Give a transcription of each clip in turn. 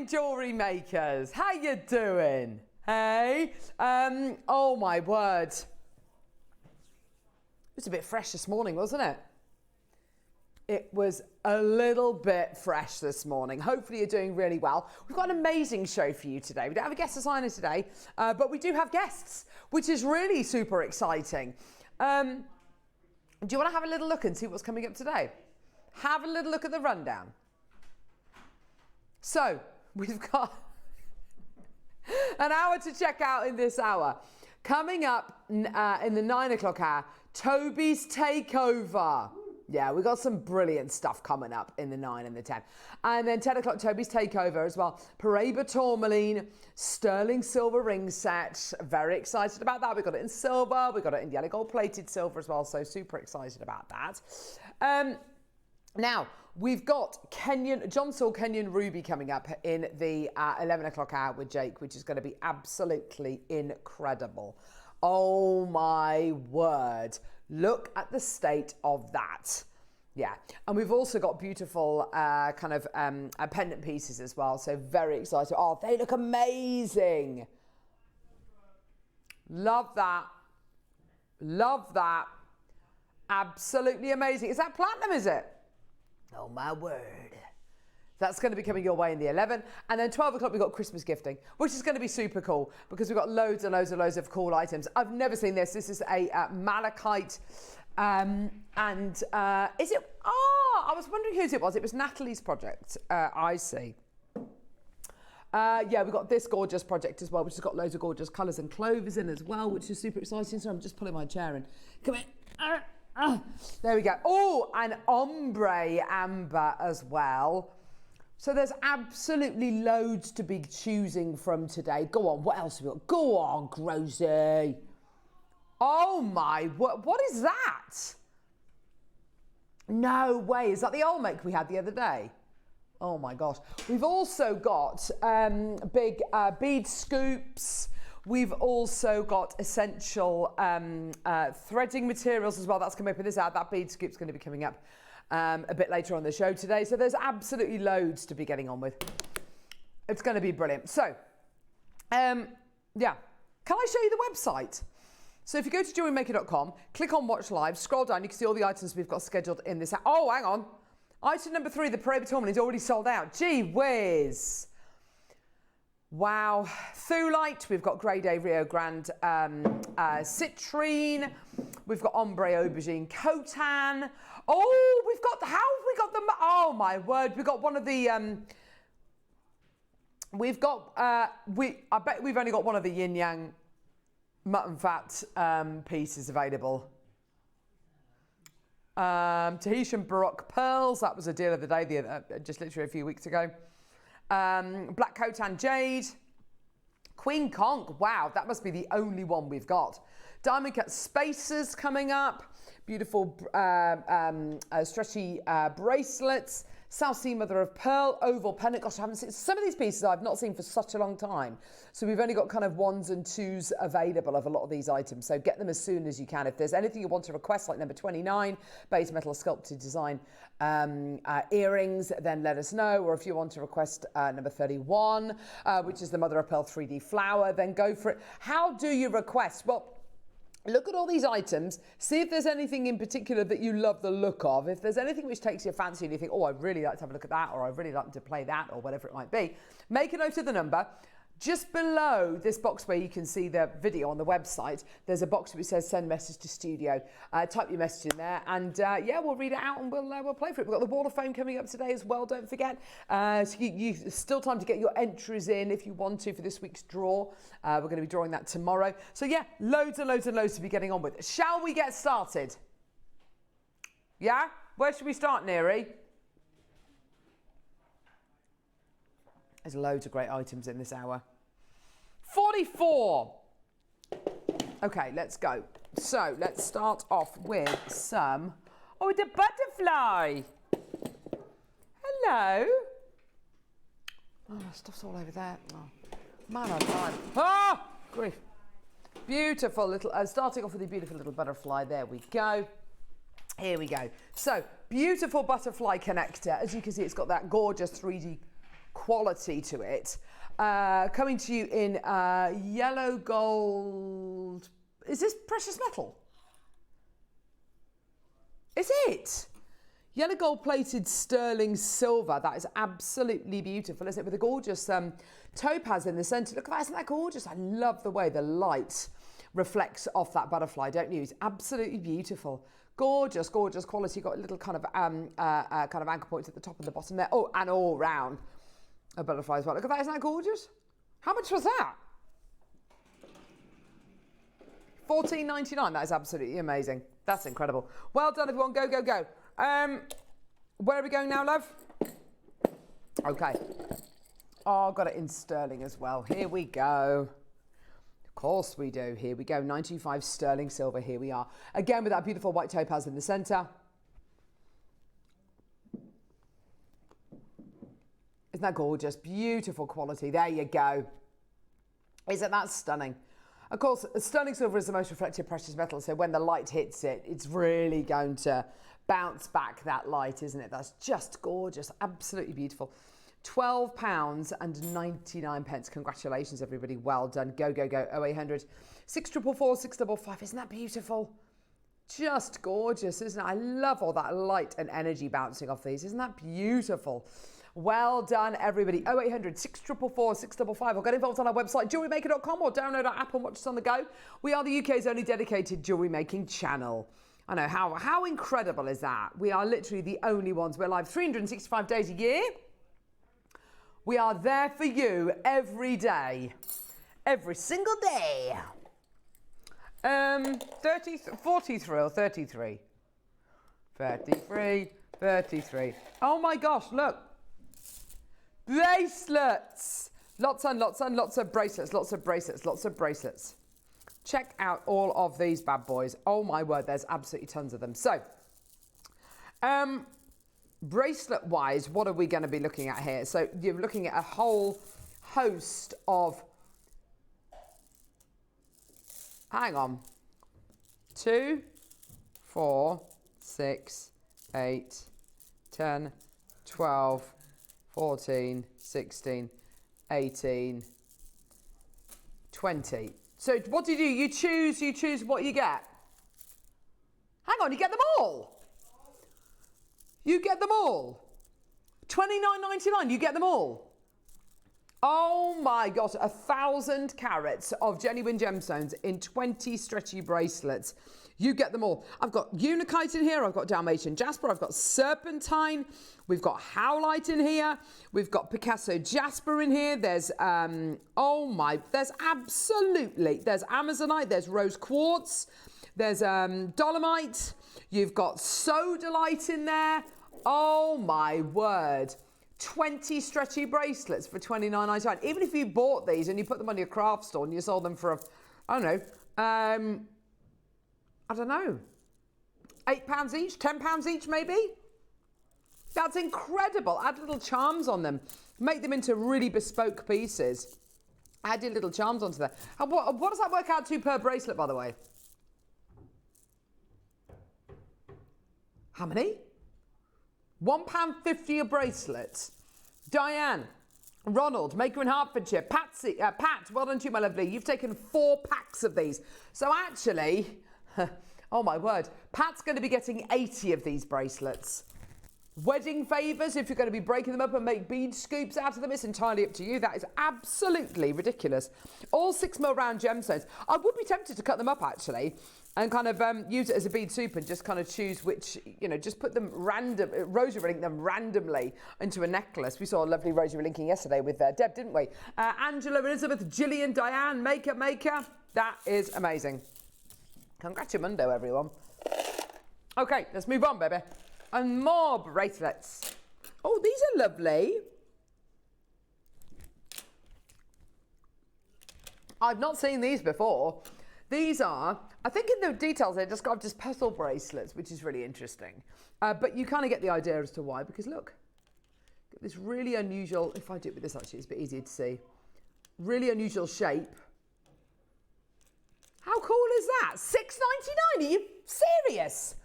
morning, jewellery makers. How you doing? Hey? Oh my word. It was a bit fresh this morning, wasn't it? It was a little bit fresh this morning. Hopefully you're doing really well. We've got an amazing show for you today. We don't have a guest designer today, but we do have guests, which is really super exciting. Do you want to have a little look and see what's coming up today? Have a little look at the rundown. So, we've got an hour to check out in this hour. Coming up in the 9 o'clock hour, Toby's Takeover. Yeah, we've got some brilliant stuff coming up in the 9 and the 10. And then 10 o'clock, Toby's Takeover as well. Paraiba tourmaline, sterling silver ring set. Very excited about that. We've got it in silver. We've got it in yellow gold plated silver as well. So super excited about that. Now, we've got John Saul Kenyan Ruby coming up in the 11 o'clock hour with Jake, which is going to be absolutely incredible. Oh my word. Look at the state of that. Yeah, and we've also got beautiful pendant pieces as well. So very excited. Oh, they look amazing. Love that. Love that. Absolutely amazing. Is that platinum, is it? Oh my word. That's going to be coming your way in the 11. And then 12 o'clock, we've got Christmas gifting, which is going to be super cool because we've got loads and loads and loads of cool items. I've never seen this. This is a malachite. Is it? Oh, I was wondering whose it was. It was Natalie's project. I see. Yeah, we've got this gorgeous project as well, which has got loads of gorgeous colours and clovers in as well, which is super exciting. So I'm just pulling my chair in. Come in. There we go. Oh, and ombre amber as well. So there's absolutely loads to be choosing from today. Go on, what else have we got? Go on, Grozy. Oh my, what is that? No way, is that the old make we had the other day? Oh my gosh. We've also got big bead scoops. We've also got essential threading materials as well. That's coming up in this hour. That bead scoop's going to be coming up a bit later on the show today. So there's absolutely loads to be getting on with. It's going to be brilliant. So, yeah. Can I show you the website? So if you go to jewellerymaker.com, click on Watch Live, scroll down, you can see all the items we've got scheduled in this. Oh, hang on. Item number 3, the Paraiba tourmaline, is already sold out. Gee whiz. Wow. Thulite, we've got Grade A Rio Grande citrine. We've got ombre aubergine cotan. Oh, we've got, how have we got them? Oh my word, we've got one of the, I bet we've only got one of the yin yang mutton fat pieces available. Tahitian Baroque pearls, that was a deal of the day, just literally a few weeks ago. Black Khotan jade, Queen Conch, wow, that must be the only one we've got. Diamond cut spacers coming up, beautiful stretchy bracelets, South Sea Mother of Pearl, oval pendant. Gosh, I haven't seen, some of these pieces I've not seen for such a long time. So we've only got kind of 1s and 2s available of a lot of these items. So get them as soon as you can. If there's anything you want to request, like number 29, base metal sculpted design earrings, then let us know. Or if you want to request number 31, which is the Mother of Pearl 3D flower, then go for it. How do you request? Well, look at all these items, see if there's anything in particular that you love the look of. If there's anything which takes your fancy and you think, oh, I'd really like to have a look at that, or I'd really like to play that, or whatever it might be, make a note of the number. Just below this box where you can see the video on the website, there's a box which says send message to studio. Type your message in there and yeah, we'll read it out and we'll play for it. We've got the Wall of Fame coming up today as well, don't forget. So you still time to get your entries in if you want to for this week's draw. We're going to be drawing that tomorrow. So yeah, loads and loads and loads to be getting on with. Shall we get started? Yeah? Where should we start, Neri? There's loads of great items in this hour. 44. Okay, let's go. So let's start off with some. Oh, the butterfly. Hello. Oh, stuff's all over there. Oh, man, I'm fine. Ah, grief. Beautiful little. Starting off with a beautiful little butterfly. There we go. Here we go. So beautiful butterfly connector. As you can see, it's got that gorgeous 3D quality to it. Coming to you in yellow gold. Is this precious metal? Is it? Yellow gold plated sterling silver. That is absolutely beautiful, isn't it? With a gorgeous topaz in the centre. Look at that, isn't that gorgeous? I love the way the light reflects off that butterfly, don't you? It's absolutely beautiful. Gorgeous, gorgeous quality. Got a little kind of anchor points at the top and the bottom there. Oh, and all round a butterfly as well. Look at that, isn't that gorgeous? How much was that? $14.99. That is absolutely amazing. That's incredible. Well done, everyone. Go, go, go. Where are we going now, love? Okay. Oh, got it in sterling as well. Here we go. Of course we do. Here we go. 925 sterling silver. Here we are. Again with that beautiful white topaz in the centre. Isn't that gorgeous? Beautiful quality. There you go. Isn't that stunning? Of course, sterling silver is the most reflective precious metal, so when the light hits it, it's really going to bounce back that light, isn't it? That's just gorgeous. Absolutely beautiful. £12.99. Congratulations, everybody. Well done. Go, go, go. 0800 644 655. Isn't that beautiful? Just gorgeous, isn't it? I love all that light and energy bouncing off these. Isn't that beautiful? Well done, everybody. 0800 644 655. Or get involved on our website, jewellerymaker.com, or download our app and watch us on the go. We are the UK's only dedicated jewellery making channel. I know, how incredible is that? We are literally the only ones. We're live 365 days a year. We are there for you every day. Every single day. 43 or 33? 33, 33. Oh my gosh, look. Bracelets. Lots and lots and lots of bracelets, lots of bracelets, lots of bracelets. Check out all of these bad boys. Oh my word, there's absolutely tons of them. So, bracelet wise, what are we going to be looking at here? So you're looking at a whole host of, hang on, 2, 4, 6, 8, 10, 12, 14, 16, 18, 20. So what do? You choose what you get. Hang on, you get them all. You get them all. $29.99, you get them all. Oh my gosh, 1,000 carats of genuine gemstones in 20 stretchy bracelets. You get them all. I've got Unakite in here, I've got Dalmatian Jasper, I've got Serpentine, we've got Howlite in here, we've got Picasso Jasper in here, there's, there's Amazonite, there's Rose Quartz, there's Dolomite, you've got Sodalite in there. Oh my word. 20 stretchy bracelets for $29.99. Even if you bought these and you put them on your craft store and you sold them for, I don't know, £8 each, £10 each maybe? That's incredible. Add little charms on them. Make them into really bespoke pieces. Add your little charms onto that. And what does that work out to per bracelet, by the way? How many? £1.50 a bracelet. Diane, Ronald, Maker in Hertfordshire, Patsy, Pat, well done to you, my lovely. You've taken 4 packs of these. So actually, oh my word, Pat's going to be getting 80 of these bracelets. Wedding favours, if you're going to be breaking them up and make bead scoops out of them, it's entirely up to you. That is absolutely ridiculous. All 6mm round gemstones. I would be tempted to cut them up actually and kind of use it as a bead soup and just kind of choose which, just put them rosary link them randomly into a necklace. We saw a lovely rosary linking yesterday with Deb, didn't we? Angela, Elizabeth, Gillian, Diane, Maker. That is amazing. Congratulamundo, everyone. Okay, let's move on, baby. And more bracelets. Oh, these are lovely. I've not seen these before. These are, I think in the details they're described as petal bracelets, which is really interesting. But you kind of get the idea as to why, because look, this really unusual, if I do it with this actually, it's a bit easier to see. Really unusual shape. How cool is that? $6.99, are you serious?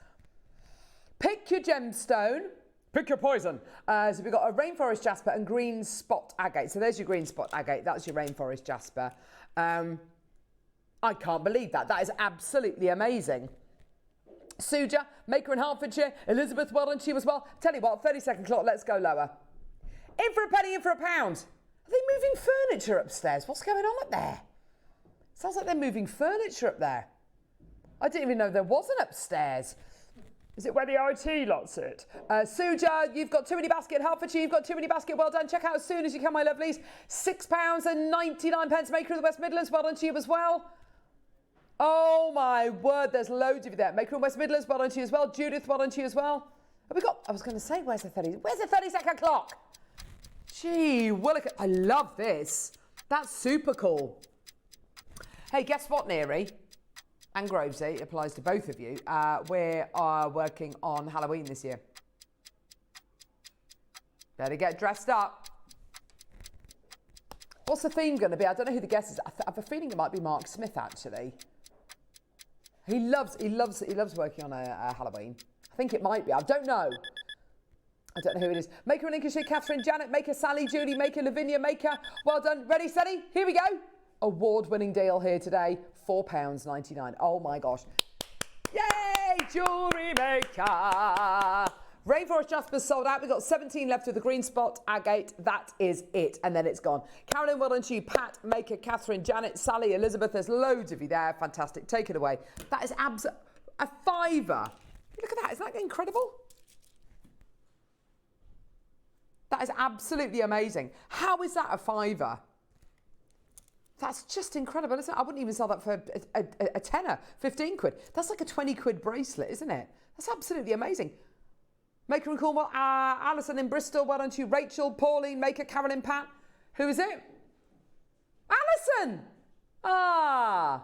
Pick your gemstone, Pick your poison. So we've got a rainforest jasper and green spot agate. So there's your green spot agate. That's your rainforest jasper. I can't believe that. That is absolutely amazing. Suja, Maker in Hertfordshire. Elizabeth, well done to you as well. Tell you what, 30-second clock, let's go lower. In for a penny, in for a pound. Are they moving furniture upstairs? What's going on up there? Sounds like they're moving furniture up there. I didn't even know there was an upstairs. Is it where the IT lot sit? Suja, you've got too many basket. Hertfordshire, you've got too many basket. Well done. Check out as soon as you can, my lovelies. £6.99. Maker of the West Midlands, well done to you as well. Oh my word, there's loads of you there. Maker in West Midlands, well done to you as well. Judith, well done to you as well. Have we got, I was going to say, where's the 30-second clock? Gee, Willica, I love this. That's super cool. Hey, guess what, Neary? And Grovesy, applies to both of you. We are working on Halloween this year. Better get dressed up. What's the theme going to be? I don't know who the guest is. I have a feeling it might be Mark Smith, actually. He loves working on a Halloween. I think it might be. I don't know. I don't know who it is. Maker in Lincolnshire, Catherine, Janet, Maker, Sally, Julie, Maker, Lavinia, Maker. Well done. Ready, steady? Here we go. Award-winning deal here today. £4.99. Oh my gosh. Yay! Jewellery Maker. Rainforest Jasper sold out. We've got 17 left with the green spot agate. That is it. And then it's gone. Carolyn, well done to you. Pat, Maker, Catherine, Janet, Sally, Elizabeth. There's loads of you there. Fantastic. Take it away. That is a fiver. Look at that. Isn't that incredible? That is absolutely amazing. How is that a fiver? That's just incredible, isn't it? I wouldn't even sell that for a tenner, 15 quid. That's like a 20 quid bracelet, isn't it? That's absolutely amazing. Maker in Cornwall, Alison in Bristol, well done to you. Rachel, Pauline, Maker, Carolyn, Pat. Who is it? Alison! Ah,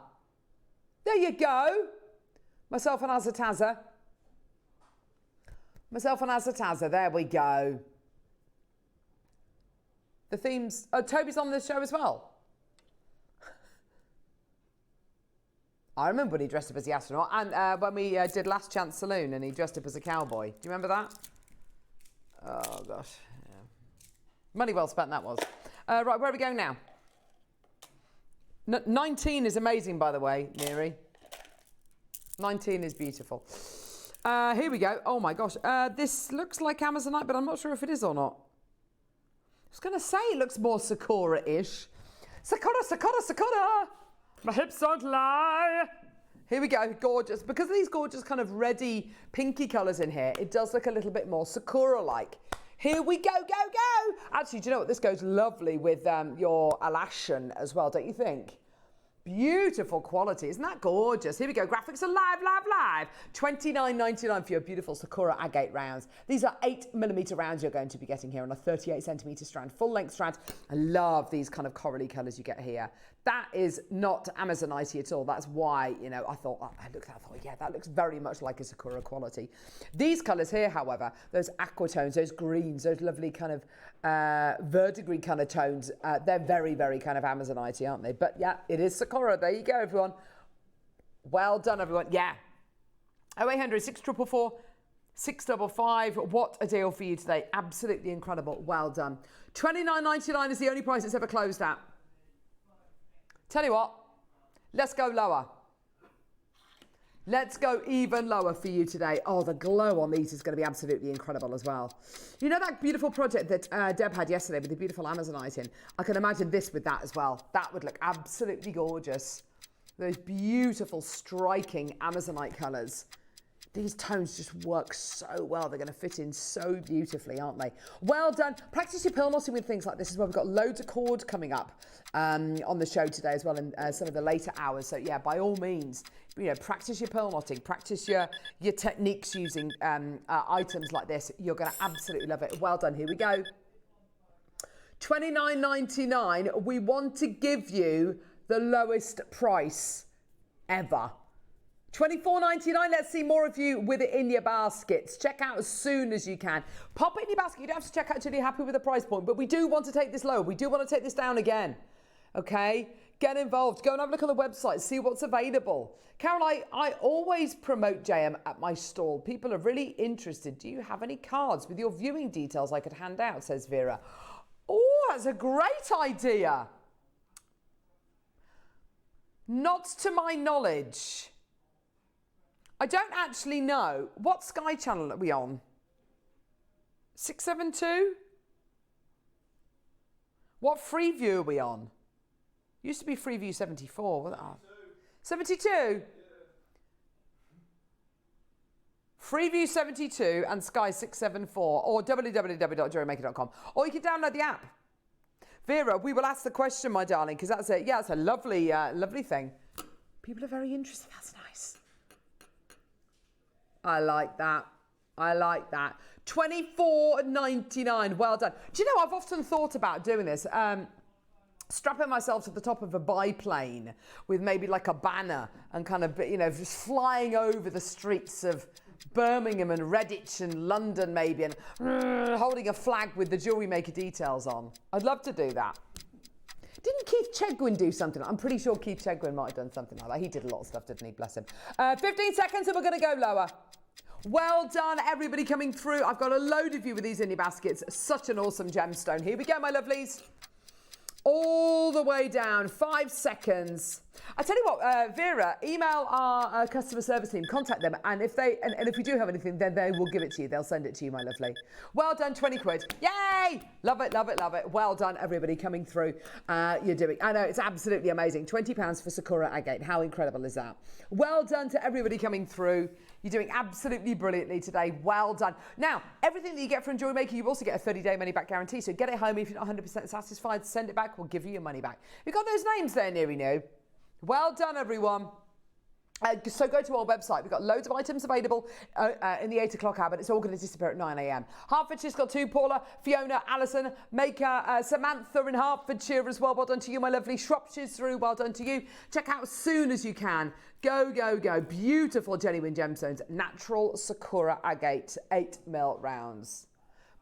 there you go. Myself and Azataza. There we go. The themes, Toby's on the show as well. I remember when he dressed up as the astronaut, and when we did Last Chance Saloon and he dressed up as a cowboy. Do you remember that? Oh, gosh. Yeah. Money well spent, that was. Right, where are we going now? 19 is amazing, by the way, Neary. 19 is beautiful. Here we go. Oh, my gosh. This looks like Amazonite, but I'm not sure if it is or not. I was going to say it looks more Sakura-ish. Sakura, Sakura, Sakura! My hips don't lie. Here we go, gorgeous. Because of these gorgeous kind of reddy, pinky colours in here, it does look a little bit more Sakura-like. Here we go, go, go. Actually, do you know what? This goes lovely with your Alashan as well, don't you think? Beautiful quality. Isn't that gorgeous? Here we go. Graphics are live, live, live. $29.99 for your beautiful Sakura agate rounds. These are 8mm rounds you're going to be getting here on a 38cm strand, full length strand. I love these kind of corally colours you get here. That is not Amazonite at all. That's why, you know, I thought, yeah, that looks very much like a Sakura quality. These colours here, however, those aquatones, those greens, those lovely kind of verdigris kind of tones, they're very, very kind of Amazonite, aren't they? But yeah, it is Sakura. There you go, everyone. Well done, everyone. Yeah. 0800 644 655. What a deal for you today. Absolutely incredible. Well done. $29.99 is the only price it's ever closed at. Tell you what, let's go lower. Let's go even lower for you today. Oh, the glow on these is going to be absolutely incredible as well. You know that beautiful project that Deb had yesterday with the beautiful Amazonite in? I can imagine this with that as well. That would look absolutely gorgeous. Those beautiful, striking Amazonite colours. These tones just work so well. They're going to fit in so beautifully, aren't they? Well done. Practice your pearl knotting with things like this as well. We've got loads of cord coming up on the show today as well in some of the later hours. So yeah, by all means, you know, practice your pearl knotting, practice your techniques using items like this. You're going to absolutely love it. Well done. Here we go. $29.99. We want to give you the lowest price ever. $24.99. Let's see more of you with it in your baskets. Check out as soon as you can. Pop it in your basket. You don't have to check out until you're happy with the price point, but we do want to take this low. We do want to take this down again. Okay? Get involved. Go and have a look on the website. See what's available. Carol, I always promote JM at my stall. People are really interested. Do you have any cards with your viewing details I could hand out, says Vera. Oh, that's a great idea. Not to my knowledge. I don't actually know. What Sky channel are we on? 672? What Freeview are we on? Used to be Freeview 74. 72? Yeah. Freeview 72 and Sky 674 or www.jewellerymaker.com. Or you can download the app. Vera, we will ask the question, my darling, because that's a, yeah, it's a lovely, lovely thing. People are very interested. That's nice. I like that. I like that. $24.99. Well done. Do you know, I've often thought about doing this. Strapping myself to the top of a biplane with maybe like a banner and kind of, you know, just flying over the streets of Birmingham and Redditch and London maybe, and holding a flag with the Jewellery Maker details on. I'd love to do that. Didn't Keith Chegwin do something? I'm pretty sure Keith Chegwin might have done something like that. He did a lot of stuff, didn't he? Bless him. 15 seconds and we're going to go lower. Well done, everybody coming through. I've got a load of you with these in your baskets. Such an awesome gemstone. Here we go, my lovelies. All the way down, 5 seconds. I tell you what, Vera, email our customer service team, contact them, and if they and if we do have anything, then they will give it to you. They'll send it to you, my lovely. Well done, 20 quid. Yay! Love it, love it, love it. Well done, everybody coming through. You're doing, I know, it's absolutely amazing. £20 for Sakura Agate. How incredible is that? Well done to everybody coming through. You're doing absolutely brilliantly today. Well done. Now, everything that you get from Jewellery Maker, you also get a 30-day money-back guarantee. So get it home. If you're not 100% satisfied, send it back. We'll give you your money back. We've got those names there, Neary New. Well done, everyone. So go to our website. We've got loads of items available in the 8 o'clock hour, but it's all going to disappear at 9 a.m. Hertfordshire's got 2, Paula, Fiona, Alison, Maker, Samantha in Hertfordshire as well. Well done to you, my lovely. Shropshire's through. Well done to you. Check out as soon as you can. Go, go, go. Beautiful genuine gemstones. Natural Sakura Agate 8mm rounds.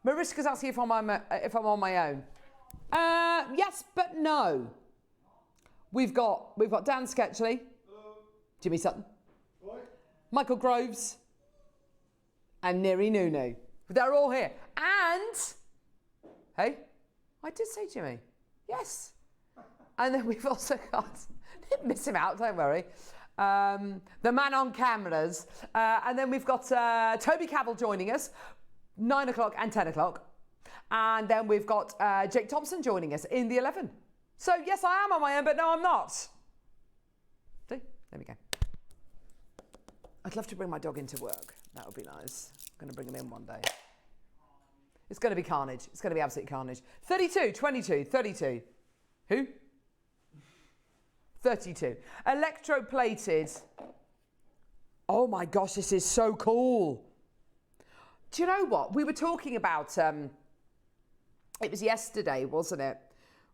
Mariska's asking if I'm on my own. Yes, but no. We've got Dan Sketchley. Jimmy Sutton, Michael Groves, and Neri Nunu. They're all here. And, hey, I did say Jimmy. Yes. And then we've also got, didn't miss him out, don't worry. The man on cameras. And then we've got Toby Cavill joining us, 9 o'clock and 10 o'clock. And then we've got Jake Thompson joining us in the 11. So, yes, I am on my own, but no, I'm not. See? There we go. I'd love to bring my dog into work. That would be nice. I'm going to bring him in one day. It's going to be carnage. It's going to be absolute carnage. 32, 22, 32. Who? 32. Electroplated. Oh my gosh, this is so cool. Do you know what? We were talking about, it was yesterday, wasn't it?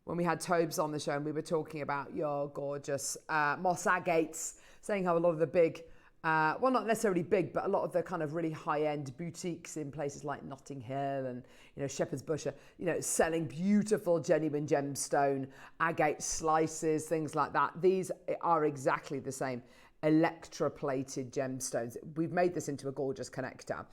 When we had Tobes on the show and we were talking about your gorgeous moss agates, saying how a lot of the big, well, not necessarily big, but a lot of the kind of really high-end boutiques in places like Notting Hill and, you know, Shepherd's Bush are, you know, selling beautiful, genuine gemstone, agate slices, things like that. These are exactly the same electroplated gemstones. We've made this into a gorgeous connector.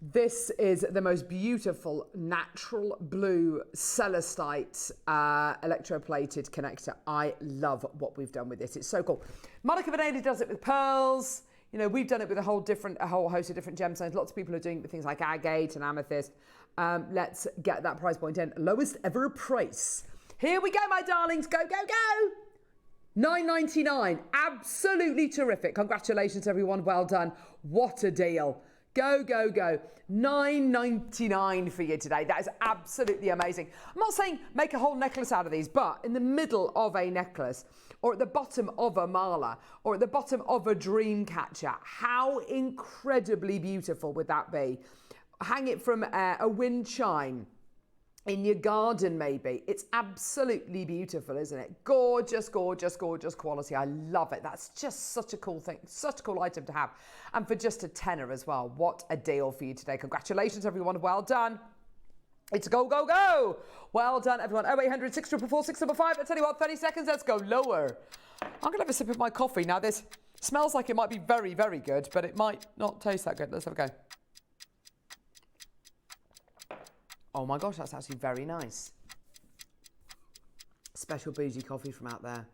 This is the most beautiful natural blue celestite electroplated connector. I love what we've done with this. It's so cool. Monica Vanelli does it with pearls. You know, we've done it with a whole host of different gemstones. Lots of people are doing it with things like agate and amethyst. Let's get that price point in. Lowest ever price. Here we go, my darlings. Go, go, go. $9.99. Absolutely terrific. Congratulations, everyone. Well done. What a deal. Go, go, go. $9.99 for you today. That is absolutely amazing. I'm not saying make a whole necklace out of these, but in the middle of a necklace or at the bottom of a mala or at the bottom of a dream catcher, how incredibly beautiful would that be? Hang it from a wind chime in your garden maybe. It's absolutely beautiful, isn't it? Gorgeous, gorgeous, gorgeous quality. I love it. That's just such a cool thing, such a cool item to have. And for just a tenner as well. What a deal for you today. Congratulations, everyone. Well done. It's a go, go, go. Well done, everyone. 0800 644 655. I tell you what, 30 seconds. Let's go lower. I'm going to have a sip of my coffee. Now, this smells like it might be very, very good, but it might not taste that good. Let's have a go. Oh, my gosh, that's actually very nice. Special bougie coffee from out there.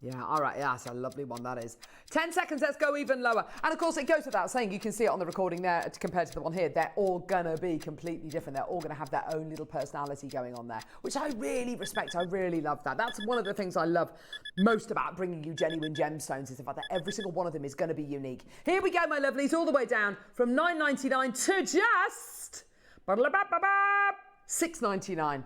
Yeah, all right, yeah, that's a lovely one, that is. 10 seconds, let's go even lower. And of course, it goes without saying, you can see it on the recording there compared to the one here. They're all gonna be completely different. They're all gonna have their own little personality going on there, which I really respect. I really love that. That's one of the things I love most about bringing you genuine gemstones, is the fact that every single one of them is gonna be unique. Here we go, my lovelies, all the way down from $9.99 to just $6.99.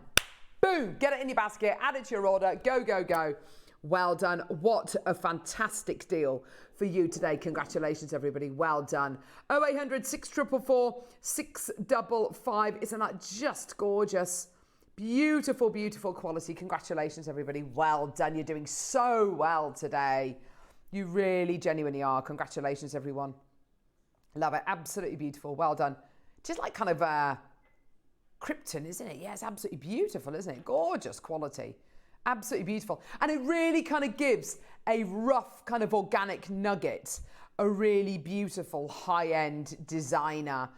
Boom, get it in your basket, add it to your order, go, go, go. Well done. What a fantastic deal for you today. Congratulations, everybody. Well done. 0800 644 655. Isn't that just gorgeous? Beautiful, beautiful quality. Congratulations, everybody. Well done. You're doing so well today. You really genuinely are. Congratulations, everyone. Love it. Absolutely beautiful. Well done. Just like kind of krypton, isn't it? Yeah, it's absolutely beautiful, isn't it? Gorgeous quality. Absolutely beautiful. And it really kind of gives a rough kind of organic nugget a really beautiful high-end designer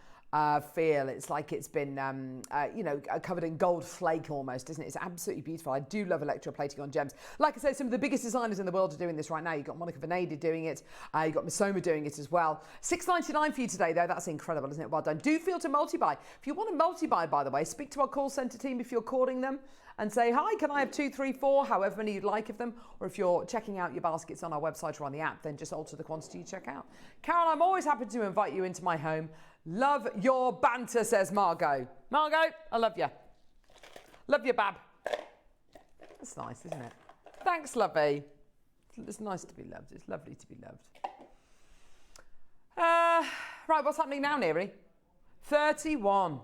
feel. It's like it's been, covered in gold flake almost, isn't it? It's absolutely beautiful. I do love electroplating on gems. Like I say, some of the biggest designers in the world are doing this right now. You've got Monica Veneda doing it. You've got Misoma doing it as well. $6.99 for you today, though. That's incredible, isn't it? Well done. Do feel to multi-buy. If you want to multi-buy, by the way, speak to our call centre team if you're calling them and say, hi, can I have 2, 3, 4, however many you'd like of them? Or if you're checking out your baskets on our website or on the app, then just alter the quantity you check out. Carol, I'm always happy to invite you into my home. Love your banter, says Margot. Margot, I love you. Love you, Bab. That's nice, isn't it? Thanks, lovey. It's nice to be loved. It's lovely to be loved. Right, what's happening now, Neary? 31.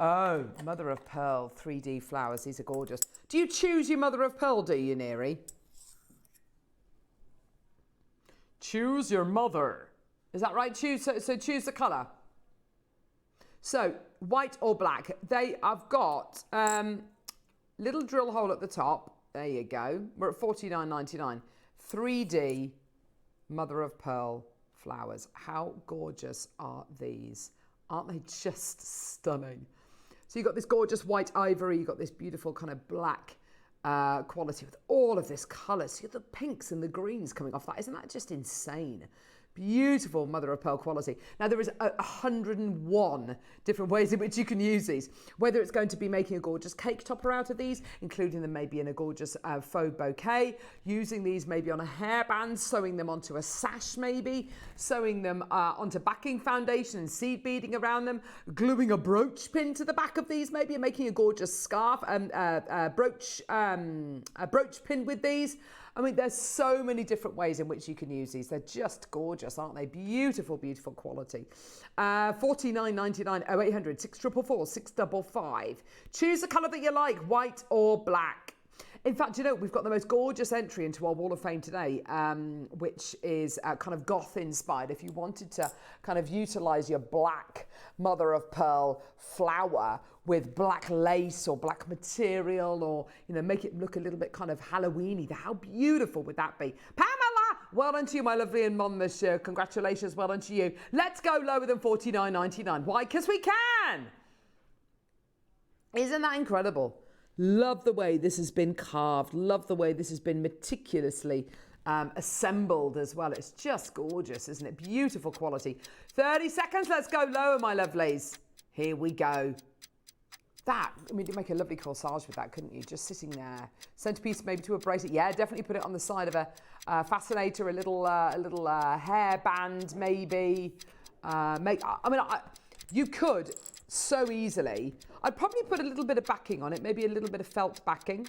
Oh, mother of pearl 3D flowers. These are gorgeous. Do you choose your mother of pearl, do you, Neary? Choose your mother. Is that right? So choose the colour. So, white or black. I've got little drill hole at the top. There you go. We're at $49.99. 3D mother of pearl flowers. How gorgeous are these? Aren't they just stunning? So you've got this gorgeous white ivory. You've got this beautiful kind of black quality with all of this colour. So you've got the pinks and the greens coming off that. Isn't that just insane? Beautiful mother of pearl quality. Now there is 101 different ways in which you can use these. Whether it's going to be making a gorgeous cake topper out of these, including them maybe in a gorgeous faux bouquet, using these maybe on a hairband, sewing them onto a sash maybe, sewing them onto backing foundation and seed beading around them, gluing a brooch pin to the back of these maybe, and making a gorgeous scarf, brooch pin with these. I mean, there's so many different ways in which you can use these. They're just gorgeous, aren't they? Beautiful, beautiful quality. $49.99, 0800 644 655. Choose the colour that you like, white or black. In fact, you know, we've got the most gorgeous entry into our Wall of Fame today, which is kind of goth inspired. If you wanted to kind of utilise your black mother of pearl flower with black lace or black material, or, you know, make it look a little bit kind of Halloweeny, how beautiful would that be? Pamela, well done to you, my lovely and mon monsieur. Congratulations, well done to you. Let's go lower than $49.99. Why? Because we can. Isn't that incredible? Love the way this has been carved. Love the way this has been meticulously assembled as well. It's just gorgeous, isn't it? Beautiful quality. 30 seconds. Let's go lower, my lovelies. Here we go. That, I mean, you'd make a lovely corsage with that, couldn't you? Just sitting there. Centerpiece maybe to a bracelet. Yeah, definitely put it on the side of a fascinator, a little hair band maybe. You could so easily. I'd probably put a little bit of backing on it, maybe a little bit of felt backing,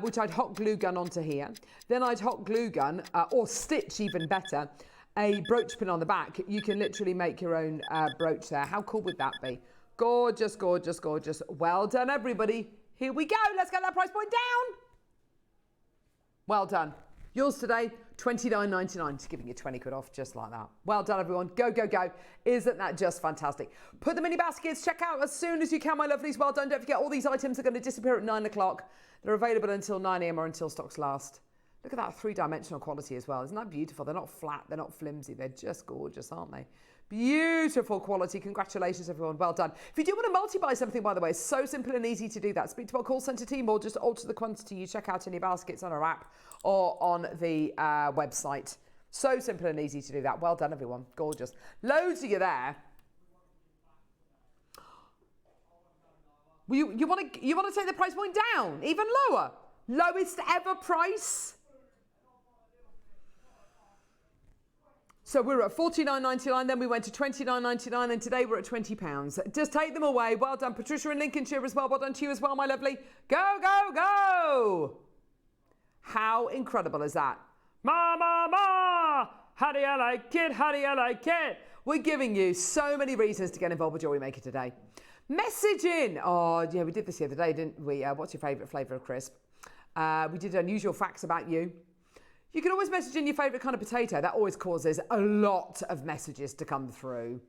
which I'd hot glue gun onto here. Then I'd hot glue gun, or stitch even better, a brooch pin on the back. You can literally make your own brooch there. How cool would that be? Gorgeous, gorgeous, gorgeous. Well done, everybody. Here we go. Let's get that price point down. Well done. Yours today, $29.99, just giving you 20 quid off just like that. Well done, everyone. Go, go, go. Isn't that just fantastic? Put them in your baskets. Check out as soon as you can, my lovelies. Well done. Don't forget, all these items are going to disappear at 9 o'clock. They're available until 9 a.m. or until stocks last. Look at that three-dimensional quality as well. Isn't that beautiful? They're not flat. They're not flimsy. They're just gorgeous, aren't they? Beautiful quality. Congratulations, everyone. Well done. If you do want to multi-buy something, by the way, it's so simple and easy to do that. Speak to our call centre team or just alter the quantity you check out in your baskets on our app or on the website. So simple and easy to do that. Well done, everyone. Gorgeous. Loads of you there. You want to take the price point down, even lower? Lowest ever price? So we were at $49.99, then we went to $29.99, and today we're at £20. Just take them away. Well done. Patricia in Lincolnshire as well. Well done to you as well, my lovely. Go, go, go. How incredible is that? Ma, ma, ma. How do you like it? How do you like it? We're giving you so many reasons to get involved with Jewellery Maker today. Message in. Oh, yeah, we did this the other day, didn't we? What's your favourite flavour of crisp? We did unusual facts about you. You can always message in your favourite kind of potato. That always causes a lot of messages to come through.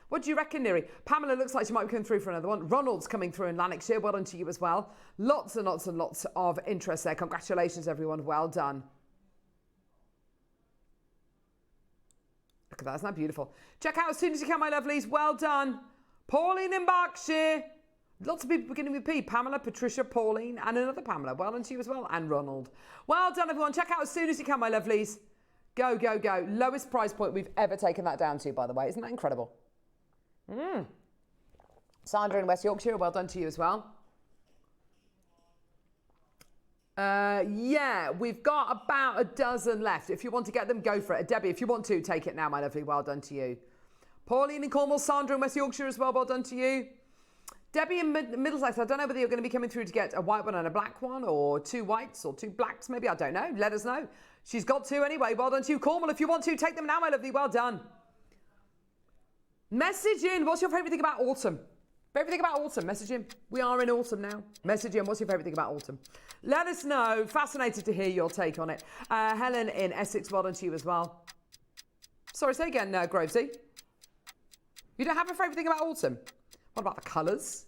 What do you reckon, Neri? Pamela looks like she might be coming through for another one. Ronald's coming through in Lanarkshire. Well done to you as well. Lots and lots and lots of interest there. Congratulations, everyone. Well done. Look at that. Isn't that beautiful? Check out as soon as you can, my lovelies. Well done. Pauline in Berkshire. Lots of people beginning with P. Pamela, Patricia, Pauline, and another Pamela. Well done to you as well. And Ronald. Well done, everyone. Check out as soon as you can, my lovelies. Go, go, go. Lowest price point we've ever taken that down to, by the way. Isn't that incredible? Sandra in West Yorkshire. Well done to you as well. Yeah, we've got about a dozen left. If you want to get them, go for it. Debbie, if you want to, take it now, my lovely. Well done to you. Pauline in Cornwall. Sandra in West Yorkshire as well. Well done to you. Debbie in Middlesex, I don't know whether you're going to be coming through to get a white one and a black one, or two whites or two blacks, maybe. I don't know. Let us know. She's got two anyway. Well done to you. Cornwall, if you want to, take them now, my lovely. Well done. Message in. What's your favourite thing about autumn? Favourite thing about autumn? Message in. We are in autumn now. Message in. What's your favourite thing about autumn? Let us know. Fascinated to hear your take on it. Helen in Essex, well done to you as well. Sorry, say again, Grovesy. You don't have a favourite thing about autumn? What about the colours?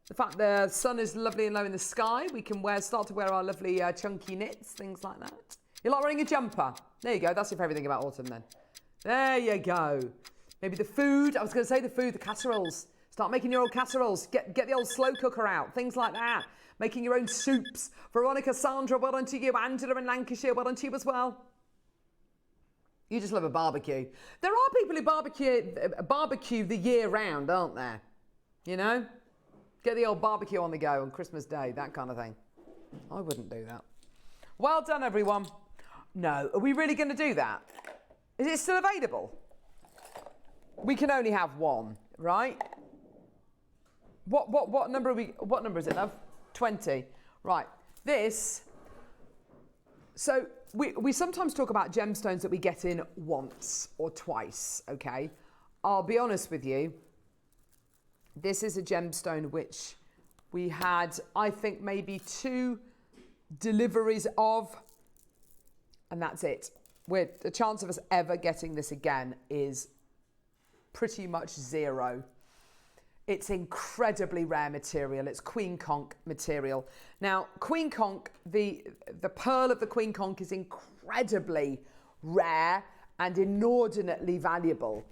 The fact the sun is lovely and low in the sky. We can start to wear our lovely chunky knits, things like that. You like wearing a jumper? There you go. That's your favourite thing about autumn then. There you go. Maybe the food. I was going to say the food, the casseroles. Start making your own casseroles. Get the old slow cooker out. Things like that. Making your own soups. Veronica, Sandra, well done to you. Angela in Lancashire, well done to you as well. You just love a barbecue. There are people who barbecue the year round, aren't there? You know? Get the old barbecue on the go on Christmas Day, that kind of thing. I wouldn't do that. Well done, everyone. No, are we really going to do that? Is it still available? We can only have one, right? What number are we? What number is it, love? 20. Right. This. So we sometimes talk about gemstones that we get in once or twice, okay? I'll be honest with you. This is a gemstone which we had, I think, maybe 2 deliveries of, and that's it. The chance of us ever getting this again is pretty much 0. It's incredibly rare material. It's queen conch material. Now, queen conch, the pearl of the queen conch is incredibly rare and inordinately valuable.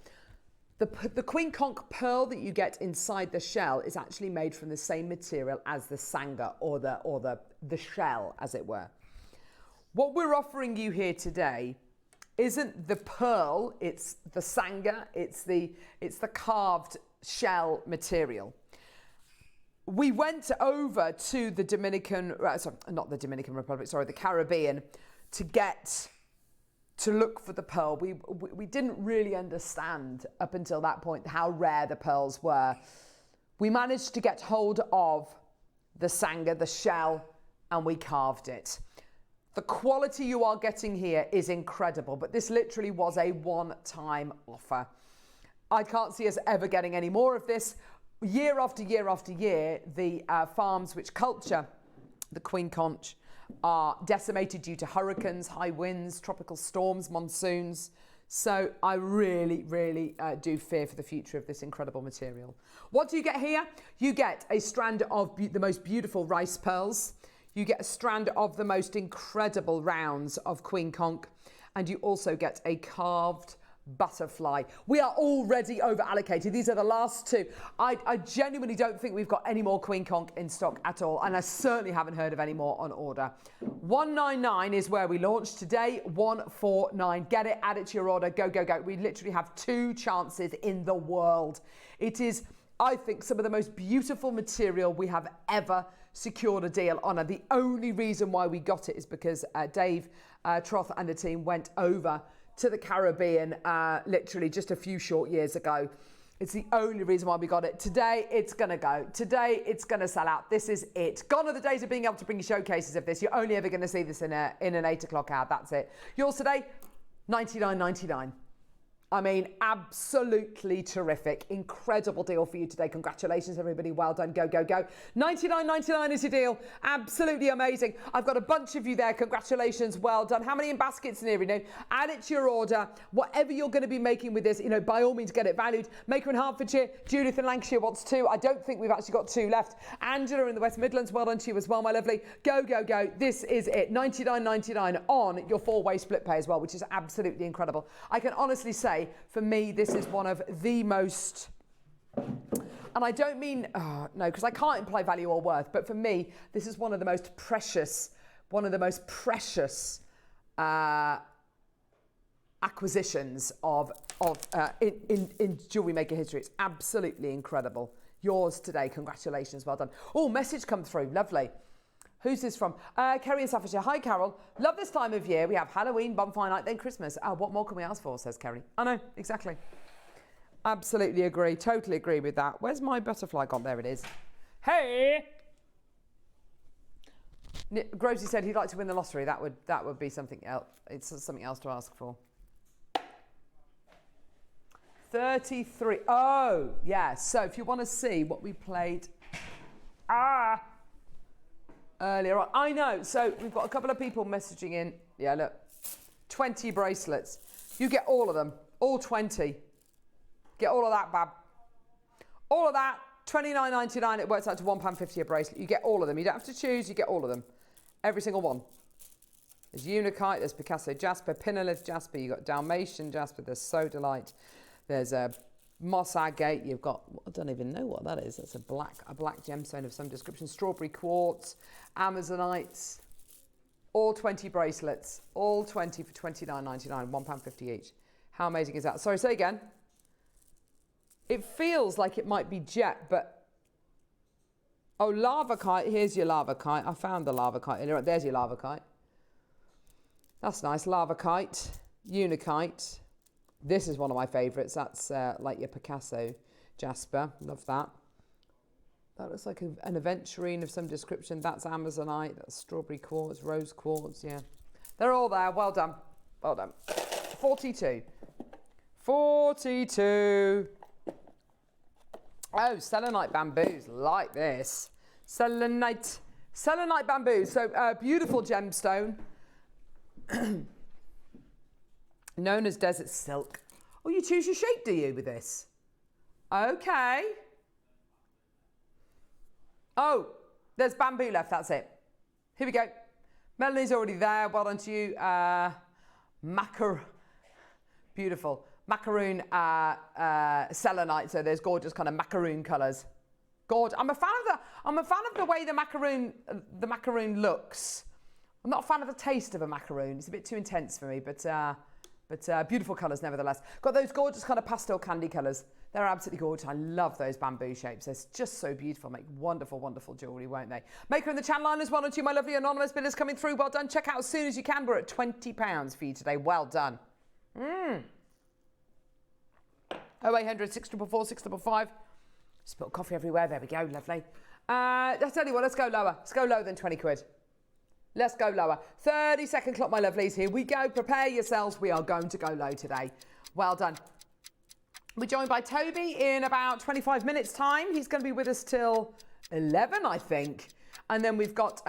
The queen conch pearl that you get inside the shell is actually made from the same material as the sanga, or the shell, as it were. What we're offering you here today isn't the pearl, it's the sanga, it's the carved shell material. We went over to the the Caribbean to look for the pearl. We didn't really understand up until that point how rare the pearls were. We managed to get hold of the sanga, the shell, and we carved it. The quality you are getting here is incredible, but this literally was a one-time offer. I can't see us ever getting any more of this. Year after year after year, the farms which culture the queen conch are decimated due to hurricanes, high winds, tropical storms, monsoons. So I really, really do fear for the future of this incredible material. What do you get here? You get a strand of the most beautiful rice pearls. You get a strand of the most incredible rounds of queen conch. And you also get a carved butterfly. We are already over allocated. These are the last two. I genuinely don't think we've got any more queen conch in stock at all, and I certainly haven't heard of any more on order. 199 is where we launched today. 149. Get it, add it to your order. Go, go, go. We literally have 2 chances in the world. It is, I think, some of the most beautiful material we have ever secured a deal on. And the only reason why we got it is because Dave Troth and the team went over to the Caribbean literally just a few short years ago. It's the only reason why we got it. Today, it's going to go. Today, it's going to sell out. This is it. Gone are the days of being able to bring you showcases of this. You're only ever going to see this in an 8 o'clock hour. That's it. Yours today, $99.99. I mean, absolutely terrific. Incredible deal for you today. Congratulations, everybody. Well done. Go, go, go. $99.99 is your deal. Absolutely amazing. I've got a bunch of you there. Congratulations. Well done. How many in baskets near? Add it to your order. Whatever you're going to be making with this, by all means, get it valued. Maker in Hertfordshire. Judith in Lancashire wants 2. I don't think we've actually got 2 left. Angela in the West Midlands. Well done to you as well, my lovely. Go, go, go. This is it. $99.99 on your 4-way split pay as well, which is absolutely incredible. I can honestly say, for me, this is one of the most, and I don't mean, no, because I can't imply value or worth, but for me, this is one of the most precious acquisitions in Jewellery Maker history. It's absolutely incredible. Yours today. Congratulations. Well done. Oh, message come through. Lovely. Who's this from? Kerry in Staffordshire. Hi, Carol. Love this time of year. We have Halloween, bonfire night, then Christmas. Oh, what more can we ask for, says Kerry. I know, exactly. Absolutely agree. Totally agree with that. Where's my butterfly gone? There it is. Hey! Grozy said he'd like to win the lottery. That would be something else. It's something else to ask for. 33. Oh, yeah. So if you want to see what we played earlier on. I know. So we've got a couple of people messaging in. Yeah, look. 20 bracelets. You get all of them. All 20. Get all of that, Bab. All of that. $29.99. It works out to £1.50 a bracelet. You get all of them. You don't have to choose. You get all of them. Every single one. There's Unikite. There's Picasso Jasper. Pinolith Jasper. You've got Dalmatian Jasper. There's Sodalite. There's a Moss Agate. You've got, I don't even know what that is. That's a black gemstone of some description. Strawberry Quartz. Amazonites. All 20 bracelets. All 20 for $29.99. £1.50 each. How amazing is that? Sorry, say again. It feels like it might be jet, but... Oh, lava kite. Here's your lava kite. I found the lava kite earlier. There's your lava kite. That's nice. Lava kite. Unikite. This is one of my favourites. That's like your Picasso Jasper. Love that. That looks like an aventurine of some description. That's Amazonite. That's Strawberry Quartz. Rose Quartz. Yeah. They're all there. Well done. Well done. 42. 42. Oh, selenite bamboos, like this. Selenite bamboos. So beautiful gemstone, known as desert silk. Oh, you choose your shape, do you, with this? Okay. Oh, there's bamboo left. That's it. Here we go. Melanie's already there. Well done to you. Beautiful. Macaroon selenite, so there's gorgeous kind of macaroon colours. I'm a fan of the way the macaroon looks. I'm not a fan of the taste of a macaroon. It's a bit too intense for me, but beautiful colours nevertheless. Got those gorgeous kind of pastel candy colours. They're absolutely gorgeous. I love those bamboo shapes. They're just so beautiful. Make wonderful, wonderful jewellery, won't they? Maker in the channel line as well, and to my lovely anonymous bidders coming through. Well done. Check out as soon as you can. We're at £20 for you today. Well done. 0800 644 655. Spilt coffee everywhere. There we go. Lovely. Let's tell you what. Let's go lower. Let's go lower than 20 quid. Let's go lower. 30-second clock, my lovelies. Here we go. Prepare yourselves. We are going to go low today. Well done. We're joined by Toby in about 25 minutes' time. He's going to be with us till 11, I think. And then we've got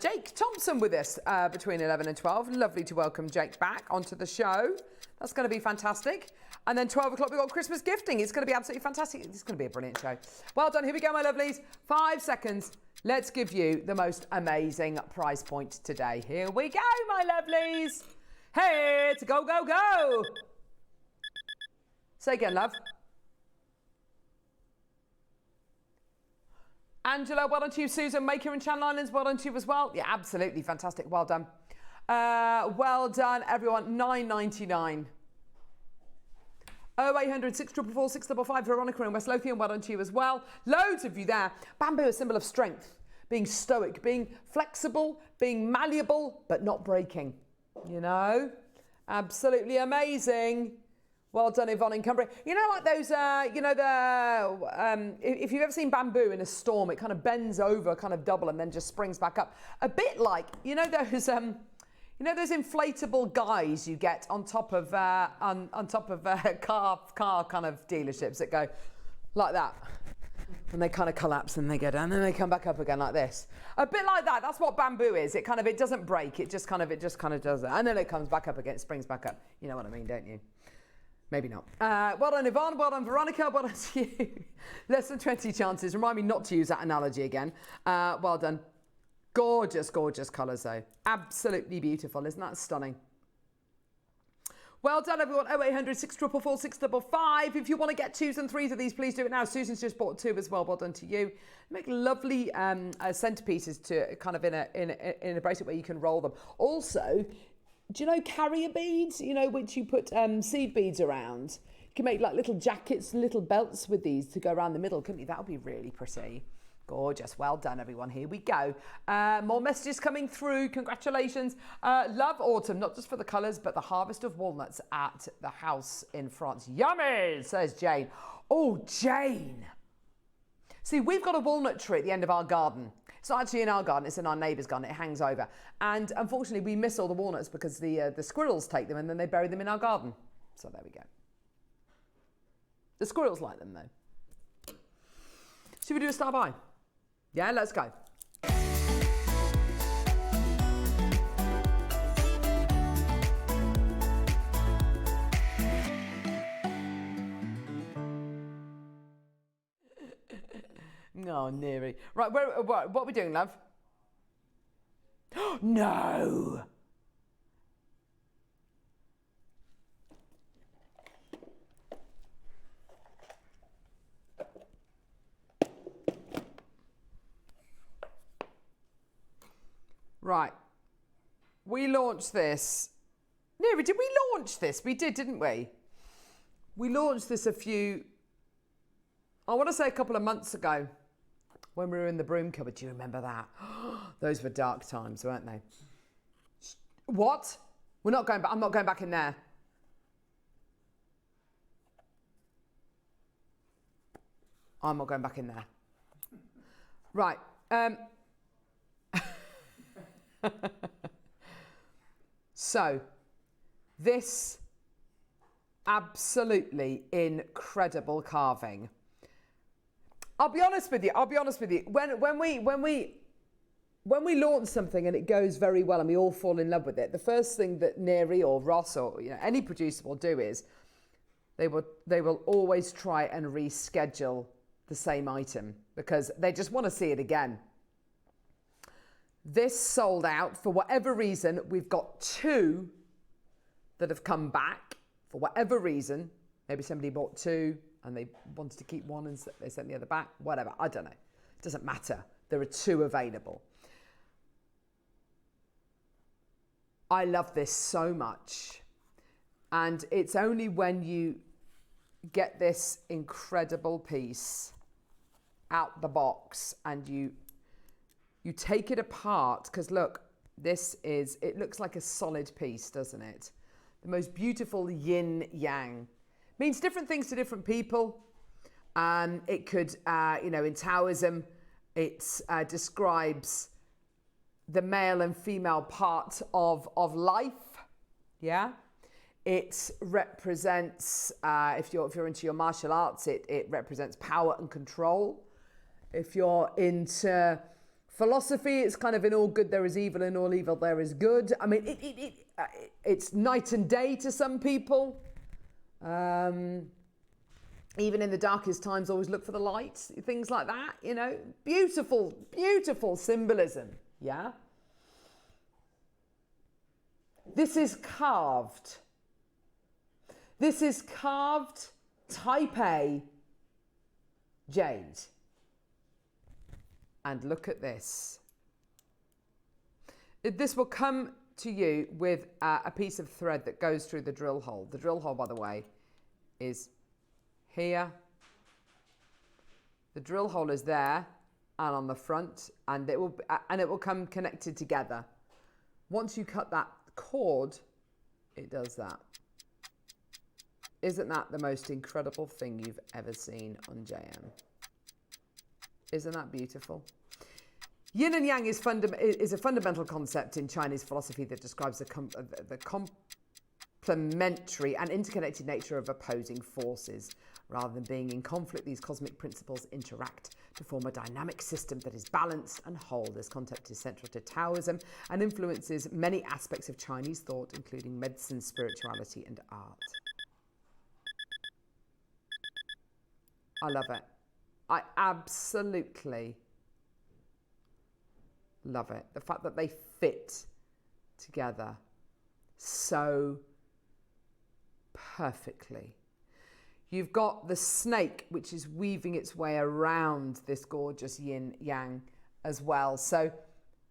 Jake Thompson with us between 11 and 12. Lovely to welcome Jake back onto the show. That's going to be fantastic. And then 12 o'clock, we've got Christmas gifting. It's going to be absolutely fantastic. It's going to be a brilliant show. Well done. Here we go, my lovelies. 5 seconds. Let's give you the most amazing price point today. Here we go, my lovelies. Hey, to go, go, go. Say again, love. Angela, well done to you. Susan, Maker and Channel Islands, well done to you as well. Yeah, absolutely fantastic. Well done. Well done, everyone. $9.99. 0800 644 655. Veronica in West Lothian, well done to you as well. Loads of you there. Bamboo, a symbol of strength, being stoic, being flexible, being malleable, but not breaking. You know, absolutely amazing. Well done, Yvonne in Cumbria. You know, like those, you know, if you've ever seen bamboo in a storm, it kind of bends over, kind of double, and then just springs back up. A bit like, you know, those inflatable guys you get on top of car kind of dealerships that go like that, and they kind of collapse and they go down, and then they come back up again like this. A bit like that. That's what bamboo is. It doesn't break. It just kind of does that, and then it comes back up again. It springs back up. You know what I mean, don't you? Maybe not. Well done, Yvonne. Well done, Veronica. Well done to you. Less than 20 chances. Remind me not to use that analogy again. Well done. Gorgeous, gorgeous colours, though. Absolutely beautiful. Isn't that stunning? Well done, everyone. 0800 644 655. If you want to get 2s and 3s of these, please do it now. Susan's just bought 2 as well. Well done to you. Make lovely centerpieces to kind of in a bracelet where you can roll them. Also, do you know carrier beads? You know, which you put seed beads around. You can make like little jackets, little belts with these to go around the middle, couldn't you? That would be really pretty. Gorgeous. Well done, everyone. Here we go. More messages coming through. Congratulations. Love autumn, not just for the colours, but the harvest of walnuts at the house in France. Yummy, says Jane. Oh, Jane. See, we've got a walnut tree at the end of our garden. It's not actually in our garden, it's in our neighbour's garden. It hangs over. And unfortunately, we miss all the walnuts because the squirrels take them and then they bury them in our garden. So there we go. The squirrels like them, though. Should we do a star buy? Yeah, let's go. Oh, nearly. Right, what are we doing, love? No! Right. We launched this. Nearly, did we launch this? We did, didn't we? We launched this I want to say a couple of months ago. When we were in the broom cupboard, do you remember that? Those were dark times, weren't they? What? We're not going back. I'm not going back in there. I'm not going back in there. Right. So, this absolutely incredible carving. I'll be honest with you. When we launch something and it goes very well and we all fall in love with it, the first thing that Neri or Ross or any producer will do is they will always try and reschedule the same item because they just want to see it again. This sold out for whatever reason. We've got 2 that have come back for whatever reason. Maybe somebody bought 2 and they wanted to keep 1 and they sent the other back. Whatever, I don't know. It doesn't matter. There are 2 available. I love this so much. And it's only when you get this incredible piece out the box and you take it apart, because look, it looks like a solid piece, doesn't it? The most beautiful yin yang. Means different things to different people. It could, in Taoism, it describes the male and female part of life. Yeah. It represents, if you're into your martial arts, it represents power and control. If you're into philosophy. It's kind of in all good there is evil, in all evil there is good. I mean, it's night and day to some people. Even in the darkest times, always look for the light. Things like that, you know. Beautiful, beautiful symbolism, yeah? This is carved. This is carved type A jade. And look at this. This will come to you with a piece of thread that goes through the drill hole. The drill hole, by the way, is here. The drill hole is there and on the front, and it will come connected together. Once you cut that cord, it does that. Isn't that the most incredible thing you've ever seen on JM? Isn't that beautiful? Yin and Yang is a fundamental concept in Chinese philosophy that describes the complementary and interconnected nature of opposing forces. Rather than being in conflict, these cosmic principles interact to form a dynamic system that is balanced and whole. This concept is central to Taoism and influences many aspects of Chinese thought, including medicine, spirituality, and art. I love it. I absolutely love it. The fact that they fit together so perfectly. You've got the snake, which is weaving its way around this gorgeous yin yang as well. So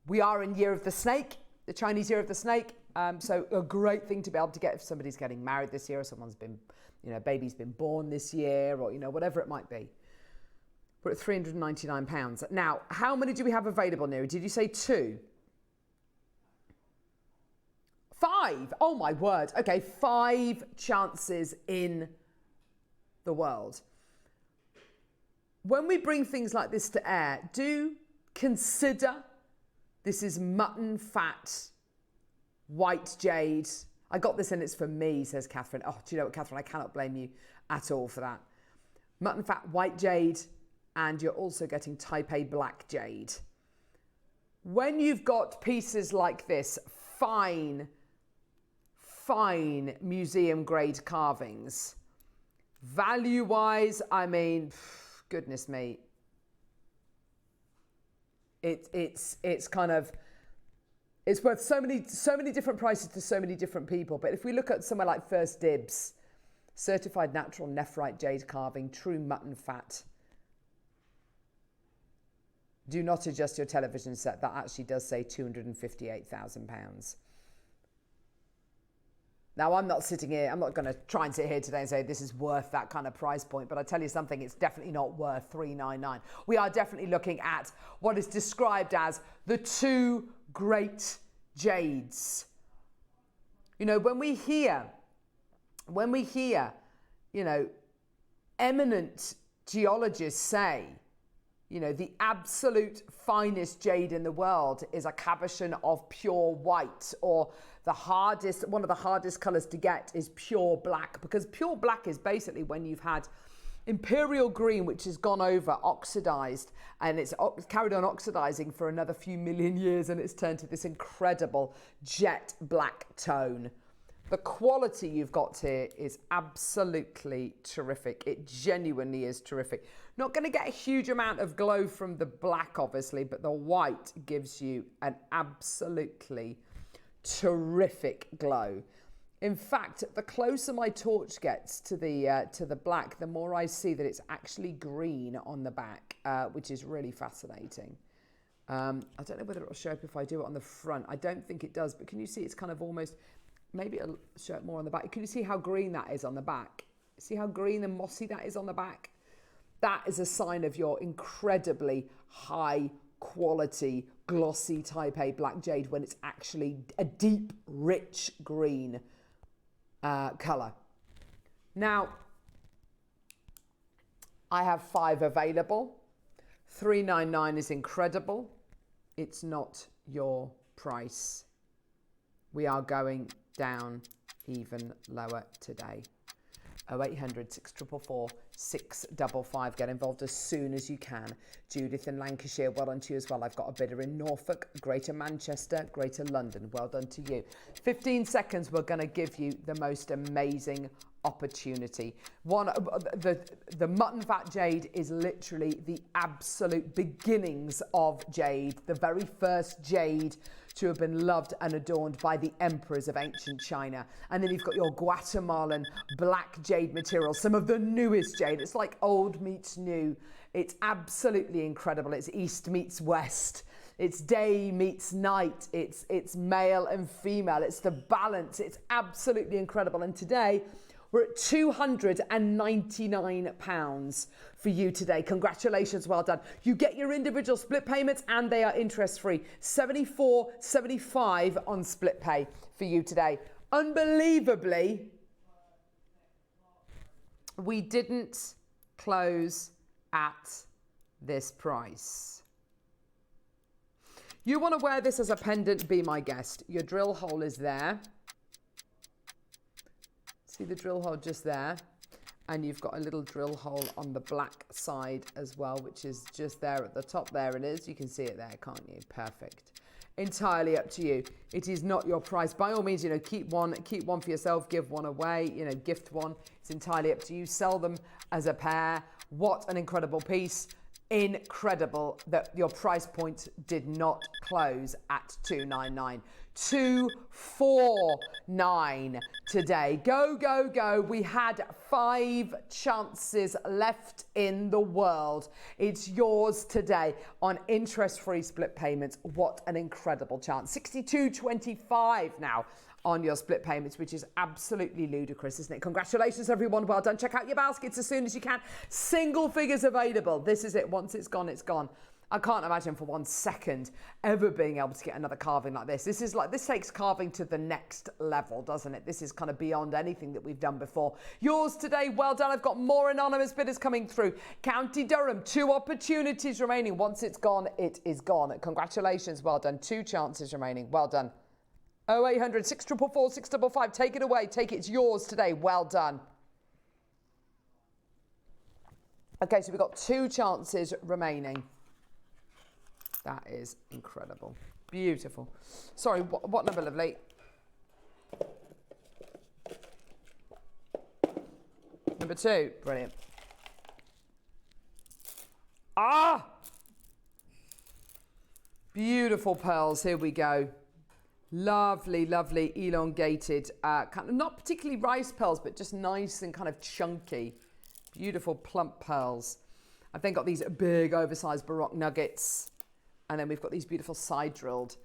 we are in Year of the Snake, the Chinese Year of the Snake. So a great thing to be able to get if somebody's getting married this year, or someone's been, you know, baby's been born this year, or, you know, whatever it might be. We're at £399. Now, how many do we have available, Neri? Did you say 2? 5. Oh my word. Okay, 5 chances in the world. When we bring things like this to air, do consider this is mutton fat, white jade. I got this and it's for me, says Catherine. Oh, do you know what, Catherine? I cannot blame you at all for that. Mutton fat, white jade, and you're also getting type A black jade. When you've got pieces like this, fine museum grade carvings, value-wise, I mean, goodness me, it's kind of, it's worth so many different prices to so many different people. But if we look at somewhere like First Dibs, certified natural nephrite jade carving, true mutton fat. Do not adjust your television set. That actually does say £258,000. Now, I'm not sitting here, I'm not going to try and sit here today and say this is worth that kind of price point, but I tell you something, it's definitely not worth $399. We are definitely looking at what is described as the 2 great jades. You know, when we hear, you know, eminent geologists say, you know, the absolute finest jade in the world is a cabochon of pure white, or one of the hardest colors to get is pure black, because pure black is basically when you've had imperial green, which has gone over, oxidized, and it's carried on oxidizing for another few million years, and it's turned to this incredible jet black tone. The quality you've got here is absolutely terrific. It genuinely is terrific. Not going to get a huge amount of glow from the black, obviously, but the white gives you an absolutely terrific glow. In fact, the closer my torch gets to the black, the more I see that it's actually green on the back, which is really fascinating. I don't know whether it'll show up if I do it on the front. I don't think it does, but can you see it's kind of almost, maybe it'll show up more on the back. Can you see how green that is on the back? See how green and mossy that is on the back? That is a sign of your incredibly high quality, glossy type A black jade when it's actually a deep, rich green color. Now, I have 5 available. $399 is incredible. It's not your price. We are going down even lower today. 0800 644 655. Get involved as soon as you can. Judith in Lancashire, well done to you as well. I've got a bidder in Norfolk, Greater Manchester, Greater London. Well done to you. 15 seconds, we're going to give you the most amazing opportunity. The mutton fat jade is literally the absolute beginnings of jade, the very first jade to have been loved and adorned by the emperors of ancient China. And then you've got your Guatemalan black jade material, some of the newest jade. It's like old meets new. It's absolutely incredible. It's East meets West. It's day meets night. It's male and female. It's the balance. It's absolutely incredible. And today, we're at £299 for you today. Congratulations, well done. You get your individual split payments and they are interest-free. $74.75 on split pay for you today. Unbelievably, we didn't close at this price. You want to wear this as a pendant, be my guest. Your drill hole is there. See the drill hole just there, and you've got a little drill hole on the black side as well, which is just there at the top. There it is. You can see it there, can't you? Perfect. Entirely up to you. It is not your price. By all means, keep one for yourself, give one away, gift one. It's entirely up to you. Sell them as a pair. What an incredible piece. Incredible that your price point did not close at $299. $249 today. Go, go, go. We had 5 chances left in the world. It's yours today on interest-free split payments. What an incredible chance. $62.25 now on your split payments, which is absolutely ludicrous, isn't it? Congratulations, everyone. Well done. Check out your baskets as soon as you can. Single figures available. This is it. Once it's gone, it's gone. I can't imagine for 1 second ever being able to get another carving like this. This takes carving to the next level, doesn't it? This is kind of beyond anything that we've done before. Yours today, well done. I've got more anonymous bidders coming through. County Durham, 2 opportunities remaining. Once it's gone, it is gone. Congratulations, well done. 2 chances remaining, well done. 0800 644 655. Take it away. Take it. It's yours today. Well done. Okay, so we've got 2 chances remaining. That is incredible. Beautiful. Sorry, what number, lovely? Number 2. Brilliant. Ah! Beautiful pearls. Here we go. Lovely, lovely, elongated, kind of not particularly rice pearls, but just nice and kind of chunky. Beautiful plump pearls. I've then got these big oversized Baroque nuggets. And then we've got these beautiful side drilled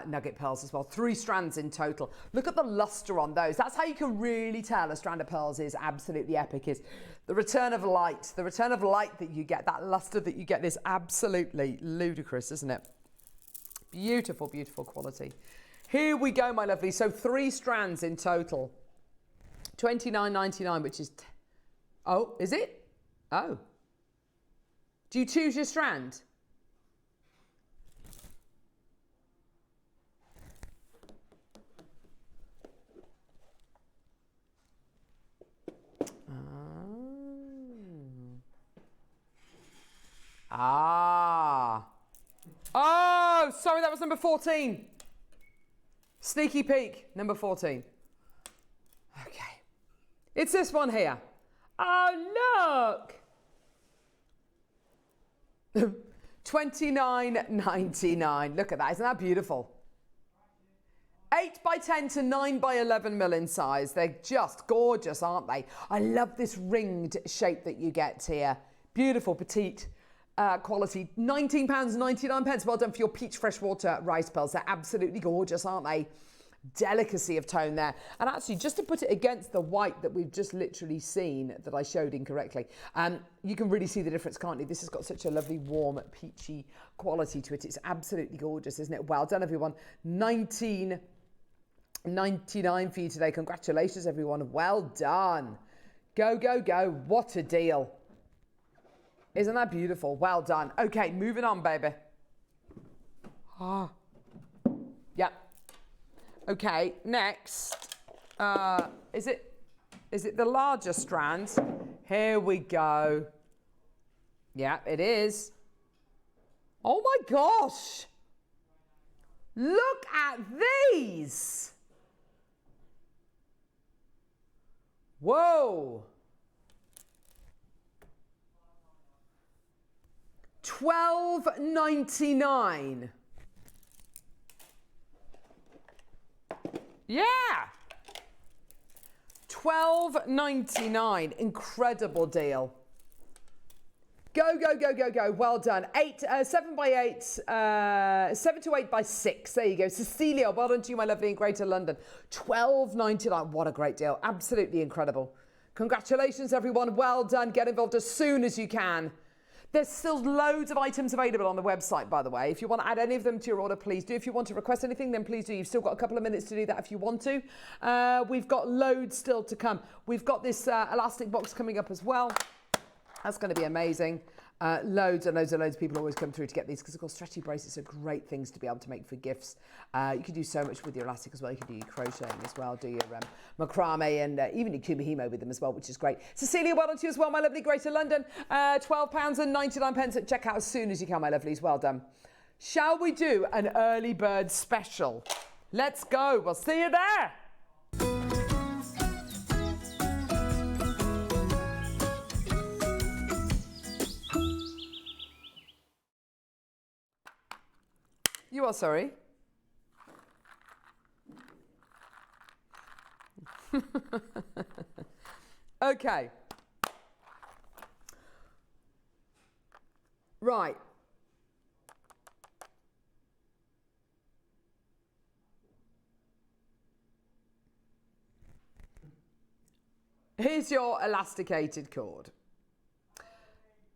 nugget pearls as well. 3 strands in total. Look at the luster on those. That's how you can really tell a strand of pearls is absolutely epic, is the return of light. The return of light that you get, that luster that you get is absolutely ludicrous, isn't it? Beautiful, beautiful quality. Here we go, my lovely. So 3 strands in total. $29.99, which is... Oh, is it? Oh. Do you choose your strand? Ah. Oh, sorry, that was number 14. Sneaky peek, number 14. Okay. It's this one here. Oh, look. $29.99. Look at that. Isn't that beautiful? 8 by 10 to 9 by 11 mil in size. They're just gorgeous, aren't they? I love this ringed shape that you get here. Beautiful, petite quality. £19.99. Well done for your peach freshwater rice pearls. They're absolutely gorgeous, aren't they? Delicacy of tone there. And actually, just to put it against the white that we've just literally seen that I showed incorrectly, you can really see the difference, can't you? This has got such a lovely, warm, peachy quality to it. It's absolutely gorgeous, isn't it? Well done, everyone. $19.99 for you today. Congratulations, everyone. Well done. Go, go, go. What a deal. Isn't that beautiful? Well done. Okay, moving on, baby. Ah. Yeah. Okay, next. Is it Is it the larger strand? Here we go. Yeah, it is. Oh my gosh. Look at these. Whoa. $12.99. Yeah. $12.99. Incredible deal. Go, go, go, go, go. Well done. 7 by 8, 7 to 8 by 6. There you go. Cecilia, well done to you, my lovely, in Greater London. $12.99. What a great deal. Absolutely incredible. Congratulations, everyone. Well done. Get involved as soon as you can. There's still loads of items available on the website, by the way. If you want to add any of them to your order, please do. If you want to request anything, then please do. You've still got a couple of minutes to do that if you want to. We've got loads still to come. We've got this elastic box coming up as well. That's going to be amazing. Loads and loads and loads of people always come through to get these because, of course, stretchy bracelets are great things to be able to make for gifts. You can do so much with your elastic as well. You can do your crocheting as well, do your macrame and even your kumihimo with them as well, which is great. Cecilia, well done to you as well, my lovely, Greater London. £12.99 at checkout as soon as you can, my lovelies. Well done. Shall we do an early bird special? Let's go. We'll see you there. You are sorry. Okay. Right. Here's your elasticated cord.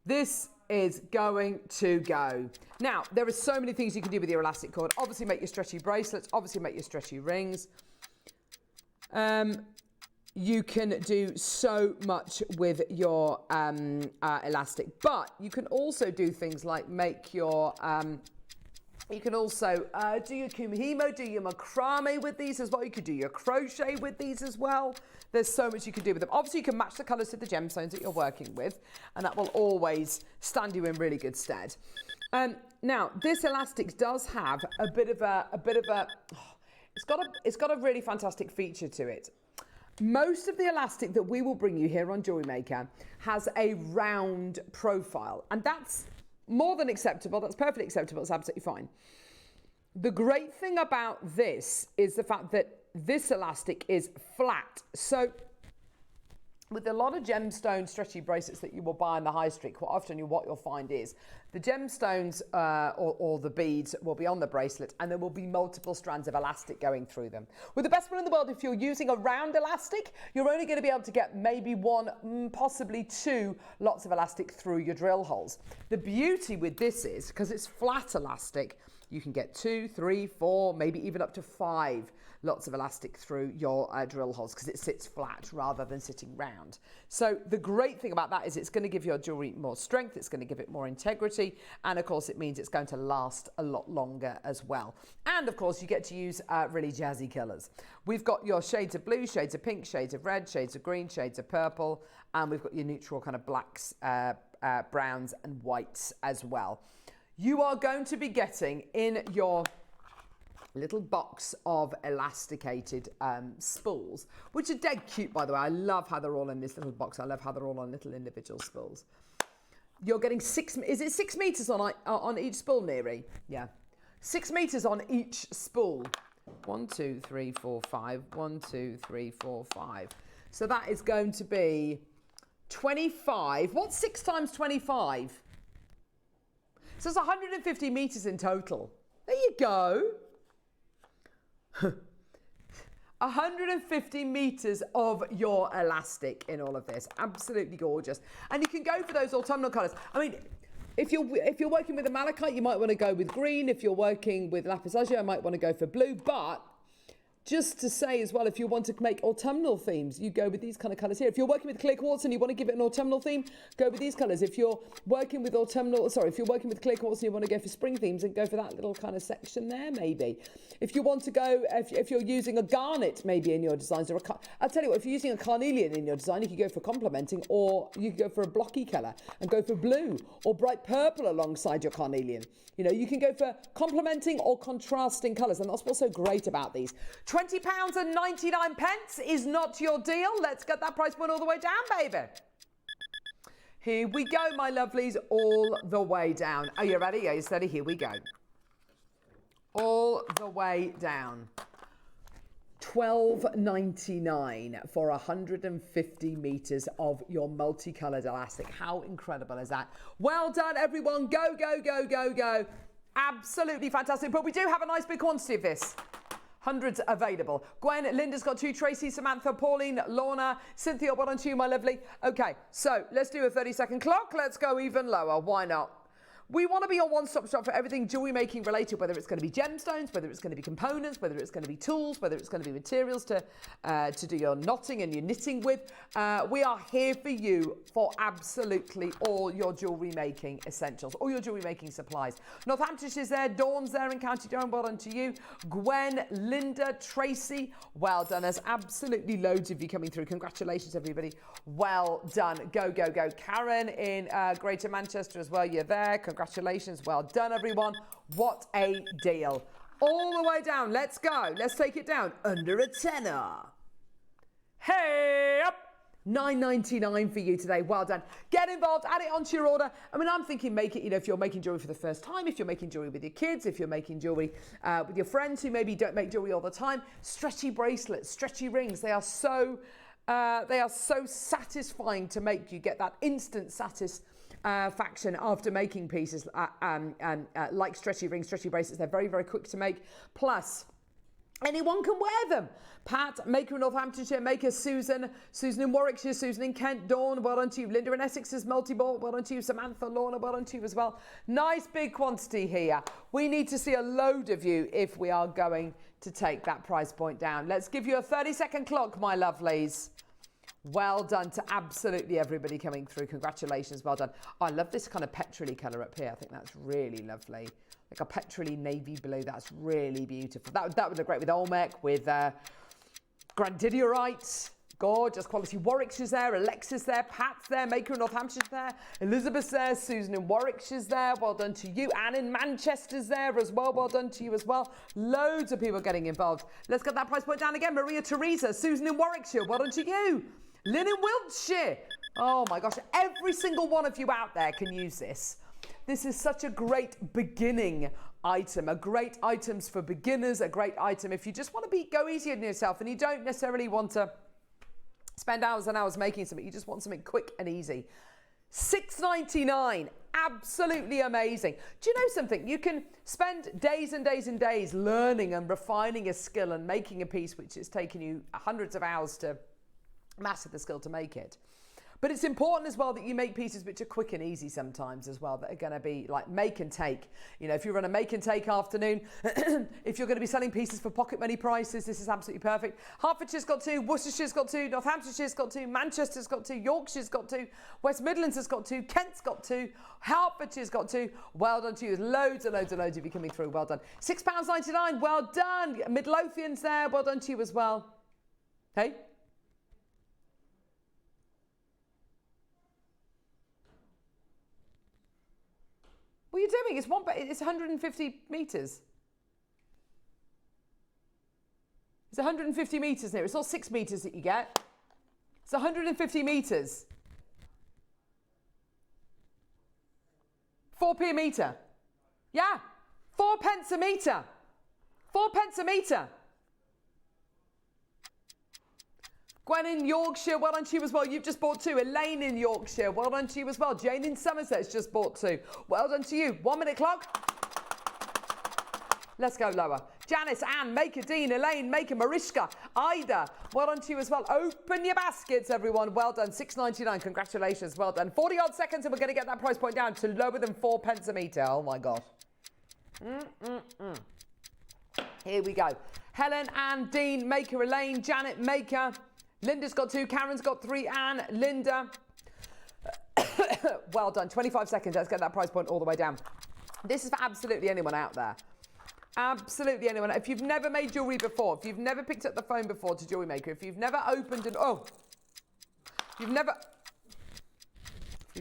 This is going to go. Now, there are so many things you can do with your elastic cord. Obviously make your stretchy bracelets, obviously make your stretchy rings. You can do so much with your elastic, but you can also do things like make your, you can also do your kumihimo, do your macrame with these as well. You could do your crochet with these as well. There's so much you can do with them. Obviously, you can match the colours to the gemstones that you're working with, and that will always stand you in really good stead. Now, this elastic does have a bit of a, it's got a really fantastic feature to it. Most of the elastic that we will bring you here on Jewellery Maker has a round profile, and that's more than acceptable. That's perfectly acceptable. It's absolutely fine. The great thing about this is the fact that this elastic is flat. So with a lot of gemstone stretchy bracelets that you will buy on the high street, quite often what you'll find is the gemstones or the beads will be on the bracelet, and there will be multiple strands of elastic going through them. With the best one in the world, if you're using a round elastic, you're only going to be able to get maybe one, possibly two lots of elastic through your drill holes. The beauty with this is, because it's flat elastic, you can get 2, 3, 4, maybe even up to 5 lots of elastic through your drill holes because it sits flat rather than sitting round. So the great thing about that is it's going to give your jewelry more strength, it's going to give it more integrity, and of course it means it's going to last a lot longer as well. And of course you get to use really jazzy colours. We've got your shades of blue, shades of pink, shades of red, shades of green, shades of purple, and we've got your neutral kind of blacks, browns and whites as well. You are going to be getting in your little box of elasticated spools, which are dead cute, by the way. I love how they're all in this little box. I love how they're all on little individual spools. You're getting 6, is it 6 meters on each spool, Neri? Yeah. 6 meters on each spool. 1, 2, 3, 4, 5. 1, 2, 3, 4, 5. So that is going to be 25. What's 6 times 25? So it's 150 meters in total. There you go. 150 meters of your elastic in all of this. Absolutely gorgeous. And you can go for those autumnal colors. I mean, if you're working with a malachite, you might want to go with green. If you're working with lapis lazuli, you might want to go for blue. But just to say as well, if you want to make autumnal themes, you go with these kind of colours here. If you're working with clear quartz and you want to give it an autumnal theme, go with these colours. If you're working with if you're working with clear quartz and you want to go for spring themes, and go for that little kind of section there, maybe. If you want to go, if you're using a garnet maybe in your designs, or I'll tell you what, if you're using a carnelian in your design, you could go for complementing, or you could go for a blocky colour and go for blue or bright purple alongside your carnelian. You know, you can go for complementing or contrasting colours, and that's what's so great about these. £20.99 is not your deal. Let's get that price point all the way down, baby. Here we go, my lovelies, all the way down. Are you ready? Are you steady? Here we go. All the way down. $12.99 for 150 meters of your multicolored elastic. How incredible is that? Well done, everyone. Go, go, go, go, go. Absolutely fantastic. But we do have a nice big quantity of this. Hundreds available. Gwen, Linda's got 2, Tracy, Samantha, Pauline, Lorna, Cynthia, well done to you, my lovely. Okay, so let's do a 30-second clock. Let's go even lower. Why not? We want to be your one-stop shop for everything jewelry making related, whether it's going to be gemstones, whether it's going to be components, whether it's going to be tools, whether it's going to be materials to do your knotting and your knitting with. We are here for you for absolutely all your jewelry making essentials, all your jewelry making supplies. Northamptonshire's there, Dawn's there in County Durham, well done to you. Gwen, Linda, Tracy, well done. There's absolutely loads of you coming through. Congratulations, everybody. Well done. Go, go, go. Karen in Greater Manchester as well, you're there. Congratulations. Well done, everyone. What a deal. All the way down. Let's go. Let's take it down. Under a tenner. Hey up. $9.99 for you today. Well done. Get involved. Add it onto your order. I mean, I'm thinking make it, you know, if you're making jewelry for the first time, if you're making jewelry with your kids, if you're making jewelry with your friends who maybe don't make jewelry all the time, stretchy bracelets, stretchy rings, they are so satisfying to make. You get that instant satisfaction after making pieces like stretchy rings, stretchy bracelets. They're very, very quick to make. Plus, anyone can wear them. Pat, Maker in Northamptonshire, Maker Susan, Susan in Warwickshire, Susan in Kent, Dawn, well done to you. Linda in Essex's multi-ball, well done to you. Samantha, Lorna, well done to you as well. Nice big quantity here. We need to see a load of you if we are going to take that price point down. Let's give you a 30-second clock, my lovelies. Well done to absolutely everybody coming through. Congratulations, well done. Oh, I love this kind of petrol-y colour up here. I think that's really lovely. Like a petrol-y navy blue. That's really beautiful. That would look great with Olmec, with Grandidiorite. Gorgeous quality. Warwickshire's there, Alexa's there, Pat's there, Maker in Northamptonshire there, Elizabeth's there, Susan in Warwickshire's there, well done to you. Anne in Manchester's there as well, well done to you as well. Loads of people getting involved. Let's get that price point down again. Maria Teresa, Susan in Warwickshire, well done to you. Lynn in Wiltshire. Oh my gosh, every single one of you out there can use this. This is such a great beginning item, a great items for beginners, a great item if you just want to go easy on yourself and you don't necessarily want to spend hours and hours making something. You just want something quick and easy. $6.99, absolutely amazing. Do you know something? You can spend days and days and days learning and refining a skill and making a piece which has taken you hundreds of hours to master the skill to make it. But it's important as well that you make pieces which are quick and easy sometimes as well, that are going to be like make and take. You know, if you run a make and take afternoon, if you're going to be selling pieces for pocket money prices, this is absolutely perfect. Hertfordshire's got 2, Worcestershire's got 2, Northamptonshire's got 2, Manchester's got 2, Yorkshire's got 2, West Midlands has got 2, Kent's got 2, Hertfordshire's got 2. Well done to you. There's loads and loads and loads of you coming through. Well done. £6.99. Well done. Midlothian's there. Well done to you as well. Hey? What are you doing? It's 150 metres. It's 150 metres here. It's not 6 metres that you get. It's 150 metres. 4p a metre. Yeah. 4 pence a metre. 4 pence a metre. Gwen in Yorkshire, well done to you as well. You've just bought 2. Elaine in Yorkshire, well done to you as well. Jane in Somerset's just bought 2. Well done to you. 1 minute clock. Let's go lower. Janice, Anne, Maker, Dean, Elaine, Maker, Mariska, Ida, well done to you as well. Open your baskets, everyone. Well done. $6.99. Congratulations. Well done. 40 odd seconds and we're going to get that price point down to lower than 4 pence a metre. Oh my God. Here we go. Helen, Anne, Dean, Maker, Elaine, Janet, Maker. Linda's got 2, Karen's got 3, Anne, Linda. Well done, 25 seconds. Let's get that price point all the way down. This is for absolutely anyone out there. Absolutely anyone. If you've never made jewellery before, if you've never picked up the phone before to Jewellery Maker, if you've never opened an... Oh! If you've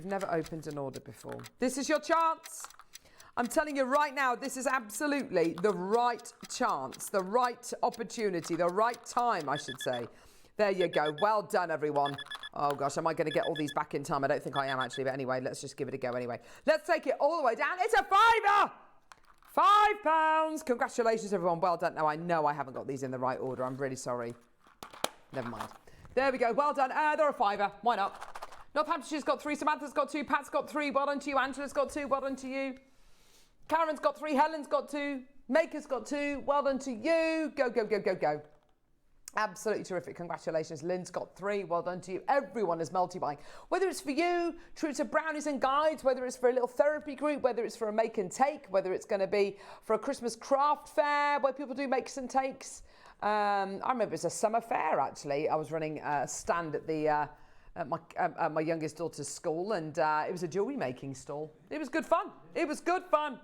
never opened an order before, this is your chance. I'm telling you right now, this is absolutely the right chance, the right opportunity, the right time, I should say. There you go. Well done, everyone. Oh, gosh, am I going to get all these back in time? I don't think I am, actually, but anyway, let's just give it a go anyway. Let's take it all the way down. It's a £5! £5. Congratulations, everyone. Well done. Now, I know I haven't got these in the right order. I'm really sorry. Never mind. There we go. Well done. They're a £5. Why not? Northamptonshire's got 3. Samantha's got 2. Pat's got 3. Well done to you. Angela's got 2. Well done to you. Karen's got 3. Helen's got 2. Maker's got 2. Well done to you. Go, go, go, go, go. Absolutely terrific. Congratulations. Lynn's got 3. Well done to you. Everyone is multi-buying. Whether it's for you, true to brownies and guides, whether it's for a little therapy group, whether it's for a make and take, whether it's going to be for a Christmas craft fair where people do makes and takes. I remember it was a summer fair, actually. I was running a stand at the at my youngest daughter's school, and it was a jewellery making stall. It was good fun. It was good fun.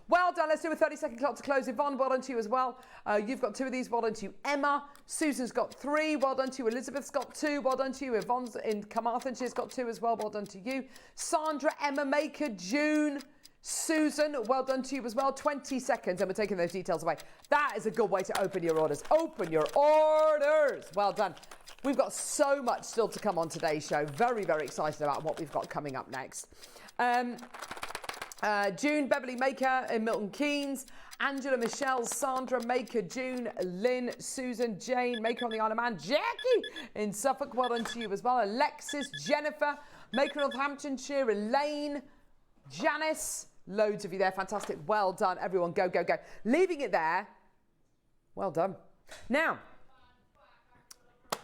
Well done. Let's do a 30-second clock to close. Yvonne, well done to you as well. You've got 2 of these. Well done to you. Emma. Susan's got 3. Well done to you. Elizabeth's got 2. Well done to you. Yvonne's in Carmarthen. She's got 2 as well. Well done to you. Sandra, Emma, Maker, June, Susan, well done to you as well. 20 seconds and we're taking those details away. That is a good way to open your orders. Open your orders. Well done. We've got so much still to come on today's show. Very, very excited about what we've got coming up next. June, Beverly Maker in Milton Keynes, Angela, Michelle, Sandra, Maker, June, Lynn, Susan, Jane, Maker on the Isle of Man, Jackie in Suffolk, well done to you as well. Alexis, Jennifer, Maker Northamptonshire, Elaine, Janice, loads of you there, fantastic, well done, everyone, go, go, go. Leaving it there, well done. Now,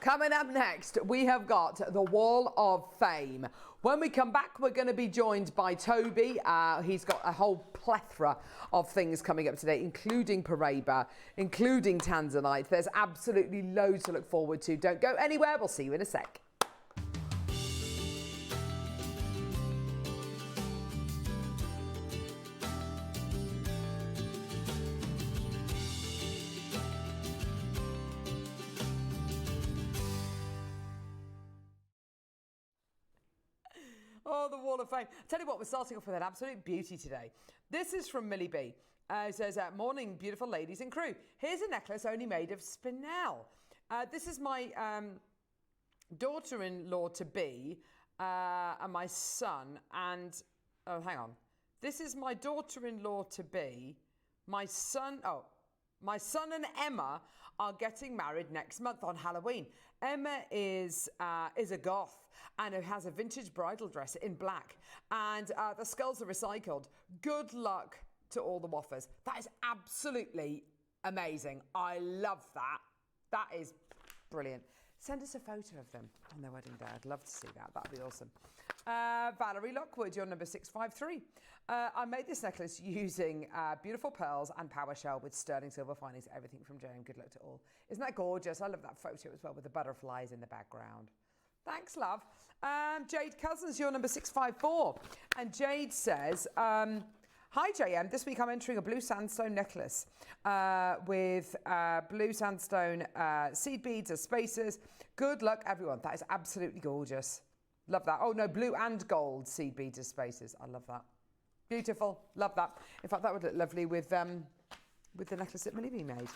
coming up next, we have got the Wall of Fame. When we come back, we're going to be joined by Toby. He's got a whole plethora of things coming up today, including Paraiba, including Tanzanite. There's absolutely loads to look forward to. Don't go anywhere. We'll see you in a sec. Oh, the Wall of Fame. Tell you what, we're starting off with an absolute beauty today. This is from Millie B. It says, morning, beautiful ladies and crew. Here's a necklace only made of spinel. This is my daughter-in-law to be and my son. And, oh, hang on. This is my daughter-in-law to be, my son and Emma are getting married next month on Halloween. Emma is a goth and who has a vintage bridal dress in black. And the skulls are recycled. Good luck to all the waffers. That is absolutely amazing. I love that. That is brilliant. Send us a photo of them on their wedding day. I'd love to see that. That'd be awesome. Valerie Lockwood, you're number 653. I made this necklace using beautiful pearls and power shell with sterling silver finings, everything from JM. Good luck to all. Isn't that gorgeous? I love that photo as well with the butterflies in the background. Thanks, love. Jade Cousins, you're number 654. And Jade says, hi, JM. This week I'm entering a blue sandstone necklace with blue sandstone seed beads as spacers. Good luck, everyone. That is absolutely gorgeous. Love that. Oh, no, blue and gold seed beads as spacers. I love that. Beautiful. Love that. In fact, that would look lovely with the necklace that Millie B made.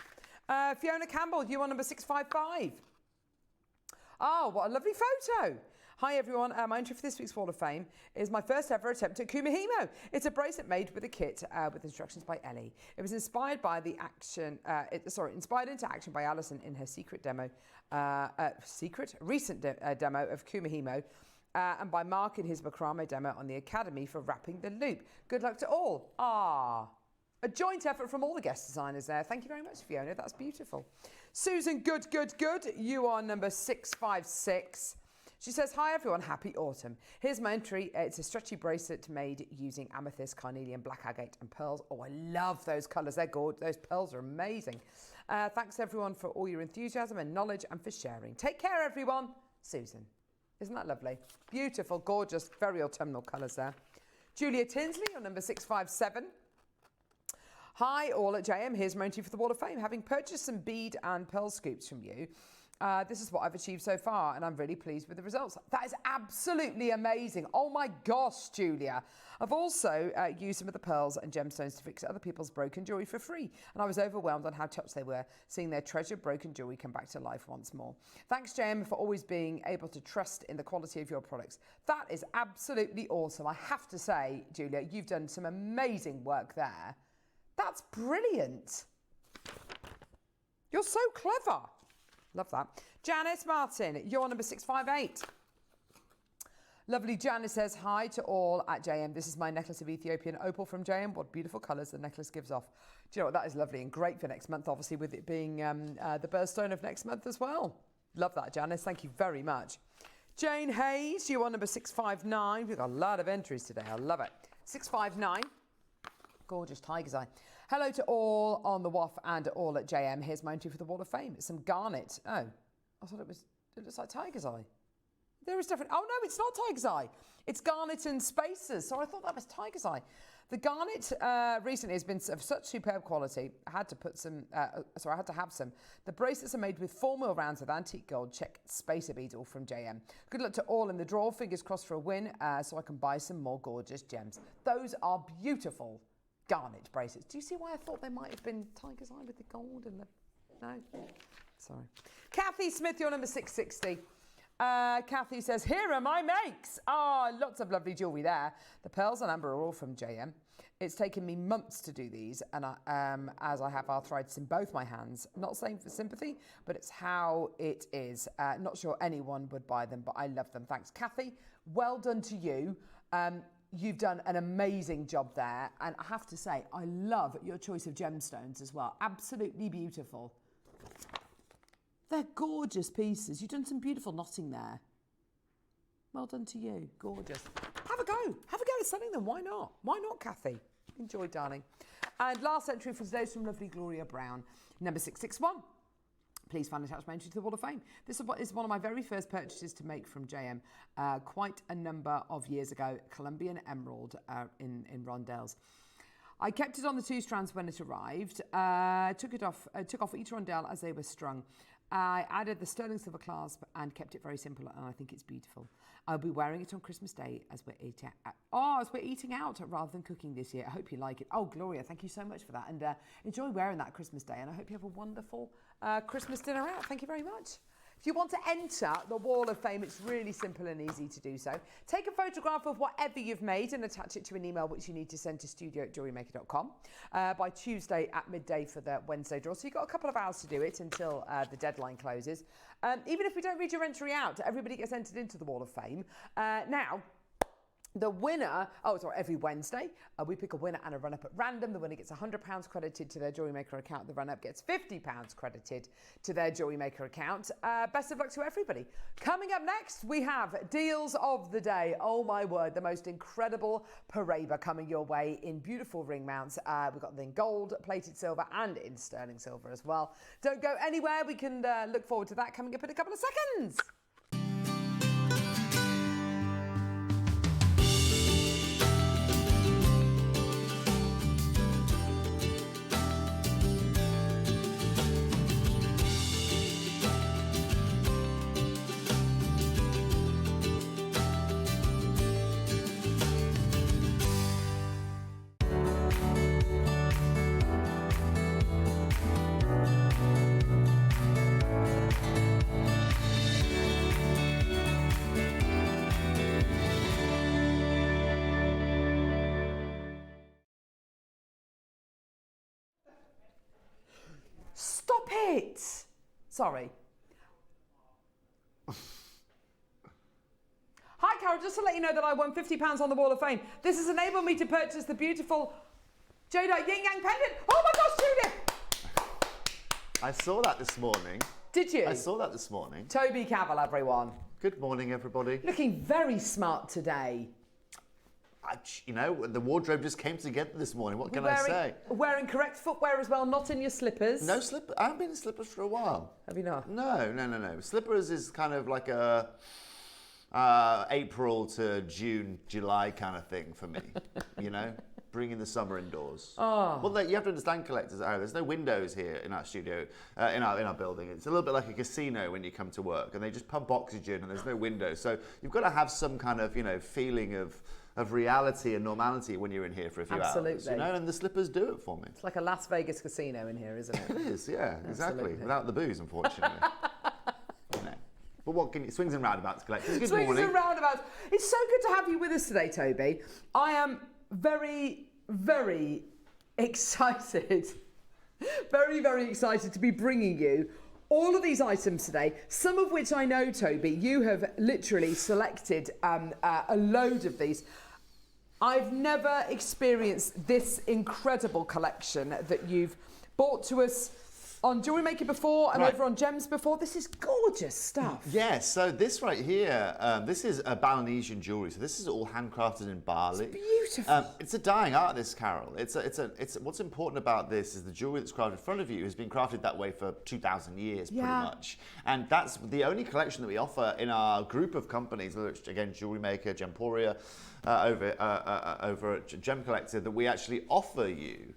Fiona Campbell, you are number 655. Oh, what a lovely photo. Hi, everyone. My entry for this week's Wall of Fame is my first ever attempt at Kumihimo. It's a bracelet made with a kit with instructions by Ellie. It was inspired by the action, inspired into action by Alison in her secret demo, recent demo of Kumihimo, and by Mark in his macrame demo on the Academy for wrapping the loop. Good luck to all. A joint effort from all the guest designers there. Thank you very much, Fiona. That's beautiful. Susan, good. You are number 656. She says, hi everyone, happy autumn. Here's my entry. It's a stretchy bracelet made using amethyst, carnelian, black agate and pearls. Oh, I love those colours. They're gorgeous. Those pearls are amazing. Thanks everyone for all your enthusiasm and knowledge and for sharing. Take care everyone. Susan. Isn't that lovely? Beautiful, gorgeous, very autumnal colours there. Julia Tinsley, your number 657. Hi all at JM, here's my entry for the Wall of Fame. Having purchased some bead and pearl scoops from you, this is what I've achieved so far and I'm really pleased with the results. That is absolutely amazing. Oh my gosh, Julia. I've also used some of the pearls and gemstones to fix other people's broken jewellery for free. And I was overwhelmed on how touched they were, seeing their treasured broken jewellery come back to life once more. Thanks, JM, for always being able to trust in the quality of your products. That is absolutely awesome. I have to say, Julia, you've done some amazing work there. That's brilliant. You're so clever. Love that. Janice Martin, you're number 658. Lovely Janice says, hi to all at JM. This is my necklace of Ethiopian opal from JM. What beautiful colours the necklace gives off. Do you know what? That is lovely and great for next month, obviously, with it being the birthstone of next month as well. Love that, Janice. Thank you very much. Jane Hayes, you're on number 659. We've got a lot of entries today. I love it. 659. Gorgeous tiger's eye. Hello to all on the WAF and all at JM. Here's my entry for the Wall of Fame. It's some garnet. Oh, I thought it looks like tiger's eye. There is different. Oh no, it's not tiger's eye. It's garnet and spacers. So I thought that was tiger's eye. The garnet recently has been of such superb quality. I had to put some. I had to have some. The bracelets are made with 4 mil rounds of antique gold. Check spacer beads all from JM. Good luck to all in the draw. Fingers crossed for a win, so I can buy some more gorgeous gems. Those are beautiful garnet bracelets. Do you see why I thought they might have been tiger's eye with the gold and the... No? Sorry. Kathy Smith, your number 660. Kathy says, here are my makes. Lots of lovely jewellery there. The pearls and amber are all from JM. It's taken me months to do these, and as I have arthritis in both my hands. Not saying for sympathy, but it's how it is. Not sure anyone would buy them, but I love them. Thanks, Kathy. Well done to you. You've done an amazing job there, and I have to say, I love your choice of gemstones as well. Absolutely beautiful. They're gorgeous pieces. You've done some beautiful knotting there. Well done to you. Gorgeous. Have a go. Have a go at selling them. Why not? Why not, Kathy? Enjoy, darling. And last entry for today is from lovely Gloria Brown, number 661. Please find attached my entry to the Wall of Fame. This is one of my very first purchases to make from JM quite a number of years ago. Colombian emerald in rondelles. I kept it on the 2 strands when it arrived. Took off each rondelle as they were strung. I added the sterling silver clasp and kept it very simple, and I think it's beautiful. I'll be wearing it on Christmas Day as we're eating out rather than cooking this year. I hope you like it. Oh, Gloria, thank you so much for that, and enjoy wearing that Christmas Day, and I hope you have a wonderful Christmas dinner out. Thank you very much. If you want to enter the Wall of Fame, it's really simple and easy to do so. Take a photograph of whatever you've made and attach it to an email which you need to send to studio@jewellerymaker.com by Tuesday at midday for the Wednesday draw. So you've got a couple of hours to do it until the deadline closes. Even if we don't read your entry out, everybody gets entered into the Wall of Fame. Now, the winner, every Wednesday, we pick a winner and a run-up at random. The winner gets £100 credited to their Jewellery Maker account. The run-up gets £50 credited to their Jewellery Maker account. Best of luck to everybody. Coming up next, we have deals of the day. Oh my word, the most incredible Paraiba coming your way in beautiful ring mounts. We've got them in gold, plated silver, and in sterling silver as well. Don't go anywhere. We can look forward to that coming up in a couple of seconds. Stop it! Sorry. Hi, Carol. Just to let you know that I won £50 on the Wall of Fame. This has enabled me to purchase the beautiful Jadeite Yin Yang pendant. Oh my gosh, Judith! I saw that this morning. Did you? I saw that this morning. Toby Cavill, everyone. Good morning, everybody. Looking very smart today. You know, the wardrobe just came together this morning. What can I say? Wearing correct footwear as well, not in your slippers. No slipper. I haven't been in slippers for a while. Have you not? No. Slippers is kind of like a April to June, July kind of thing for me. You know, bringing the summer indoors. Oh. Well, you have to understand, collectors. There's no windows here in our studio, in our building. It's a little bit like a casino when you come to work, and they just pump oxygen, and there's no windows. So you've got to have some kind of, feeling of reality and normality when you're in here for a few hours. Absolutely. And the slippers do it for me. It's like a Las Vegas casino in here, isn't it? It is, yeah, exactly. Absolutely. Without the booze, unfortunately. But what can you, swings and roundabouts, collectors? Good Swings morning. and roundabouts. It's so good to have you with us today, Toby. I am very, very excited. Very excited to be bringing you all of these items today, some of which I know, Toby, you have literally selected a load of these. I've never experienced this incredible collection that you've brought to us on Jewellery Maker before and over on Gems before. This is gorgeous stuff. Yes, so this right here, this is a Balinesian jewellery. So this is all handcrafted in Bali. It's beautiful. It's a dying art, this, Carol. It's what's important about this is the jewellery that's crafted in front of you has been crafted that way for 2,000 years, pretty much. And that's the only collection that we offer in our group of companies, which again, Jewellery Maker, Gemporia, over at Gem Collector, that we actually offer you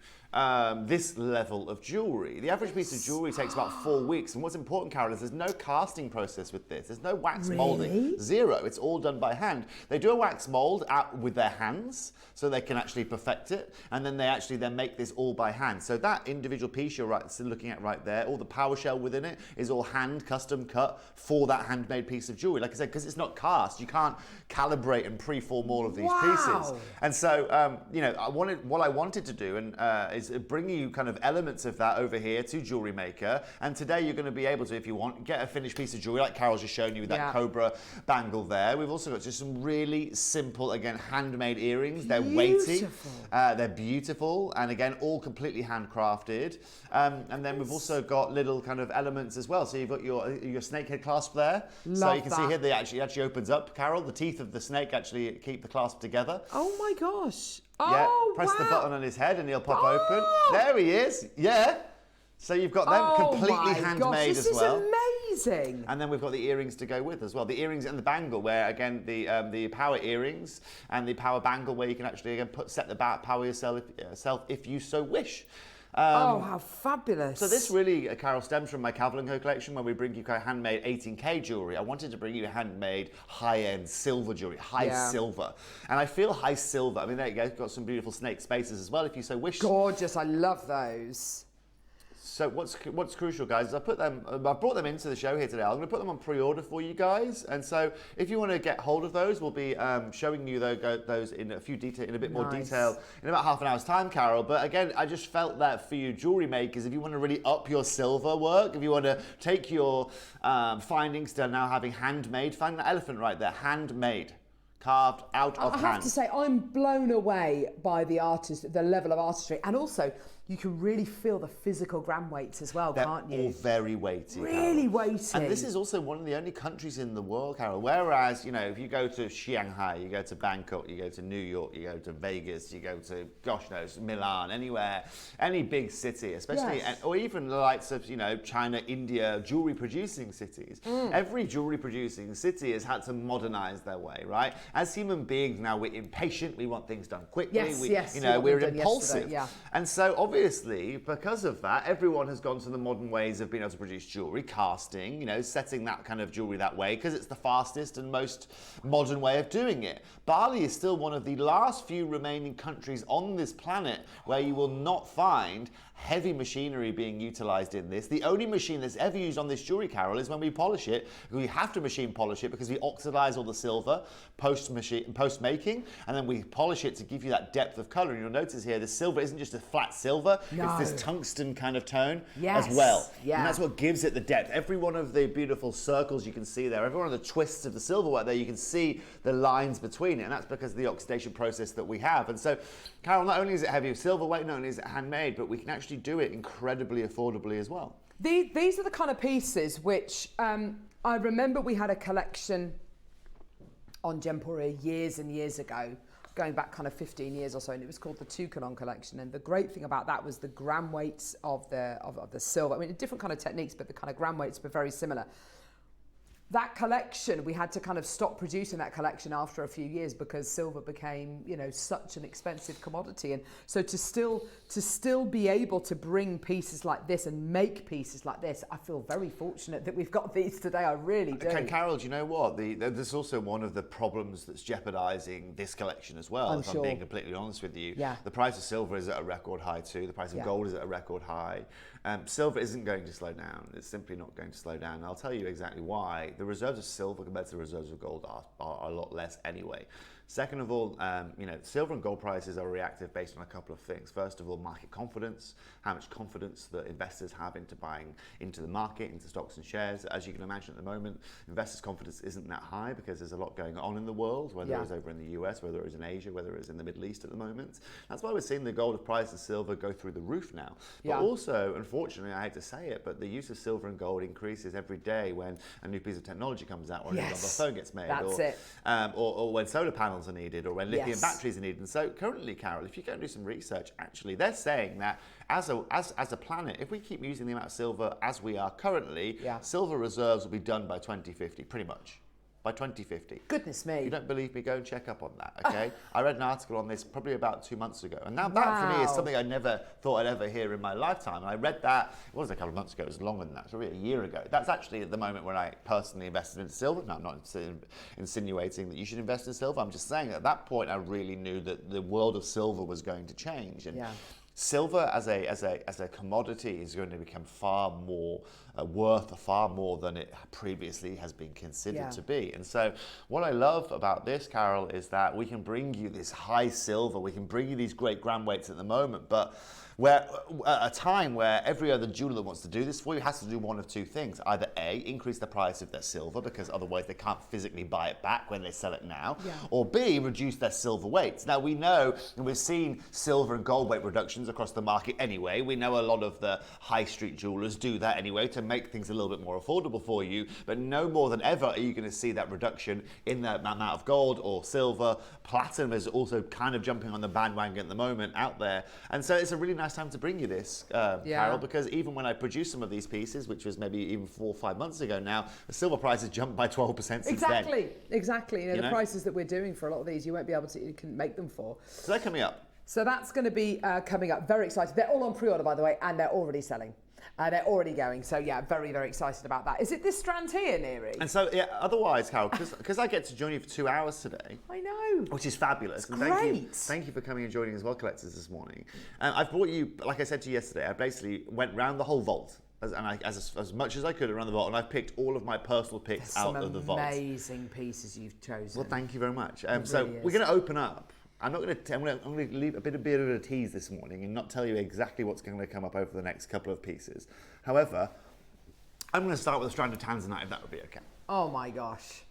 this level of jewellery. The average piece of jewellery takes about 4 weeks. And what's important, Carol, is there's no casting process with this. There's no wax moulding. Zero. It's all done by hand. They do a wax mould out with their hands so they can actually perfect it. And then they actually then make this all by hand. So that individual piece you're looking at right there, all the power shell within it is all hand custom cut for that handmade piece of jewellery. Like I said, because it's not cast, you can't calibrate and preform all of these pieces. And so, what I wanted to do is bring you kind of elements of that over here to Jewellery Maker. And today you're going to be able to, if you want, get a finished piece of jewellery like Carol's just shown you with that cobra bangle there. We've also got just some really simple, again, handmade earrings. They're weighty. They're beautiful. And again, all completely handcrafted. And then we've also got little kind of elements as well. So you've got your snakehead clasp there. So you can see here, they actually opens up, Carol. The teeth of the snake actually keep the clasp together. Oh my gosh. Yeah, press the button on his head and he'll pop open. There he is. Yeah. So you've got them completely handmade as well. This is amazing. And then we've got the earrings to go with as well. The earrings and the bangle, where again the power earrings and the power bangle, where you can actually again set the power yourself if you so wish. How fabulous. So this really, Carol, stems from my Cavill & Co collection, where we bring you handmade 18K jewellery. I wanted to bring you handmade high-end silver jewellery, silver. And I feel high silver. I mean, there you go, got some beautiful snake spaces as well, if you so wish. Gorgeous, I love those. So what's crucial, guys, is I brought them into the show here today. I'm going to put them on pre-order for you guys, and so if you want to get hold of those, we'll be showing you those in a bit more detail in about half an hour's time, Carol. But again, I just felt that for you jewellery makers, if you want to really up your silver work, if you want to take your findings to now having handmade, find that elephant right there, handmade. Carved out of hand. I have to say, I'm blown away by the level of artistry, and also you can really feel the physical gram weights as well, can't you? All very weighty. Really weighty. And this is also one of the only countries in the world, Carol. Whereas, if you go to Shanghai, you go to Bangkok, you go to New York, you go to Vegas, you go to, gosh knows, Milan, anywhere, any big city, especially, or even the likes of, China, India, jewelry producing cities. Every jewelry producing city has had to modernize their way, right? As human beings now, we're impatient. We want things done quickly. We're impulsive. And so obviously, because of that, everyone has gone to the modern ways of being able to produce jewelry, casting, setting that kind of jewelry that way, because it's the fastest and most modern way of doing it. Bali is still one of the last few remaining countries on this planet where you will not find heavy machinery being utilized in this. The only machine that's ever used on this jewelry, Carol, is when we polish it. We have to machine polish it because we oxidize all the silver post-making, and then we polish it to give you that depth of color. And you'll notice here, the silver isn't just a flat silver, it's this tungsten kind of tone as well. And that's what gives it the depth. Every one of the beautiful circles you can see there, every one of the twists of the silverware there, you can see the lines between it, and that's because of the oxidation process that we have. And so, Carol, not only is it heavy silver weight, not only is it handmade, but we can actually do it incredibly affordably as well. These are the kind of pieces which I remember we had a collection on Gemporia years and years ago, going back kind of 15 years or so, and it was called the Toucanon collection. And the great thing about that was the gram weights of the silver. I mean, different kind of techniques, but the kind of gram weights were very similar. That collection, we had to kind of stop producing that collection after a few years because silver became, you know, such an expensive commodity. And so to still be able to bring pieces like this and make pieces like this, I feel very fortunate that we've got these today. I really do. Okay, Carol, do you know what? There's also one of the problems that's jeopardising this collection as well, I'm being completely honest with you. Yeah. The price of silver is at a record high too. The price of gold is at a record high. Silver isn't going to slow down. It's simply not going to slow down. And I'll tell you exactly why. The reserves of silver compared to the reserves of gold are a lot less anyway. Second of all, you know, silver and gold prices are reactive based on a couple of things. First of all, market confidence, how much confidence that investors have into buying into the market, into stocks and shares. As you can imagine at the moment, investors' confidence isn't that high because there's a lot going on in the world, whether it's over in the US, whether it's in Asia, whether it's in the Middle East at the moment. That's why we're seeing the gold price of silver go through the roof now. But also, unfortunately, I hate to say it, but the use of silver and gold increases every day when a new piece of technology comes out, or a new mobile phone gets made, or when solar panels are needed, or when lithium batteries are needed. And so currently, Carol, if you go and do some research, actually they're saying that as a planet, if we keep using the amount of silver as we are currently, silver reserves will be done by 2050, pretty much. By 2050. Goodness me. If you don't believe me, go and check up on that, okay? I read an article on this probably about 2 months ago. And now that for me is something I never thought I'd ever hear in my lifetime. And I read that, it was a couple of months ago, it was longer than that, probably a year ago. That's actually at the moment when I personally invested in silver. Now, I'm not insinuating that you should invest in silver. I'm just saying at that point I really knew that the world of silver was going to change. And silver as a commodity is going to become far more worth far more than it previously has been considered to be. And so what I love about this, Carol, is that we can bring you this high silver, we can bring you these great gram weights at the moment, but where at a time where every other jeweler that wants to do this for you has to do one of two things. Either A, increase the price of their silver because otherwise they can't physically buy it back when they sell it now, or B, reduce their silver weights. Now we know, and we've seen silver and gold weight reductions across the market anyway. We know a lot of the high street jewelers do that anyway to make things a little bit more affordable for you, but no more than ever are you going to see that reduction in the amount of gold or silver. Platinum is also kind of jumping on the bandwagon at the moment out there, and so it's a really nice time to bring you this, Carol, because even when I produced some of these pieces, which was maybe even 4 or 5 months ago now, the silver price has jumped by 12% since then. Exactly. You know, the prices that we're doing for a lot of these, you won't be able to, you can make them for. So they're coming up. So that's going to be coming up. Very excited. They're all on pre-order, by the way, and they're already selling. They're already going. So yeah, very, very excited about that. Is it this strand here, Neri? And so, yeah, otherwise, Carol, because I get to join you for 2 hours today. I know. Which is fabulous. It's great. Thank you for coming and joining as well, collectors, this morning. I've brought you, like I said to you yesterday, I basically went round the whole vault. As much as I could around the vault, and I've picked all of my personal picks out of the vault. Amazing pieces you've chosen. Well, thank you very much. So we're going to open up. I'm going to leave a bit of a tease this morning and not tell you exactly what's going to come up over the next couple of pieces. However, I'm going to start with a strand of tanzanite, if that would be okay. Oh my gosh.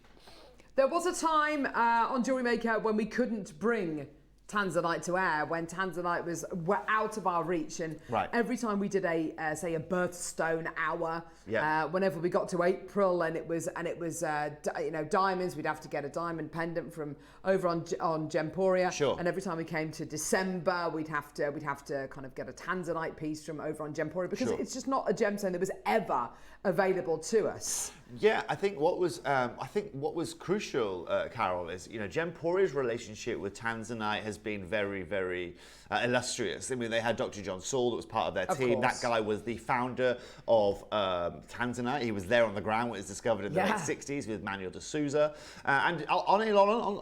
There was a time on Jewellery Maker when we couldn't bring tanzanite to air, when tanzanite was out of our reach, and every time we did say a birthstone hour, whenever we got to April and it was you know, diamonds, we'd have to get a diamond pendant from over on Gemporia, and every time we came to December, we'd have to kind of get a tanzanite piece from over on Gemporia because it's just not a gemstone that was ever available to us. Yeah, I think what was crucial, Carol, is, you know, Gemporia's relationship with tanzanite has been very, very illustrious. I mean, they had Dr. John Saul that was part of their team. That guy was the founder of tanzanite. He was there on the ground when it was discovered in the late 60s with Manuel de Souza. And in all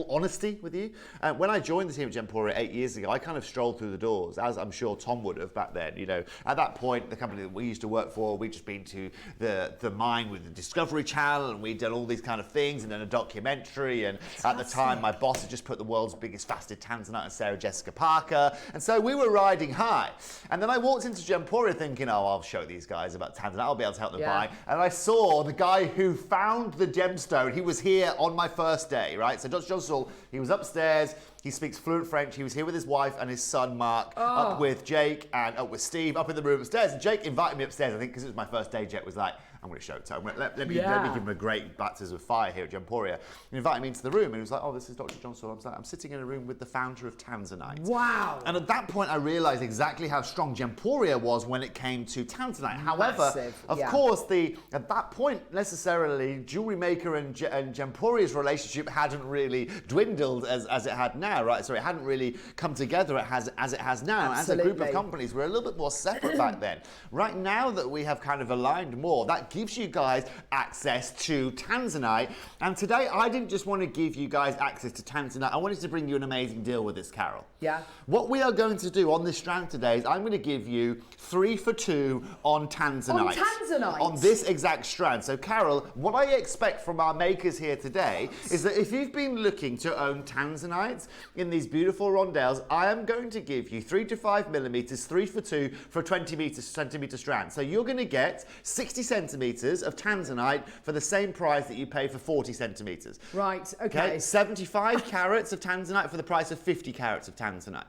honesty with you, when I joined the team at Gemporia 8 years ago, I kind of strolled through the doors, as I'm sure Tom would have back then. You know, at that point, the company that we used to work for, we'd just been to the mine with the Discovery Channel, and we'd done all these kind of things, and then a documentary. And at the time, my boss had just put the world's biggest faceted tanzanite on Sarah Jessica Parker, and so we were riding high. And then I walked into Gemporia thinking, oh, I'll show these guys about tanzanite, I'll be able to help them buy. And I saw the guy who found the gemstone. He was here on my first day, right? So Dr. John Saul, he was upstairs. He speaks fluent French. He was here with his wife and his son, Mark, up with Jake and up with Steve, up in the room upstairs. And Jake invited me upstairs, I think, because it was my first day. Jake was like, I'm going to show Toby. Let me give him a great baptism of fire here at Gemporia. He invited me into the room and he was like, oh, this is Dr. John Saul. I was like, I'm sitting in a room with the founder of Tanzanite. Wow. And at that point, I realized exactly how strong Gemporia was when it came to Tanzanite. However, of course, at that point, necessarily, Jewellery Maker and Gemporia's relationship hadn't really dwindled as it had now, right? So it hadn't really come together as it has now. Absolutely. As a group of companies, we're a little bit more separate back then. Right now that we have kind of aligned more, that gives you guys access to Tanzanite. And today, I didn't just want to give you guys access to Tanzanite. I wanted to bring you an amazing deal with this, Carol. Yeah. What we are going to do on this strand today is I'm going to give you 3 for 2 on Tanzanite. On Tanzanite? On this exact strand. So, Carol, what I expect from our makers here today is that if you've been looking to own Tanzanites in these beautiful rondelles, I am going to give you 3 to 5 millimeters, 3 for 2 for a 20 centimeter strand. So you're going to get 60 centimeters of Tanzanite for the same price that you pay for 40 centimeters. Right, okay. 75 carats of Tanzanite for the price of 50 carats of Tanzanite.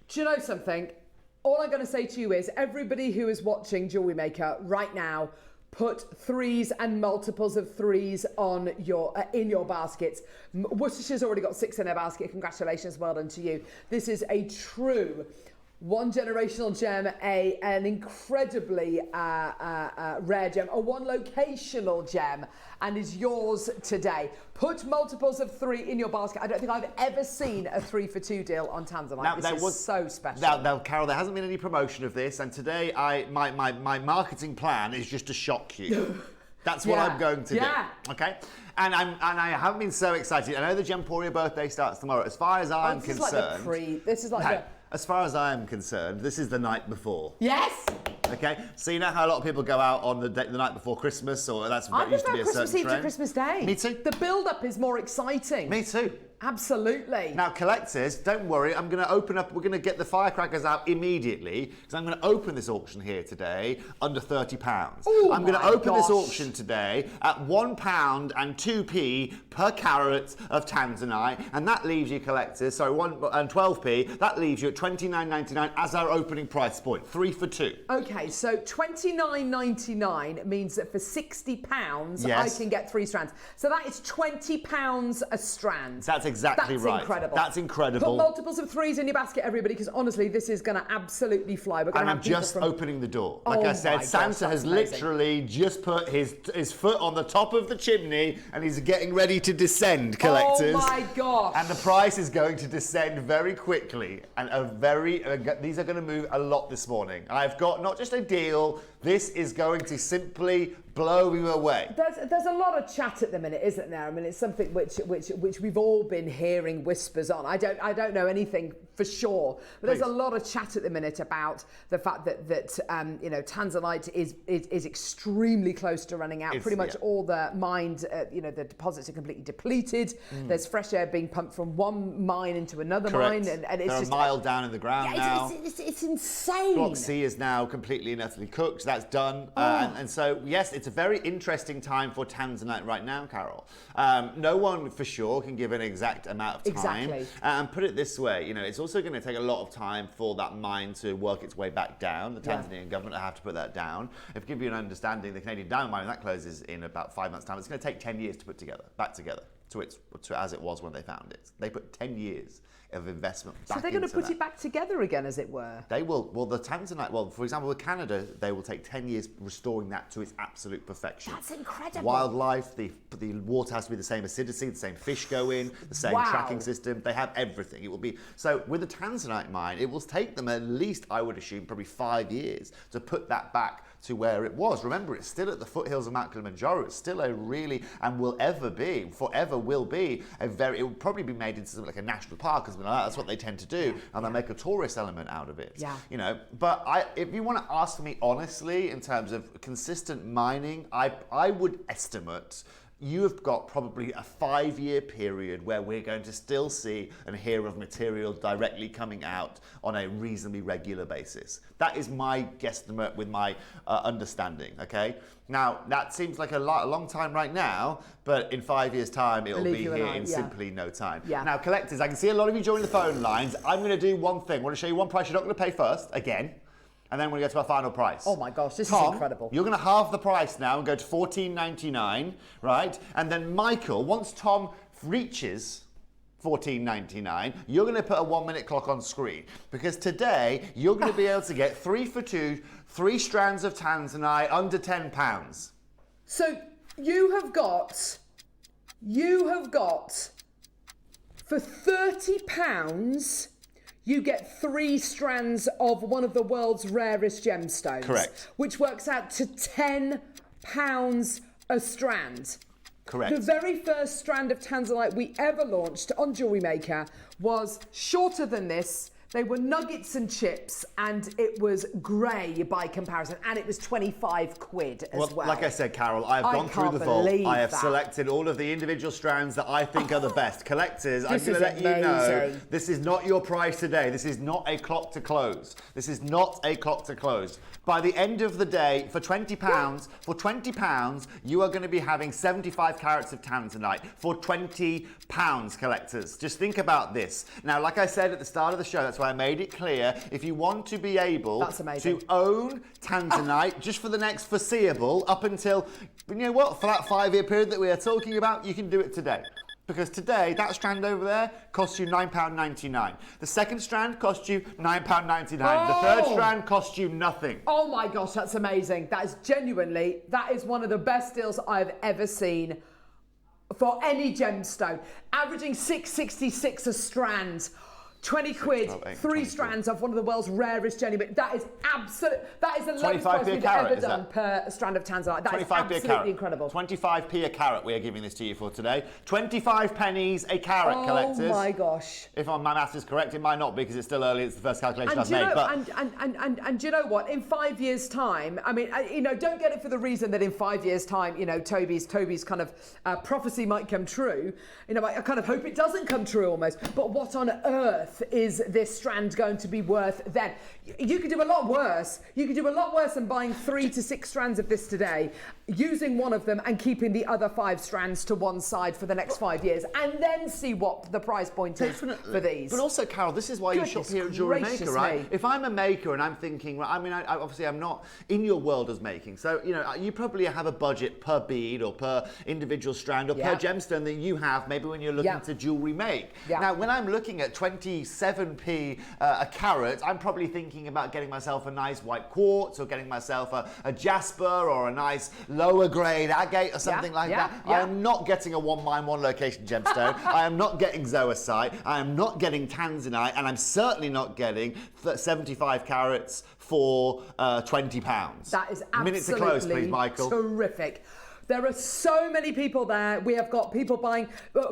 Do you know something? All I'm going to say to you is everybody who is watching Jewellery Maker right now, put 3s and multiples of 3s on your in your baskets. Worcestershire's already got 6 in their basket. Congratulations, well done to you. This is a true one generational gem, an incredibly rare gem, a one locational gem, and is yours today. Put multiples of 3 in your basket. I don't think I've ever seen a 3 for 2 deal on Tanzanite. Now, this is so special. Now, Carol, there hasn't been any promotion of this, and today my marketing plan is just to shock you. That's what I'm going to do. Okay? And I haven't been so excited. I know the Gemporia birthday starts tomorrow. As far as I'm concerned, as far as I am concerned, this is the night before. Yes. Okay, so you know how a lot of people go out on the night before Christmas, or that used to be a certain trend. I prefer Christmas Eve to Christmas Day. Me too. The build-up is more exciting. Me too. Absolutely. Now, collectors, don't worry. I'm going to open up. We're going to get the firecrackers out immediately because I'm going to open this auction here today under £30. I'm going to open this auction today at £1 and 2p per carat of Tanzanite, and that leaves you, collectors. Sorry, 1 and 12p. That leaves you at £29.99 as our opening price point. 3 for 2. Okay, so £29.99 means that for £60, I can get 3 strands. So that is £20 a strand. That's exactly right. Incredible. That's incredible. Put multiples of 3s in your basket, everybody, because honestly, this is going to absolutely fly. We're going to I'm just opening the door. Like I said, Santa has literally just put his foot on the top of the chimney and he's getting ready to descend, collectors. Oh my gosh. And the price is going to descend very quickly. And these are going to move a lot this morning. I've got not just a deal, this is going to simply blow you away. There's a lot of chat at the minute, isn't there? I mean, it's something which we've all been hearing whispers on. I don't know anything for sure, but there's a lot of chat at the minute about the fact that Tanzanite is extremely close to running out. Pretty much all the mined, the deposits are completely depleted. There's fresh air being pumped from one mine into another mine, and it's They're just a mile down in the ground now. It's insane. Block C is now completely and utterly cooked. So that's done, and so yes, it's a very interesting time for Tanzanite right now, Carol. No one for sure can give an exact amount of time. Exactly. And put it this way, it's also going to take a lot of time for that mine to work its way back down. The Tanzanian government have to put that down. If I give you an understanding, the Canadian diamond mine, that closes in about 5 months' time. It's going to take 10 years to put back together to as it was when they found it. They put 10 years of investment back. So they're going to put it back together again, as it were. They will. Well, the Tanzanite. Well, for example, with Canada, they will take 10 years restoring that to its absolute perfection. That's incredible. Wildlife, the water has to be the same acidity, the same fish go in, the same tracking system. They have everything. It will be so with the Tanzanite mine. It will take them at least, I would assume, probably 5 years to put that back to where it was. Remember, it's still at the foothills of Mount Kilimanjaro. It's still a really, and forever will be, it will probably be made into something like a national park or something like that. That's what they tend to do. And they'll make a tourist element out of it. Yeah. But if you want to ask me honestly, in terms of consistent mining, I would estimate you have got probably a 5-year period where we're going to still see and hear of material directly coming out on a reasonably regular basis. That is my guesstimate with my understanding, okay? Now, that seems like a long time right now, but in 5 years' time, it'll be here in simply no time. Yeah. Now, collectors, I can see a lot of you joining the phone lines. I'm going to do one thing. I want to show you one price you're not going to pay first, again. And then we're going to go to our final price. Oh my gosh, this Tom, is incredible. You're going to halve the price now and go to $14.99, right? And then Michael, once Tom reaches $14.99, you're going to put a 1 minute clock on screen, because today you're going to be able to get 3 for 2, 3 strands of tanzanite under £10. So you have got for £30, you get 3 strands of one of the world's rarest gemstones. Correct. Which works out to £10 a strand. Correct. The very first strand of tanzanite we ever launched on Jewellery Maker was shorter than this. They were nuggets and chips, and it was grey by comparison, and it was 25 quid as well. Like I said, Carol, I have gone through the vault. I have selected all of the individual strands that I think are the best. Collectors, I'm going to let you know, this is not your price today. This is not a clock to close. This is not a clock to close. By the end of the day, for £20, you are going to be having 75 carats of tanzanite for £20, collectors. Just think about this. Now, like I said at the start of the show, that's why I made it clear, if you want to be able to own tanzanite just for the next foreseeable, up until, you know what, for that 5-year period that we are talking about, you can do it today. Because today, that strand over there costs you £9.99. The second strand costs you £9.99. The third strand costs you nothing. Oh my gosh, that's amazing. That is genuinely, that is one of the best deals I've ever seen for any gemstone. Averaging $6.66 a strand. 20 quid, 3 strands of one of the world's rarest genuine. That is absolute. That is the lowest price we've ever done per strand of tanzanite. That is absolutely incredible. 25p a carat we are giving this to you for today. 25 pennies a carat, collectors. Oh my gosh. If my maths is correct, it might not be because it's still early. It's the first calculation I've made. And do you know what? In 5 years' time, I mean, you know, don't get it for the reason that in 5 years' time, you know, Toby's kind of prophecy might come true. You know, I kind of hope it doesn't come true almost. But what on earth is this strand going to be worth then? You could do a lot worse. You could do a lot worse than buying 3 to 6 strands of this today, using one of them and keeping the other 5 strands to one side for the next 5 years, and then see what the price point is for these. But also, Carol, this is why you shop here at Jewellery Maker, right? If I'm a maker and I'm thinking, I mean, obviously I'm not in your world as making, so, you know, you probably have a budget per bead or per individual strand or per gemstone that you have maybe when you're looking to jewellery make. Now, when I'm looking at 27p a carat, I'm probably thinking about getting myself a nice white quartz or getting myself a jasper or a nice lower grade agate or something like that. I am not getting a 1 location gemstone. I am not getting zoisite. I am not getting tanzanite, and I'm certainly not getting 75 carats for £20. That is absolutely minute to close, please, Michael. Terrific. There are so many people there. We have got people buying,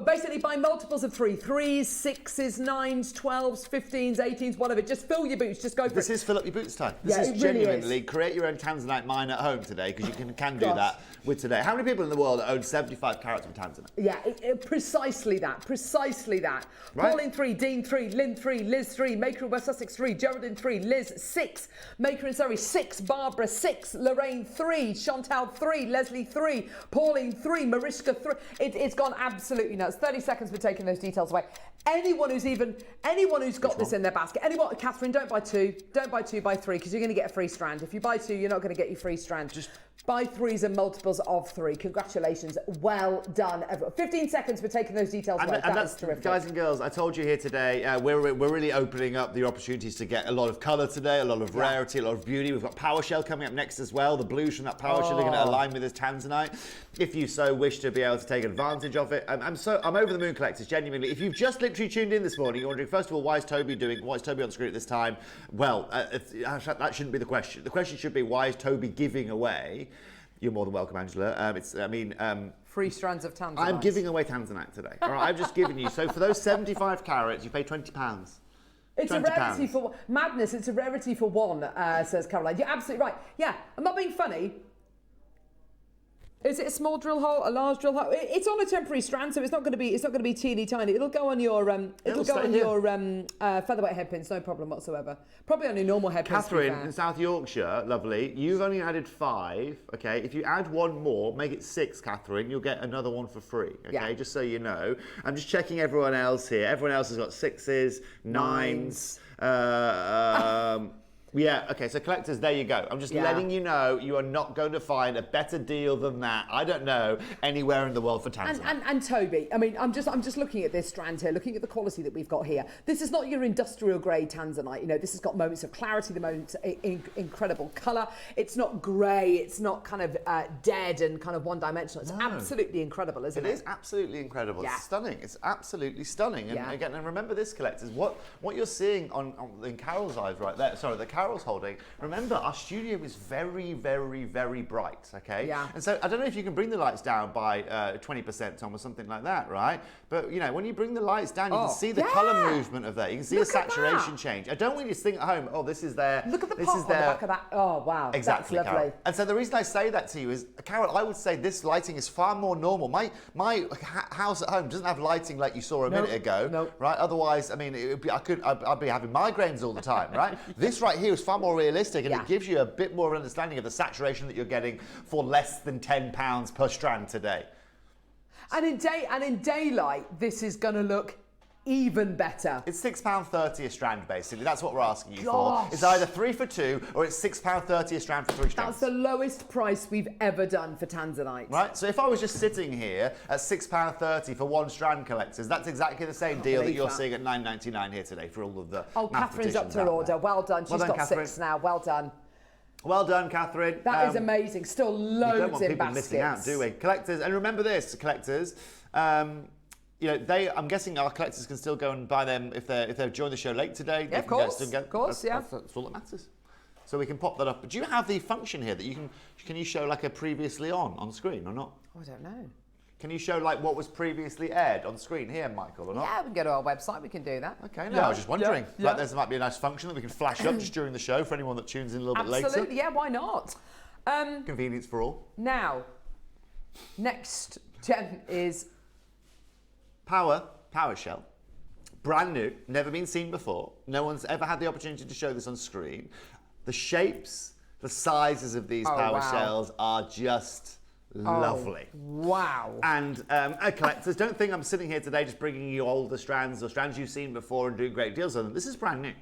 basically buying multiples of 3, 3s, 6s, 9s, 12s, 15s, 18s, whatever. Just fill your boots. Just go for it. This is fill up your boots time. This is genuinely create your own tanzanite mine at home today, because you can do that with today. How many people in the world own 75 carats of tanzanite? Yeah, precisely that. Precisely that. Right? Pauline 3, Dean 3, Lynn 3, Liz 3, Maker in West Sussex 3, Geraldine 3, Liz 6, Maker in Surrey 6, Barbara 6, Lorraine 3, Chantal 3, Leslie 3, Pauline 3, Mariska 3. It's gone absolutely nuts. 30 seconds for taking those details away. Anyone who's got this in their basket. Anyone, Catherine, don't buy 2. Don't buy 2, buy 3, because you're going to get a free strand. If you buy 2, you're not going to get your free strand. Just buy 3s and multiples of 3. Congratulations. Well done, everyone. 15 seconds for taking those details away. That's terrific. Guys and girls, I told you here today, we're really opening up the opportunities to get a lot of colour today, a lot of rarity, a lot of beauty. We've got PowerShell coming up next as well. The blues from that PowerShell are going to align with this tanzanite. If you so wish to be able to take advantage of it. I'm over the moon, collectors, genuinely. If you've just literally tuned in this morning, you're wondering, first of all, why is Toby on screen at this time? Well, that shouldn't be the question. The question should be, why is Toby giving away? You're more than welcome, Angela. Free strands of tanzanite. I'm giving away tanzanite today. All right, I've just given you. So for those 75 carats, you pay £20. It's a rarity for madness. It's a rarity for one, says Caroline. You're absolutely right. Yeah, I'm not being funny. Is it a small drill hole, a large drill hole? It's on a temporary strand, so it's not going to be teeny tiny. It'll go on your featherweight headpins, no problem whatsoever. Probably on your normal headpins. Catherine in South Yorkshire, lovely. You've only added 5. Okay, if you add 1 more, make it 6, Catherine. You'll get another one for free. Okay, just so you know. I'm just checking everyone else here. Everyone else has got 6s, 9s. Yeah, okay, so collectors, there you go. I'm just letting you know you are not going to find a better deal than that, I don't know, anywhere in the world for Tanzanite. And Toby, I mean, I'm just looking at this strand here, looking at the quality that we've got here. This is not your industrial grade Tanzanite. You know, this has got moments of clarity, the moments incredible colour. It's not grey, it's not kind of dead and kind of one-dimensional. It's absolutely incredible, isn't it? It is absolutely incredible. Yeah. It's stunning. It's absolutely stunning. And again, and remember this, collectors, what you're seeing in Carol's eyes right there, sorry, the Carol's holding, remember our studio is very, very, very bright, okay? Yeah. And so I don't know if you can bring the lights down by 20%, Tom, or something like that, right? But, you know, when you bring the lights down, you can see the colour movement of that. You can see a saturation change. I don't want you to think at home, oh, this is their... Look at the pot on the back of that. Oh, wow. Exactly, That's lovely. Carol. And so the reason I say that to you is, Carol, I would say this lighting is far more normal. My house at home doesn't have lighting like you saw a minute ago, right? Otherwise, I mean, I'd be having migraines all the time, right? This right here is far more realistic, and it gives you a bit more understanding of the saturation that you're getting for less than £10 per strand today. And in daylight, this is going to look even better. It's £6.30 a strand, basically. That's what we're asking you for. It's either 3 for 2 or it's £6.30 a strand for 3 strands. That's the lowest price we've ever done for Tanzanite. Right, so if I was just sitting here at £6.30 for 1 strand, collectors, that's exactly the same deal that you're seeing at £9.99 here today for all of the Catherine's up to her order. Well done. She's got Catherine. 6 now. Well done. Well done, Catherine. That is amazing. Still loads we don't want in people baskets. missing out, do we? Collectors, and remember this, collectors. You know, I'm guessing our collectors can still go and buy them if they've joined the show late today. Yeah, of course. That's all that matters. So we can pop that up. But do you have the function here that can you show like a previously on screen or not? Oh, I don't know. Can you show like what was previously aired on screen here, Michael, or not? Yeah, we can go to our website. We can do that. Okay, no, I was just wondering. Like, there might be a nice function that we can flash up just during the show for anyone that tunes in a little bit later. Absolutely, yeah, why not? Convenience for all. Now, next gen is Power shell. Brand new, never been seen before. No one's ever had the opportunity to show this on screen. The shapes, the sizes of these power shells are just lovely. Wow. And collectors, don't think I'm sitting here today just bringing you older strands or strands you've seen before and doing great deals on them. This is brand new.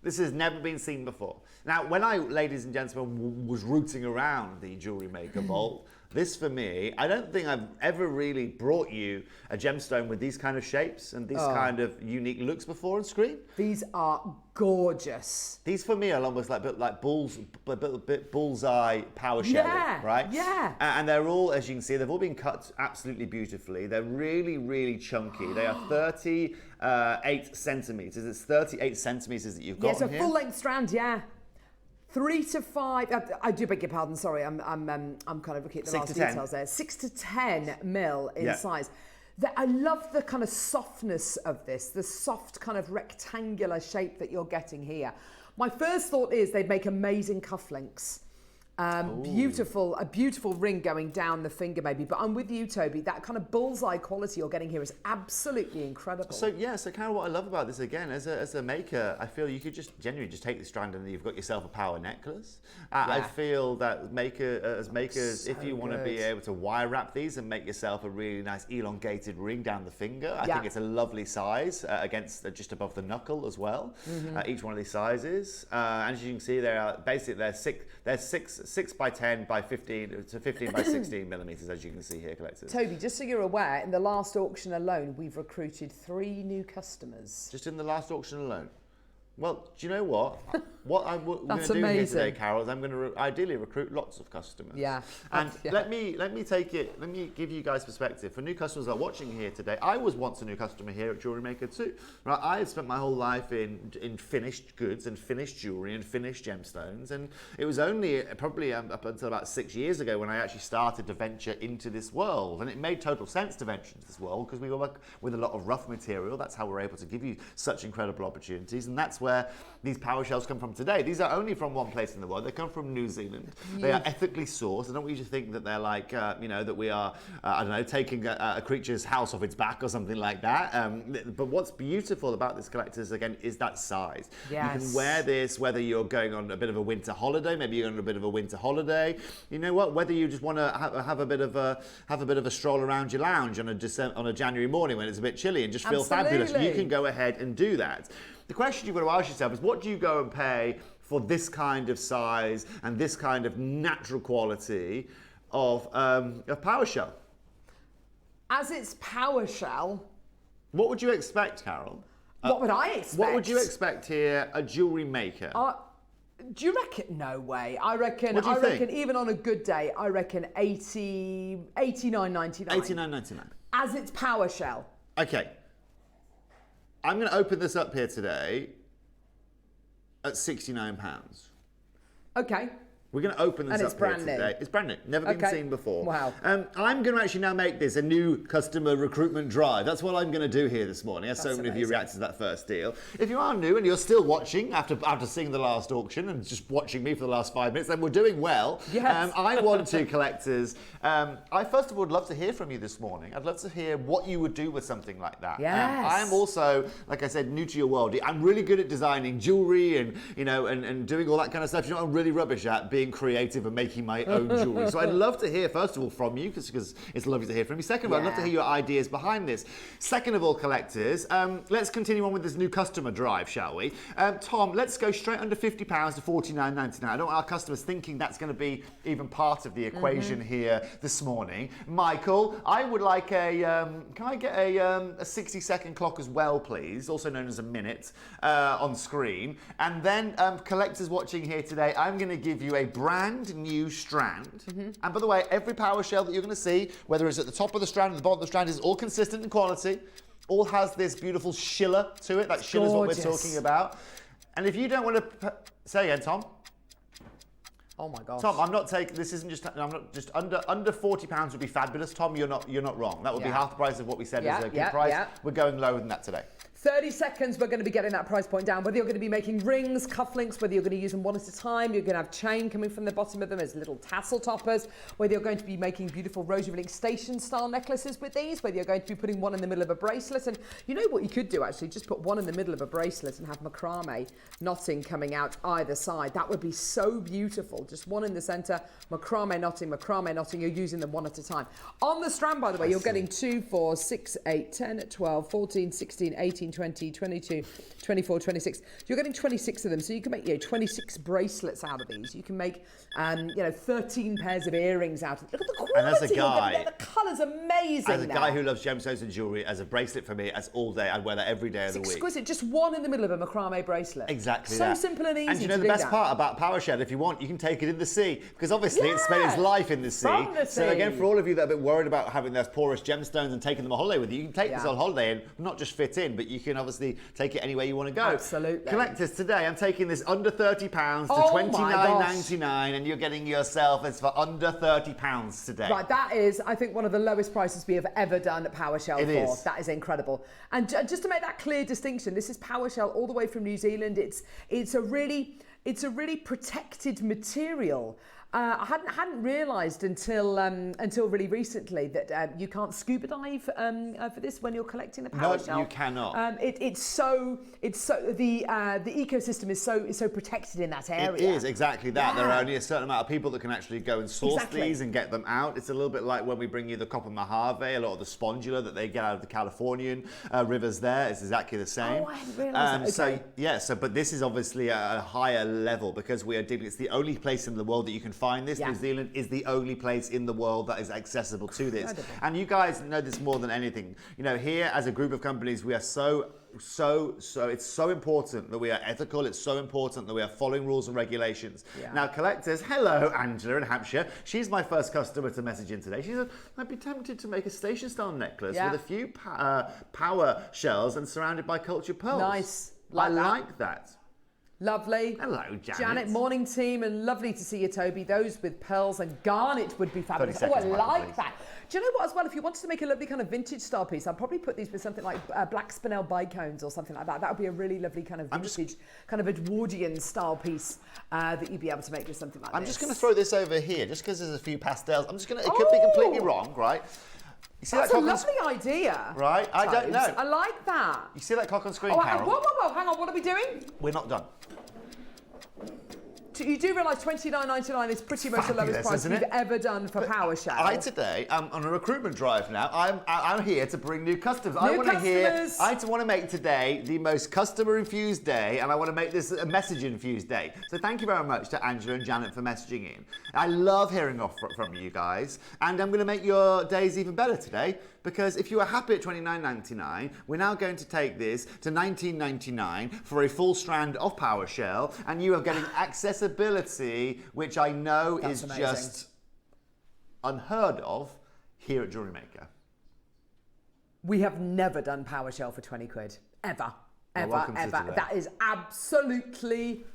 This has never been seen before. Now, when I, ladies and gentlemen, was rooting around the Jewellery Maker vault, this for me, I don't think I've ever really brought you a gemstone with these kind of shapes and these kind of unique looks before on screen. These are gorgeous. These for me are almost like bullseye power shelling, right? Yeah. And they're all, as you can see, they've all been cut absolutely beautifully. They're really, really chunky. They are 38 centimeters. It's 38 centimeters that you've got here. Yeah, so full-length strand, 3 to 5. I do beg your pardon. Sorry, I'm kind of looking at the last details there. 6 to 10 mil in size. I love the kind of softness of this, the soft kind of rectangular shape that you're getting here. My first thought is they'd make amazing cufflinks. A beautiful ring going down the finger maybe, but I'm with you, Toby. That kind of bullseye quality you're getting here is absolutely incredible. So Carol, what I love about this again, as a maker, I feel you could just genuinely just take the strand and you've got yourself a power necklace. I feel that as makers, if you want to be able to wire wrap these and make yourself a really nice elongated ring down the finger, I think it's a lovely size against just above the knuckle as well. Each one of these sizes, and as you can see, they're 6 by 10 by 15 to 15 by 16 millimeters, as you can see here, collectors. Toby, just so you're aware, in the last auction alone, we've recruited 3 new customers. Just in the last auction alone? Well, do you know what? What I'm going to do here today, Carol, is I'm going to ideally recruit lots of customers. Yeah. And let me give you guys perspective. For new customers that are watching here today, I was once a new customer here at Jewellery Maker too. Right? I have spent my whole life in finished goods and finished jewellery and finished gemstones, and it was only probably up until about 6 years ago when I actually started to venture into this world. And it made total sense to venture into this world because we work with a lot of rough material. That's how we're able to give you such incredible opportunities, and that's where these power shells come from today. These are only from one place in the world. They come from New Zealand. They are ethically sourced. I don't want you to think that they're like, that we are, I don't know, taking a creature's house off its back or something like that. But what's beautiful about this, collectors, again, is that size. Yes. You can wear this whether you're going on a bit of a winter holiday, maybe you're on a bit of a winter holiday. You know what? Whether you just want to have a bit of a stroll around your lounge on a January morning when it's a bit chilly and just feel fabulous, you can go ahead and do that. The question you've got to ask yourself is, what do you go and pay for this kind of size and this kind of natural quality of power shell. As its power shell. What would you expect, Carol? What would I expect? What would you expect here at Jewellery Maker? Do you reckon? No way. I reckon. What do you think? Even on a good day, I reckon 89.99. 89.99. As its power shell. Okay. I'm going to open this up here today at £69. Okay. We're going to open this And up it's brand here today. new. It's brand new. Never been seen before. Wow. I'm going to actually now make this a new customer recruitment drive. That's what I'm going to do here this morning, as so many of you reacted to that first deal. If you are new and you're still watching after seeing the last auction and just watching me for the last 5 minutes, then we're doing well. Yes. I want to, collectors. I first of all would love to hear from you this morning. I'd love to hear what you would do with something like that. Yes. I'm also, like I said, new to your world. I'm really good at designing jewelry and and doing all that kind of stuff. You know what I'm really rubbish at? Being creative and making my own jewelry. So I'd love to hear, first of all, from you, because it's lovely to hear from you. Second of all, I'd love to hear your ideas behind this. Second of all, collectors, let's continue on with this new customer drive, shall we? Tom, let's go straight under £50 to $49.99. I don't want our customers thinking that's going to be even part of the equation here this morning. Michael, I would like can I get a 60-second clock as well, please? Also known as a minute on screen. And then collectors watching here today, I'm going to give you a brand new strand. And by the way, every power shell that you're going to see, whether it's at the top of the strand or the bottom of the strand, is all consistent in quality. All has this beautiful shiller to it. That shiller is what we're talking about. And if you don't want to say again, Tom. Oh my gosh. Tom, I'm not taking. This isn't just. I'm not just under £40 would be fabulous. Tom, you're not wrong. That would be half the price of what we said is a good price. We're going lower than that today. 30 seconds, we're going to be getting that price point down. Whether you're going to be making rings, cufflinks, whether you're going to use them one at a time, you're going to have chain coming from the bottom of them as little tassel toppers, whether you're going to be making beautiful rosary link station style necklaces with these, whether you're going to be putting one in the middle of a bracelet. And you know what you could do actually, just put one in the middle of a bracelet and have macrame knotting coming out either side. That would be so beautiful. Just one in the center, macrame knotting, you're using them one at a time. On the strand, by the way, you're getting 2, 4, 6, 8, 10, 12, 14, 16, 18, 20, 22, 24, 26. You're getting 26 of them, so you can make 26 bracelets out of these. You can make 13 pairs of earrings out of them. Look at the quality. And as a guy, the colour's amazing. As a guy who loves gemstones and jewelry, as a bracelet for me, as all day, I'd wear that every day of the week. Exquisite. Just one in the middle of a macrame bracelet. Exactly. So simple and easy. And you know the best part about power shell, if you want, you can take it in the sea, because obviously it spent its life in the sea. So again, for all of you that are a bit worried about having those porous gemstones and taking them on holiday with you, you can take this on holiday and not just fit in, but you can obviously take it anywhere you want to go. Absolutely. Collectors, today I'm taking this under £30 to $29.99, and you're getting yourself it's for under £30 today. Right, that is, I think, one of the lowest prices we have ever done at PowerShell for. Is. That is incredible. And just to make that clear distinction, this is PowerShell all the way from New Zealand. It's a really protected material. I hadn't realised until really recently that you can't scuba dive for this when you're collecting the power shell. No, you cannot. It's so the ecosystem is so protected in that area. It is exactly that. There are only a certain amount of people that can actually go and source these and get them out. It's a little bit like when we bring you the copper mojave, a lot of the spondula that they get out of the Californian rivers there. It's exactly the same. Oh, I hadn't realised that. So but this is obviously a higher level because we are dealing. It's the only place in the world that you can find this. New Zealand is the only place in the world that is accessible to this. And you guys know this more than anything. You know, here as a group of companies, we are so it's so important that we are ethical. It's so important that we are following rules and regulations. Now, collectors, hello, Angela in Hampshire. She's my first customer to message in today. She said, I'd be tempted to make a station style necklace with a few power shells and surrounded by cultured pearls. Nice. I like that. Lovely. Hello, Janet. Janet, morning team, and lovely to see you, Toby. Those with pearls and garnet would be fabulous. Oh, I like that. Do you know what, as well, if you wanted to make a lovely kind of vintage style piece, I'd probably put these with something like black spinel bicones or something like that. That would be a really lovely kind of vintage, kind of Edwardian style piece that you'd be able to make with something like this. I'm just going to throw this over here, just because there's a few pastels. I'm just going to, it could be completely wrong, right? You see That's that a lovely idea. Right? I don't know. I like that. You see that clock on screen, Oh, Carol? whoa, hang on, what are we doing? We're not done. You do realise $29.99 is pretty much the lowest Fabulous, price isn't we've it? ever done for PowerShell. I today am on a recruitment drive now. I'm here to bring new customers. I want to make today the most customer-infused day, and I want to make this a message-infused day. So thank you very much to Angela and Janet for messaging in. I love hearing off from you guys, and I'm going to make your days even better today, because if you are happy at $29.99, we're now going to take this to $19.99 for a full strand of PowerShell, and you are getting accessibility, which I know is amazing. Just unheard of here at Jewellery Maker. We have never done PowerShell for 20 quid. Ever. Welcome to today. That is absolutely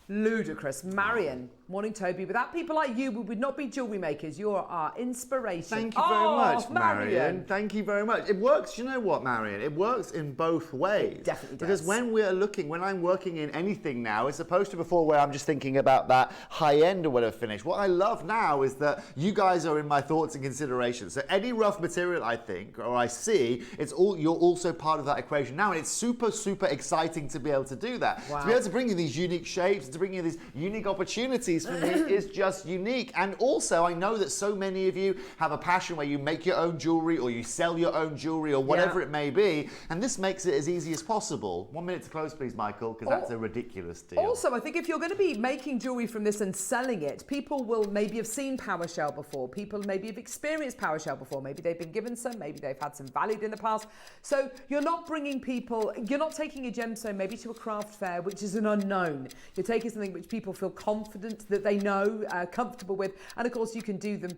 ludicrous. Marion, morning Toby. Without people like you, we would not be jewellery makers. You're our inspiration. Thank you very much, Marion. Thank you very much. It works, you know what, Marion? It works in both ways. It definitely does. Because when I'm working in anything now, as opposed to before where I'm just thinking about that high end or whatever finish, what I love now is that you guys are in my thoughts and considerations. So any rough material I think, or I see, you're also part of that equation now. And it's super, super exciting to be able to do that. Wow. To be able to bring you these unique shapes, to bring you these unique opportunities for me is just unique. And also, I know that so many of you have a passion where you make your own jewelry or you sell your own jewelry or whatever it may be. And this makes it as easy as possible. 1 minute to close, please, Michael, because that's a ridiculous deal. Also, I think if you're going to be making jewelry from this and selling it, people will maybe have seen PowerShell before. People maybe have experienced PowerShell before. Maybe they've been given some. Maybe they've had some valued in the past. So you're not bringing people, you're not taking a gemstone maybe to a craft fair, which is an unknown. You're taking something which people feel confident that they know, comfortable with, and of course you can do them.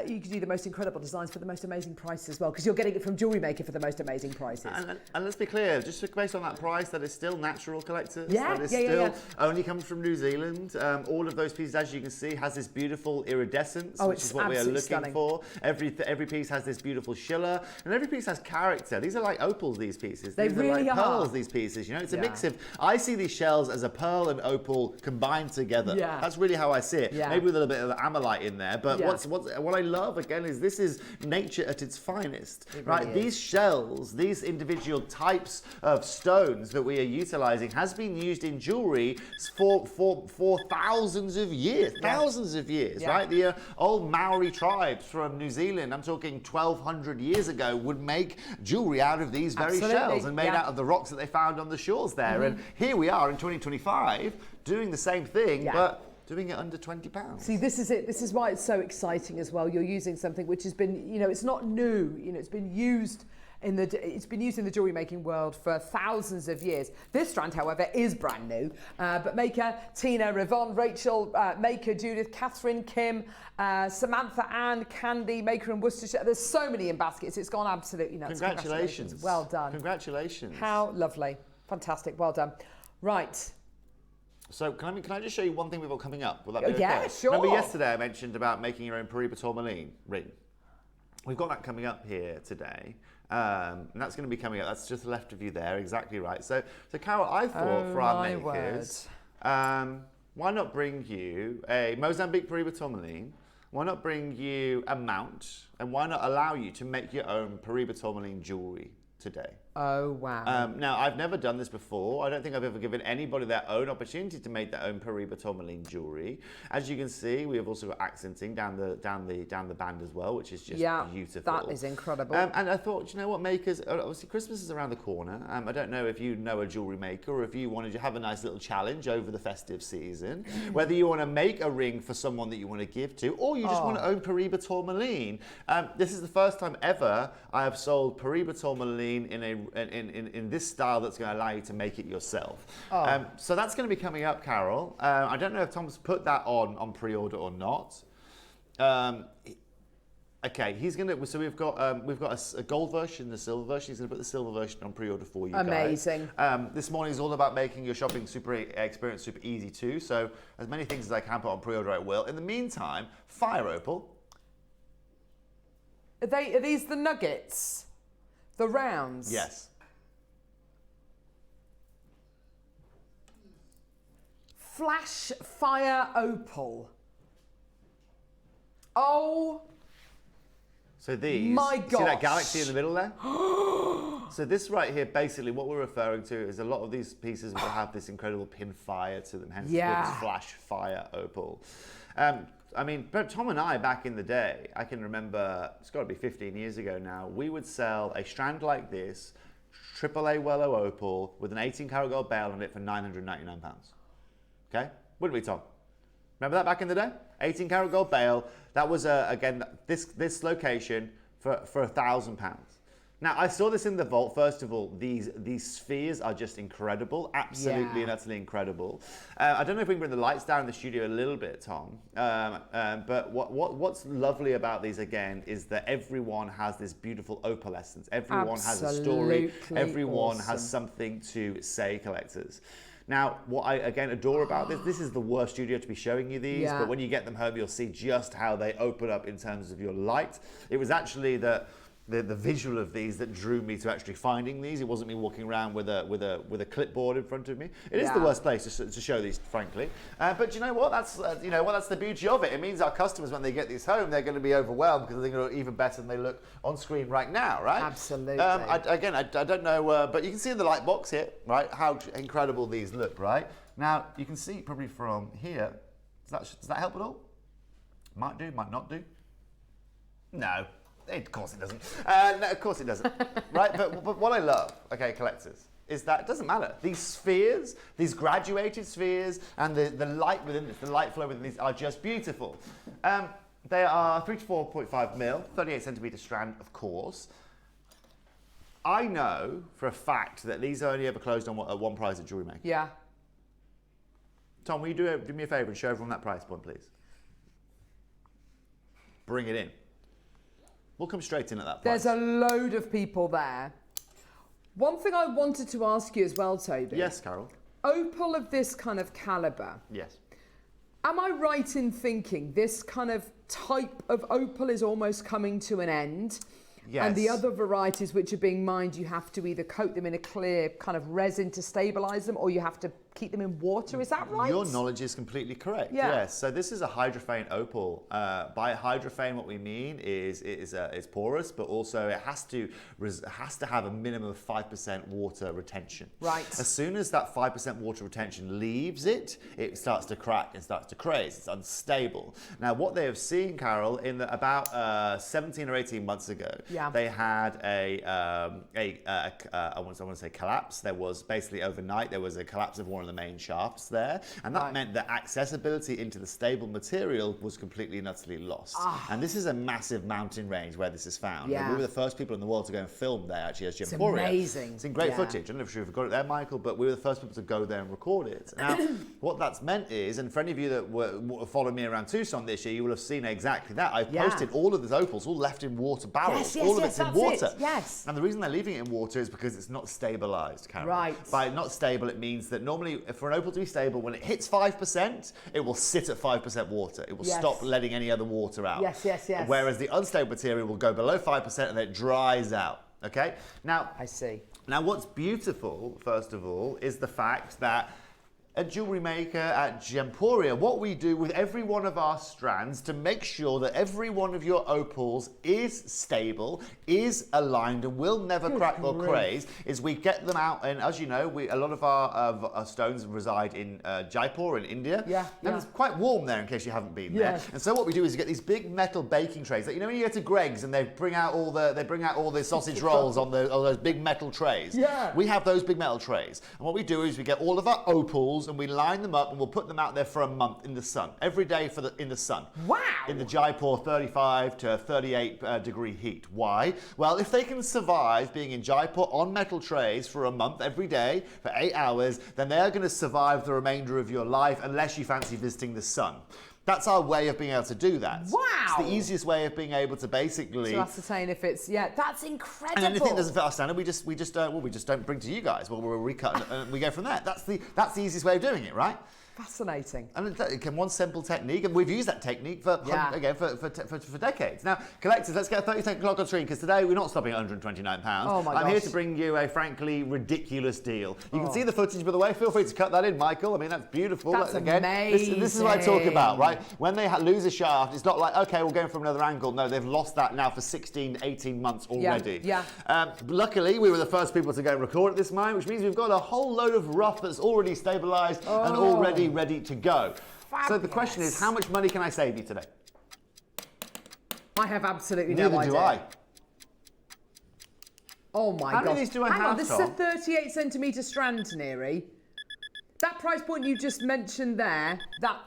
You can do the most incredible designs for the most amazing prices as well, because you're getting it from Jewellery Maker for the most amazing prices. And let's be clear, just based on that price, that is still natural collectors. Yeah, that is still only comes from New Zealand. All of those pieces, as you can see, has this beautiful iridescence, which is what we are looking for. Every piece has this beautiful schiller, and every piece has character. These are like opals. These pieces. They really are like pearls. These pieces. You know, it's a mix of. I see these shells as a pearl and opal combined together. Yeah. That's really how I see it. Yeah. Maybe with a little bit of amylite in there, but what I love again is this is nature at its finest, right? Really These shells, these individual types of stones that we are utilizing has been used in jewelry for thousands of years, right? The old Maori tribes from New Zealand, I'm talking 1200 years ago, would make jewelry out of these very shells and made out of the rocks that they found on the shores there. And here we are in 2025 doing the same thing, but doing it under £20. See, this is it. This is why it's so exciting as well. You're using something which has been, you know, it's not new. You know, it's been used in the jewelry making world for thousands of years. This strand, however, is brand new. But Maker, Tina, Yvonne, Rachel, Maker, Judith, Catherine, Kim, Samantha, Anne, Candy, Maker in Worcestershire. There's so many in baskets. It's gone absolutely nuts. Congratulations. Well done. Congratulations. How lovely. Fantastic. Well done. Right. So can I just show you one thing we've got coming up? Will that be okay? Yeah, sure. Remember yesterday I mentioned about making your own Pariba tourmaline ring? We've got that coming up here today. And that's going to be coming up. That's just left of you there. Exactly right. So Carol, I thought for our makers, why not bring you a Mozambique Pariba tourmaline? Why not bring you a mount? And why not allow you to make your own Pariba tourmaline jewelry today? Oh, wow. Now, I've never done this before. I don't think I've ever given anybody their own opportunity to make their own Pariba tourmaline jewelry. As you can see, we have also got accenting down the band as well, which is just beautiful. That is incredible. And I thought, you know what, makers, obviously Christmas is around the corner. I don't know if you know a jewelry maker or if you wanted to have a nice little challenge over the festive season, whether you want to make a ring for someone that you want to give to, or you just want to own Pariba tourmaline. This is the first time ever I have sold Pariba tourmaline in this style that's going to allow you to make it yourself. So that's going to be coming up, Carol. I don't know if Tom's put that on pre-order or not. Okay, he's going to. So we've got a gold version, the silver version. He's going to put the silver version on pre-order for you. Amazing. Guys. This morning is all about making your shopping experience super easy too. So as many things as I can put on pre-order, I will. In the meantime, fire opal. Are these the nuggets? The rounds? Yes. Flash fire opal. Oh. So these. My gosh. See that galaxy in the middle there? So this right here, basically what we're referring to is a lot of these pieces will have this incredible pin fire to them, hence this flash fire opal. I mean, but Tom and I, back in the day, I can remember, it's got to be 15 years ago now, we would sell a strand like this, AAA Wello opal, with an 18 karat gold bail on it for £999. Okay? Wouldn't we, Tom? Remember that back in the day? 18 karat gold bail. That was, again, this location for £1,000. Now, I saw this in the vault. First of all, these spheres are just incredible, absolutely and utterly incredible. I don't know if we can bring the lights down in the studio a little bit, Tom, but what's lovely about these, again, is that everyone has this beautiful opalescence. Everyone has a story. Everyone has something to say, collectors. Now, what I, again, adore about this is the worst studio to be showing you these, but when you get them home, you'll see just how they open up in terms of your light. It was actually the visual of these that drew me to actually finding these. It wasn't me walking around with a clipboard in front of me. It is the worst place to show these, frankly. But you know what? That's that's the beauty of it. It means our customers, when they get these home, they're going to be overwhelmed because they're going to look even better than they look on screen right now, right? Absolutely. I don't know, but you can see in the light box here, right, how incredible these look, right? Now you can see probably from here. Does that help at all? Might do, might not do. No. Of course it doesn't. No, of course it doesn't. Right? But what I love, okay, collectors, is that it doesn't matter. These spheres, these graduated spheres, and the light within this, the light flow within these are just beautiful. They are 3 to 4.5 mil, 38 centimetre strand, of course. I know for a fact that these are only ever closed on at one price at Jewellery Maker. Yeah. Tom, will you do me a favour and show everyone that price point, please? Bring it in. We'll come straight in at that price. There's a load of people there. One thing I wanted to ask you as well, Toby. Yes, Carol. Opal of this kind of calibre. Yes. Am I right in thinking this kind of type of opal is almost coming to an end? Yes. And the other varieties which are being mined, you have to either coat them in a clear kind of resin to stabilise them, or you have to keep them in water. Is that right? Your knowledge is completely correct. Yeah. Yes. So this is a hydrophane opal. By hydrophane, what we mean is it's porous, but also it has to have a minimum of 5% water retention. Right. As soon as that 5% water retention leaves it, it starts to crack and starts to craze. It's unstable. Now, what they have seen, Carol, in about 17 or 18 months ago, they had I want to say collapse. There was basically overnight there was a collapse of one of the main shafts there, and that meant that accessibility into the stable material was completely and utterly lost. And this is a massive mountain range where this is found. Yeah. We were the first people in the world to go and film there, actually, as Gemporia. It's amazing. It's in great footage. I don't know if you've got it there, Michael, but we were the first people to go there and record it. Now, what that's meant is, and for any of you that were following me around Tucson this year, you will have seen exactly that. I posted all of these opals, all left in water barrels. All of it's in water. Yes. And the reason they're leaving it in water is because it's not stabilized, Karen. Right. By not stable, it means that normally, for an opal to be stable, when it hits 5%, it will sit at 5% water. It will stop letting any other water out. Yes. Whereas the unstable material will go below 5% and then it dries out. Okay? Now, I see. Now, what's beautiful, first of all, is the fact that at Jewellery Maker, at Gemporia, what we do with every one of our strands to make sure that every one of your opals is stable, is aligned, and will never crack or craze, is we get them out. And as you know, a lot of our stones reside in Jaipur in India. And it's quite warm there, in case you haven't been there. And so what we do is you get these big metal baking trays. That, you know, when you go to Greg's and they bring out all the sausage rolls on those big metal trays. We have those big metal trays, and what we do is we get all of our opals and we line them up and we'll put them out there for a month in the sun, every day in the sun. Wow! In the Jaipur 35 to 38 degree heat. Why? Well, if they can survive being in Jaipur on metal trays for a month every day for 8 hours, then they're going to survive the remainder of your life unless you fancy visiting the sun. That's our way of being able to do that. Wow! It's the easiest way of being able to basically to ascertain if it's that's incredible. And anything that doesn't fit our standard, we just don't bring to you guys. Well, we'll recut and we go from there. That's the easiest way of doing it, right? Fascinating. And one simple technique, and we've used that technique for decades. Now, collectors, let's get a 30-second clock on screen, because today we're not stopping at £129. Oh my gosh. I'm here to bring you a frankly ridiculous deal. You can see the footage, by the way. Feel free to cut that in, Michael. I mean, that's beautiful. That's again, amazing. This is what I talk about, right? when they lose a shaft, it's not like, okay, we're going from another angle. No, they've lost that now for 16, 18 months already. Yeah. Luckily, we were the first people to go and record at this mine, which means we've got a whole load of rough that's already stabilised and already ready to go. Fabulous. So the question is, how much money can I save you today? I have absolutely no idea. Neither do I. Oh my god! How many of these do I have, This is a 38 centimetre strand, Neary. That price point you just mentioned there, that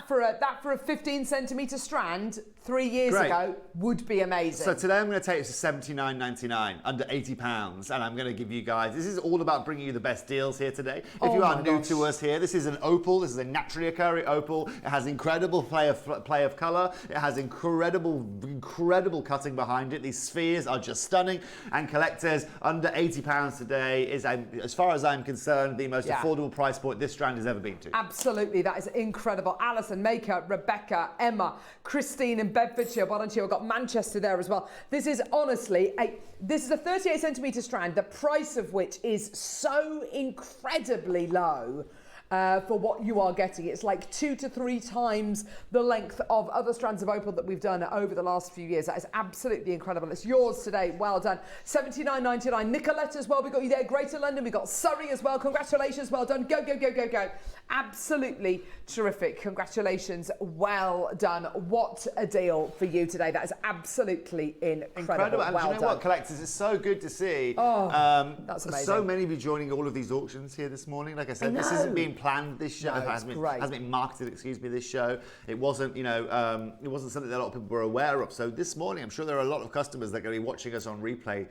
for a 15 centimetre strand 3 years ago would be amazing. So today I'm going to take it to £79.99, under £80, and I'm going to give you guys, this is all about bringing you the best deals here today. If you are new to us here, this is an opal, this is a naturally occurring opal. It has incredible play of colour, it has incredible cutting behind it. These spheres are just stunning, and collectors, under £80 today is, as far as I'm concerned, the most affordable price point this strand has ever been to. Absolutely, that is incredible. Alison, Maker, Rebecca, Emma, Christine in Bedfordshire, well done to you. I've got Manchester there as well. This is honestly this is a 38 centimetre strand, the price of which is so incredibly low. For what you are getting. It's like 2 to 3 times the length of other strands of opal that we've done over the last few years. That is absolutely incredible. It's yours today. Well done. £79.99. Nicolette as well. We got you there. Greater London. We got Surrey as well. Congratulations. Well done. Go, go, go, go, go. Absolutely terrific. Congratulations. Well done. What a deal for you today. That is absolutely incredible. And well do you know what, collectors? It's so good to see. That's amazing. So many of you joining all of these auctions here this morning. Like I said, this isn't being planned. This show hasn't been marketed. Excuse me. This show, it wasn't. It wasn't something that a lot of people were aware of. So this morning, I'm sure there are a lot of customers that are going to be watching us on replay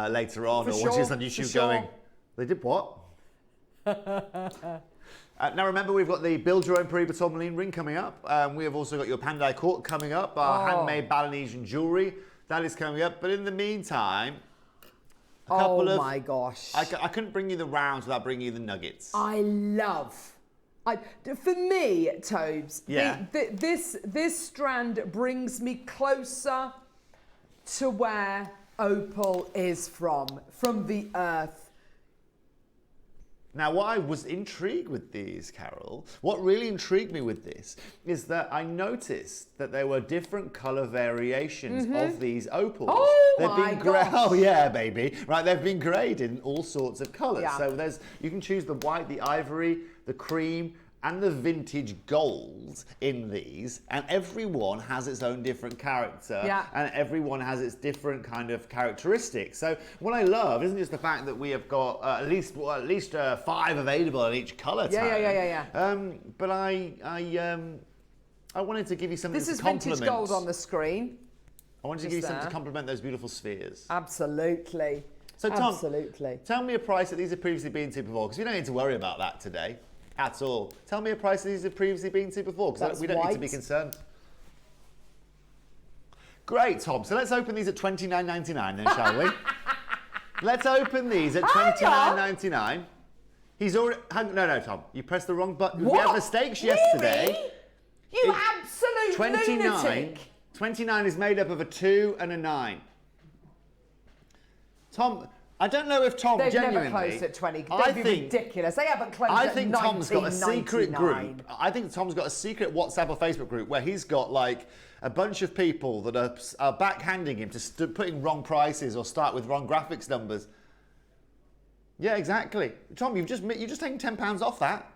later on, or watching us on YouTube, going, "They did what?" Now remember, we've got the Build Your Own Periba Tourmaline ring coming up. We have also got your Pandai Court coming up, our handmade Balinesian jewellery. That is coming up. But in the meantime, a couple of... my gosh. I couldn't bring you the rounds without bringing you the nuggets. For me, Tobes, this strand brings me closer to where opal is from the earth. Now, what I was intrigued with these, Carol, what really intrigued me with this is that I noticed that there were different colour variations of these opals. Oh yeah, baby. Right, they've been graded in all sorts of colours. Yeah. So you can choose the white, the ivory, the cream, and the vintage gold in these, and every one has its own different character, and every one has its different kind of characteristics. So what I love isn't just the fact that we have got at least 5 available in each colour tone. But I wanted to give you something. This is vintage gold on the screen. I wanted to give you something to complement those beautiful spheres. Absolutely. So Tom, tell me a price that these have previously been to before, because we don't need to worry about that today. At all. Tell me a price that these have previously been to before, because we don't need to be concerned. Great, Tom. So let's open these at $29.99 then, shall we? Let's open these at $29.99. He's already... No, Tom. You pressed the wrong button. What? We had mistakes yesterday. You absolute lunatic. 29 is made up of a 2 and a 9. Tom... I don't know if Tom genuinely... They've never closed at 20. They'd be ridiculous. They haven't closed at 1999. I think Tom's got a secret group. I think Tom's got a secret WhatsApp or Facebook group where he's got like a bunch of people that are backhanding him to putting wrong prices or start with wrong graphics numbers. Yeah, exactly. Tom, you've just taken £10 off that.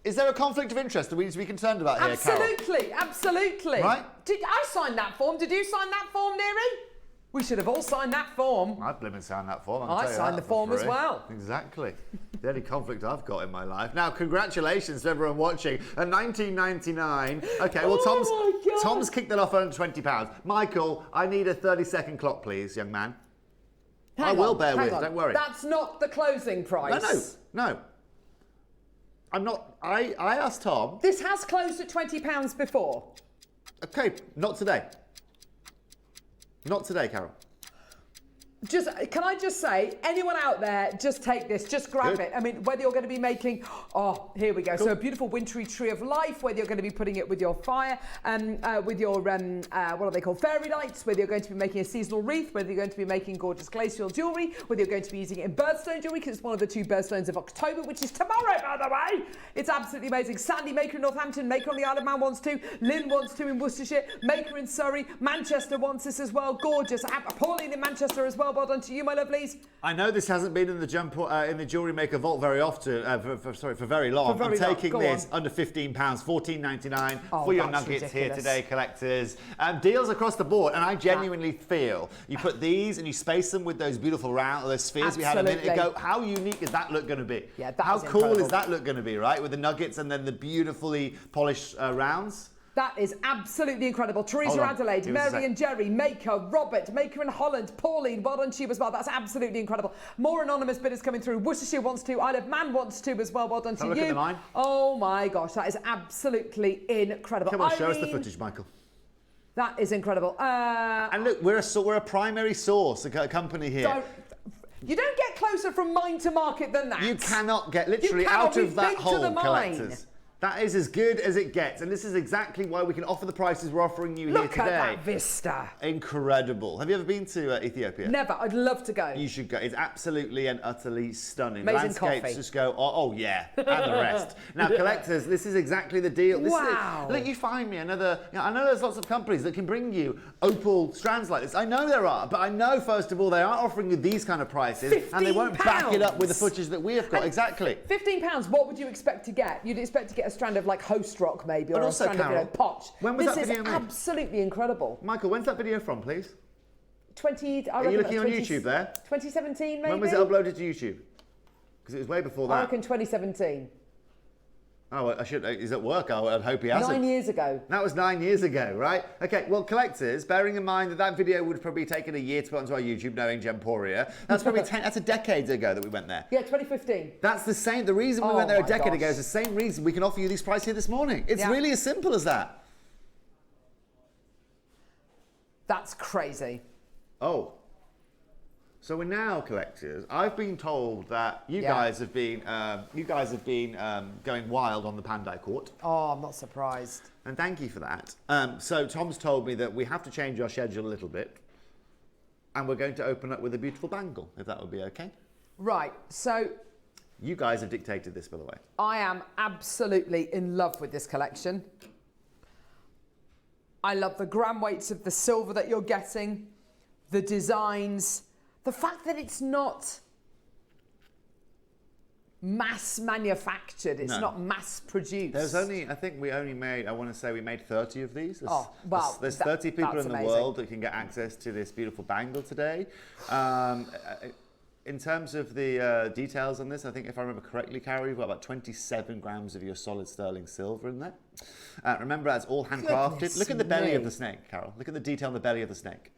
Is there a conflict of interest that we need to be concerned about here, Carol? Absolutely. Right? Did I sign that form? Did you sign that form, Neary? We should have all signed that form. I blimmin' signed that form. I signed the form as well. Exactly. The only conflict I've got in my life. Now, congratulations to everyone watching. At $19.99. Okay, well, Tom's kicked that off under £20. Michael, I need a 30-second clock, please, young man. I will bear with, don't worry. That's not the closing price. No. I'm not... I asked Tom... This has closed at £20 before. Okay, not today. Not today, Carol. Just, can I just say, anyone out there, just take this, just grab it. I mean, whether you're going to be making, oh, here we go. Cool. So a beautiful wintry tree of life, whether you're going to be putting it with your fire, with your, what are they called, fairy lights, whether you're going to be making a seasonal wreath, whether you're going to be making gorgeous glacial jewellery, whether you're going to be using it in birthstone jewellery, because it's one of the 2 birthstones of October, which is tomorrow, by the way. It's absolutely amazing. Sandy Maker in Northampton, Maker on the Isle of Man wants to, Lynn wants to in Worcestershire, Maker in Surrey, Manchester wants this as well, gorgeous. Pauline in Manchester as well. Well done to you, my lovelies. I know this hasn't been in the in the Jewellery Maker vault very often, for very long. I'm taking this under £15, £14.99 for your nuggets ridiculous. Here today, collectors. Deals across the board, and I genuinely feel you put these and you space them with those beautiful round, those spheres we had a minute ago. How unique is that look going to be? Yeah, how cool incredible. Is that look going to be, right? With the nuggets and then the beautifully polished rounds. That is absolutely incredible. Teresa Adelaide, Mary and Jerry, Maker, Robert, Maker in Holland, Pauline, well done to you as well. That's absolutely incredible. More anonymous bidders coming through. Worcestershire wants to, Isle of Man wants to as well. Well done to you. Look at the line. Oh my gosh, that is absolutely incredible. Come on, show us the footage, Michael. That is incredible. And look, we're a primary source, a company here. You don't get closer from mine to market than that. You cannot get literally out of that hole, collectors. That is as good as it gets, and this is exactly why we can offer the prices we're offering you here today. Look at that vista. Incredible. Have you ever been to Ethiopia? Never. I'd love to go. You should go. It's absolutely and utterly stunning. Amazing Landscapes coffee. Just go, oh yeah, and the rest. Now, collectors, this is exactly the deal. Wow. Look, you find me another, I know there's lots of companies that can bring you opal strands like this. I know there are, but I know, first of all, they aren't offering you these kind of prices, and they won't back it up with the footage that we have got. And exactly. £15, what would you expect to get? You'd expect to get a strand of like host rock maybe, or but a also, strand Carol, of potch. When was that video This made? is absolutely incredible. Michael, when's that video from, please? Are you looking on YouTube there? 2017 maybe? When was it uploaded to YouTube? Because it was way before that. I reckon 2017. Oh, he's at work. I'd hope he hasn't. 9 years ago. That was 9 years ago, right? Okay, well, collectors, bearing in mind that that video would have probably taken a year to put onto our YouTube, knowing Gemporia, that's probably that's a decade ago that we went there. Yeah, 2015. That's the same. The reason we went there a decade ago is the same reason we can offer you this price here this morning. It's really as simple as that. That's crazy. Oh. So we're now collectors. I've been told that you guys have been going wild on the Pandai court. Oh, I'm not surprised. And thank you for that. So Tom's told me that we have to change our schedule a little bit, and we're going to open up with a beautiful bangle, if that would be okay. Right. So you guys have dictated this, by the way. I am absolutely in love with this collection. I love the gram weights of the silver that you're getting, the designs. The fact that it's not mass manufactured, it's not mass produced. There's only, I think we only made, I want to say we made 30 of these. There's 30 people in the world that can get access to this beautiful bangle today. In terms of the details on this, I think if I remember correctly, Carol, you've got about 27 grams of your solid sterling silver in there. Remember, that's all handcrafted. Look at the belly of the snake, Carol. Look at the detail on the belly of the snake.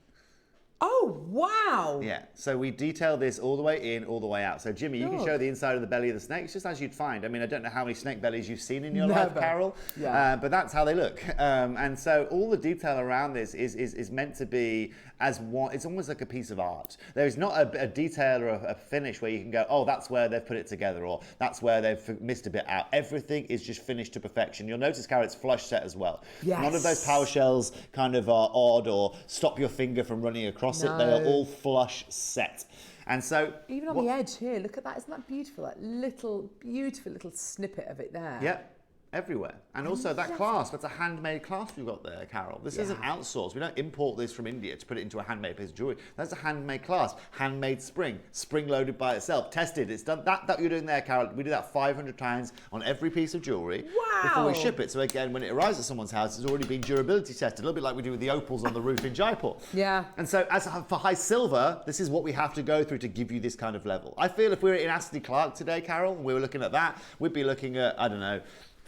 Oh, wow. Yeah, so we detail this all the way in, all the way out. So, Jimmy, you can show the inside of the belly of the snake. It's just as you'd find. I mean, I don't know how many snake bellies you've seen in your life, Carol, but that's how they look. And so all the detail around this is meant to be as one. It's almost like a piece of art. There is not a detail or a finish where you can go, oh, that's where they've put it together, or that's where they've missed a bit out. Everything is just finished to perfection. You'll notice, Carol, it's flush set as well. Yes. None of those power shells kind of are odd or stop your finger from running across it. They are all flush set. And so even on the edge here, look at that. Isn't that beautiful? That little, beautiful little snippet of it there. Yep. Everywhere. And also that clasp, that's a handmade clasp you've got there, Carol. This isn't outsourced. We don't import this from India to put it into a handmade piece of jewelry. That's a handmade clasp, handmade spring loaded by itself, tested. It's done. That you're doing there, Carol, we do that 500 times on every piece of jewelry before we ship it. So again, when it arrives at someone's house, it's already been durability tested, a little bit like we do with the opals on the roof in Jaipur. Yeah. And so as for high silver, this is what we have to go through to give you this kind of level. I feel if we were in Astley Clark today, Carol, and we were looking at that, we'd be looking at, I don't know,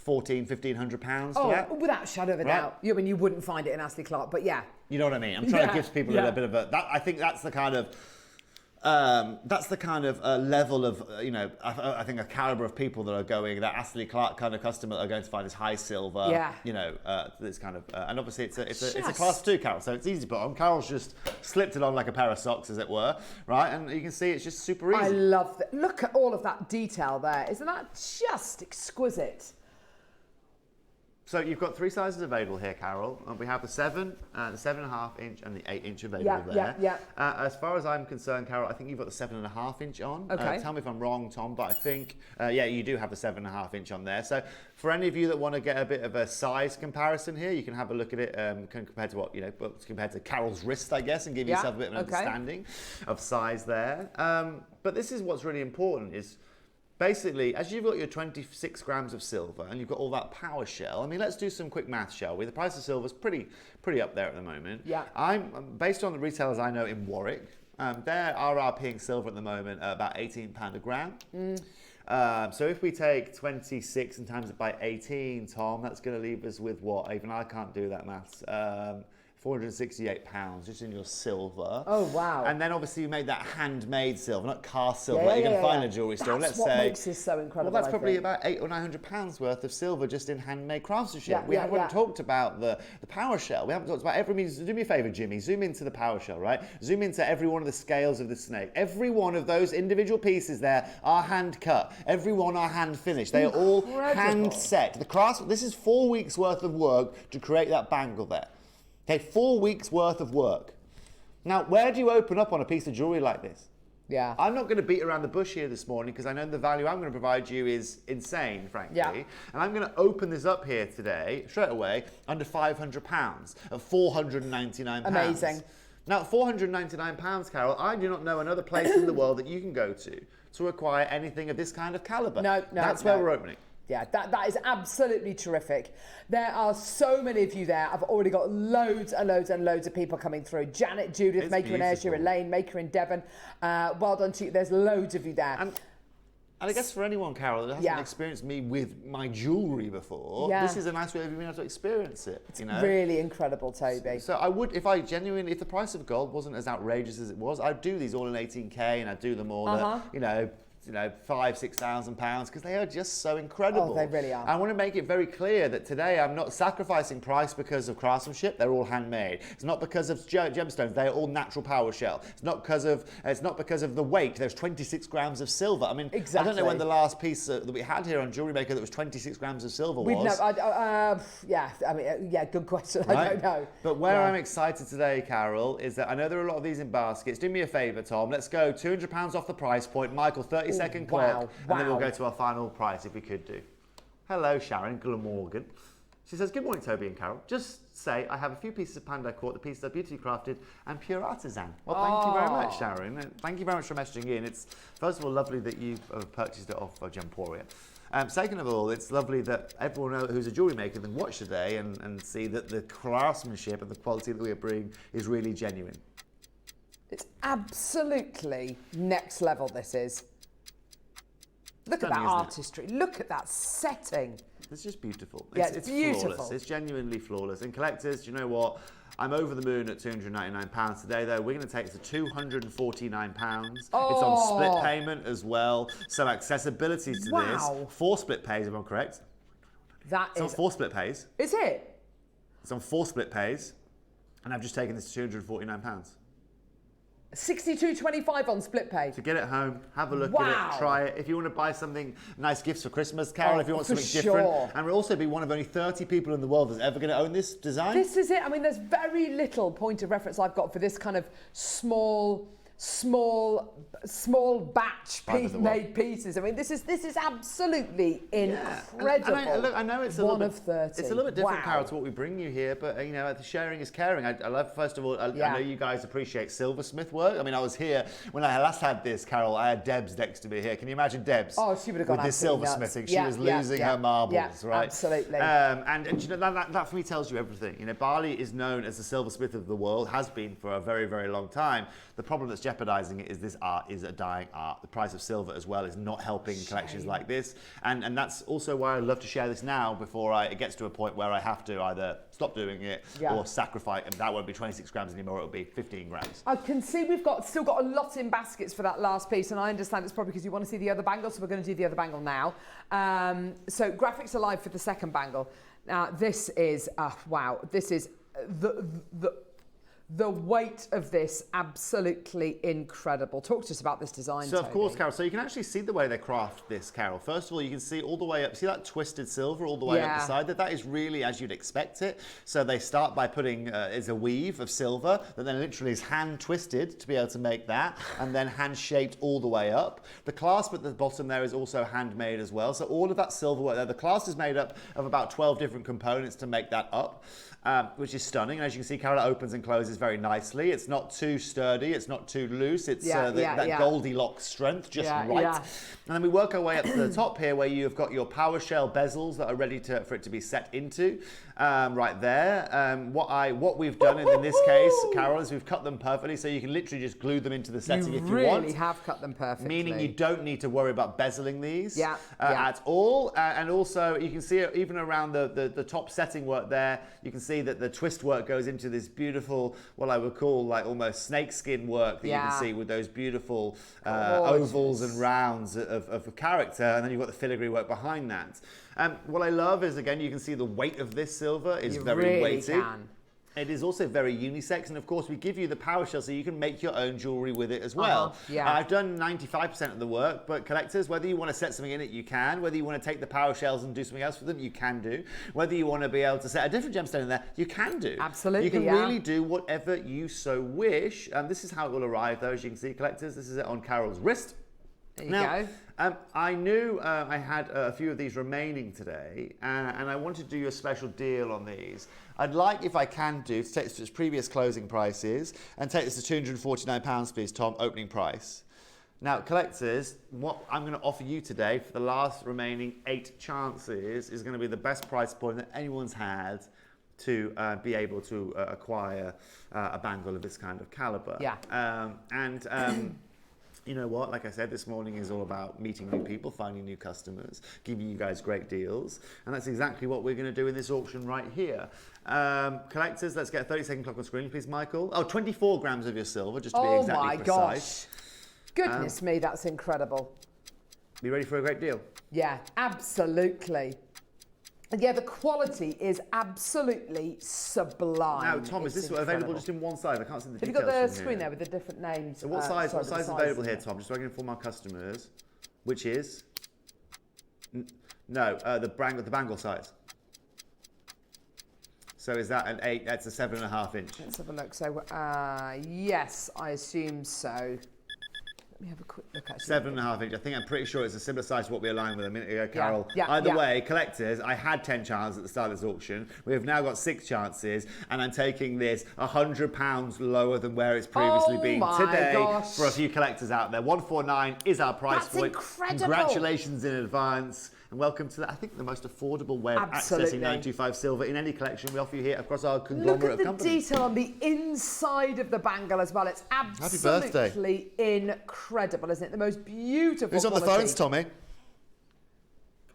£1,500 for that. Without a shadow of a doubt. I mean, you wouldn't find it in Astley Clark, but yeah. You know what I mean? I'm trying to give people a bit of a... I think that's the kind of That's the kind of level of, I think a caliber of people that are going, that Astley Clark kind of customer that are going to find this high silver, this kind of, and obviously it's a class 2, Carol, so it's easy to put on. Carol's just slipped it on like a pair of socks, as it were, right? And you can see it's just super easy. I love that. Look at all of that detail there. Isn't that just exquisite? So you've got 3 sizes available here, Carol. We have the 7, the 7.5 inch, and the 8 inch available there. As far as I'm concerned, Carol, I think you've got the 7.5 inch on. Okay. Tell me if I'm wrong, Tom, but I think, you do have the 7.5 inch on there. So for any of you that want to get a bit of a size comparison here, you can have a look at it compared to compared to Carol's wrist, I guess, and give yourself a bit of an understanding of size there. But this is what's really important is, basically, as you've got your 26 grams of silver and you've got all that power shell, I mean, let's do some quick math, shall we? The price of silver is pretty up there at the moment. Yeah. I'm based on the retailers I know in Warwick. They're RRPing silver at the moment at about £18 a gram. So if we take 26 and times it by 18, Tom, that's going to leave us with what? Even I can't do that maths. £468 just in your silver. Oh, wow. And then obviously you made that handmade silver, not cast silver like you're going to find in a jewellery store. That's what makes this so incredible. Well, that's probably about £800 or £900 worth of silver just in handmade craftsmanship. We haven't talked about the power shell. We haven't talked about do me a favour, Jimmy, zoom into the power shell, right? Zoom into every one of the scales of the snake. Every one of those individual pieces there are hand cut. Every one are hand finished. They are all hand set. This is 4 weeks worth of work to create that bangle there. Okay, 4 weeks worth of work. Now, where do you open up on a piece of jewellery like this? Yeah. I'm not going to beat around the bush here this morning because I know the value I'm going to provide you is insane, frankly. Yeah. And I'm going to open this up here today, straight away, under £500 at £499. Amazing. Now, £499, Carol, I do not know another place in the world that you can go to acquire anything of this kind of calibre. No. That's where we're opening. Yeah, that is absolutely terrific. There are so many of you there. I've already got loads and loads and loads of people coming through. Janet, Judith, it's Maker beautiful. In Ayrshire, Elaine, Maker in Devon. Well done to you. There's loads of you there. And I guess for anyone, Carol, that hasn't experienced me with my jewellery before, this is a nice way of being able to experience it. It's really incredible, Toby. So I would, if the price of gold wasn't as outrageous as it was, I'd do these all in 18K and I'd do them all at, £5,000-6,000 because they are just so incredible. Oh, they really are. I want to make it very clear that today I'm not sacrificing price because of craftsmanship. They're all handmade. It's not because of gemstones. They are all natural power shell. It's not because of the weight. There's 26 grams of silver. I mean, exactly. I don't know when the last piece that we had here on Jewellery Maker that was 26 grams of silver was. Good question. Right? I don't know. But where I'm excited today, Carol, is that I know there are a lot of these in baskets. Do me a favour, Tom. Let's go £200 off the price point. Michael, 30-second clock, and then we'll go to our final price if we could do. Hello, Sharon Glamorgan. She says, good morning, Toby and Carol. Just say I have a few pieces of Pandai Court. The pieces are beautifully crafted and pure artisan. Well, thank you very much, Sharon. Thank you very much for messaging in. It's, first of all, lovely that you've purchased it off of Gemporia. Second of all, it's lovely that everyone who's a jewellery maker can watch today and see that the craftsmanship and the quality that we bring is really genuine. It's absolutely next level, this is. Look at that artistry. Look at that setting. It's just beautiful. Yeah, it's beautiful. Flawless. It's genuinely flawless. And collectors, do you know what? I'm over the moon at £299 today, though. We're going to take it to £249. It's on split payment as well. So accessibility to this. 4 split pays, if I'm correct. It's on 4 split pays. Is it? It's on 4 split pays. And I've just taken this to £249. $62.25 on split pay. To get it home, have a look at it, try it. If you want to buy something, nice gifts for Christmas, Carol, if you want something different. And we'll also be one of only 30 people in the world that's ever going to own this design. This is it. I mean, there's very little point of reference I've got for this kind of small batch made pieces. I mean, this is absolutely incredible. And I know it's one of 30. It's a little bit different, Carol, to what we bring you here, but the sharing is caring. I love, first of all, I know you guys appreciate silversmith work. I mean, I was here when I last had this, Carol. I had Debs next to me here. Can you imagine Debs? Oh, she would have gone with this silversmithing. She was losing her marbles, right? Absolutely. And that for me tells you everything. Bali is known as the silversmith of the world, has been for a very, very long time. The problem that's jeopardizing it is this art is a dying art. The price of silver as well is not helping collections like this. And that's also why I love to share this now before it gets to a point where I have to either stop doing it or sacrifice, and that won't be 26 grams anymore, it'll be 15 grams. I can see we've still got a lot in baskets for that last piece, and I understand it's probably because you want to see the other bangle, so we're going to do the other bangle now. So graphics are live for the second bangle. Now this is, wow, this is the weight of this, absolutely incredible. Talk to us about this design, So, Toby. of course, Carol, so you can actually see the way they craft this, Carol. First of all, you can see all the way up, see that twisted silver all the way up the side? That is really as you'd expect it. So they start by putting, is a weave of silver that then literally is hand twisted to be able to make that, and then hand shaped all the way up. The clasp at the bottom there is also handmade as well. So all of that silver work there, the clasp is made up of about 12 different components to make that up. Which is stunning. And as you can see, Carol, it opens and closes very nicely. It's not too sturdy. It's not too loose. It's that Goldilocks strength, just right. And then we work our way up to the top here where you've got your power shell bezels that are ready for it to be set into. Right there. What we've done in this case, Carol, is we've cut them perfectly, so you can literally just glue them into the setting if you want. You really have cut them perfectly. Meaning you don't need to worry about bezeling these at all. And also you can see it even around the top setting work there. You can see that the twist work goes into this beautiful, what I would call like almost snakeskin work that you can see with those beautiful ovals and rounds of character, and then you've got the filigree work behind that. What I love is, again, you can see the weight of this silver is very weighty. It is also very unisex, and of course we give you the power shell so you can make your own jewellery with it as well. I've done 95% of the work, but collectors, whether you want to set something in it, you can. Whether you want to take the power shells and do something else with them, you can do. Whether you want to be able to set a different gemstone in there, you can do. Absolutely, you can really do whatever you so wish. This is how it will arrive though, as you can see, collectors. This is it on Carol's wrist. There you go. I knew I had a few of these remaining today, and I wanted to do you a special deal on these. I'd like, if I can do, to take this to its previous closing prices and take this to £249, please, Tom, opening price. Now, collectors, what I'm going to offer you today for the last remaining 8 chances is going to be the best price point that anyone's had to be able to acquire a bangle of this kind of caliber. You know what, like I said, this morning is all about meeting new people, finding new customers, giving you guys great deals. And that's exactly what we're going to do in this auction right here. Collectors, let's get a 30-second clock on screen, please, Michael. Oh, 24 grams of your silver, just to be exactly precise. Gosh. Goodness me, that's incredible. Be ready for a great deal? Yeah, absolutely. Yeah, the quality is absolutely sublime. Now, Tom, is this available just in one size? I can't see the details. Have you got the screen there with the different names? So what size is available here, Tom? Just so I can inform our customers. Which is? The bangle size. So is that an 8? That's a 7.5 inch. Let's have a look. So, yes, I assume so. Let me have a quick look at 7.5 inch. I think I'm pretty sure it's a similar size to what we aligned with a minute ago, Carol. Either way, collectors, I had 10 chances at the start of this auction. We have now got 6 chances, and I'm taking this £100 lower than where it's previously been today for a few collectors out there. 149 is our price point. Incredible. Congratulations in advance. And welcome to, I think, the most affordable way of accessing 925 silver in any collection we offer you here across our conglomerate of companies. Look at the detail on the inside of the bangle as well. It's absolutely incredible, isn't it? The most beautiful Who's on the phones, Tommy?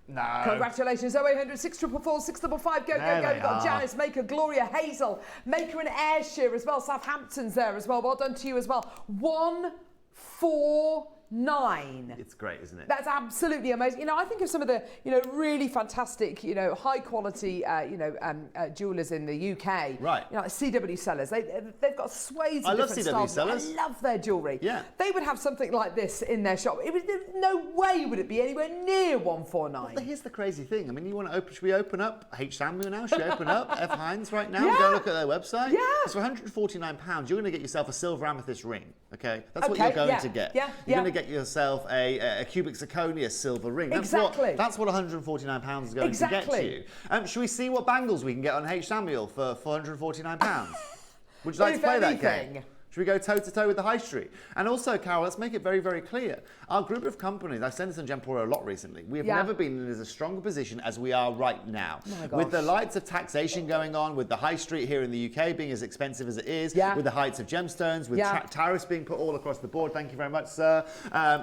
No. Congratulations, 0800 644 655. Go, go, go. We've got Janice, Maker, Gloria, Hazel, Maker and Ayrshire as well. Southampton's there as well. Well done to you as well. 149. It's great, isn't it? That's absolutely amazing. You know, I think of some of the, really fantastic, high quality, jewellers in the UK. Right. Like CW sellers. They've got swathes of different CW styles. sellers. I love their jewellery. Yeah. They would have something like this in their shop. No way would it be anywhere near 149. Well, here's the crazy thing. I mean, you want to open? Should we open up H. Samuel now? Should we open up F. Hines right now? Yeah. Go look at their website. Yeah. So for £149, you're going to get yourself a silver amethyst ring. Okay, that's what you're going to get. Yeah. You're going to get yourself a cubic zirconia silver ring. That's Exactly. That's what £149 is going to get you. Should we see what bangles we can get on H. Samuel for £149? Would you like to play that game? Should we go toe-to-toe with the high street? And also, Carol, let's make it very, very clear. Our group of companies, I've said this on Gemporia a lot recently, we have never been in as stronger position as we are right now. With the lights of taxation going on, with the high street here in the UK being as expensive as it is, with the heights of gemstones, with tariffs being put all across the board. Thank you very much, sir.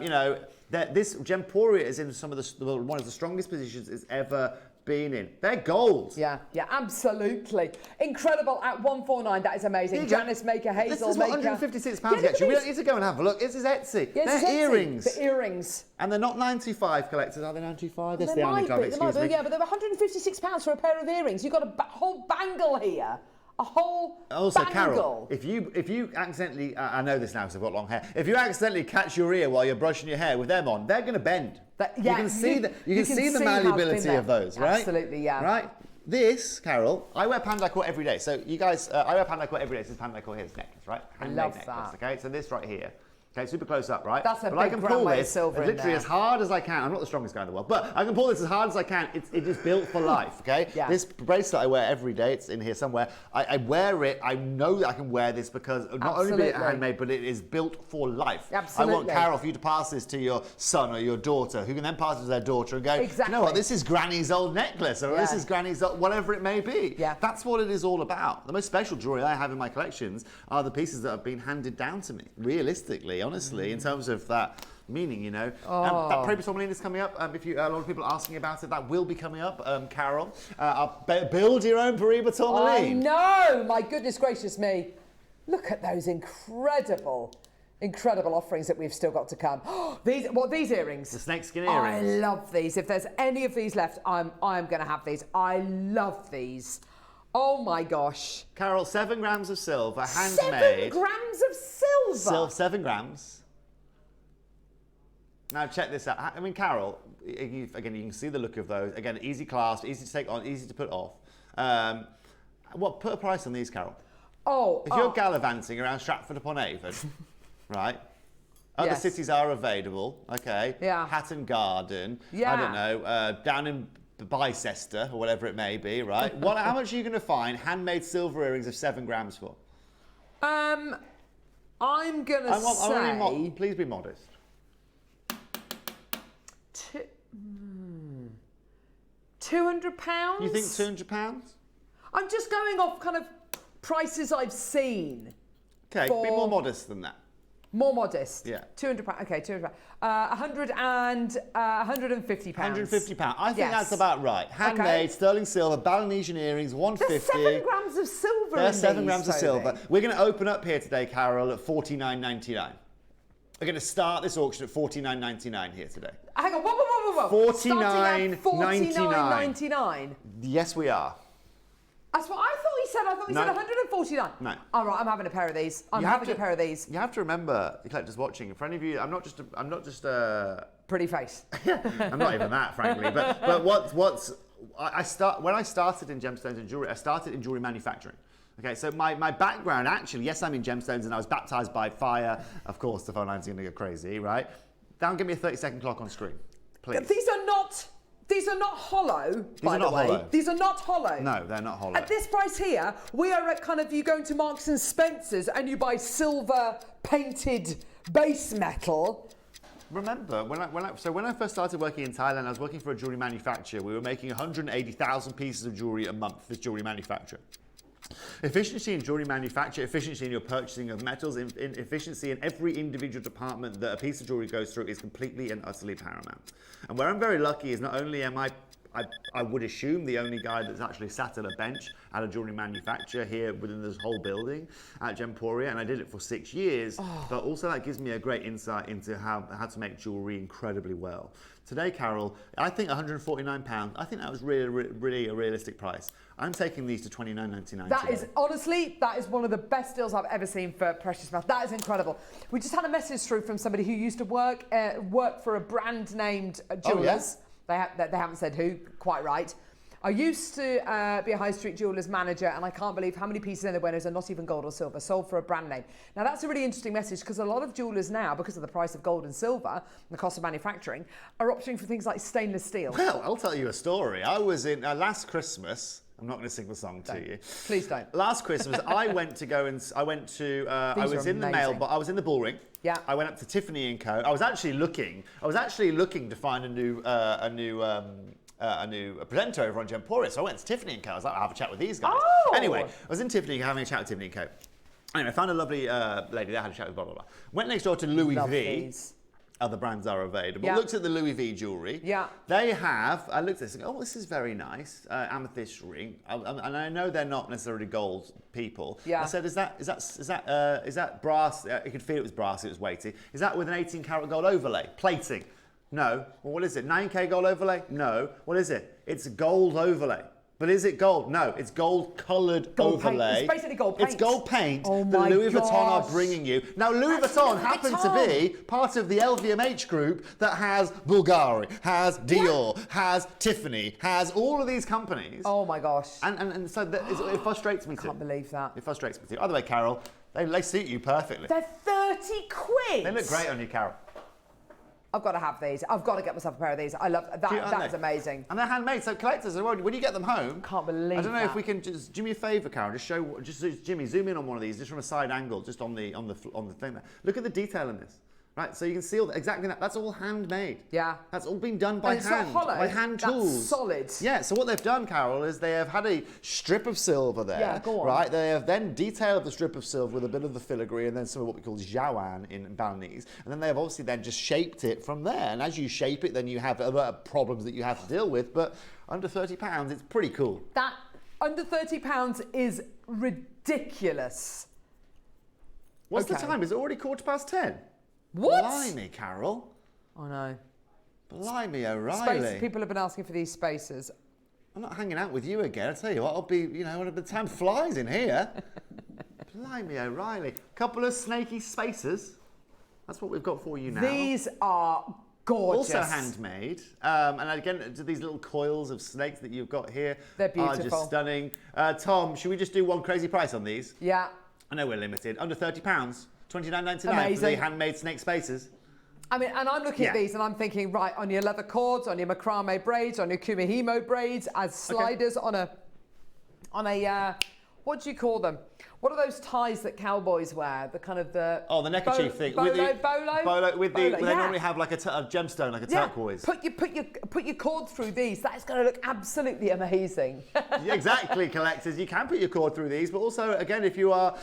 You know, this Gemporia is in some of one of the strongest positions it's ever been in. They're gold. Yeah, absolutely. Incredible at 149. That is amazing. Janice Maker, Hazel This is Maker. what £156 gets you. We don't need to go and have a look. This is Etsy. Yeah, they're earrings. The earrings. And they're not 95 collectors. Are they 95? That's the They only club, excuse me. Yeah, but they're £156 for a pair of earrings. You've got a whole bangle here. A whole also, bangle. Carol, if you accidentally, I know this now because I've got long hair. If you accidentally catch your ear while you're brushing your hair with them on, they're going to bend. You can see the malleability of those, right? Absolutely, yeah. Right. This, Carol, I wear Pandacourt every day. So you guys, I wear Pandacourt every day. This is Pandacourt here, this necklace, right? Handmade love necklace, that. Okay, so this right here. Okay, super close up, right? That's a but big I can pull this silver literally as hard as I can. I'm not the strongest guy in the world, but I can pull this as hard as I can. It is built for life, okay? This bracelet I wear every day. It's in here somewhere. I wear it. I know that I can wear this because not only is it handmade, but it is built for life. Absolutely. I want, Carol, for you to pass this to your son or your daughter, who can then pass it to their daughter and go, exactly. You know what, this is Granny's old necklace, or this is Granny's old, whatever it may be. Yeah. That's what it is all about. The most special jewelry I have in my collections are the pieces that have been handed down to me, realistically, honestly, in terms of that meaning, you know. That Proby Tourmaline is coming up. If a lot of people are asking about it, that will be coming up. Carol, build your own Proby Tourmaline. I know, my goodness gracious me. Look at those incredible offerings that we've still got to come. These earrings? The snakeskin earrings. I love these. If there's any of these left, I'm going to have these. I love these. Oh my gosh. Carol, 7 grams of silver, handmade. 7 grams of silver? 7 grams. Now check this out. I mean, Carol, again, you can see the look of those. Again, easy clasp, easy to take on, easy to put off. Put a price on these, Carol. If you're gallivanting around Stratford-upon-Avon, right? Other cities are available, okay? Yeah. Hatton Garden, yeah. I don't know, down in Bicester, or whatever it may be, right? How much are you going to find handmade silver earrings of 7 grams for? I'm going to say... Please be modest. £200? You think £200? I'm just going off kind of prices I've seen. Okay, be more modest than that. More modest. Yeah. £200. Okay, £200. £150. £150. I think that's about right. Handmade, sterling silver, Balinesian earrings, 150. There's 7 grams of silver. There's 7 grams of silver. We're going to open up here today, Carol, at $49.99. We're going to start this auction at $49.99 here today. Hang on, whoa. $49.99. Yes, we are. That's what I thought he said. I thought he said 149. No. All right, I'm having a pair of these. I'm having a pair of these. You have to remember, the collectors watching. For any of you, I'm not just pretty face. I'm not even that, frankly. But when I started in gemstones and jewelry, I started in jewelry manufacturing. Okay, so my background, actually, yes, I'm in gemstones and I was baptized by fire. Of course, the phone line's going to go crazy, right? Now give me a 30-second clock on screen, please. These are not hollow, by the way. These are not hollow. No, they're not hollow. At this price here, we are at kind of, you go into Marks and Spencer's and you buy silver painted base metal. Remember, when I first started working in Thailand, I was working for a jewelry manufacturer. We were making 180,000 pieces of jewelry a month, this jewelry manufacturer. Efficiency in jewelry manufacture, efficiency in your purchasing of metals, efficiency in every individual department that a piece of jewelry goes through is completely and utterly paramount. And where I'm very lucky is not only am I would assume the only guy that's actually sat at a bench at a jewelry manufacturer here within this whole building at Gemporia, and I did it for 6 years, but also that gives me a great insight into how to make jewelry incredibly well. Today, Carol, I think £149, I think that was really a realistic price. I'm taking these to $29.99. That is, honestly, that is one of the best deals I've ever seen for precious metals. That is incredible. We just had a message through from somebody who used to work for a brand named Jewellers. They haven't said who, quite right. I used to be a high street jewellers manager, and I can't believe how many pieces in the winners are not even gold or silver, sold for a brand name. Now, that's a really interesting message because a lot of jewellers now, because of the price of gold and silver and the cost of manufacturing, are opting for things like stainless steel. Well, I'll tell you a story. I was in last Christmas. I'm not going to sing the song to you. Please don't. Last Christmas, I was in the mail, but I was in the Bullring. Yeah. I went up to Tiffany & Co. I was actually looking to find a new presenter over on Gemporia. So I went to Tiffany & Co. I was like, I'll have a chat with these guys. Oh. Anyway, I was in Tiffany having a chat with Tiffany & Co. Anyway, I found a lovely lady there, had a chat with blah, blah, blah. Went next door to Louis V. Other brands are available. Yeah. Looked at the Louis V jewellery. Yeah. They have, I looked at this and go, oh, this is very nice. Amethyst ring. And I know they're not necessarily gold people. Yeah. I said, is that brass? You could feel it was brass, it was weighty. Is that with an 18 karat gold overlay? Plating? No. Well, what is it? 9K gold overlay? No. What is it? It's gold overlay. But is it gold? No, it's gold-coloured overlay. Paint. It's basically gold paint. It's gold paint that Louis Vuitton are bringing you. Now, Louis Vuitton happens to be part of the LVMH group that has Bulgari, has Dior, has Tiffany, has all of these companies. Oh my gosh. And so it frustrates me too. I can't believe that. It frustrates me too. By the way, Carol, they suit you perfectly. They're 30 quid. They look great on you, Carol. I've got to have these. I've got to get myself a pair of these. I love that. Cute, That is amazing. And they're handmade, so collectors, when you get them home, Can't believe I don't know that. if we can just do me a favour, Karen. Just Jimmy, zoom in on one of these, just from a side angle, just on the thing there. Look at the detail in this. Right, so you can see exactly that. That's all handmade. Yeah. That's all been done by And it's hand, not hollow. by hand tools. That's solid. Yeah. So what they've done, Carol, is they have had a strip of silver there. Yeah, go on. Right. They have then detailed the strip of silver with a bit of the filigree and then some of what we call Jawan in Balinese, and then they have obviously then just shaped it from there. And as you shape it, then you have other problems that you have to deal with. But under £30, it's pretty cool. That under £30 is ridiculous. What's the time? Is it already 10:15? What? Blimey, Carol. I know. Blimey, O'Reilly. People have been asking for these spaces. I'm not hanging out with you again. I tell you what, I'll be, when the time flies in here. Blimey, O'Reilly. Couple of snaky spaces. That's what we've got for you now. These are gorgeous. Also handmade. And again, these little coils of snakes that you've got here They're are beautiful. just stunning. Tom, should we just do one crazy price on these? Yeah. I know we're limited. Under £30. $29.99 for Amazing. the handmade snake spaces. I mean, and I'm looking at these and I'm thinking, right, on your leather cords, on your macrame braids, on your kumihimo braids, as sliders on a, what do you call them? What are those ties that cowboys wear? The kind of the... Oh, the neckerchief thing. Bolo? They normally have like a gemstone, like a turquoise. Put your cord through these. That is going to look absolutely amazing. Yeah, exactly, collectors. You can put your cord through these, but also, again, if you are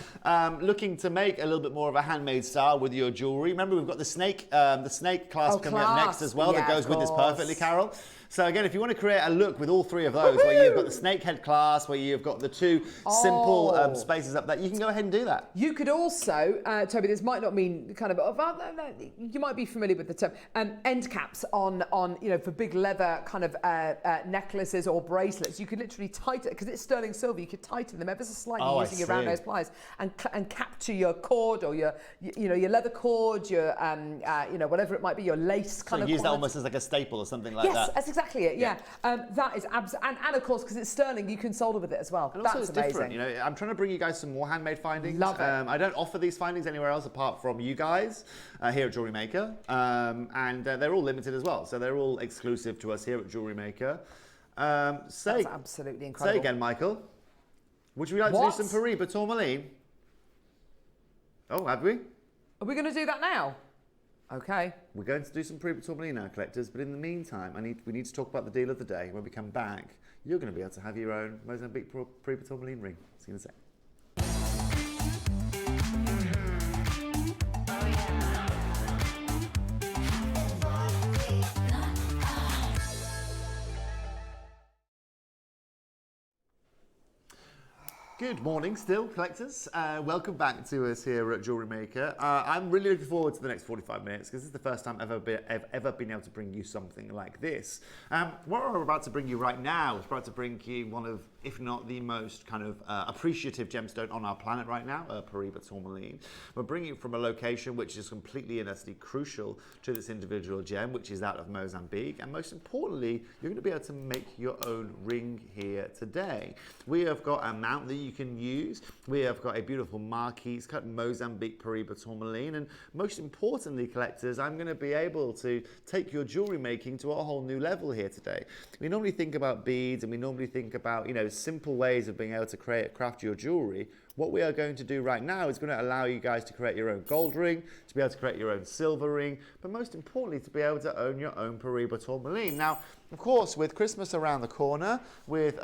looking to make a little bit more of a handmade style with your jewellery, remember we've got the snake clasp coming up next as well that goes with this perfectly, Carol. So again, if you want to create a look with all three of those, where you've got the snake head clasp, where you've got the two simple spaces up there, you can go ahead and do that. You could also, Toby, this might not mean kind of, you might be familiar with the term, end caps on for big leather kind of necklaces or bracelets. You could literally tighten, because it's sterling silver, you could tighten them ever so slightly using your round nose pliers and cap to your cord or your leather cord, your whatever it might be, your lace kind of. So use that almost as like a staple or something like that. Yes, that's exactly it. Yeah, that is and of course because it's sterling, you can solder with it as well. And that's also it's amazing. different. I'm trying to bring you guys some more handmade findings. Love it. I don't offer these findings anywhere else apart from you guys here at Jewellery Maker, and they're all limited as well. So they're all exclusive to us here at Jewellery Maker. That's absolutely incredible. Say again, Michael. Would you like to do some Pariba tourmaline? Oh, have we? Are we going to do that now? Okay. We're going to do some Pariba tourmaline now, collectors. But in the meantime, we need to talk about the deal of the day. When we come back, you're going to be able to have your own Mozambique Pariba tourmaline ring. See you in a sec. Good morning still, collectors. Welcome back to us here at Jewellery Maker. I'm really looking forward to the next 45 minutes because this is the first time I've ever been able to bring you something like this. What we're about to bring you right now is about to bring you one of, if not the most kind of appreciative gemstone on our planet right now, Pariba tourmaline. We're bringing it from a location which is completely and utterly crucial to this individual gem, which is that of Mozambique. And most importantly, you're going to be able to make your own ring here today. We have got a mount that you you can use. We have got a beautiful marquise cut Mozambique Paraiba tourmaline, and most importantly, collectors, I'm going to be able to take your jewelry making to a whole new level here today. We normally think about beads, and we normally think about, you know, simple ways of being able to craft your jewelry. What we are going to do right now is going to allow you guys to create your own gold ring, to be able to create your own silver ring, but most importantly, to be able to own your own Paraiba tourmaline. Now, of course, with Christmas around the corner, with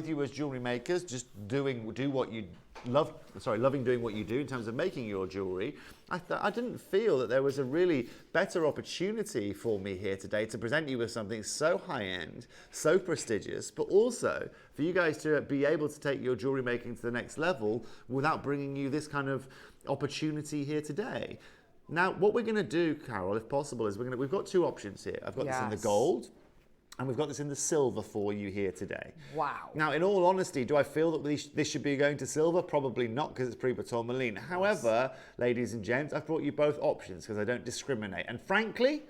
you as jewelry makers, just loving doing what you do in terms of making your jewelry, I didn't feel that there was a really better opportunity for me here today to present you with something so high-end, so prestigious, but also for you guys to be able to take your jewelry making to the next level without bringing you this kind of opportunity here today. Now, what we're going to do, Carol, if possible, is we've got two options here. I've got this in the gold, and we've got this in the silver for you here today. Wow. Now, in all honesty, do I feel that this should be going to silver? Probably not, because it's Paraiba tourmaline. However, ladies and gents, I've brought you both options because I don't discriminate. And frankly,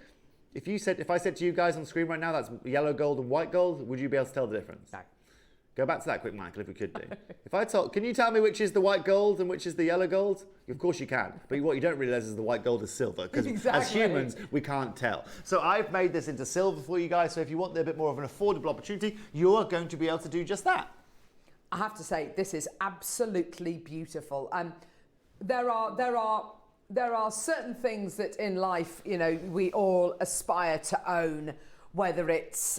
if I said to you guys on screen right now, that's yellow gold and white gold, would you be able to tell the difference? No. Go back to that quick, Michael, if we could do. Can you tell me which is the white gold and which is the yellow gold? Of course you can. But what you don't realise is the white gold is silver, because as humans, we can't tell. So I've made this into silver for you guys. So if you want a bit more of an affordable opportunity, you are going to be able to do just that. I have to say, this is absolutely beautiful. There are certain things that in life, you know, we all aspire to own, whether it's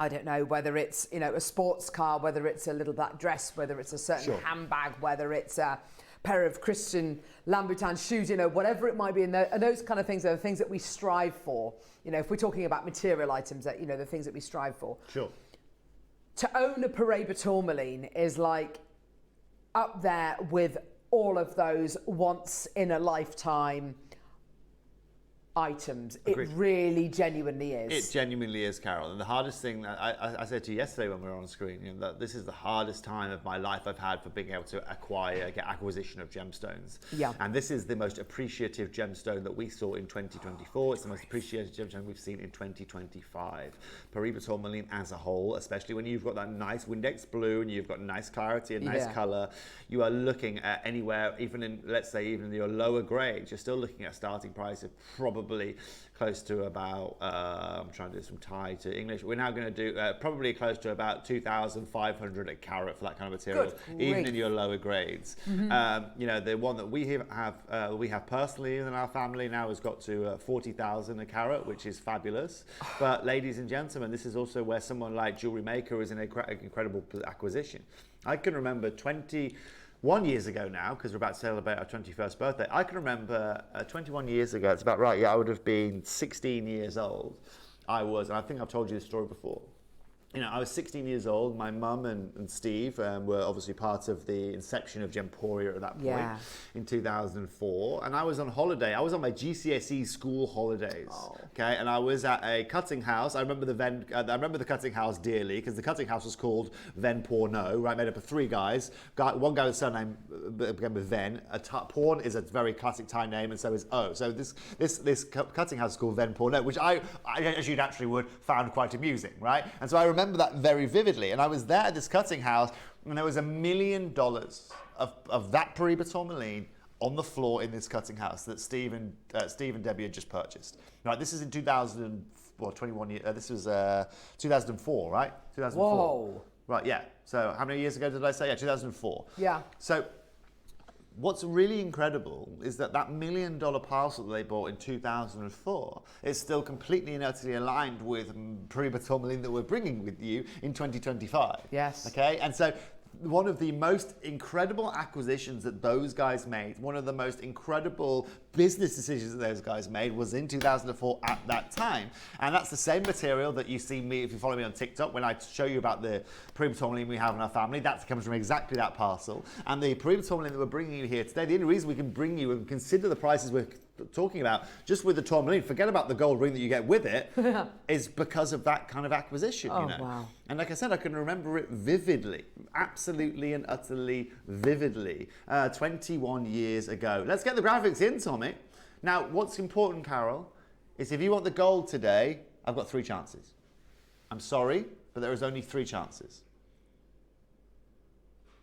I don't know, whether it's, you know, a sports car, whether it's a little black dress, whether it's a certain handbag, whether it's a pair of Christian Louboutin shoes, you know, whatever it might be. And those kind of things are the things that we strive for. You know, if we're talking about material items, that, you know, the things that we strive for. Sure. To own a Paraiba tourmaline is like up there with all of those once in a lifetime items. Agreed. It really genuinely is. It genuinely is, Carol. And the hardest thing that I said to you yesterday when we were on screen, you know, that this is the hardest time of my life I've had for being able to get acquisition of gemstones. Yeah. And this is the most appreciative gemstone that we saw in 2024. It's the most appreciated gemstone we've seen in 2025. Paraiba tourmaline as a whole, especially when you've got that nice Windex blue and you've got nice clarity and nice color, you are looking at anywhere, even in, let's say, even your lower grades, you're still looking at a starting price of probably close to about, I'm trying to do some Thai to English. We're now going to do probably close to about 2,500 a carat for that kind of material, even in your lower grades. You know, the one that we have personally in our family now has got to 40,000 a carat, which is fabulous. But ladies and gentlemen, this is also where someone like Jewellery Maker is an incredible acquisition. I can remember 21 years ago now, because we're about to celebrate our 21st birthday, I can remember 21 years ago, it's about right, yeah, I would have been 16 years old. And I think I've told you this story before. You know, I was 16 years old. My mum and Steve were obviously part of the inception of Gemporia at that point in 2004. And I was on holiday. I was on my GCSE school holidays. Okay, and I was at a cutting house. I remember the cutting house dearly, because the cutting house was called Ven Porno, right? Made up of three guys. One guy with surname began with Ven. Porn is a very classic Thai name, and so is O. So this cutting house is called Ven Porno, which I, as you naturally would, found quite amusing, right? And so I remember that very vividly. And I was there at this cutting house, and there was $1 million of that Paraiba tourmaline on the floor in this cutting house that Steve and Debbie had just purchased. Right, this is in 21 years. This was 2004, right? 2004. Whoa. Right, yeah. So how many years ago did I say? Yeah, 2004. Yeah. So what's really incredible is that $1 million parcel that they bought in 2004 is still completely and utterly aligned with Paraiba tourmaline that we're bringing with you in 2025. Yes. Okay, and so one of the most incredible acquisitions that those guys made, one of the most incredible business decisions that those guys made was in 2004 at that time. And that's the same material that you see me, if you follow me on TikTok, when I show you about the Paraiba tourmaline we have in our family, that comes from exactly that parcel. And the Paraiba tourmaline that we're bringing you here today, the only reason we can bring you and consider the prices we're talking about just with the tourmaline, forget about the gold ring that you get with it, is because of that kind of acquisition. Oh, you know? wow. And like I said, I can remember it vividly, absolutely and utterly vividly, 21 years ago. Let's get the graphics in, Tommy. Now, what's important, Carol, is if you want the gold today, I've got 3 chances. I'm sorry, but there is only 3 chances.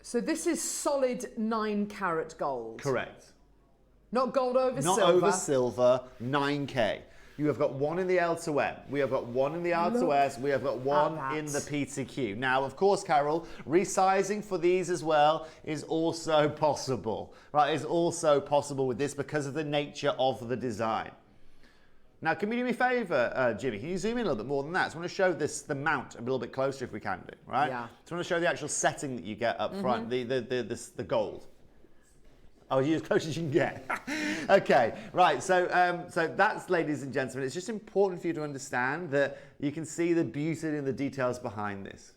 So this is solid 9 carat gold. Correct. Not gold over Not silver. over silver, 9K. You have got one in the L to M. We have got one in the R to S. We have got one in the P to Q. Now, of course, Carol, resizing for these as well is also possible, right? Is also possible with this because of the nature of the design. Now, can you do me a favour, Jimmy? Can you zoom in a little bit more than that? So I want to show the mount a little bit closer if we can do, right? Yeah. So I want to show the actual setting that you get up front, the gold. Oh, you're as close as you can get. Okay, right. So that's, ladies and gentlemen. It's just important for you to understand that you can see the beauty and the details behind this.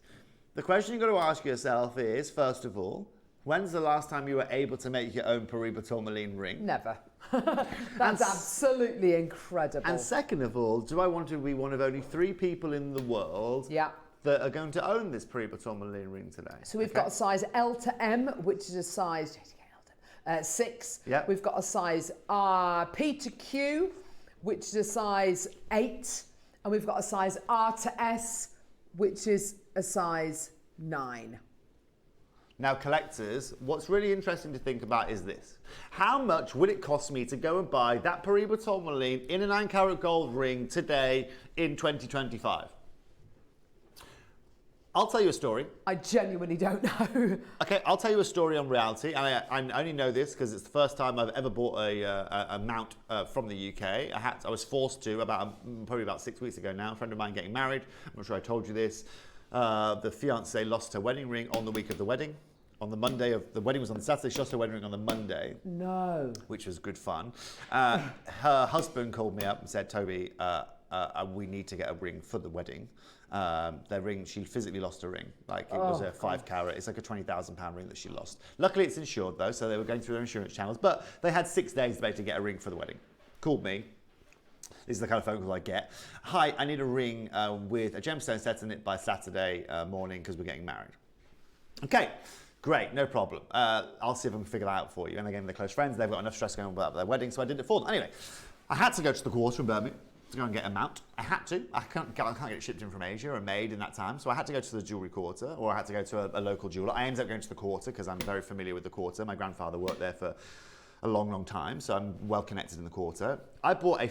The question you've got to ask yourself is, first of all, when's the last time you were able to make your own Paribas tourmaline ring? Never. That's absolutely incredible. And second of all, do I want to be one of only 3 people in the world that are going to own this Paribas tourmaline ring today? So we've got a size L to M, which is a size 6. Yep. We've got a size P to Q, which is a size 8. And we've got a size R to S, which is a size 9. Now, collectors, what's really interesting to think about is this. How much would it cost me to go and buy that Paribas tourmaline in a 9 carat gold ring today in 2025? I'll tell you a story. I genuinely don't know. Okay, I'll tell you a story on reality. And I only know this because it's the first time I've ever bought a mount from the UK. I was forced to probably about 6 weeks ago now. A friend of mine getting married. I'm not sure I told you this. The fiancée lost her wedding ring on the week of the wedding. On the Monday of the wedding was on the Saturday. She lost her wedding ring on the Monday. No. Which was good fun. Her husband called me up and said, Toby, we need to get a ring for the wedding. Their ring, she physically lost a ring. Like it was a 5 carat. It's like a £20,000 ring that she lost. Luckily, it's insured though, so they were going through their insurance channels. But they had 6 days to basically get a ring for the wedding. Called me. This is the kind of phone call I get. Hi, I need a ring with a gemstone set in it by Saturday morning because we're getting married. Okay. Great, no problem. I'll see if I can figure that out for you. And again, they're close friends. They've got enough stress going on about their wedding, so I did it for them. Anyway, I had to go to the quarter in Birmingham to go and get a mount. I had to. I can't get it shipped in from Asia or made in that time. So I had to go to the jewellery quarter, or I had to go to a local jeweller. I ended up going to the quarter because I'm very familiar with the quarter. My grandfather worked there for a long, long time, so I'm well connected in the quarter. I bought a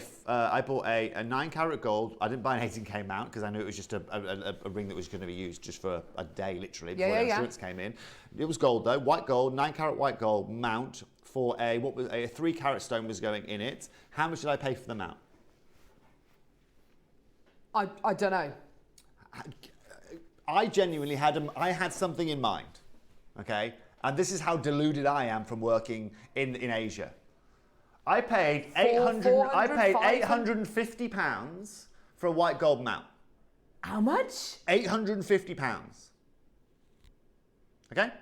9 carat gold. I didn't buy an 18K mount because I knew it was just a ring that was going to be used just for a day, literally, before the insurance came in. It was gold though, white gold, 9 carat white gold mount for a 3 carat stone was going in it. How much did I pay for the mount? I don't know. I genuinely had something in mind, okay? And this is how deluded I am from working in Asia. I paid £850 for a white gold mount. How much? £850. Okay?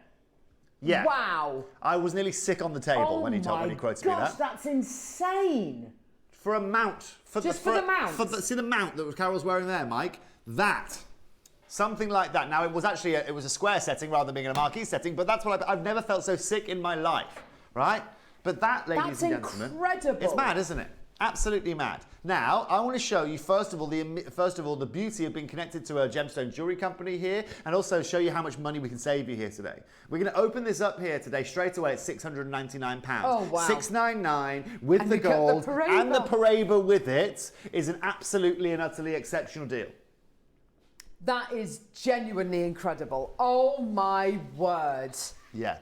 Yeah. Wow. I was nearly sick on the table when he quoted me that. Gosh, that's insane. For a mount. For the mount? See the mount that Carol's wearing there, Mike? That. Something like that. Now, it was actually a square setting rather than being in a marquee setting, but that's what I've never felt so sick in my life, right? But that, ladies and gentlemen, that's incredible. It's mad, isn't it? Absolutely mad. Now, I want to show you first of all the beauty of being connected to a gemstone jewelry company here, and also show you how much money we can save you here today. We're going to open this up here today straight away at £699. Oh wow! $699 with the gold and the Paribas with it is an absolutely and utterly exceptional deal. That is genuinely incredible. Oh my word. Yeah.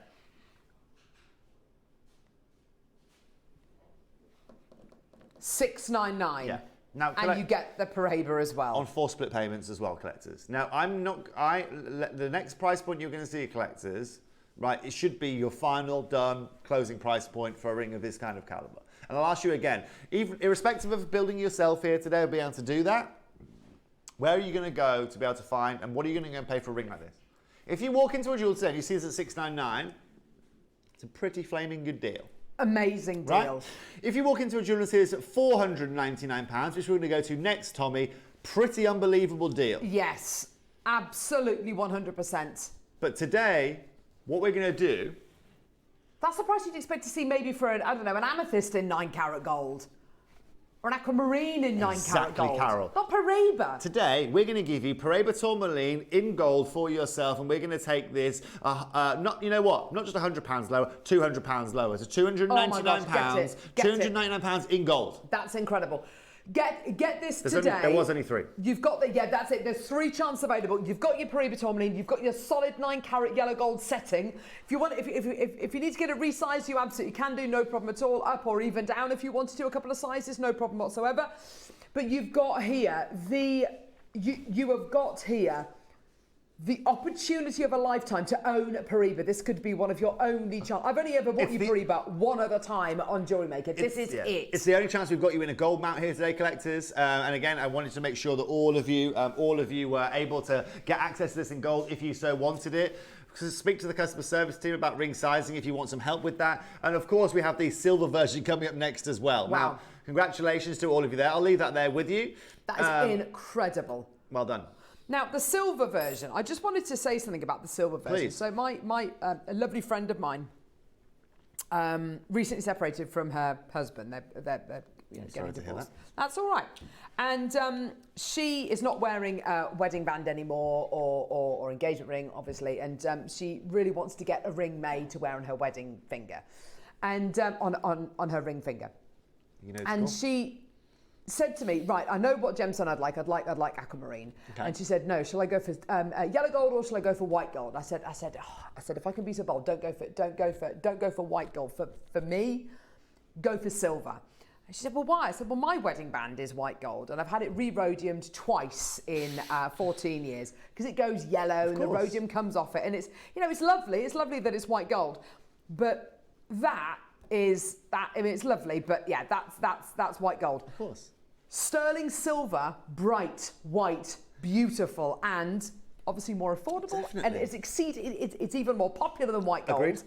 $699. Yeah. Now, and you get the Paribas as well. On 4 split payments as well, collectors. Now, the next price point you're going to see, collectors, right, it should be your final done closing price point for a ring of this kind of caliber. And I'll ask you again, even irrespective of building yourself here today, will be able to do that. Where are you going to go to be able to find, and what are you going to go and pay for a ring like this? If you walk into a jewelry today and you see this at $699, it's a pretty flaming good deal. Amazing deal. Right? If you walk into a jeweller and see this at £499, which we're going to go to next, Tommy, pretty unbelievable deal. Yes, absolutely 100%. But today, what we're going to do... That's the price you'd expect to see maybe for, an amethyst in 9 carat gold. Or an aquamarine in 9 carat Exactly, gold. Carol. Not Paraiba. Today, we're going to give you Paraiba tourmaline in gold for yourself, and we're going to take this, not you know what, not just £100 lower, £200 lower. So £299, £299 in gold. That's incredible. Get this today. There was only 3. You've got that's it. There's 3 chances available. You've got your Paraiba tourmaline. You've got your solid 9 carat yellow gold setting. If you want, if you need to get it resized, you absolutely can do, no problem at all. Up or even down if you wanted to, a couple of sizes, no problem whatsoever. But you've got here you have got here the opportunity of a lifetime to own Paraiba. This could be one of your only chances. I've only ever bought you Paraiba one other time on Jewellery Maker. This is it. It's the only chance we've got you in a gold mount here today, collectors. And again, I wanted to make sure that all of you were able to get access to this in gold if you so wanted it. Speak to the customer service team about ring sizing if you want some help with that. And of course, we have the silver version coming up next as well. Wow. Now, congratulations to all of you there. I'll leave that there with you. That is incredible. Well done. Now, the silver version, I just wanted to say something about the silver version. Please. So a lovely friend of mine recently separated from her husband. They're getting divorced. That's all right. And she is not wearing a wedding band anymore or engagement ring, obviously. And she really wants to get a ring made to wear on her wedding finger and on her ring finger. You know, and she said to me, right, I know what gemstone I'd like aquamarine. Okay. And she said, no, shall I go for yellow gold or shall I go for white gold? I said, if I can be so bold, don't go for white gold. For me, go for silver. And she said, well, why? I said, well, my wedding band is white gold, and I've had it re-rhodiumed twice in 14 years because it goes yellow and the rhodium comes off it, and it's lovely. It's lovely that it's white gold, but it's lovely, but yeah, that's white gold. Of course. Sterling silver, bright, white, beautiful, and obviously more affordable. Definitely. And it's even more popular than white gold. Agreed.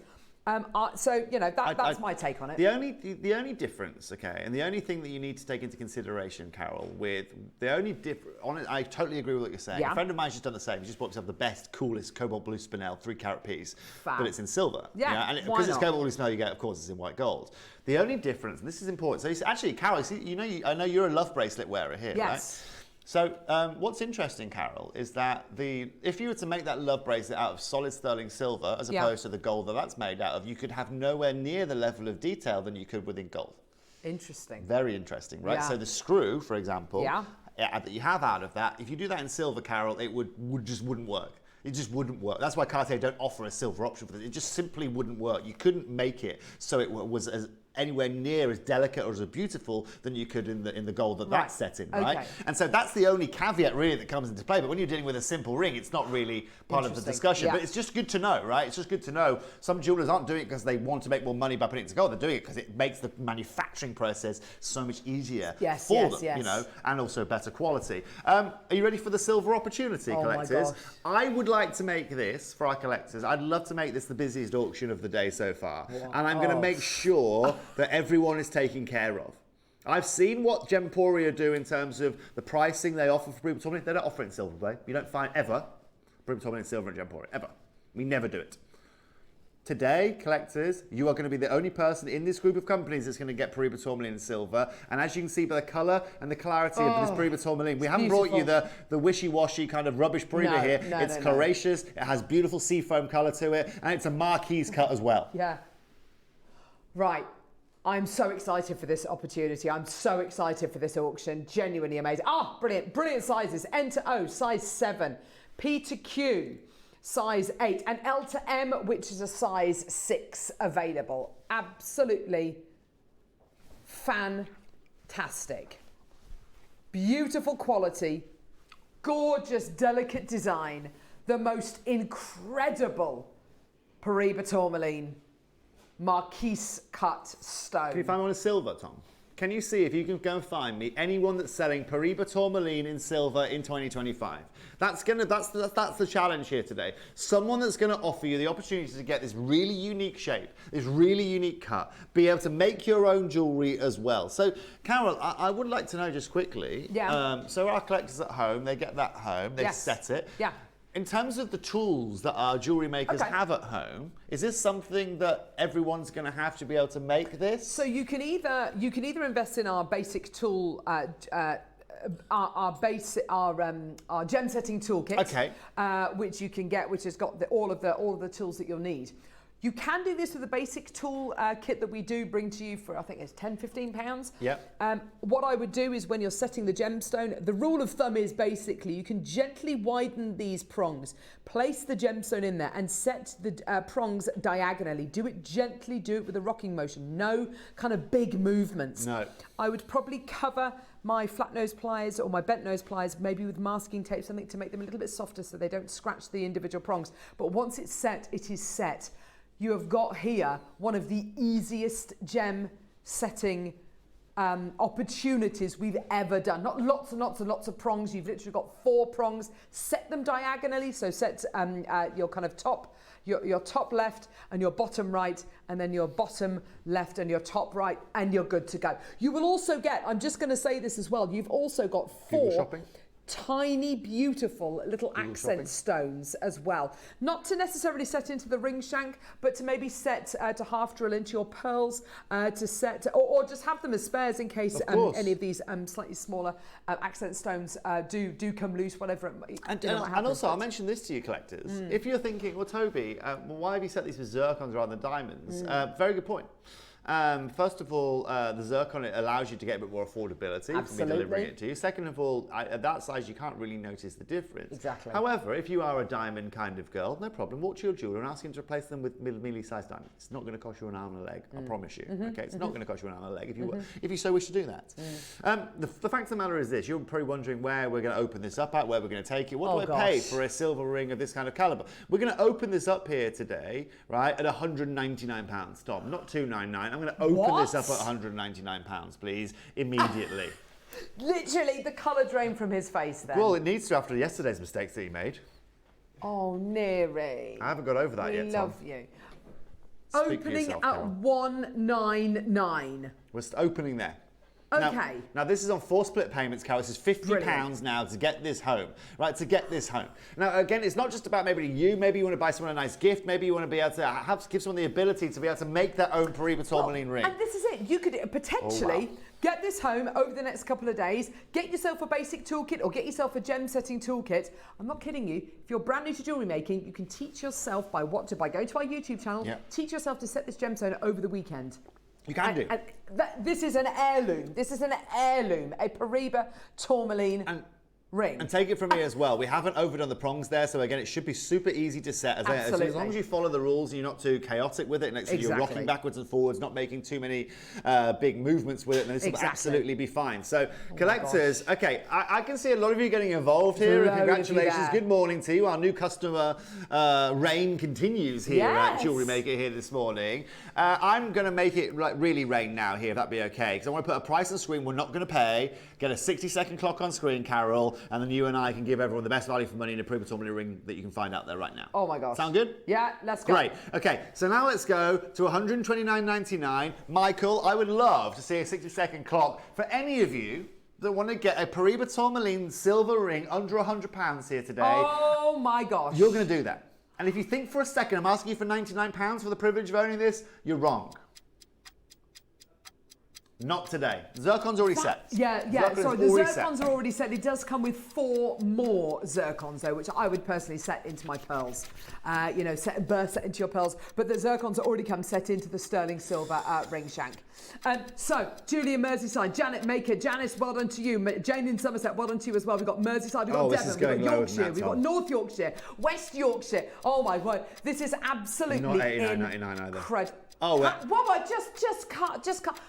So that's my take on it. The only difference, okay, and the only thing that you need to take into consideration, Carol, I totally agree with what you're saying. Yeah. A friend of mine's just done the same. He just bought himself the best, coolest cobalt blue spinel 3 carat piece, but it's in silver. Yeah, and because it's cobalt blue spinel, you get, of course, it's in white gold. The only difference, and this is important. So actually, Carol, I know you're a love bracelet wearer here, yes. Right? So what's interesting, Carol, is that if you were to make that love bracelet out of solid sterling silver as opposed to the gold that's made out of, you could have nowhere near the level of detail than you could within gold. Interesting. Very interesting, right? Yeah. So the screw, for example, that you have out of that, if you do that in silver, Carol, it just wouldn't work. It just wouldn't work. That's why Cartier don't offer a silver option for this. It just simply wouldn't work. You couldn't make it so it was as anywhere near as delicate or as beautiful than you could in the gold that's set in, right? Okay. And so that's the only caveat really that comes into play. But when you're dealing with a simple ring, it's not really part of the discussion. Yeah. But it's just good to know, right? It's just good to know. Some jewelers aren't doing it because they want to make more money by putting it to gold. They're doing it because it makes the manufacturing process so much easier for them, and also better quality. Are you ready for the silver opportunity, collectors? I would like to make this for our collectors. I'd love to make this the busiest auction of the day so far. Yeah. And I'm going to make sure that everyone is taken care of. I've seen what Gemporia do in terms of the pricing they offer for Paraiba tourmaline. They don't offer it in silver, babe. You don't find ever Paraiba tourmaline in silver at Gemporia, ever. We never do it. Today, collectors, you are going to be the only person in this group of companies that's going to get Paraiba tourmaline in silver. And as you can see by the colour and the clarity of this Paraiba tourmaline, we haven't brought you the wishy-washy kind of rubbish Paraiba here. It's Croatia's, it has beautiful seafoam colour to it, and it's a marquise cut as well. Yeah. Right. I'm so excited for this opportunity. I'm so excited for this auction. Genuinely amazing. Brilliant. Brilliant sizes. N to O, size 7. P to Q, size 8. And L to M, which is a size 6 available. Absolutely fantastic. Beautiful quality. Gorgeous, delicate design. The most incredible Paraiba tourmaline. Marquise cut stone. Can you find one in silver, Tom? Can you see if you can go and find me anyone that's selling Paraiba tourmaline in silver in 2025? That's the challenge here today. Someone that's going to offer you the opportunity to get this really unique shape, this really unique cut, be able to make your own jewellery as well. So, Carol, I would like to know just quickly. Yeah. So our collectors at home, they get that home, they set it. Yeah. In terms of the tools that our jewellery makers have at home, is this something that everyone's going to have to be able to make this? So you can either invest in our basic tool, our gem setting toolkit, which you can get, which has got all of the tools that you'll need. You can do this with a basic tool kit that we do bring to you for, I think it's £10–15. Yep. What I would do is when you're setting the gemstone, the rule of thumb is basically you can gently widen these prongs, place the gemstone in there and set the prongs diagonally. Do it gently, do it with a rocking motion. No kind of big movements. No. I would probably cover my flat nose pliers or my bent nose pliers maybe with masking tape, something to make them a little bit softer so they don't scratch the individual prongs. But once it's set, it is set. You have got here one of the easiest gem setting opportunities we've ever done. Not lots and lots and lots of prongs. You've literally got 4 prongs. Set them diagonally. So set your kind of top, your top left and your bottom right, and then your bottom left and your top right, and you're good to go. You will also get, I'm just going to say this as well, you've also got 4 tiny, beautiful little accent stones as well. Not to necessarily set into the ring shank, but to maybe set to half drill into your pearls, to set, or just have them as spares in case any of these slightly smaller accent stones do come loose, whatever. And also, I'll mention this to you collectors. If you're thinking, well, Toby, why have you set these with zircons rather than diamonds? Very good point. First of all, the zircon, it allows you to get a bit more affordability from me delivering it to you. Second of all, at that size, you can't really notice the difference. Exactly. However, if you are a diamond kind of girl, no problem. Walk to your jeweler and ask him to replace them with milli-sized diamonds. It's not going to cost you an arm and a leg, I promise you. Okay, it's not going to cost you an arm and a leg if you so wish to do that. The fact of the matter is this: you're probably wondering where we're going to open this up at, where we're going to take it. What do I pay for a silver ring of this kind of caliber? We're going to open this up here today, right, at £199. Stop, not $299. I'm going to open this up at £199, please, immediately. Literally, the colour drained from his face then. Well, it needs to after yesterday's mistakes that he made. Oh, Neary. I haven't got over that yet, Tom. Love you. Opening at £199. We're opening there. Okay. Now this is on 4 split payments, Carol. This is £50 now to get this home, right? To get this home. Now, again, it's not just about maybe you. Maybe you want to buy someone a nice gift. Maybe you want to be able to give someone the ability to be able to make their own Paribas tourmaline ring. And this is it. You could potentially get this home over the next couple of days. Get yourself a basic toolkit or get yourself a gem setting toolkit. I'm not kidding you. If you're brand new to jewellery making, you can teach yourself by going to our YouTube channel. Teach yourself to set this gemstone over the weekend. You can do. And this is an heirloom. This is an heirloom, a Paribas tourmaline ring. And take it from me as well. We haven't overdone the prongs there, so again, it should be super easy to set. As long as you follow the rules and you're not too chaotic with it, and you're rocking backwards and forwards, not making too many big movements with it, then this will absolutely be fine. So, collectors, okay, I can see a lot of you getting involved here. Congratulations. Good morning to you. Our new customer reign continues here at Jewellery Maker here this morning. I'm going to make it really rain now here, if that'd be okay, because I want to put a price on the screen we're not going to pay, get a 60-second clock on screen, Carol, and then you and I can give everyone the best value for money in a Paribas tourmaline ring that you can find out there right now. Oh my gosh. Sound good? Yeah, let's go. Great. Okay, so now let's go to $129.99. Michael, I would love to see a 60-second clock for any of you that want to get a Paribas tourmaline silver ring under £100 here today. Oh my gosh. You're going to do that. And if you think for a second I'm asking you for £99 for the privilege of owning this, you're wrong. Not today. Zircon's already set. Yeah. Sorry, the zircons are already set. It does come with 4 more zircons, though, which I would personally set into my pearls. Set into your pearls. But the zircons already come set into the sterling silver ring shank. So, Julie in Merseyside, Janet Maker, Janice, well done to you. Jane in Somerset, well done to you as well. We've got Merseyside, we've got Devon, we've got Yorkshire, we've got North Yorkshire, West Yorkshire. Oh my word, this is absolutely not $89.99 either. Incredible. Oh, just cut.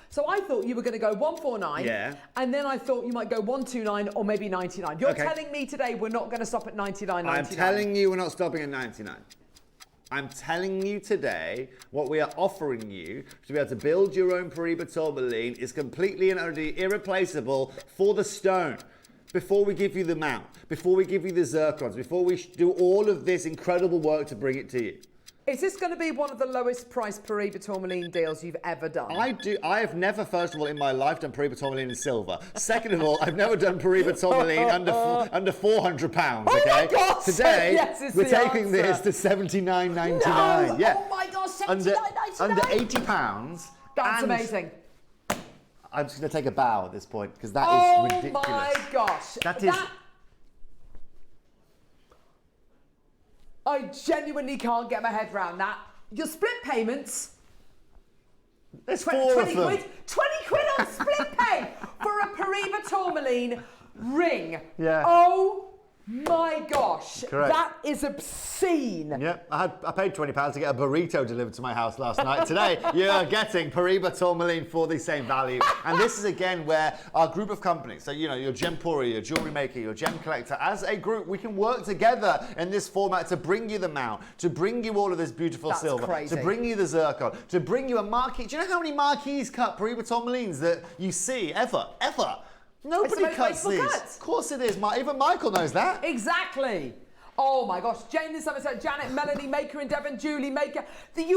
So I thought you were going to go 149, and then I thought you might go 129 or maybe 99. You're telling me today we're not going to stop at 99.99. I'm telling you we're not stopping at 99. I'm telling you today what we are offering you to be able to build your own Paribas tourmaline is completely and utterly irreplaceable for the stone. Before we give you the mount, before we give you the zircons, before we do all of this incredible work to bring it to you. Is this going to be one of the lowest priced Paribas tourmaline deals you've ever done? I have never, first of all, in my life done Paribas tourmaline in silver. Second of all, I've never done Paribas tourmaline under £400. Oh okay, my gosh! today Yes, we're taking this to £79.99. No! Yeah. Oh my gosh! Under £79.99. £80. That's and amazing. I'm just going to take a bow at this point because that is ridiculous. Oh my gosh! I genuinely can't get my head around that. Your split payments. There's 20 4 of them. quid, 20 quid on split pay for a Paribas tourmaline ring. Yeah. Oh my gosh. Correct. That is obscene. Yep, I paid £20 to get a burrito delivered to my house last night. Today, you're getting Paribas tourmaline for the same value. And this is again where our group of companies, so your Gemporia, your Jewellery Maker, your Gem Collector, as a group, we can work together in this format to bring you the mount, to bring you all of this beautiful That's silver, crazy. to bring you the zircon, to bring you a marquee. Do you know how many marquees cut Paribas tourmalines that you see ever? Nobody cuts these. Of course it is. Even Michael knows that. Exactly. Oh my gosh. Jane in Somerset, Janet, Melanie Maker in Devon, Julie Maker. This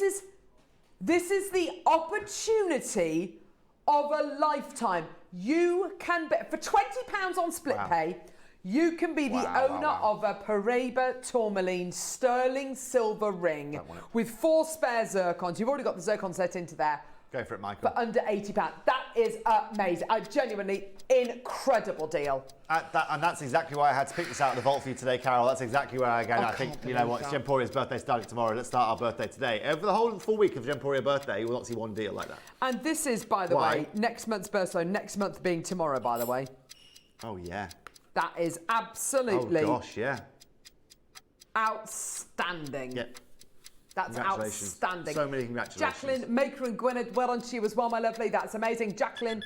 is the opportunity of a lifetime. You can bet for £20 on split pay. You can be the owner of a Paribas tourmaline sterling silver ring with 4 spare zircons. You've already got the zircon set into there. Go for it, Michael. For under £80. That is amazing. A genuinely incredible deal. And that's exactly why I had to pick this out of the vault for you today, Carol. That's exactly where I think, you know what, it's Gemporia's birthday starting tomorrow. Let's start our birthday today. Over the whole full week of Gemporia birthday, you will not see one deal like that. And this is, by the way, next month's birthday. Next month being tomorrow, by the way. Oh, yeah. That is absolutely... Oh, gosh, yeah. Outstanding. Yeah. That's outstanding. So many congratulations. Jacqueline, Maker and Gwynedd, well done to you as well, my lovely. That's amazing. Jacqueline.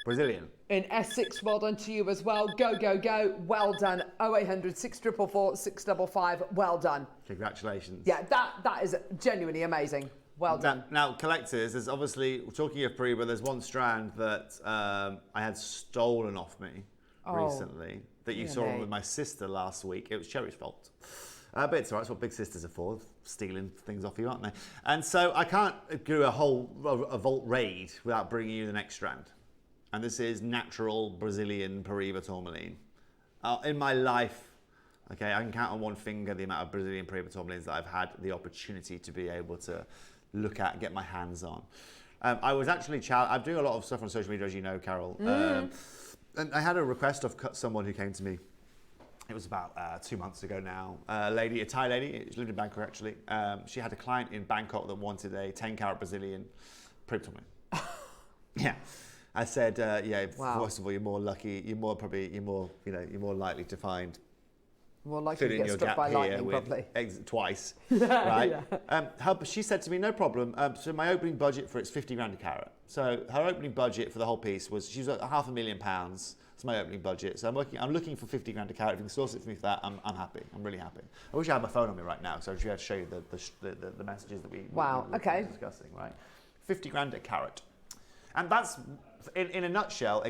Brazilian. In Essex, well done to you as well. Go, go, go. Well done. 0800 644 655. Well done. Congratulations. Yeah, that is genuinely amazing. Well done. Now, collectors, there's obviously, talking of Paribas, there's one strand that I had stolen off me recently that you saw with my sister last week. It was Cherry's fault. But it's all right, it's what big sisters are for, stealing things off you, aren't they? And so I can't do a vault raid without bringing you the next strand. And this is natural Brazilian Paribas tourmaline. In my life, okay, I can count on one finger the amount of Brazilian Paribas tourmalines that I've had the opportunity to be able to look at, get my hands on. I was actually I'm doing a lot of stuff on social media, as you know, Carol. And I had a request of someone who came to me. It was about 2 months ago now. A Thai lady, she lived in Bangkok actually. She had a client in Bangkok that wanted a 10-carat Brazilian Paribas tourmaline. Yeah. I said, first of all, you're more lucky. You're more likely to find. More likely to get struck by lightning, probably. Twice, right? Yeah. She said to me, no problem. So my opening budget for it's 50 grand a carat. So her opening budget for the whole piece was, she was at £500,000. It's my opening budget. So I'm looking for 50 grand a carat. If you can source it for me for that, I'm happy. I'm really happy. I wish I had my phone on me right now, so I should be able to show you the messages that we were discussing, right? 50 grand a carat. And that's, in a nutshell,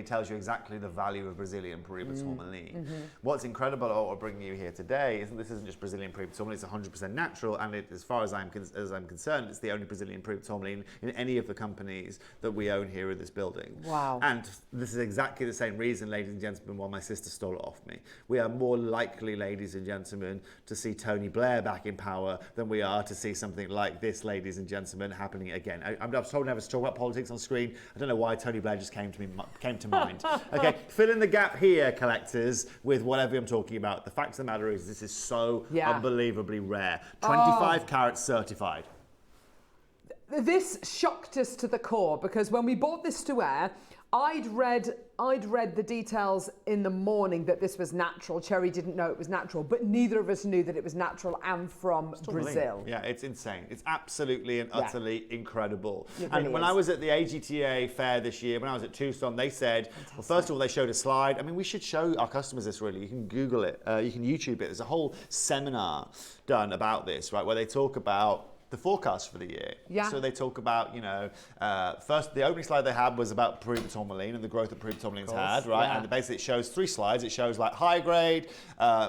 tells you exactly the value of Brazilian Paribas tourmaline. What's incredible about what we're bringing you here today is that this isn't just Brazilian Paribas tourmaline, it's 100% natural, and as far as I'm concerned, it's the only Brazilian Paribas tourmaline in any of the companies that we own here in this building. Wow. And this is exactly the same reason, ladies and gentlemen, why my sister stole it off me. We are more likely, ladies and gentlemen, to see Tony Blair back in power than we are to see something like this, ladies and gentlemen, happening again. I'm told never to talk about politics on screen. I don't know why Tony Blair just came to mind. Okay, fill in the gap here, collectors, with whatever I'm talking about. The fact of the matter is, this is so unbelievably rare. 25 carats certified. This shocked us to the core because when we bought this to air, I'd read the details in the morning that this was natural. Cherry didn't know it was natural, but neither of us knew that it was natural and from Brazil. Yeah, it's insane. It's absolutely and utterly incredible. Really when I was at the AGTA fair this year, when I was at Tucson, they said, well, first of all, they showed a slide. I mean, we should show our customers this really. You can Google it. You can YouTube it. There's a whole seminar done about this, right, where they talk about the forecast for the year. Yeah. So they talk about, first the opening slide they had was about Paribas tourmaline and the growth that Paribas tourmaline's had, right? Yeah. And basically it shows 3 slides. It shows like high grade,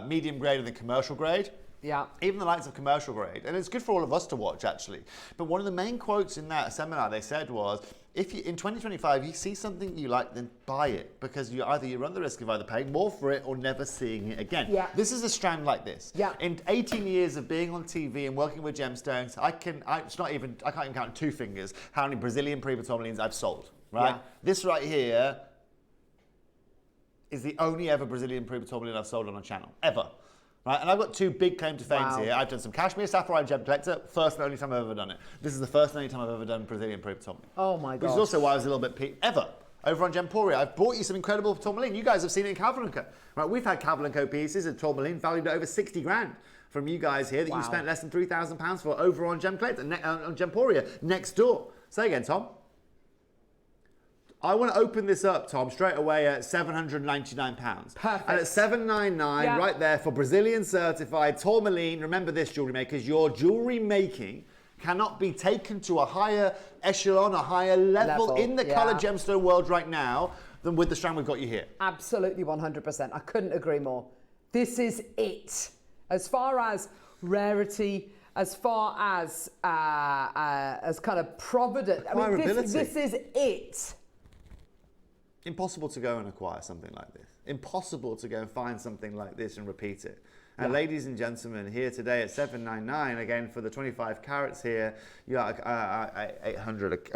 medium grade, and then commercial grade. Yeah. Even the likes of commercial grade. And it's good for all of us to watch, actually. But one of the main quotes in that seminar they said was, if you, in 2025, you see something you like, then buy it, because you run the risk of either paying more for it or never seeing it again. Yeah. This is a strand like this. Yeah. In 18 years of being on TV and working with gemstones, I can't even count on 2 fingers how many Brazilian pre-tourmalines I've sold. Right? Yeah. This right here is the only ever Brazilian pre-tourmaline I've sold on a channel ever. Right, and I've got 2 big claim to fame here. I've done some cashmere sapphire gem collector, first and only time I've ever done it. This is the first and only time I've ever done Brazilian pre-tourmaline. Oh my god! Which is also why I was a little bit peaked ever. Over on Gemporia, I've brought you some incredible tourmaline. You guys have seen it in Cavill & Co. Right, we've had Cavill & Co pieces of tourmaline valued at over 60 grand from you guys here that you spent less than £3,000 for over on Gem Collector, on Gemporia, next door. Say again, Tom. I want to open this up, Tom, straight away at £799. Perfect. And at $799, right there for Brazilian certified tourmaline. Remember this, jewellery makers, your jewellery making cannot be taken to a higher echelon, a higher level in the colour gemstone world right now than with the strand we've got you here. Absolutely 100%. I couldn't agree more. This is it. As far as rarity, as far as kind of providence, I mean, this is it. Impossible to go and acquire something like this. Impossible to go and find something like this and repeat it. And ladies and gentlemen, here today at $799, again for the 25 carats here, you're at 800.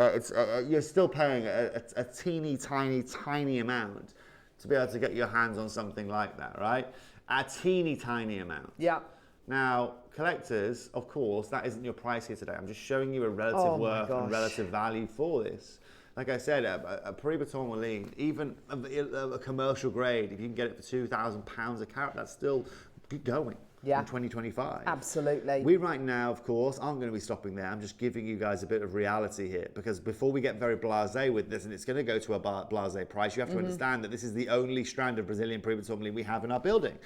You're still paying a teeny tiny amount to be able to get your hands on something like that, right? A teeny tiny amount. Yeah. Now, collectors, of course, that isn't your price here today. I'm just showing you a relative worth and relative value for this. Like I said, a Paribas tourmaline, even a commercial grade, if you can get it for £2,000 a carat, that's still good going in 2025. Absolutely. We right now, of course, aren't going to be stopping there. I'm just giving you guys a bit of reality here, because before we get very blasé with this, and it's going to go to a blasé price, you have to understand that this is the only strand of Brazilian Paribas tourmaline we have in our building.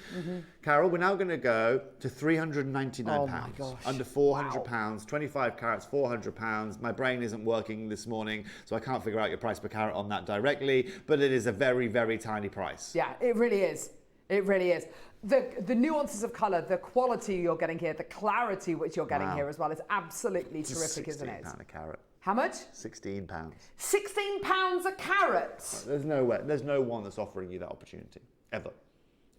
Carol, we're now going to go to £399. Oh my gosh. Under £400, 25 carats, £400. My brain isn't working this morning, so I can't figure out your price per carat on that directly, but it is a very, very tiny price. Yeah, it really is. It really is. The nuances of colour, the quality you're getting here, the clarity which you're getting here as well is absolutely terrific, isn't it? £16 a carat. How much? £16. £16 a carat. There's no way. There's no one that's offering you that opportunity ever,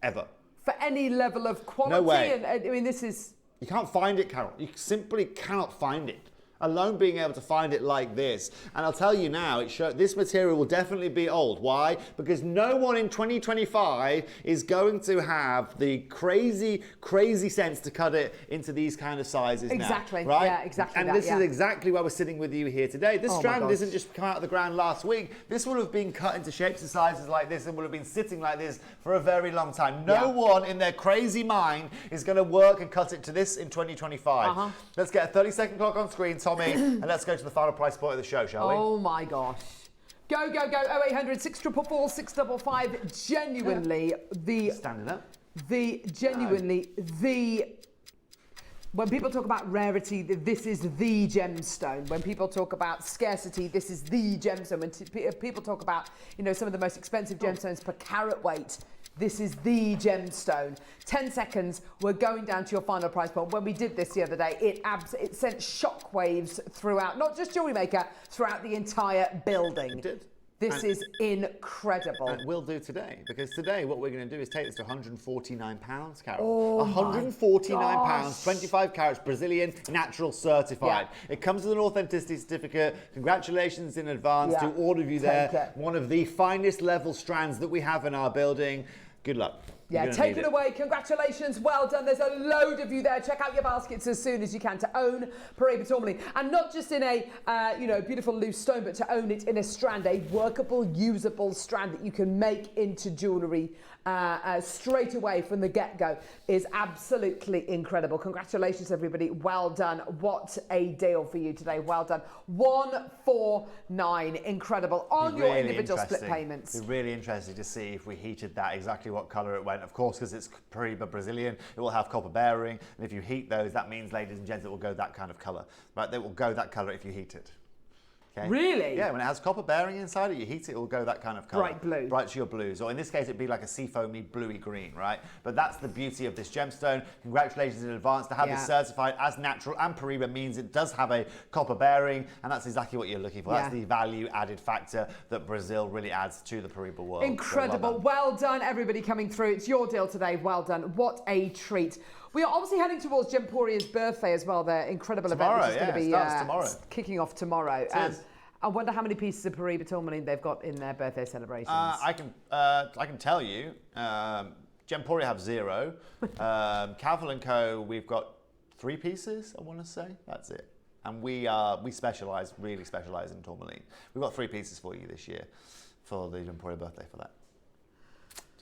ever. For any level of quality. No way. And I mean, this is. You can't find it, Carol. You simply cannot find it. Alone being able to find it like this. And I'll tell you now, this material will definitely be old. Why? Because no one in 2025 is going to have the crazy sense to cut it into these kind of sizes exactly. now. Right? Yeah, exactly. And this is exactly why we're sitting with you here today. This strand isn't just come out of the ground last week. This would have been cut into shapes and sizes like this and would have been sitting like this for a very long time. No one in their crazy mind is going to work and cut it to this in 2025. Let's get a 30-second clock on screen, Tommy, and let's go to the final price point of the show, shall we? Oh my gosh. Go, 0800 644 655. Genuinely, Standing up. When people talk about rarity, this is the gemstone. When people talk about scarcity, this is the gemstone. When people talk about, some of the most expensive gemstones per carat weight, this is the gemstone. 10 seconds, we're going down to your final price point. When we did this the other day, it sent shockwaves throughout, not just Jewellery Maker, throughout the entire building. It did. This is incredible. And we'll do today, because today what we're going to do is take this to £149, Carol. Oh £149, 25 carats, Brazilian, natural certified. It comes with an authenticity certificate. Congratulations in advance to all of you there. One of the finest level strands that we have in our building. Good luck. Yeah, take it away. Congratulations. Well done. There's a load of you there. Check out your baskets as soon as you can to own Paribas tourmaline. And not just in a, beautiful loose stone, but to own it in a strand, a workable, usable strand that you can make into jewellery straight away from the get-go is absolutely incredible. Congratulations, everybody. Well done. What a deal for you today. Well done. 149. Incredible. On your individual split payments. It'd be really interesting to see if we heated that, exactly what colour it went. Of course, because it's Paribas Brazilian, it will have copper bearing. And if you heat those, that means, ladies and gents, it will go that kind of colour. Right? They will go that colour if you heat it. Okay. Really? Yeah, when it has copper bearing inside it, you heat it, it will go that kind of color. Bright blue. Bright to your blues. Or in this case, it'd be like a seafoamy, bluey green, right? But that's the beauty of this gemstone. Congratulations in advance to have this certified as natural, and Paraiba means it does have a copper bearing, and that's exactly what you're looking for. That's the value added factor that Brazil really adds to the Paraiba world. Incredible. So well done, everybody coming through. It's your deal today. Well done. What a treat. We are obviously heading towards Gemporia's birthday as well. Their incredible Tomorrow, event, which is going to be starts tomorrow. Kicking off tomorrow. I wonder how many pieces of Paraiba tourmaline they've got in their birthday celebrations. I can tell you, Gemporia have 0. Cavill & Co, we've got 3 pieces, I want to say. That's it. And we really specialise in tourmaline. We've got 3 pieces for you this year for the Gemporia birthday for that.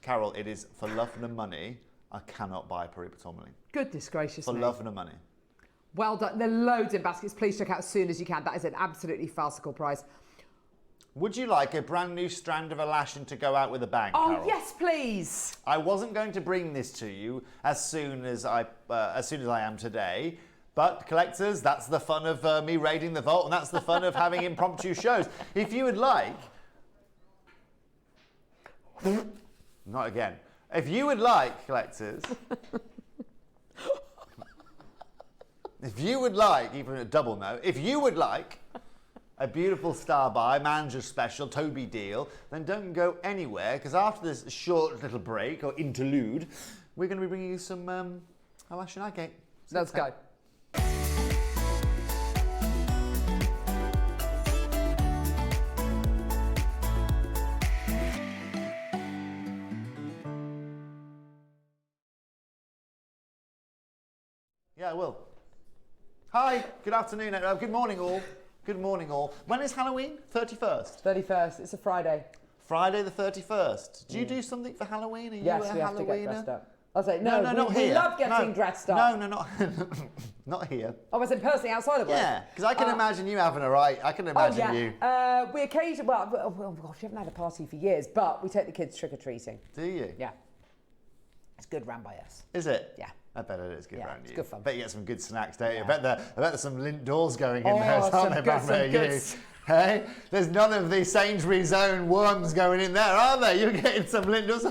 Carol, it is for love and money. I cannot buy Paraiba tourmaline. Goodness gracious For me. love and money. Well done. There are loads in baskets. Please check out as soon as you can. That is an absolutely farcical price. Would you like a brand new strand of elashin to go out with a bang, Carol? Yes, please. I wasn't going to bring this to you as soon as I am today. But collectors, that's the fun of me raiding the vault, and that's the fun of having impromptu shows. If you would like... Not again. If you would like, collectors... if you would like, even a double note, if you would like a beautiful star buy, manager special, Toby deal, then don't go anywhere, because after this short little break, or interlude, we're going to be bringing you some Elashin Agate. Let's go. Yeah, I will. Hi, good afternoon, good morning all. Good morning all. When is Halloween? 31st? 31st, it's a Friday. Friday the 31st. Do you do something for Halloween? Are Yes, you a we have to get Halloweener? dressed up. I was like, No, not here. We love getting dressed up. No, not here. I was in personally outside of work. Yeah, because I can imagine you having a right. I can imagine you. We occasionally, well, gosh, we haven't had a party for years, but we take the kids trick-or-treating. Do you? Yeah. It's good ran by us. Is it? Yeah. I bet it is good around you. It's good fun. I bet you get some good snacks, don't you? I bet there's some lint doors going in Oh, there, aren't some there, good- some Bambo, good- you? Hey, there's none of the Sainsbury's own worms going in there, are there? You're getting some lint doors.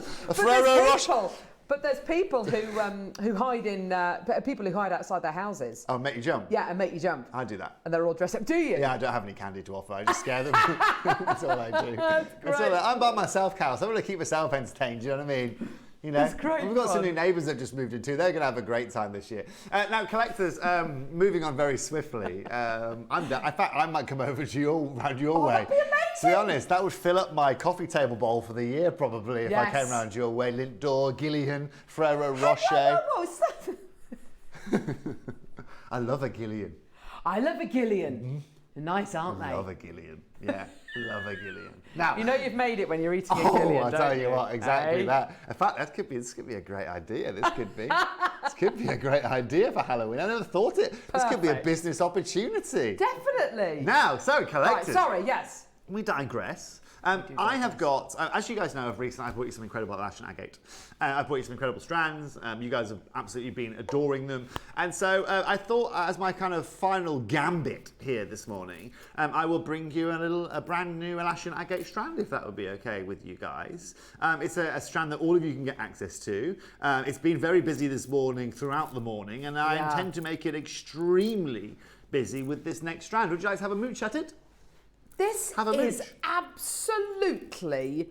But there's people who hide in people who hide outside their houses. Oh, make you jump? Yeah, and make you jump. I do that. And they're all dressed up. Do you? Yeah, I don't have any candy to offer. I just scare them. That's all I do. That's great. I'm by myself, Carol, so I want to keep myself entertained. You know what I mean? You know, It's great we've got some fun. new neighbours that just moved in too. They're going to have a great time this year. Now, collectors, moving on very swiftly. In fact, I might come over to round your way. That'd be amazing. To be honest, that would fill up my coffee table bowl for the year probably if I Yes. came round your way. Lindor, Gillian, Ferrero Rocher. Whoa, stop. I love a Gillian. I love a Gillian. They're nice, aren't they? Love a Gillian. Yeah, love a Gillian. Now, You know you've made it when you're eating a Gillian, I don't tell you you? what, exactly Hey? that. In fact, this could be a great idea. This could be a great idea for Halloween. I never thought it. This could be a Perfect. business opportunity. Definitely. Now, so Right, collectors, sorry, yes. we digress. I have got, as you guys know, I've brought you some incredible Elashin Agate. I've brought you some incredible strands. You guys have absolutely been adoring them. And so I thought, as my kind of final gambit here this morning, I will bring you a brand new Elashin Agate strand, if that would be okay with you guys. It's a strand that all of you can get access to. It's been very busy this morning, throughout the morning, and I intend to make it extremely busy with this next strand. Would you guys have a mooch at it? This Have a is mooch. absolutely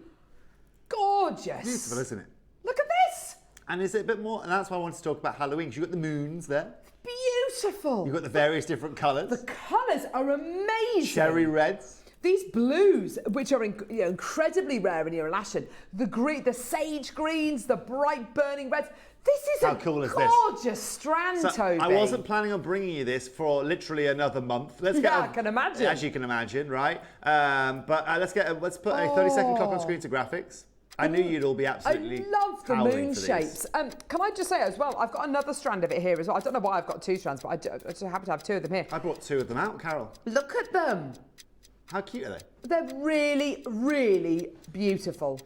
gorgeous. Beautiful, isn't it? Look at this. And is it a bit more? And that's why I wanted to talk about Halloween. 'Cause you've got the moons there. Beautiful. You've got the various different colours. The colours are amazing. Cherry reds. These blues, which are incredibly rare in your Elashin, the sage greens, the bright burning reds. This is How a cool is this? gorgeous strand, So Toby. I wasn't planning on bringing you this for literally another month. Let's I can imagine. As you can imagine, right? But let's put a 30-second clock on screen to graphics. I knew you'd all be absolutely I love the howling moon for these. shapes. Can I just say as well, I've got another strand of it here as well. I don't know why I've got 2 strands, but I just happen to have 2 of them here. I brought 2 of them out, Carol. Look at them. How cute are they? They're really, really beautiful.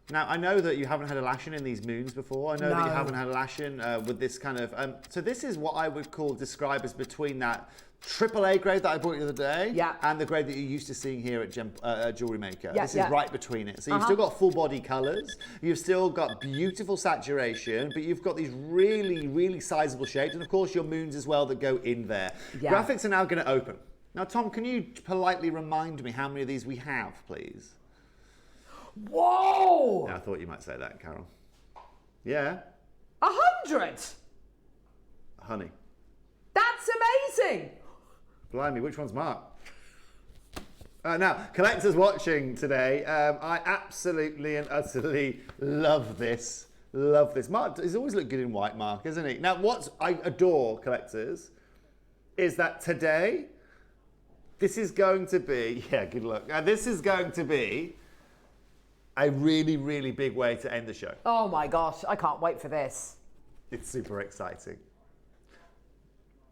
Now, I know that you haven't had Elashin in these moons before. I know that you No. haven't had Elashin with this kind of... so this is what I would describe as between that AAA grade that I bought you the other day, Yeah. and the grade that you're used to seeing here at Jewellery Maker. Yeah, This is right between it. So you've still got full body colours, you've still got beautiful saturation, but you've got these really, really sizable shapes, and of course your moons as well that go in there. Yeah. Graphics are now going to open. Now, Tom, can you politely remind me how many of these we have, please? Whoa! Yeah, I thought you might say that, Carol. Yeah? 100! Honey. That's amazing! Blimey, which one's Mark? Now, collectors watching today, I absolutely and utterly love this. Love this. Mark, he's always looked good in white, Mark, isn't he? Now, what I adore, collectors, is that today, this is going to be, yeah, good luck. This is going to be a really, really big way to end the show. Oh my gosh, I can't wait for this. It's super exciting.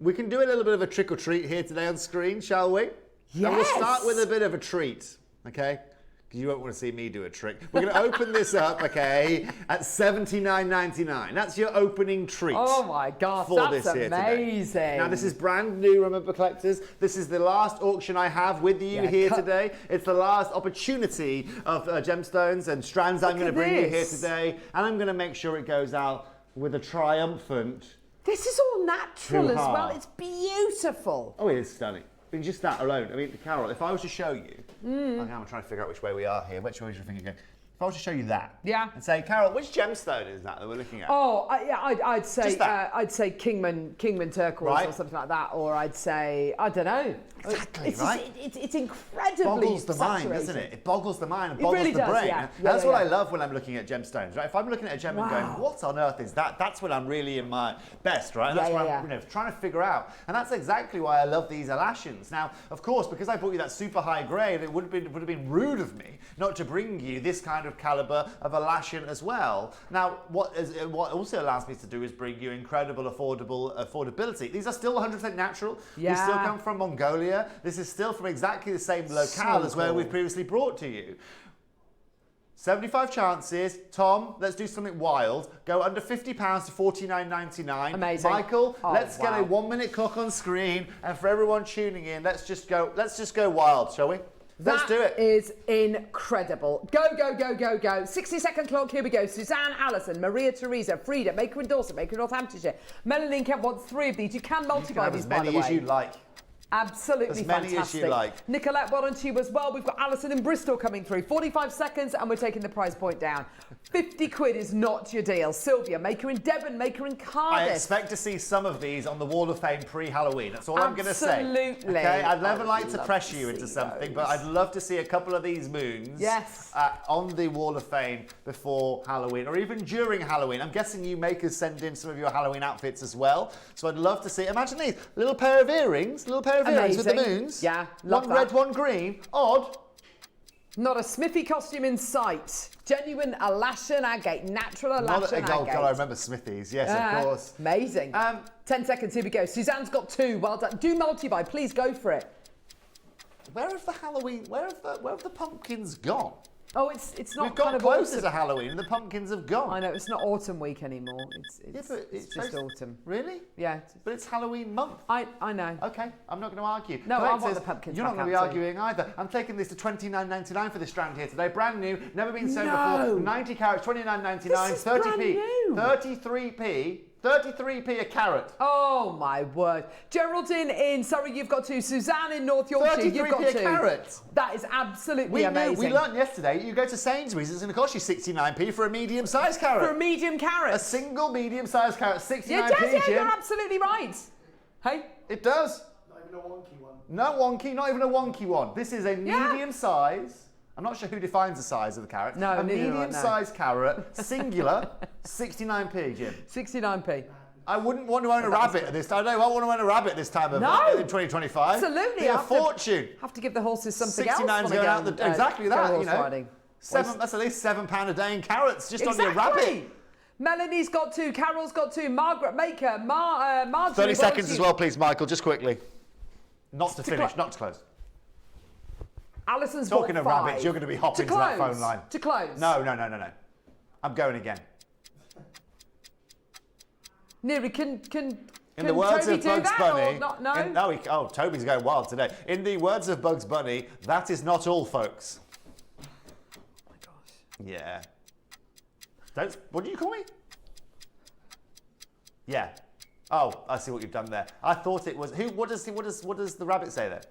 We can do a little bit of a trick or treat here today on screen, shall we? Yes. And we'll start with a bit of a treat, okay? Because you won't want to see me do a trick. We're going to open this up, okay, at $79.99. That's your opening treat. Oh my gosh, that's amazing. Now, this is brand new, remember, collectors? This is the last auction I have with you here today. It's the last opportunity of gemstones and strands I'm going to bring you here today. And I'm going to make sure it goes out with a triumphant... This is all natural as well. It's beautiful. Oh, it is stunning. I mean, just that alone. I mean, Carol, if I was to show you, okay, I'm trying to figure out which way we are here. Which way do you think you're going? If I was to show you that, and say, Carol, which gemstone is that we're looking at? Oh, I'd say Kingman turquoise or something like that, or I'd say I don't know. Exactly, right? It's incredibly boggles the mind, saturated. doesn't it? It boggles the mind and boggles really the does, brain. yeah. That's what I love when I'm looking at gemstones, right? If I'm looking at a gem and going, Wow. what on earth is that? That's when I'm really in my best, right? That's what I'm trying to figure out. And that's exactly why I love these Alashans. Now, of course, because I brought you that super high grade, it would have been rude of me not to bring you this kind of caliber of Alashan as well. Now, what also allows me to do is bring you incredible affordability. These are still 100% natural. Yeah. These still come from Mongolia. This is still from exactly the same locale as where we've previously brought to you. 75 chances. Tom, let's do something wild. Go under £50 to $49.99. Amazing. Michael, let's get a 1 minute clock on screen, and for everyone tuning in, let's just go wild, shall we? Let's do it. That is incredible. Go, go, go, go, go. 60-second clock, here we go. Suzanne Allison, Maria Teresa, Frida, Maker in Dorset, Maker in Northamptonshire. Melanie in Kent wants 3 of these. You can multiply these, by the way. As many as you like. Absolutely as many fantastic. As you like. Nicolette, well done to you as well. We've got Alison in Bristol coming through. 45 seconds and we're taking the price point down. 50 quid is not your deal. Sylvia, Maker in Devon, Maker in Cardiff. I expect to see some of these on the Wall of Fame pre-Halloween. That's all I'm going to say. Absolutely. Okay? I'd never like to pressure you into something, but I'd love to see a couple of these moons on the Wall of Fame before Halloween, or even during Halloween. I'm guessing you makers send in some of your Halloween outfits as well. So I'd love to see. Imagine these. Little pair of earrings. With the moon. Yeah, love one red, one green. Odd. Not a Smithy costume in sight. Genuine Alashan agate, natural Alashan agate. God, I remember Smithies. Yes, of course. Amazing. 10 seconds, here we go. Suzanne's got 2. Well done. Do multi-buy, please go for it. Where have the pumpkins gone? Oh, it's not. We've got kind of closer autumn. to Halloween and the pumpkins have gone. I know, it's not autumn week anymore. It's just supposed- autumn. Really? Yeah. But it's Halloween month. I know. Okay, I'm not going to argue. No, I want Collectors, the pumpkins You're not back going to be out arguing either. I'm taking this to $29.99 for this strand here today. Brand new, never been sold No. before. 90 carats, $29.99, This is 30p. brand new. 33p a carat. Oh my word. Geraldine in Surrey, you've got 2. Suzanne in North Yorkshire, you've got 2. 33p a carat. That is absolutely amazing. We learned yesterday, you go to Sainsbury's, it's going to cost you 69p for a medium-sized carrot. For a medium carrot. A single medium-sized carrot, 69p, Yeah, it does, yeah, Jim. you're absolutely right. Hey? It does. Not even a wonky one. No wonky, not even a wonky one. This is a medium size. I'm not sure who defines the size of the carrot. No, a neither do I, no. medium-sized carrot, singular, 69p, Jim. 69p. I wouldn't want to own a rabbit at this time. No, I want to own a rabbit this time of in 2025. Absolutely. Be a fortune. Have to give the horses something else. 69's going out the, exactly that, you know. Riding. That's at least £7 a day in carrots just on your rabbit. Melanie's got 2. Carol's got 2. Margaret Maker. Marjorie. 30 seconds as well, please, Michael, just quickly. Not to finish, not to close. Alison's Talking got of 5. rabbits, you're going to be hopping to that phone line. To close. No. I'm going again. Neri, can In the words Toby of do Bugs that Bunny, or not? No? Toby's going wild today. In the words of Bugs Bunny, that is not all, folks. Oh my gosh. Yeah. What do you call me? Yeah. Oh, I see what you've done there. I thought it was What does the rabbit say there?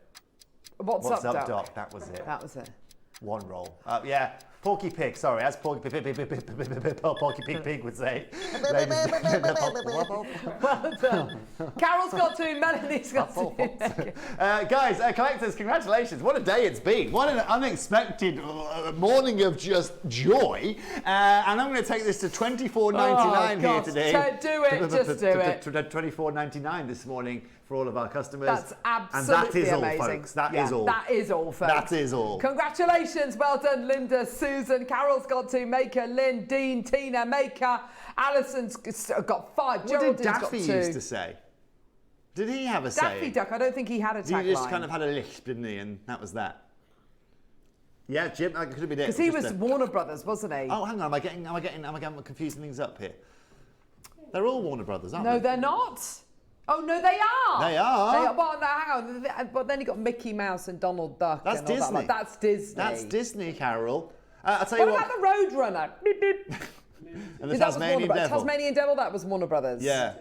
What's up, Doc? Doc? That was it. That was it. One roll. Yeah. Porky Pig, sorry, as Porky Pig would say. Well done. Carol's got 2, Melanie's got 2. Guys, collectors, congratulations. What a day it's been. What an unexpected morning of just joy. And I'm going to take this to $24.99 here today. Do it, just do it. $24.99 this morning for all of our customers. That's absolutely and that is amazing. all, folks. That is all. That is all, folks. That is all. Congratulations. Well done, Linda, Susan. Carol's got 2, Maker, Lynn, Dean, Tina, Maker. Alison's got 5. What Geraldine's did Daffy got 2. used to say? Did he have a saying? Daffy Duck, I don't think he had a tagline. He just kind of had a lisp, didn't he? And that was that. Yeah, Jim, that could have been it. Because he was Warner Brothers, wasn't he? Oh, hang on, am I confusing things up here? They're all Warner Brothers, aren't they? No, they're not. Oh, no, they are. They are. Well, no, hang on. But then you got Mickey Mouse and Donald Duck. That's and all Disney. That's Disney. That's Disney, Carol. I'll tell you what about the Roadrunner? And the Tasmanian Devil. Tasmanian Devil, that was Warner Brothers. Yeah.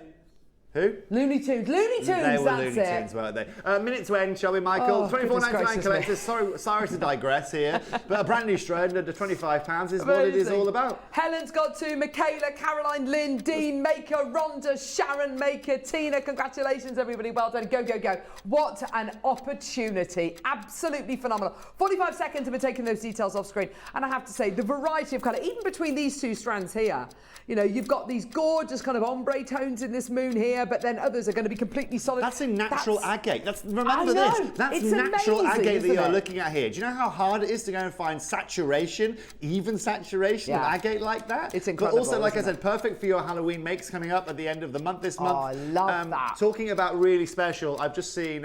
Who? Looney Tunes. Looney Tunes, they were that's Looney it. Tunes, weren't they? Minute to end, shall we, Michael? Oh, $24.99 collectors. Sorry to digress here, but a brand new Strode under £25 is what it is all about. Helen's got 2, Michaela, Caroline, Lynn, Dean, Maker, Rhonda, Sharon, Maker, Tina. Congratulations, everybody. Well done. Go, go, go. What an opportunity. Absolutely phenomenal. 45 seconds to be taking those details off screen. And I have to say, the variety of colour, even between these 2 strands here, you know, you've got these gorgeous kind of ombre tones in this moon here, but then others are going to be completely solid. That's in natural agate. Remember this. That's natural agate that you're looking at here. Do you know how hard it is to go and find saturation, even saturation of agate like that? It's incredible. But also, like I said, perfect for your Halloween makes coming up at the end of the month this month. Oh, I love that. Talking about really special, I've just seen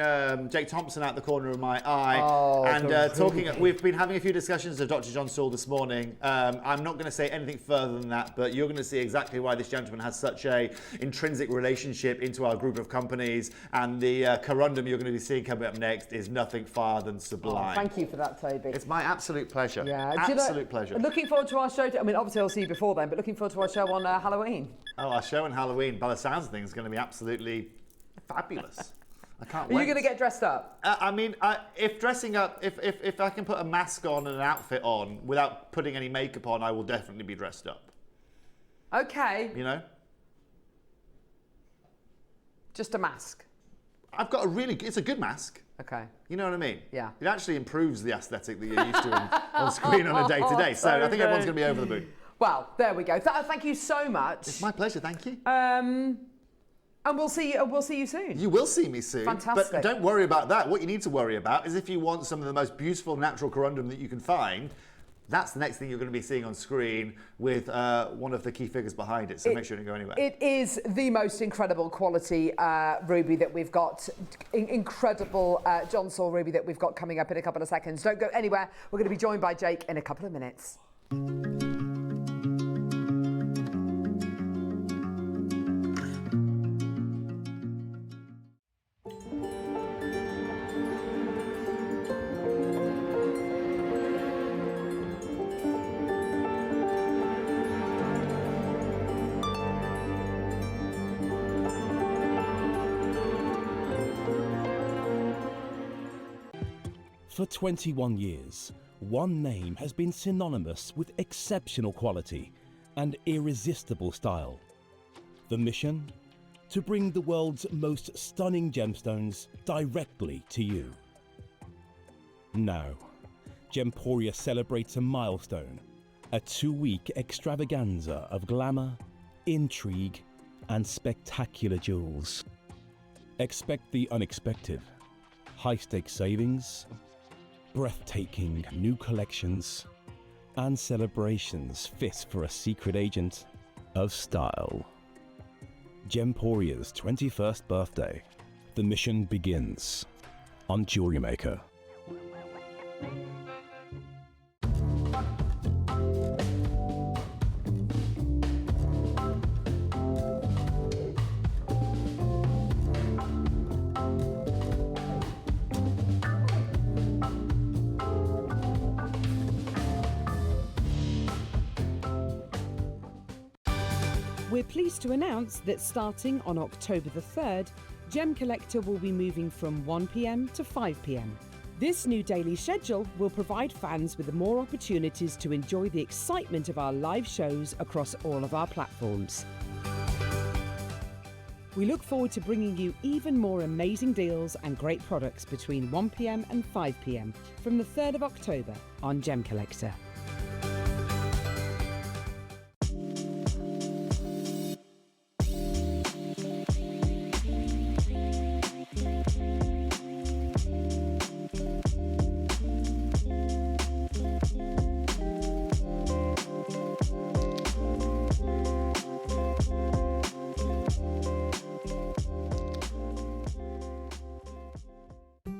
Jake Thompson out the corner of my eye. Oh, and we've been having a few discussions of Dr. John Saul this morning. I'm not going to say anything further than that, but you're going to see exactly why this gentleman has such a intrinsic relationship into our group of companies, and the corundum you're going to be seeing coming up next is nothing far than sublime. Oh, thank you for that, Toby. It's my absolute pleasure. Yeah, absolute pleasure. Looking forward to our show. I mean, obviously I'll see you before then, but looking forward to our show on Halloween. Oh, our show on Halloween, by the sounds of things, is going to be absolutely fabulous. I can't wait. Are you going to get dressed up? If dressing up, if I can put a mask on and an outfit on without putting any makeup on, I will definitely be dressed up. Okay. You know? Just a mask. I've got it's a good mask. Okay. You know what I mean? Yeah. It actually improves the aesthetic that you're used to on screen on a day-to-day. So I think everyone's going to be over the moon. Well, there we go. Thank you so much. It's my pleasure. Thank you. And we'll see you soon. You will see me soon. Fantastic. But don't worry about that. What you need to worry about is if you want some of the most beautiful natural corundum that you can find, that's the next thing you're going to be seeing on screen with one of the key figures behind it. So make sure you don't go anywhere. It is the most incredible quality ruby that we've got. Incredible John Saul ruby that we've got coming up in a couple of seconds. Don't go anywhere. We're going to be joined by Jake in a couple of minutes. For 21 years, one name has been synonymous with exceptional quality and irresistible style. The mission? To bring the world's most stunning gemstones directly to you. Now, Gemporia celebrates a milestone, a 2-week extravaganza of glamour, intrigue, and spectacular jewels. Expect the unexpected, high-stakes savings, breathtaking new collections, and celebrations fit for a secret agent of style. Gemporia's 21st birthday. The mission begins on Jewellery Maker. We're pleased to announce that starting on October the 3rd, Gem Collector will be moving from 1 p.m. to 5 p.m. This new daily schedule will provide fans with more opportunities to enjoy the excitement of our live shows across all of our platforms. We look forward to bringing you even more amazing deals and great products between 1 p.m. and 5 p.m. from the 3rd of October on Gem Collector.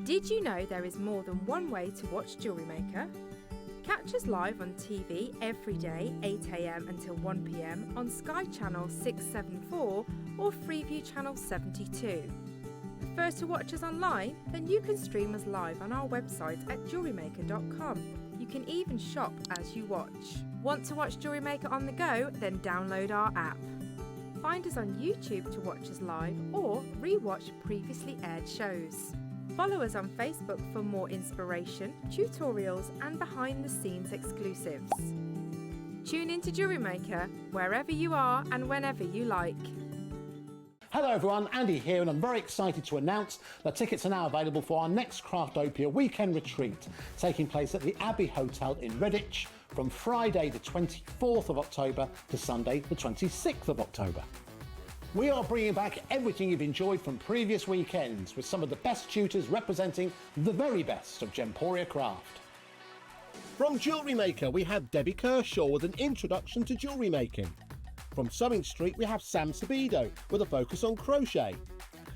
Did you know there is more than one way to watch Jewellery Maker? Catch us live on TV every day, 8 a.m. until 1 p.m. on Sky Channel 674 or Freeview Channel 72. Prefer to watch us online? Then you can stream us live on our website at jewellerymaker.com. You can even shop as you watch. Want to watch Jewellery Maker on the go? Then download our app. Find us on YouTube to watch us live or re-watch previously aired shows. Follow us on Facebook for more inspiration, tutorials and behind-the-scenes exclusives. Tune in to Jewellery Maker wherever you are and whenever you like. Hello everyone, Andy here, and I'm very excited to announce that tickets are now available for our next Craftopia weekend retreat, taking place at the Abbey Hotel in Redditch from Friday the 24th of October to Sunday the 26th of October. We are bringing back everything you've enjoyed from previous weekends with some of the best tutors representing the very best of Gemporia craft. From Jewellery Maker, we have Debbie Kershaw with an introduction to jewellery making. From Sewing Street, we have Sam Sabido with a focus on crochet.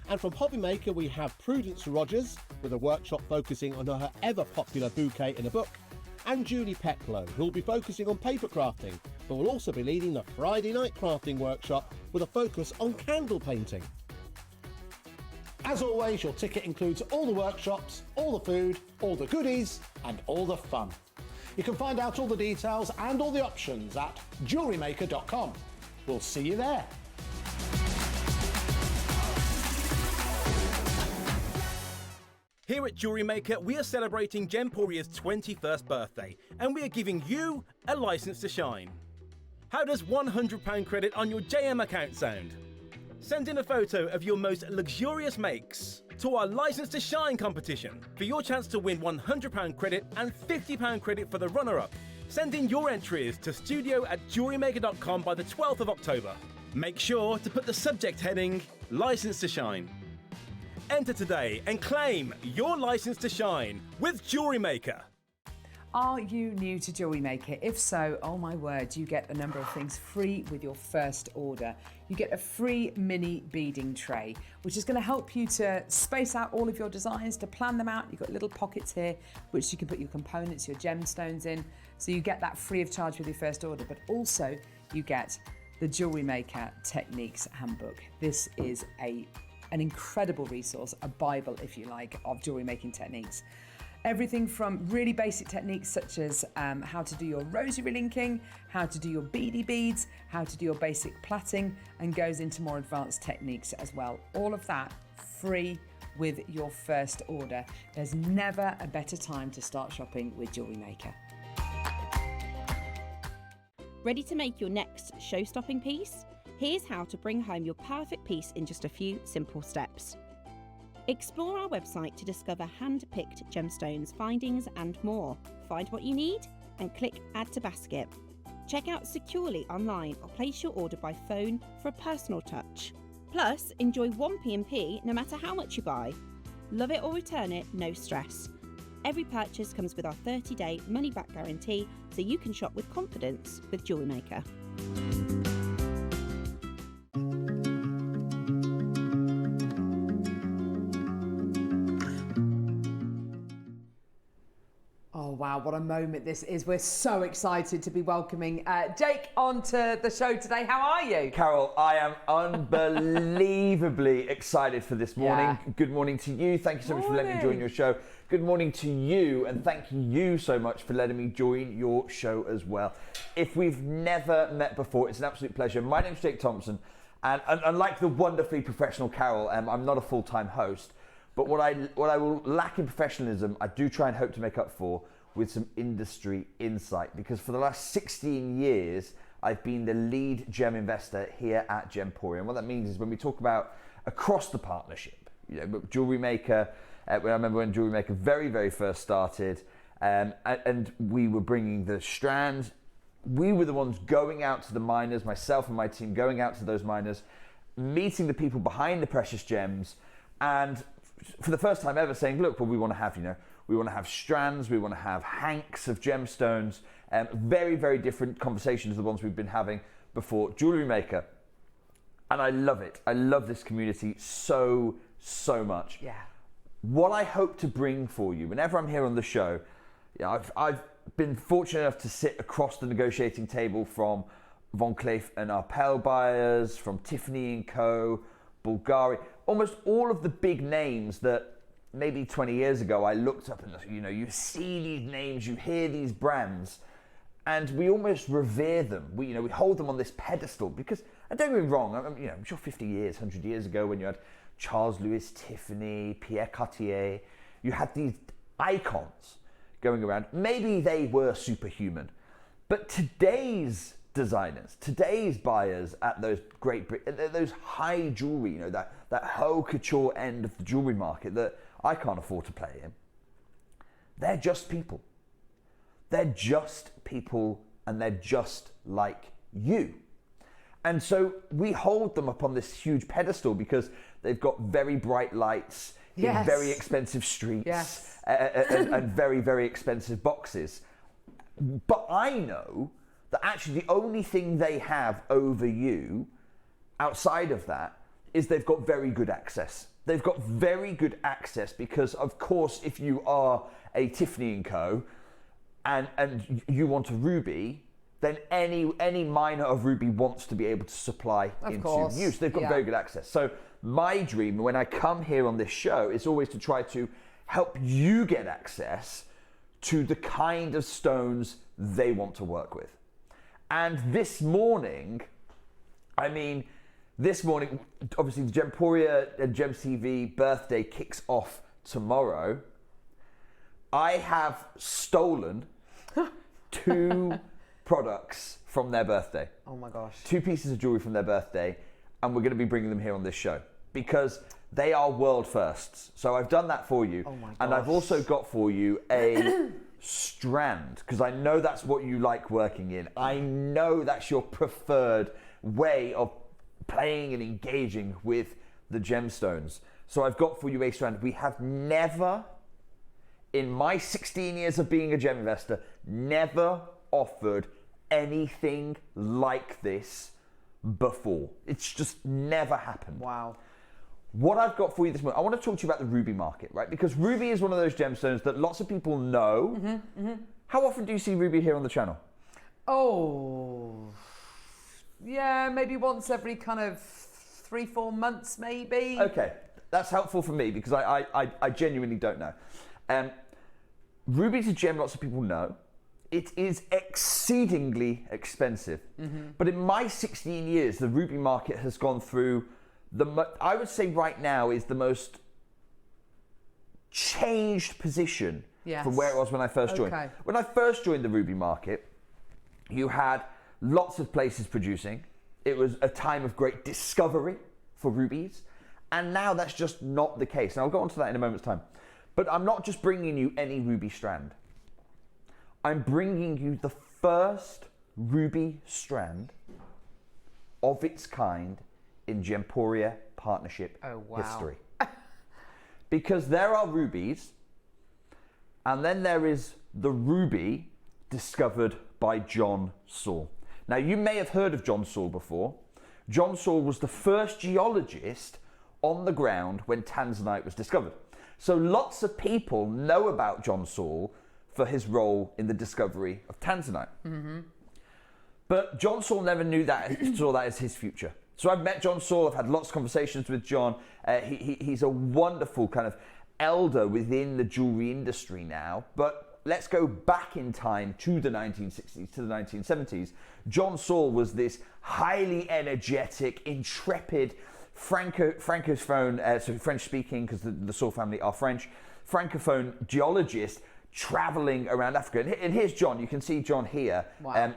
And from Hobby Maker, we have Prudence Rogers with a workshop focusing on her ever-popular bouquet in a book. And Julie Peplow, who will be focusing on paper crafting, but will also be leading the Friday night crafting workshop with a focus on candle painting. As always, your ticket includes all the workshops, all the food, all the goodies, and all the fun. You can find out all the details and all the options at jewellerymaker.com. We'll see you there. Here at Jewellery Maker, we are celebrating Gemporia's 21st birthday, and we are giving you a license to shine. How does £100 credit on your JM account sound? Send in a photo of your most luxurious makes to our License to Shine competition for your chance to win £100 credit and £50 credit for the runner-up. Send in your entries to studio@jewellerymaker.com by the 12th of October. Make sure to put the subject heading License to Shine. Enter today and claim your license to shine with Jewellery Maker. Are you new to Jewellery Maker? If so, oh my word, you get a number of things free with your first order. You get a free mini beading tray, which is going to help you to space out all of your designs, to plan them out. You've got little pockets here, which you can put your components, your gemstones in. So you get that free of charge with your first order, but also you get the Jewellery Maker Techniques Handbook. This is an incredible resource, a Bible, if you like, of jewellery making techniques. Everything from really basic techniques such as how to do your rosary linking, how to do your beady beads, how to do your basic plaiting, and goes into more advanced techniques as well. All of that free with your first order. There's never a better time to start shopping with Jewellery Maker. Ready to make your next show-stopping piece? Here's how to bring home your perfect piece in just a few simple steps. Explore our website to discover hand-picked gemstones, findings and more. Find what you need and click Add to Basket. Check out securely online or place your order by phone for a personal touch. Plus, enjoy 1p&p no matter how much you buy. Love it or return it, no stress. Every purchase comes with our 30-day money-back guarantee, so you can shop with confidence with Jewellery Maker. wow, what a moment this is. We're so excited to be welcoming Jake onto the show today. How are you? Carol, I am unbelievably excited for this morning. Yeah. Good morning to you. Thank you so much for letting me join your show. Good morning to you, and thank you so much for letting me join your show as well. If we've never met before, it's an absolute pleasure. My name's Jake Thompson, and unlike the wonderfully professional Carol, I'm not a full-time host, but what I will lack in professionalism, I do try and hope to make up for with some industry insight, because for the last 16 years, I've been the lead gem investor here at Gemporia. And what that means is when we talk about across the partnership, you know, Jewellery Maker, I remember when Jewellery Maker very, very first started, and we were bringing the strands. We were the ones going out to the miners, myself and my team going out to those miners, meeting the people behind the precious gems, and for the first time ever saying, look, well, we want to have, we want to have strands, we want to have hanks of gemstones, very, very different conversations to the ones we've been having before. Jewellery Maker, and I love it. I love this community so much. Yeah. What I hope to bring for you, whenever I'm here on the show, I've been fortunate enough to sit across the negotiating table from Von Cleef and Arpels buyers, from Tiffany & Co., Bulgari, almost all of the big names that maybe 20 years ago I looked up and, you see these names, you hear these brands, and we almost revere them. We hold them on this pedestal because, and don't get me wrong, I'm sure 50 years, 100 years ago when you had Charles Louis Tiffany, Pierre Cartier, you had these icons going around. Maybe they were superhuman, but today's designers, today's buyers at those those high jewelry, that haute couture end of the jewelry market that I can't afford to play in, they're just people. They're just people, and they're just like you. And so we hold them up on this huge pedestal because they've got very bright lights in very expensive streets and very, very expensive boxes. But I know that actually the only thing they have over you outside of that is they've got very good access. They've got very good access because, of course, if you are a Tiffany & Co. and you want a ruby, then any miner of ruby wants to be able to supply into you. So they've got very good access. So my dream when I come here on this show is always to try to help you get access to the kind of stones they want to work with. And this morning, obviously the Gemporia and Gems TV birthday kicks off tomorrow. I have stolen 2 products from their birthday. Oh my gosh. 2 pieces of jewelry from their birthday, and we're going to be bringing them here on this show because they are world firsts. So I've done that for you. Oh my gosh. And I've also got for you a strand, because I know that's what you like working in. I know that's your preferred way of playing and engaging with the gemstones. So I've got for you a strand. We have never, in my 16 years of being a gem investor, never offered anything like this before. It's just never happened. Wow. What I've got for you this morning, I want to talk to you about the ruby market, right? Because ruby is one of those gemstones that lots of people know. How often do you see ruby here on the channel? Oh, yeah, maybe once every kind of 3-4 months, maybe. Okay, that's helpful for me because I genuinely don't know. Ruby's a gem lots of people know. It is exceedingly expensive. But in my 16 years, the ruby market has gone through I would say right now is the most changed position from where it was when I first joined. When I first joined the ruby market, you had lots of places producing. It was a time of great discovery for rubies. And now that's just not the case. And I'll go on to that in a moment's time. But I'm not just bringing you any ruby strand. I'm bringing you the first ruby strand of its kind in Gemporia partnership history. Because there are rubies, and then there is the ruby discovered by John Saul. Now, you may have heard of John Saul before. John Saul was the first geologist on the ground when tanzanite was discovered. So lots of people know about John Saul for his role in the discovery of tanzanite. But John Saul never saw that as his future. So I've met John Saul, I've had lots of conversations with John. He's a wonderful kind of elder within the jewelry industry now. But let's go back in time to the 1960s, to the 1970s. John Saul was this highly energetic, intrepid, francophone, so French speaking, because the Saul family are French, francophone geologist traveling around Africa. And here's John, you can see John here,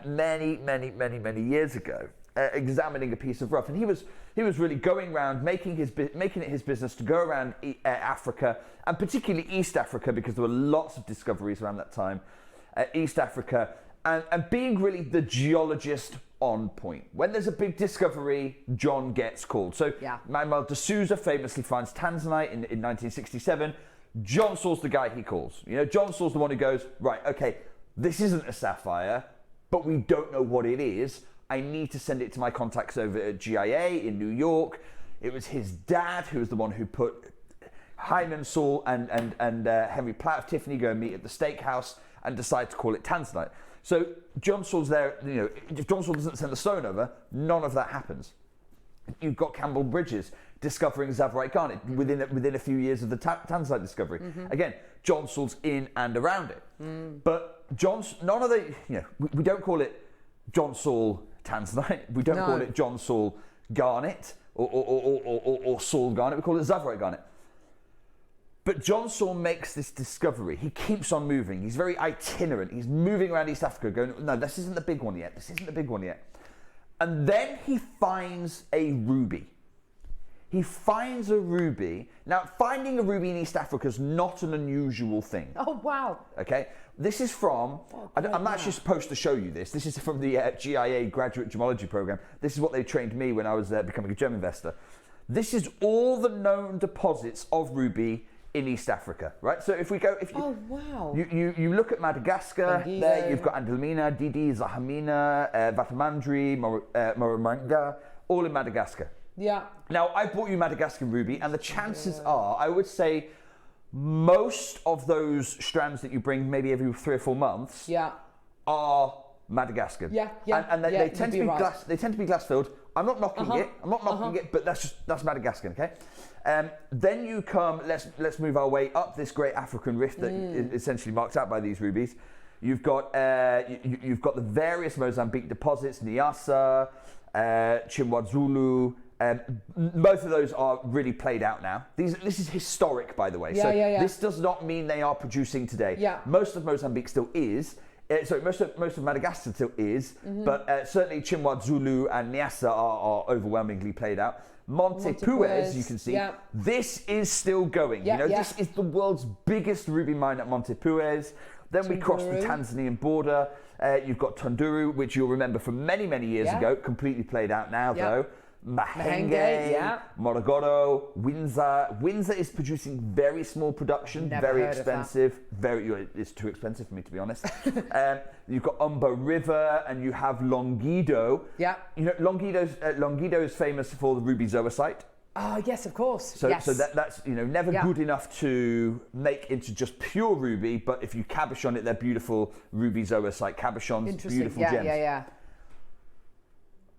many years ago, examining a piece of rough. And he was really going around, making it his business to go around Africa, and particularly East Africa, because there were lots of discoveries around that time, East Africa, and being really the geologist on point. When there's a big discovery, John gets called. So Manuel de Souza famously finds tanzanite in 1967. John Saul's the guy he calls. You know, John Saul's the one who goes, right, okay, this isn't a sapphire, but we don't know what it is. I need to send it to my contacts over at GIA in New York. It was his dad who was the one who put Hyman Saul and Henry Platt of Tiffany go and meet at the steakhouse and decide to call it tanzanite. So John Saul's there, you know, if John Saul doesn't send the stone over, none of that happens. You've got Campbell Bridges discovering Tsavorite garnet within a few years of the tanzanite discovery. Again, John Saul's in and around it. But none of the, you know, we don't call it John Saul tanzanite. We don't call it John Saul garnet or Saul garnet. We call it Tsavorite garnet. But John Saul makes this discovery. He keeps on moving. He's very itinerant. He's moving around East Africa going, no, this isn't the big one yet. This isn't the big one yet. And then he finds a ruby. He finds a ruby. Now, finding a ruby in East Africa is not an unusual thing. Oh, wow. Okay. This is from, I'm actually supposed to show you this. This is from the GIA graduate gemology program. This is what they trained me when I was becoming a gem investor. This is all the known deposits of ruby in East Africa, right? So if you look at Madagascar, there you've got Andalamina, Didi, Zahamina, Vatamandri, Moramanga, all in Madagascar. Yeah. Now, I brought you Madagascar ruby, and the chances are, I would say, most of those strands that you bring maybe every 3 or 4 months are Madagascar. And they tend to be glass. They tend to be glass filled. I'm not knocking it. I'm not knocking it, but that's Madagascar, okay? Then you come. Let's move our way up this great African rift that is essentially marked out by these rubies. You've got the various Mozambique deposits, Niassa, Chimwadzulu. Both of those are really played out now. This is historic, by the way. This does not mean they are producing today. Most of Mozambique still is. Most of Madagascar still is, but certainly Chimwadzulu and Niassa are overwhelmingly played out. Monte Puez, you can see, this is still going. This is the world's biggest ruby mine at Monte Puez. Then we cross the Tanzanian border. You've got Tunduru, which you'll remember from many years ago, completely played out now though. Mahenge, Morogoro, Windsor. Windsor is producing very small production, very expensive. It's too expensive for me, to be honest. You've got Umba River, and you have Longido. You know, Longido is famous for the ruby zoisite. Oh yes, of course. So that's never good enough to make into just pure ruby, but if you cabochon it, they're beautiful ruby zoisite cabochons, beautiful gems.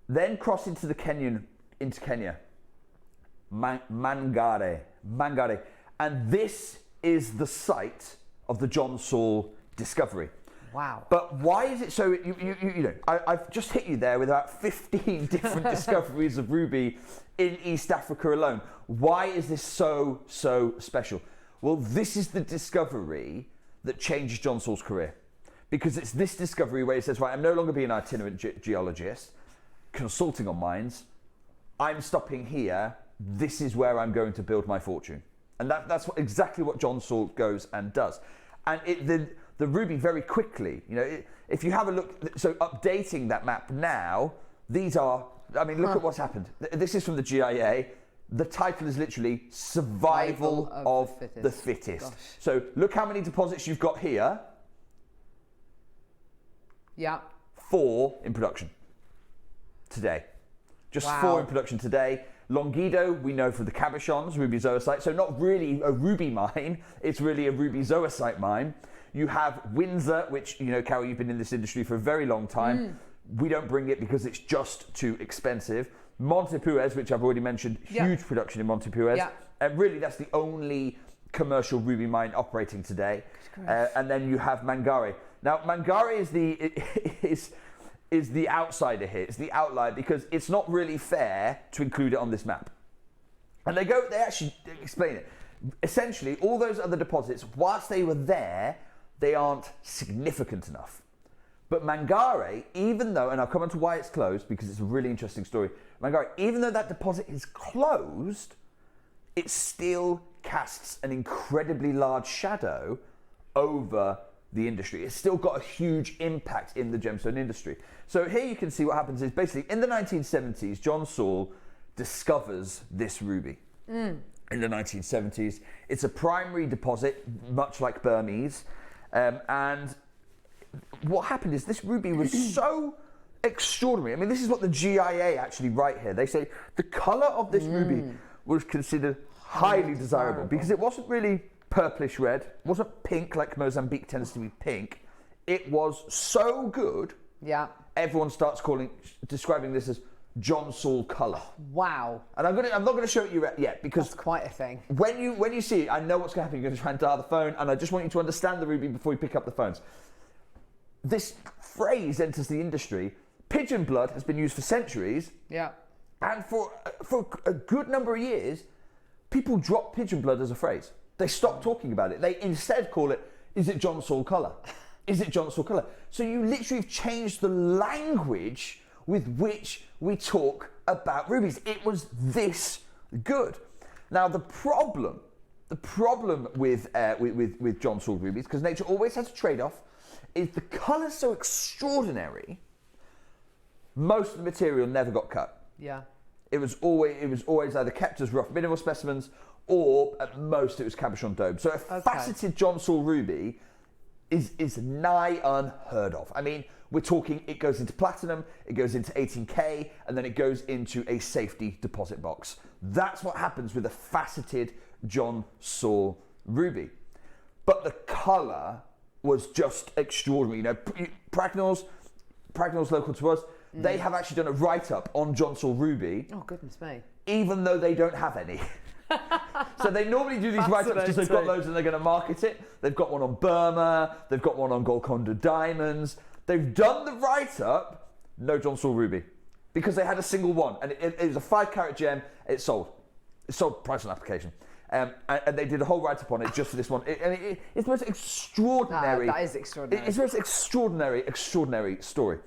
Then cross into Kenya, Mangare, and this is the site of the John Saul discovery. Wow. But why is it so? I've just hit you there with about 15 different discoveries of ruby in East Africa alone. Why is this so special? Well, this is the discovery that changes John Saul's career, because it's this discovery where he says, right, I'm no longer being an itinerant geologist, consulting on mines. I'm stopping here. This is where I'm going to build my fortune. And that's exactly what John Saul goes and does. And the ruby very quickly, if you have a look, so updating that map now, look at what's happened. This is from the GIA. The title is literally Survival of the Fittest. Gosh. So look how many deposits you've got here. 4 in production today. Just 4 in production today. Longido, we know for the cabochons, ruby zoisite. So not really a ruby mine, it's really a ruby zoisite mine. You have Windsor, which, you know, Carol, you've been in this industry for a very long time. We don't bring it because it's just too expensive. Montepuez, which I've already mentioned, huge production in Montepuez. Yeah. And really, that's the only commercial ruby mine operating today. And then you have Mangare. Now, Mangare is the outsider here. It's the outlier because it's not really fair to include it on this map. And they actually explain it. Essentially, all those other deposits, whilst they were there, they aren't significant enough. But Mangare, even though, and I'll come on to why it's closed because it's a really interesting story. Mangare, even though that deposit is closed, it still casts an incredibly large shadow over the industry. It's still got a huge impact in the gemstone industry. So here you can see what happens is basically in the 1970s, John Saul discovers this ruby. In the 1970s. It's a primary deposit, much like Burmese. And what happened is this ruby was so extraordinary. I mean, this is what the GIA actually write here. They say the colour of this ruby was considered highly desirable because it wasn't really purplish red, it wasn't pink like Mozambique tends to be pink. It was so good, everyone starts describing this as John Saul colour. Wow. And I'm not going to show it you yet because that's quite a thing. When you see it, I know what's going to happen. You're going to try and dial the phone, and I just want you to understand the ruby before you pick up the phones. This phrase enters the industry. Pigeon blood has been used for centuries. Yeah. And for a good number of years, people drop pigeon blood as a phrase. They stop talking about it. They instead call it, is it John Saul colour? Is it John Saul colour? So you literally have changed the language with which we talk about rubies. It was this good. Now the problem with John Saul rubies, because nature always has a trade-off, is the colour's so extraordinary, most of the material never got cut. Yeah. It was always either kept as rough mineral specimens or at most it was cabochon dome. So a faceted John Saul ruby is nigh unheard of. I mean, we're talking it goes into platinum, it goes into 18K, and then it goes into a safety deposit box. That's what happens with a faceted John Saul ruby. But the colour was just extraordinary. You know, Pragnell's local to us, they have actually done a write-up on John Saul ruby. Oh, goodness me. Even though they don't have any. So they normally do these write-ups because they've got loads and they're going to market it. They've got one on Burma, they've got one on Golconda diamonds. They've done the write-up, no John Saul ruby. Because they had a single one, and it was a 5-carat gem, it sold. It sold price on application. And they did a whole write-up on it just for this one. It's the most extraordinary... that is extraordinary. It's the most extraordinary story.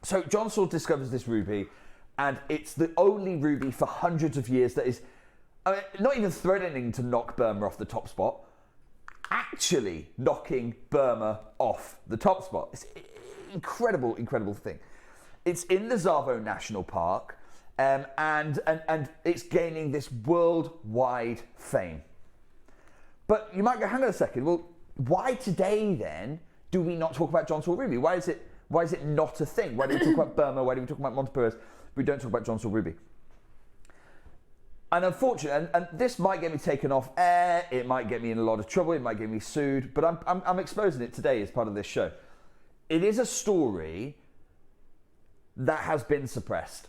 So John Saul discovers this ruby, and it's the only ruby for hundreds of years that is, I mean, not even threatening to knock Burma off the top spot, actually knocking Burma off the top spot. It's an incredible thing. It's in the Tsavo National Park, and it's gaining this worldwide fame. But you might go, hang on a second, well, why today then do we not talk about John Saul ruby? Why is it not a thing? Why do we talk about Burma? Why do we talk about Montepuez? We don't talk about John Saul ruby. And unfortunately, and this might get me taken off air, it might get me in a lot of trouble, it might get me sued, but I'm exposing it today as part of this show. It is a story that has been suppressed.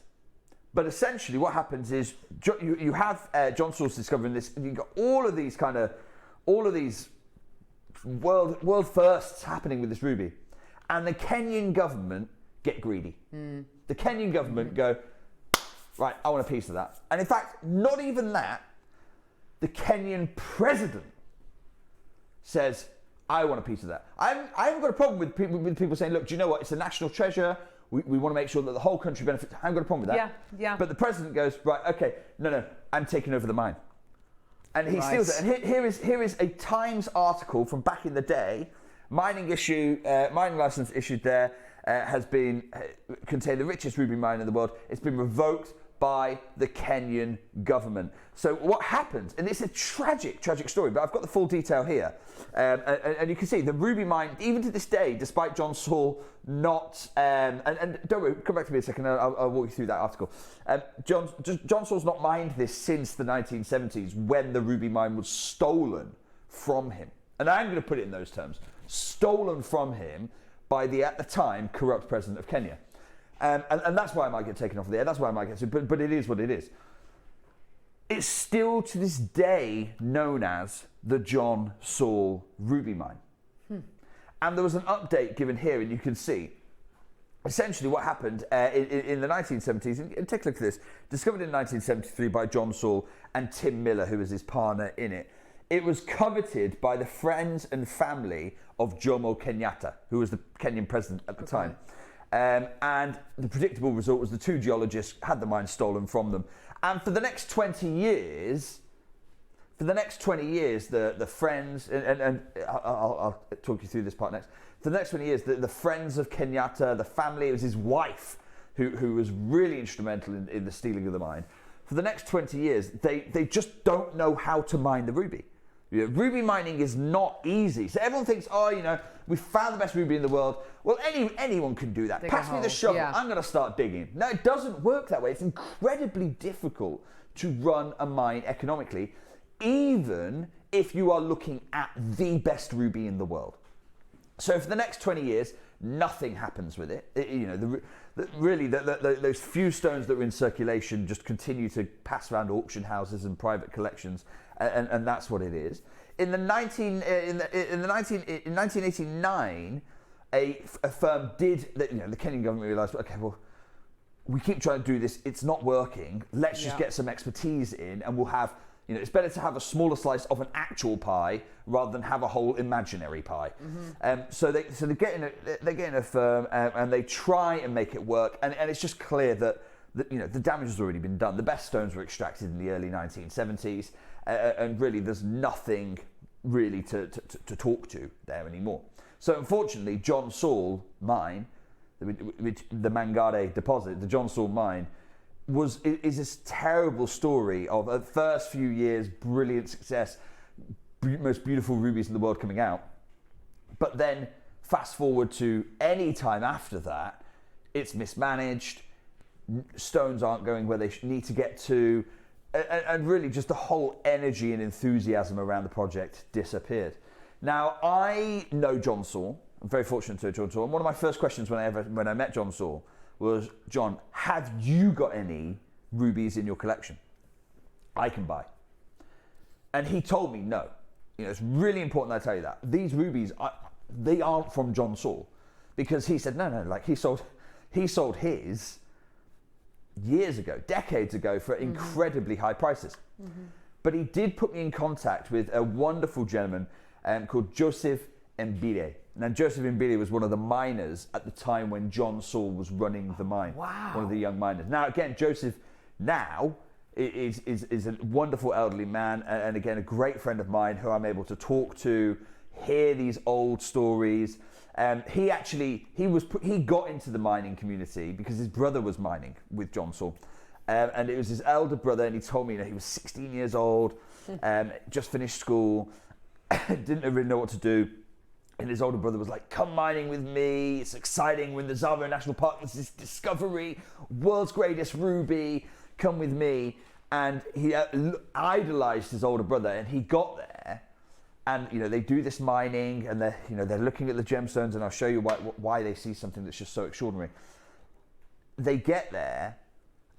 But essentially what happens is you have John Saul's discovering this, and you've got all of these world firsts happening with this ruby. And the Kenyan government get greedy. The Kenyan government go, right, I want a piece of that. And in fact, not even that, the Kenyan president says, I want a piece of that. I haven't got a problem with people saying, look, do you know what? It's a national treasure. We want to make sure that the whole country benefits. I haven't got a problem with that. Yeah. But the president goes, right, okay, no, I'm taking over the mine. And he steals it. And here is a Times article from back in the day. Mining license issued there has been contained the richest ruby mine in the world. It's been revoked by the Kenyan government. So what happened, and it's a tragic story, but I've got the full detail here. And you can see the ruby mine, even to this day, despite John Saul not, and don't worry, come back to me a second, I'll walk you through that article. John Saul's not mined this since the 1970s when the ruby mine was stolen from him. And I'm going to put it in those terms. stolen from him by the, at the time, corrupt president of Kenya. And that's why I might get taken off the air. That's why I might get but it is what it is. It's still to this day known as the John Saul ruby mine. And there was an update given here, and you can see essentially what happened in the 1970s. And take a look at this. Discovered in 1973 by John Saul and Tim Miller, who was his partner in it. It was coveted by the friends and family of Jomo Kenyatta, who was the Kenyan president at the time. And the predictable result was the two geologists had the mine stolen from them. And for the next 20 years, the friends, and I'll talk you through this part next. For the next 20 years, the friends of Kenyatta, the family, it was his wife who was really instrumental in the stealing of the mine. For the next 20 years, they just don't know how to mine the ruby. You know, ruby mining is not easy. So everyone thinks, oh, you know, we found the best ruby in the world. Well, anyone can do that. Dig Pass me the shovel. Yeah. I'm going to start digging. No, it doesn't work that way. It's incredibly difficult to run a mine economically, even if you are looking at the best ruby in the world. So for the next 20 years, nothing happens with it. You know, those few stones that were in circulation just continue to pass around auction houses and private collections, and that's what it is. In 1989, a firm did, the Kenyan government realised, okay, well, we keep trying to do this, it's not working. Let's just get some expertise in, and we'll have, it's better to have a smaller slice of an actual pie rather than have a whole imaginary pie. So they get in a firm and they try and make it work, and it's just clear that the damage has already been done. The best stones were extracted in the early 1970s, and really there's nothing really to talk to there anymore. So unfortunately, John Saul mine, the Mangare deposit, the John Saul mine, is this terrible story of the first few years, brilliant success, most beautiful rubies in the world coming out. But then fast forward to any time after that, it's mismanaged, stones aren't going where they need to get to, and really just the whole energy and enthusiasm around the project disappeared. Now, I know John Saul. I'm very fortunate to know John Saul. And one of my first questions when I met John Saul was, John, have you got any rubies in your collection I can buy? And he told me no. It's really important that I tell you that. These rubies, they aren't from John Saul. Because he said, no, like he sold his years ago, decades ago, for incredibly high prices. But he did put me in contact with a wonderful gentleman called Joseph Mbire. Now, Joseph Mbire was one of the miners at the time when John Saul was running the mine. Wow. One of the young miners. Now, again, Joseph now is a wonderful elderly man, and again, a great friend of mine who I'm able to talk to, hear these old stories. He got into the mining community because his brother was mining with John Saul. And it was his elder brother, and he told me he was 16 years old, just finished school, didn't really know what to do. And his older brother was like, come mining with me, it's exciting, we're in the Tsavo National Park, there's this discovery, world's greatest ruby, come with me. And he idolized his older brother, and he got there, and they do this mining, and they're looking at the gemstones, and I'll show you why they see something that's just so extraordinary. They get there,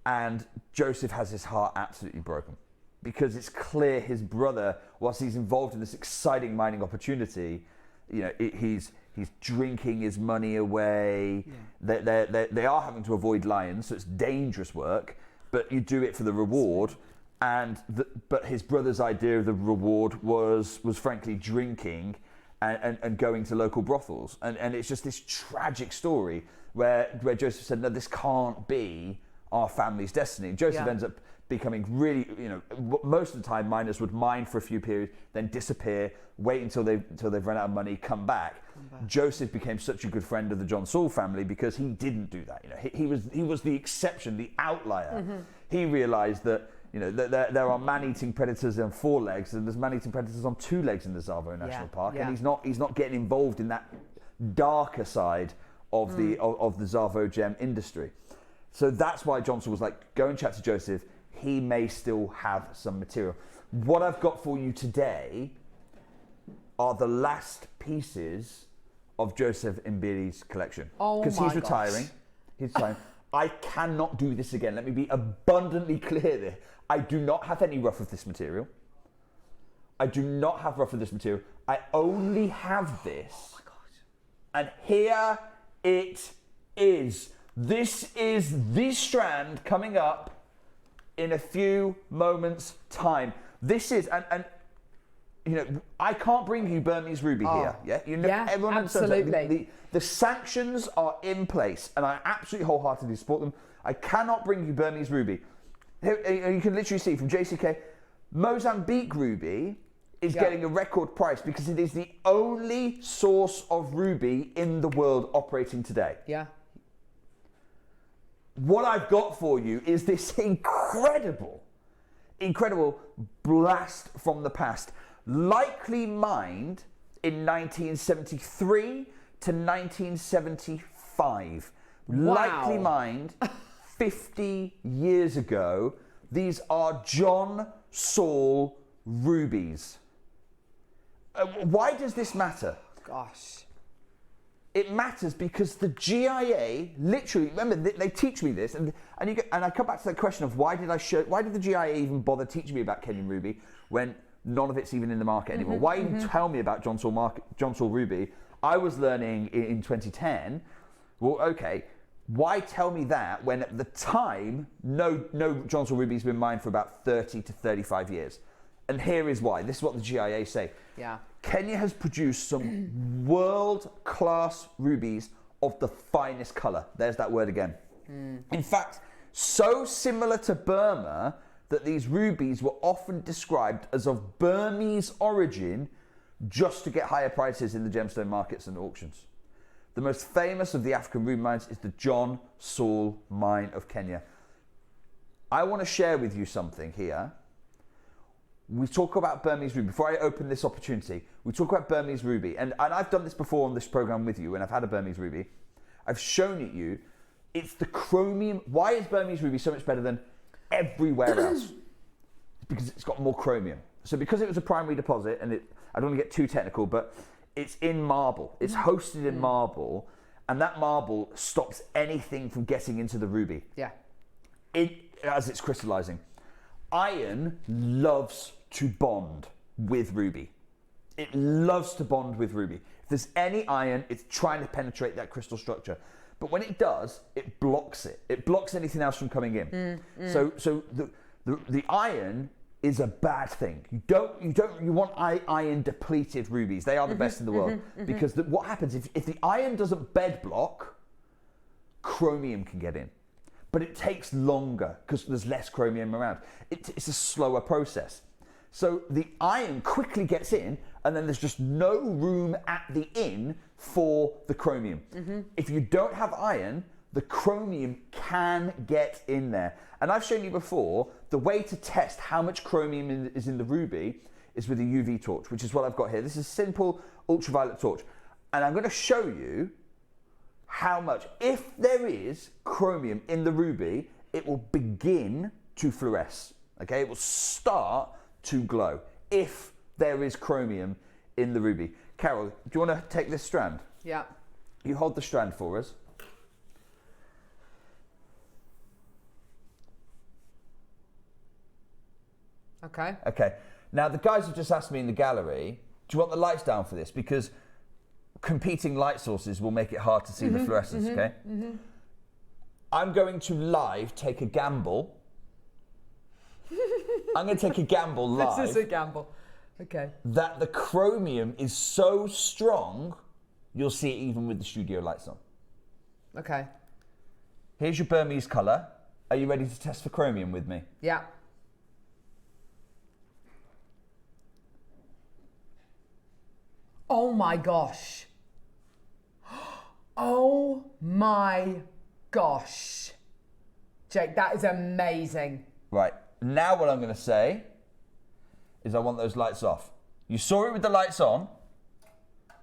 and Joseph has his heart absolutely broken, because it's clear his brother, whilst he's involved in this exciting mining opportunity, he's drinking his money away. Yeah. They are having to avoid lions, so it's dangerous work, but you do it for the reward. But his brother's idea of the reward was frankly drinking and going to local brothels. And it's just this tragic story where Joseph said, no, this can't be our family's destiny. Joseph ends up becoming really, most of the time miners would mine for a few periods, then disappear, wait until they've run out of money, come back. Joseph became such a good friend of the John Saul family because he didn't do that. He was the exception, the outlier. He realized that there are man-eating predators on 4 legs, and there's man-eating predators on 2 legs in the Tsavo National Park, and he's not getting involved in that darker side of the Tsavo gem industry. So that's why John Saul was like, go and chat to Joseph. He may still have some material. What I've got for you today are the last pieces of Joseph Mbiri's collection. Oh because he's retiring. He's retiring. I cannot do this again. Let me be abundantly clear there. I do not have any rough of this material. I do not have rough of this material. I only have this. Oh my God. And here it is. This is the strand coming up in a few moments' time. This is, and you know, I can't bring you Burmese ruby here. Yeah, you know, yeah, everyone absolutely. The sanctions are in place, and I absolutely wholeheartedly support them. I cannot bring you Burmese ruby. Here, you can literally see from JCK, Mozambique ruby is getting a record price because it is the only source of ruby in the world operating today. Yeah. What I've got for you is this incredible blast from the past, likely mined in 1973 to 1975. Wow. Likely mined 50 years ago. These are John Saul rubies. Why does this matter? Gosh. It matters because the GIA, literally, remember, they teach me this, and I come back to that question of why did the GIA even bother teaching me about Kenyan ruby when none of it's even in the market anymore? Why even tell me about John Saul ruby? I was learning in 2010. Well, okay, why tell me that when at the time no John Saul ruby's been mined for about 30 to 35 years? And here is why. This is what the GIA say. Yeah. Kenya has produced some world-class rubies of the finest colour. There's that word again. In fact, so similar to Burma that these rubies were often described as of Burmese origin just to get higher prices in the gemstone markets and auctions. The most famous of the African ruby mines is the John Saul mine of Kenya. I want to share with you something here. We talk about Burmese ruby. Before I open this opportunity, we talk about Burmese ruby. And I've done this before on this program with you, and I've had a Burmese ruby. I've shown it you. It's the chromium. Why is Burmese ruby so much better than everywhere else? Because it's got more chromium. So because it was a primary deposit, and I don't want to get too technical, but it's in marble. It's hosted in marble, and that marble stops anything from getting into the ruby. Yeah. As it's crystallizing. Iron loves to bond with ruby. It loves to bond with ruby. If there's any iron, it's trying to penetrate that crystal structure. But when it does, it blocks it. It blocks anything else from coming in. So the iron is a bad thing. You want iron depleted rubies. They are the best in the world. Because what happens if the iron doesn't bed block, chromium can get in. But it takes longer because there's less chromium around. It's a slower process. So the iron quickly gets in, and then there's just no room at the in for the chromium. If you don't have iron, the chromium can get in there. And I've shown you before, the way to test how much chromium is in the ruby is with a UV torch, which is what I've got here. This is a simple ultraviolet torch. And I'm going to show you how much. If there is chromium in the ruby, it will begin to fluoresce. Okay, it will start to glow if there is chromium in the ruby. Carol, do you want to take this strand? Yeah. You hold the strand for us. Okay. Okay. Now the guys have just asked me in the gallery, do you want the lights down for this? Because competing light sources will make it hard to see the fluorescence, okay? I'm going to live take a gamble. I'm going to take a gamble live. This is a gamble. Okay. That the chromium is so strong, you'll see it even with the studio lights on. Okay. Here's your Burmese colour. Are you ready to test for chromium with me? Yeah. Oh my gosh. Oh my gosh. Jake, that is amazing. Right. Now what I'm going to say is I want those lights off. You saw it with the lights on.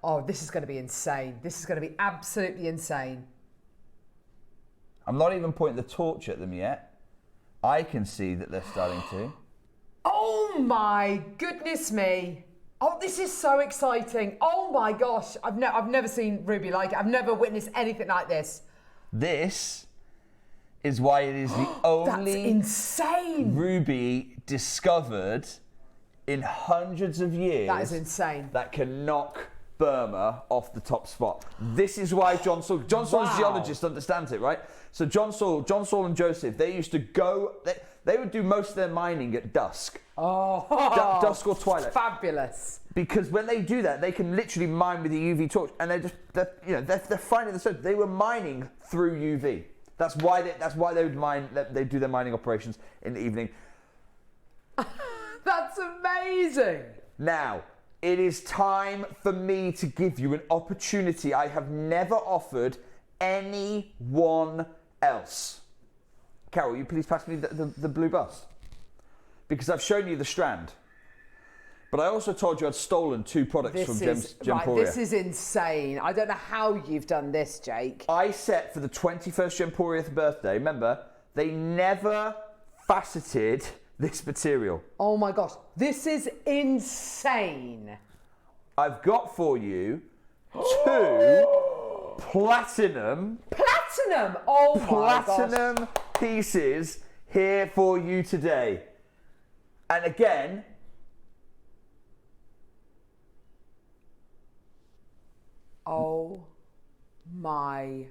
Oh, this is going to be insane. This is going to be absolutely insane. I'm not even pointing the torch at them yet. I can see that they're starting to. Oh my goodness me. Oh, this is so exciting. Oh my gosh. I've never seen ruby like it. I've never witnessed anything like this. This is why it is the only That's insane. ruby discovered in hundreds of years. That is insane. That can knock Burma off the top spot. This is why John Saul, a geologist, understands it, right? So John Saul and Joseph, they used to go, they would do most of their mining at dusk. Oh, Dusk or twilight. Fabulous. Because when they do that, they can literally mine with a UV torch, and they're finding the stuff. They were mining through UV. That's why they would mine. They do their mining operations in the evening. That's amazing. Now, it is time for me to give you an opportunity I have never offered anyone else. Carol, will you please pass me the blue bust? Because I've shown you the strand. But I also told you I'd stolen 2 products from Gemporia. Right, this is insane. I don't know how you've done this, Jake. I set for the 21st Gemporia birthday, remember, they never faceted this material. Oh my gosh, this is insane. I've got for you 2 platinum Oh my gosh. platinum pieces here for you today. And again, oh my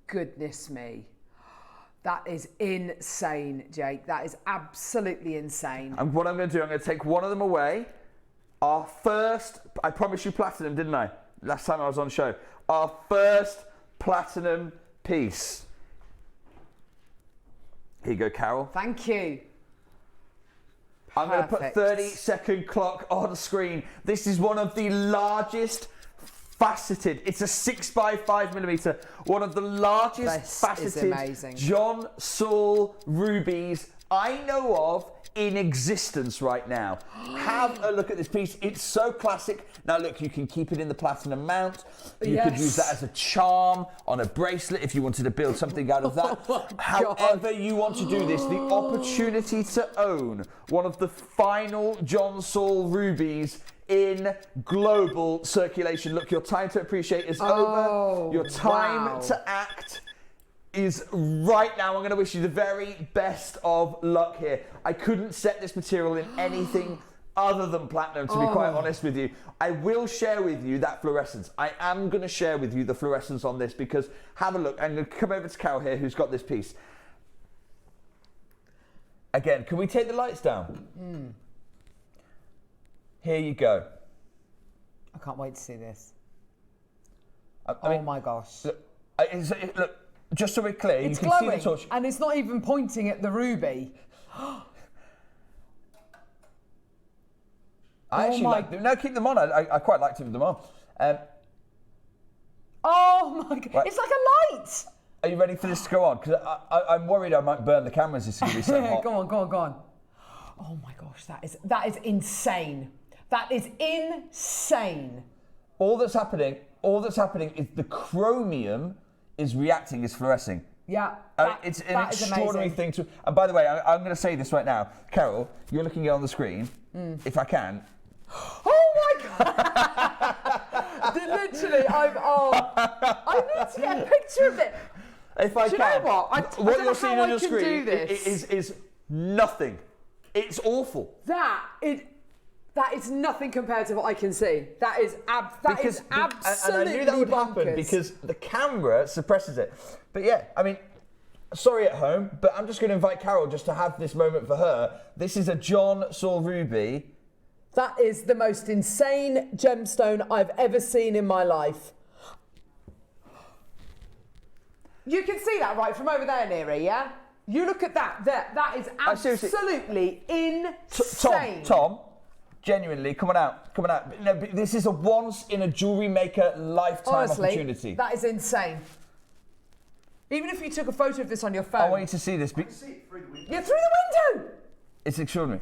goodness me. That is insane, Jake. That is absolutely insane. and what I'm going to do, I'm going to take one of them away. Our first, I promised you platinum, didn't I? Last time I was on show. Our first platinum piece. Here you go, Carol. Thank you. I'm going to put Perfect. 30-second clock on screen. This is one of the largest faceted, it's a 6x5mm, one of the largest This is faceted amazing. John Saul rubies I know of in existence right now. Have a look at this piece. It's so classic. Now look, you can keep it in the platinum mount. You could use that as a charm on a bracelet if you wanted to build something out of that. Oh However you want to do this, the opportunity to own one of the final John Saul rubies in global circulation. Look, your time to appreciate is over. Your time to act is right now. I'm going to wish you the very best of luck here. I couldn't set this material in anything other than platinum, to be quite honest with you. I will share with you that fluorescence. I am going to share with you the fluorescence on this because, have a look. I'm going to come over to Carol here, who's got this piece. Again, can we take the lights down? Here you go. I can't wait to see this. I mean, oh my gosh. Look, look, just so we're clear, It's you can glowing, see the torch. and it's not even pointing at the ruby. I actually like them. No, keep them on. I quite liked them on. Oh my god, Right. it's like a light. Are you ready for this to go on? Because I'm worried I might burn the cameras. This is going to be so hot. Go on. Oh my gosh, that is insane. That is insane. All that's happening is the chromium is reacting, is fluorescing. Yeah, it's an that is extraordinary amazing. thing to. And by the way, I'm going to say this right now, Carol. You're looking on the screen. If I can. Oh my god! Literally, I need to get a picture of it. If I Do you can. know what? I what don't you're know seeing how on I your can screen do this. is nothing. It's awful. That is nothing compared to what I can see. That is absolutely and I knew that would happen bonkers. because the camera suppresses it. But yeah, I mean, sorry at home, but I'm just going to invite Carol just to have this moment for her. This is a John Saul ruby. That is the most insane gemstone I've ever seen in my life. You can see that right from over there, Neri, yeah? You look at that. That is absolutely insane. Tom, genuinely, come on out. No, this is a once in a Jewellery Maker lifetime Honestly, opportunity. that is insane. Even if you took a photo of this on your phone. I want you to see this. I can see it through the window. Yeah, through the window. It's extraordinary.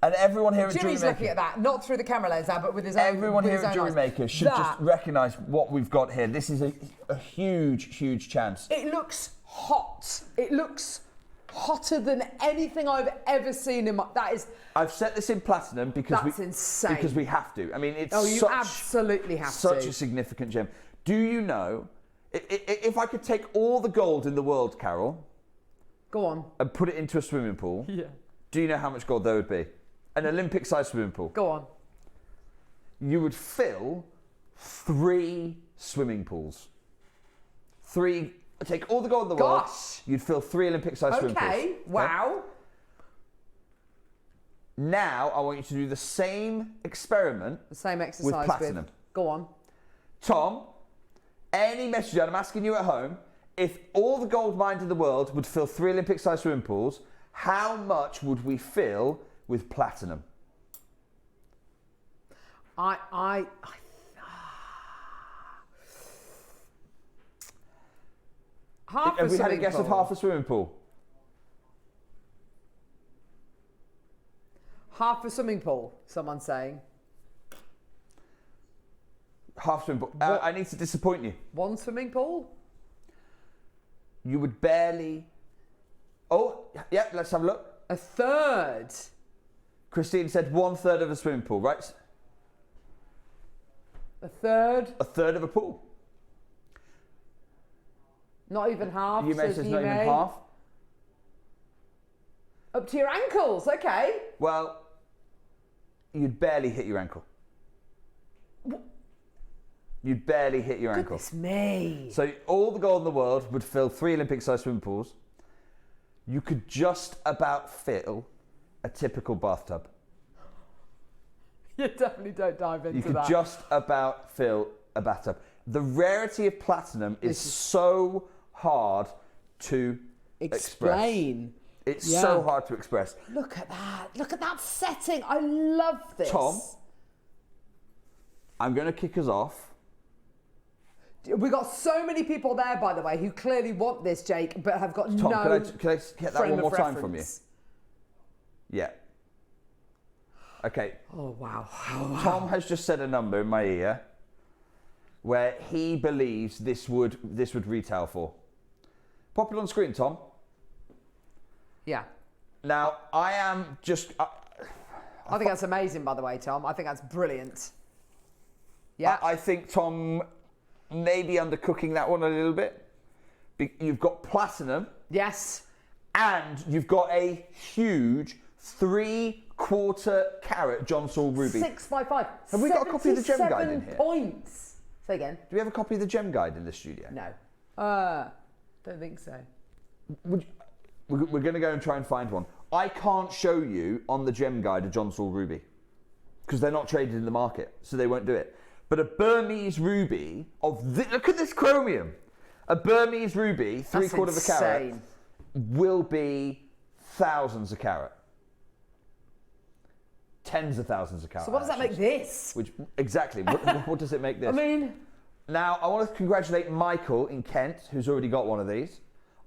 And everyone here at Jimmy's Jewellery looking Maker, at that, not through the camera lens now, but with his own. everyone with here his at own Jewellery eyes. Maker should just recognise what we've got here. This is a huge, huge chance. It looks hot. It looks hotter than anything I've ever seen in my... I've set this in platinum because that's insane. Because we have to. I mean, it's you absolutely have such a significant gem. Do you know, if I could take all the gold in the world, Carol... Go on. And put it into a swimming pool... Yeah. Do you know how much gold there would be? An Olympic-sized swimming pool. Go on. You would fill 3 swimming pools. 3... Take all the gold in the world, you'd fill 3 Olympic-sized swimming pools. Okay, wow. Now, I want you to do the same experiment. The same exercise with platinum. Go on. Tom, any message, I'm asking you at home, if all the gold mined in the world would fill 3 Olympic-sized swimming pools, how much would we fill with platinum? Have we had a guess of half a swimming pool? Half a swimming pool, someone's saying. Half swimming pool. I need to disappoint you. 1 swimming pool? You would barely... Oh, yeah, let's have a look. A third? Christine said 1/3 of a swimming pool, right? A third? A third of a pool. Not even half. You may say not even half. Up to your ankles, okay. Well, you'd barely hit your ankle. You'd barely hit your ankle. Goodness me. So all the gold in the world would fill 3 Olympic-sized swimming pools. You could just about fill a typical bathtub. You definitely don't dive into that. You could just about fill a bathtub. The rarity of platinum is so hard to explain. It's so hard to express. Look at that. Look at that setting. I love this. Tom, I'm going to kick us off. We've got so many people there, by the way, who clearly want this, Jake, but have got Tom, no can I get that one more time from you? Yeah. Okay. Oh, wow. Tom has just said a number in my ear where he believes this would retail for. Pop it on screen, Tom. Yeah. Now, I am just... I think that's amazing, by the way, Tom. I think that's brilliant. Yeah. I think Tom may be undercooking that one a little bit. You've got platinum. Yes. And you've got a huge 3/4 carat John Saul ruby. 655. Have we got a copy of the gem guide in here? Points. Say again. Do we have a copy of the gem guide in the studio? No. Don't think so. We're going to go and try and find one. I can't show you on the gem guide a John Saul ruby because they're not traded in the market, so they won't do it. But a Burmese ruby look at this chromium. A Burmese ruby, 3/4 of a carat, will be thousands a carat. Tens of thousands of carats. So what does that make this? Exactly. What does it make this? I mean... Now, I want to congratulate Michael in Kent, who's already got one of these.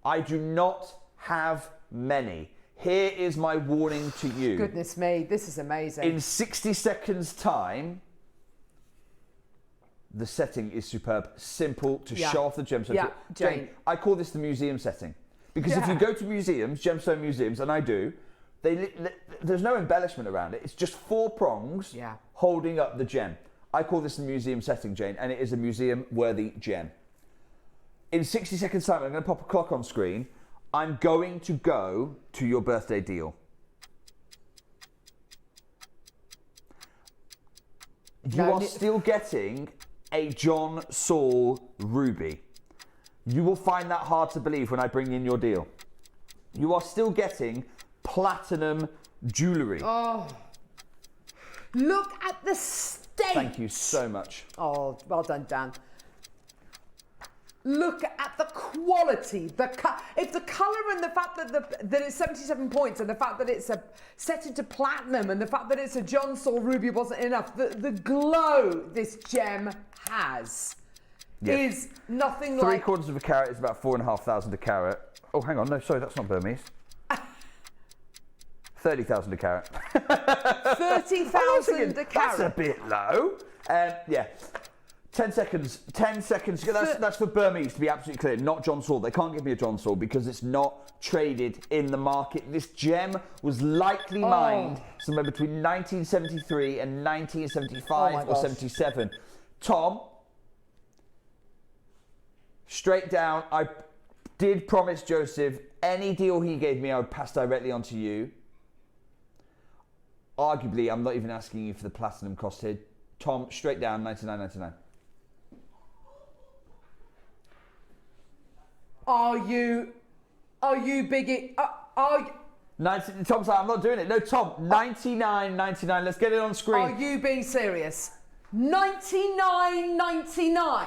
I do not have many. Here is my warning to you. Goodness me, this is amazing. In 60 seconds' time, the setting is superb. Simple to show off the gemstone. Yeah, Jane. I call this the museum setting. Because if you go to museums, gemstone museums, and I do, there's no embellishment around it. It's just 4 prongs holding up the gem. I call this the museum setting, Jane, and it is a museum-worthy gem. In 60 seconds' time, I'm going to pop a clock on screen. I'm going to go to your birthday deal. You are still getting a John Saul ruby. You will find that hard to believe when I bring in your deal. You are still getting platinum jewellery. Oh, look at the state. Thank you so much. Oh, well done, Dan. Look at the quality, if the colour and the fact that it's 77 points and the fact that it's set into platinum and the fact that it's a John Saul ruby wasn't enough, the glow this gem has is nothing like... 3/4 of a carat is about 4,500 a carat. Oh, hang on, no, sorry, that's not Burmese. 30,000 a carat. 30,000 a carat. That's a bit low. Yeah. 10 seconds. 10 seconds. That's for Burmese, to be absolutely clear, not John Saul. They can't give me a John Saul because it's not traded in the market. This gem was likely mined somewhere between 1973 and 1975 or 77. Tom, straight down, I did promise Joseph any deal he gave me I would pass directly on to you. Arguably, I'm not even asking you for the platinum cost here. Tom, straight down, $99.99. Are you big? Tom's like, I'm not doing it. No, Tom, $99.99. Let's get it on screen. Are you being serious? $99.99.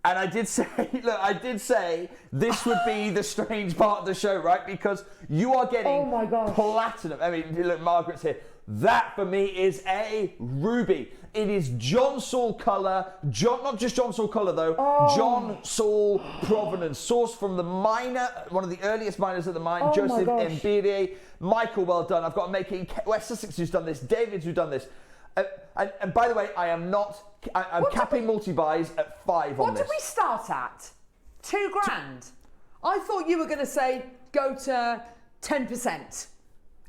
And I did say, this would be the strange part of the show, right? Because you are getting platinum. I mean, look, Margaret's here. That for me is a ruby. It is John Saul colour, not just John Saul colour though, John Saul provenance, sourced from the miner, one of the earliest miners at the mine, Joseph Mbiri. Michael, well done. I've got to make it in West Sussex who's done this, David who's done this. And by the way, I'm capping multi-buys at 5 on this. What did we start at? $2,000. I thought you were going to say go to 10%.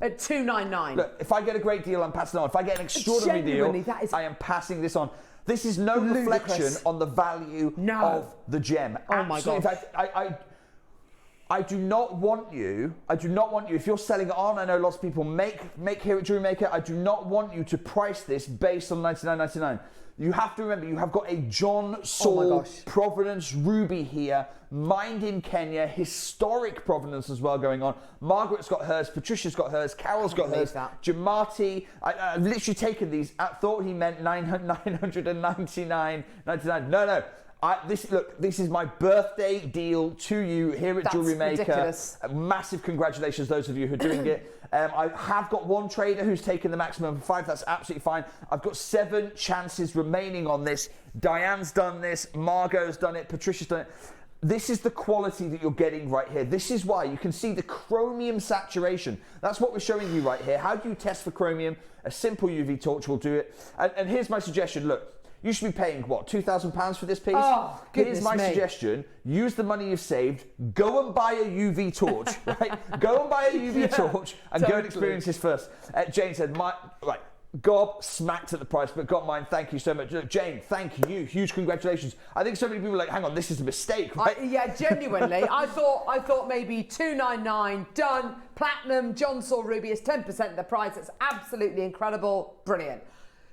At $299. Look, if I get a great deal, I'm passing on. If I get an extraordinary deal, I am passing this on. This is no reflection on the value of the gem. Oh my God! In fact, I do not want you. If you're selling it on, I know lots of people make here at Jewellery Maker. I do not want you to price this based on $99.99. You have to remember, you have got a John Saul provenance ruby here, mined in Kenya, historic provenance as well going on. Margaret's got hers, Patricia's got hers, Carol's got hers, Jamati. I've literally taken these. I thought he meant $999.99. No. This is my birthday deal to you here at Jewellery Maker. Ridiculous. Massive congratulations, those of you who are doing it. I have got one trader who's taken the maximum of 5. That's absolutely fine. I've got 7 chances remaining on this. Diane's done this. Margot's done it. Patricia's done it. This is the quality that you're getting right here. This is why you can see the chromium saturation. That's what we're showing you right here. How do you test for chromium? A simple UV torch will do it. And here's my suggestion. Look. You should be paying, what, £2,000 for this piece? Oh, here's my suggestion. Use the money you've saved. Go and buy a UV torch, right? Go and buy a UV torch and go and experience this first. Jane said, Gob smacked at the price, but got mine. Thank you so much. Look, Jane, thank you. Huge congratulations. I think so many people are like, hang on, this is a mistake, right? Genuinely. I thought maybe $299, done, platinum, John Saul ruby is 10% of the price. It's absolutely incredible. Brilliant.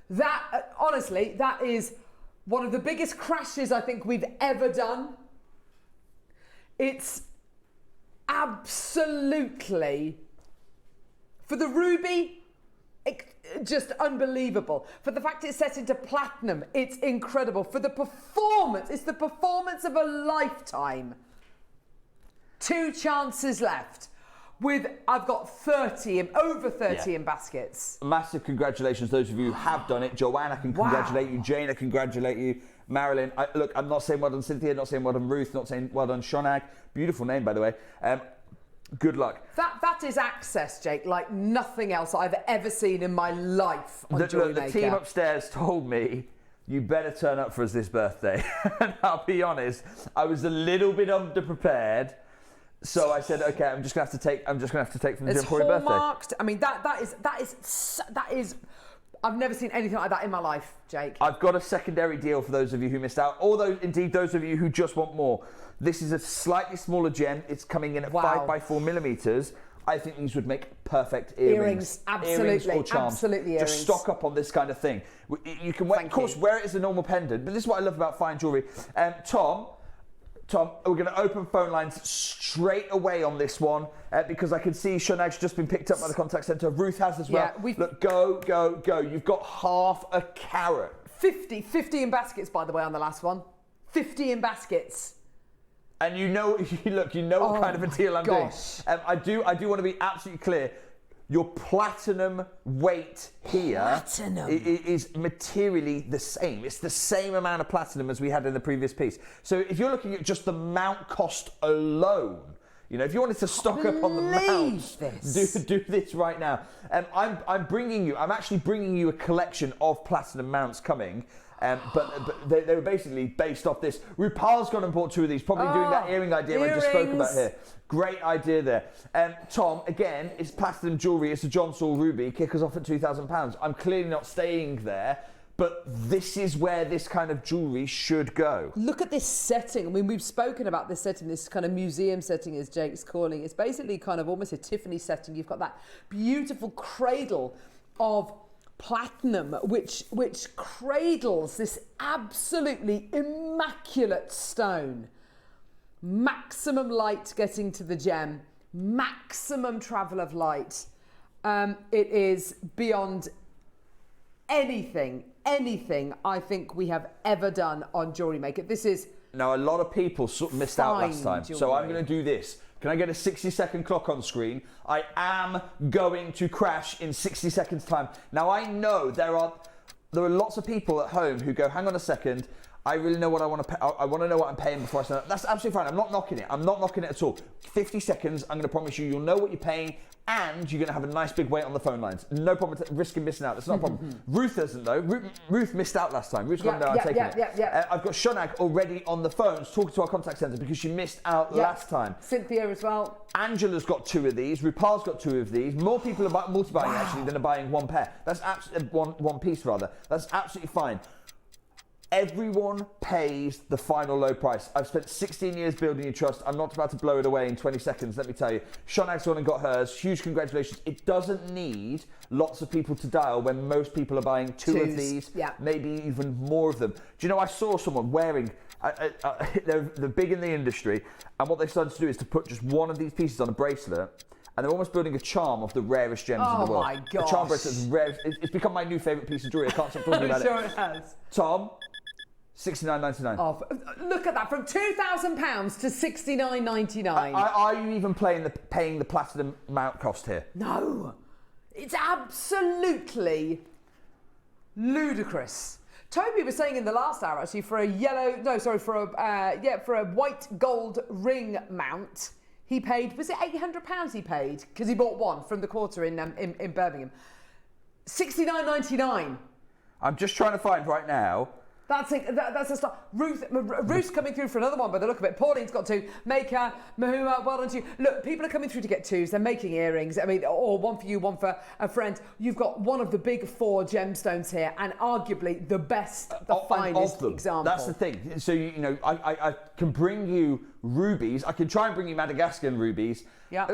That, honestly, that is one of the biggest crashes I think we've ever done. It's absolutely, for the ruby, just unbelievable. For the fact it's set into platinum, it's incredible. For the performance, it's the performance of a lifetime. 2 chances left. I've got over 30 in baskets. Massive congratulations, those of you who have done it. Joanne, I can congratulate you. Jane, I congratulate you. Marilyn, look, I'm not saying well done Cynthia, not saying well done Ruth, not saying well done Shonag. Beautiful name, by the way. Good luck. That is access, Jake, like nothing else I've ever seen in my life on Jewellery Maker. The team upstairs told me, you better turn up for us this birthday. And I'll be honest, I was a little bit underprepared. So I said, okay, I'm just gonna have to take from the Gemporia birthday. Hallmarked. I mean, that is. I've never seen anything like that in my life, Jake. I've got a secondary deal for those of you who missed out, or those of you who just want more. This is a slightly smaller gem. It's coming in at 5x4 millimeters. I think these would make perfect earrings. Absolutely. Earrings or charms. Absolutely earrings. Just stock up on this kind of thing. You can wear, wear it as a normal pendant, but this is what I love about fine jewellery. Tom, we're going to open phone lines straight away on this one because I can see Shonag's just been picked up by the contact centre. Ruth has as well. Look, go. You've got half a carat. 50 in baskets, by the way, on the last one. 50 in baskets. And you know what kind of a deal I'm doing. I do want to be absolutely clear. Your platinum weight here is materially the same. It's the same amount of platinum as we had in the previous piece. So if you're looking at just the mount cost alone, You know, if you wanted to stock up on the mounts, do this right now. I'm actually bringing you a collection of platinum mounts coming. But they were basically based off this. RuPaul's gone and bought 2 of these, probably doing that earring idea I just spoke about here. Great idea there. Tom, again, it's platinum jewellery. It's a John Saul ruby. Kick us off at £2,000. I'm clearly not staying there. But this is where this kind of jewellery should go. Look at this setting. I mean, we've spoken about this setting, this kind of museum setting, as Jake's calling. It's basically kind of almost a Tiffany setting. You've got that beautiful cradle of platinum, which cradles this absolutely immaculate stone. Maximum light getting to the gem, maximum travel of light. It is beyond anything I think we have ever done on Jewellery Maker. This is... Now, a lot of people sort of missed out last time, so I'm going to do this. Can I get a 60-second clock on screen? I am going to crash in 60 seconds' time. Now, I know there are lots of people at home who go, hang on a second, I really know what I want to pay. I want to know what I'm paying before I sign up. That's absolutely fine. I'm not knocking it. I'm not knocking it at all. 50 seconds, I'm going to promise you'll know what you're paying, and you're going to have a nice big wait on the phone lines. No problem risking missing out. That's not a problem. Ruth doesn't, though. Ruth missed out last time. Ruth's gone down and taken it. I've got Shonag already on the phones talking to our contact centre because she missed out last time. Cynthia as well. Angela's got 2 of these. RuPaul's got 2 of these. More people are multi-buying actually than are buying one pair. That's one piece rather. That's absolutely fine. Everyone pays the final low price. I've spent 16 years building your trust. I'm not about to blow it away in 20 seconds, let me tell you. Shonag's gone and got hers. Huge congratulations. It doesn't need lots of people to dial when most people are buying 2 of these, maybe even more of them. Do you know, I saw someone wearing, they're big in the industry, and what they started to do is to put just one of these pieces on a bracelet, and they're almost building a charm of the rarest gems in the world. Oh my gosh. A charm bracelet is rare. It's become my new favourite piece of jewellery. I can't stop talking about it. I'm sure it has. Tom? $69.99. Oh, look at that, from £2,000 to $69.99. Are you even paying the platinum mount cost here? No, it's absolutely ludicrous. Toby was saying in the last hour actually for a white gold ring mount, he paid, was it £800 he paid? Because he bought one from the quarter in Birmingham. $69.99. I'm just trying to find right now. That's a start. Ruth's coming through for another one by the look of it. Pauline's got 2. Maker, Mahuma, well done to you. Look, people are coming through to get 2s. They're making earrings. I mean, or one for you, one for a friend. You've got one of the big 4 gemstones here, and arguably the best, the finest example. That's the thing. So, you know, I can bring you rubies. I can try and bring you Madagascan rubies. Yeah.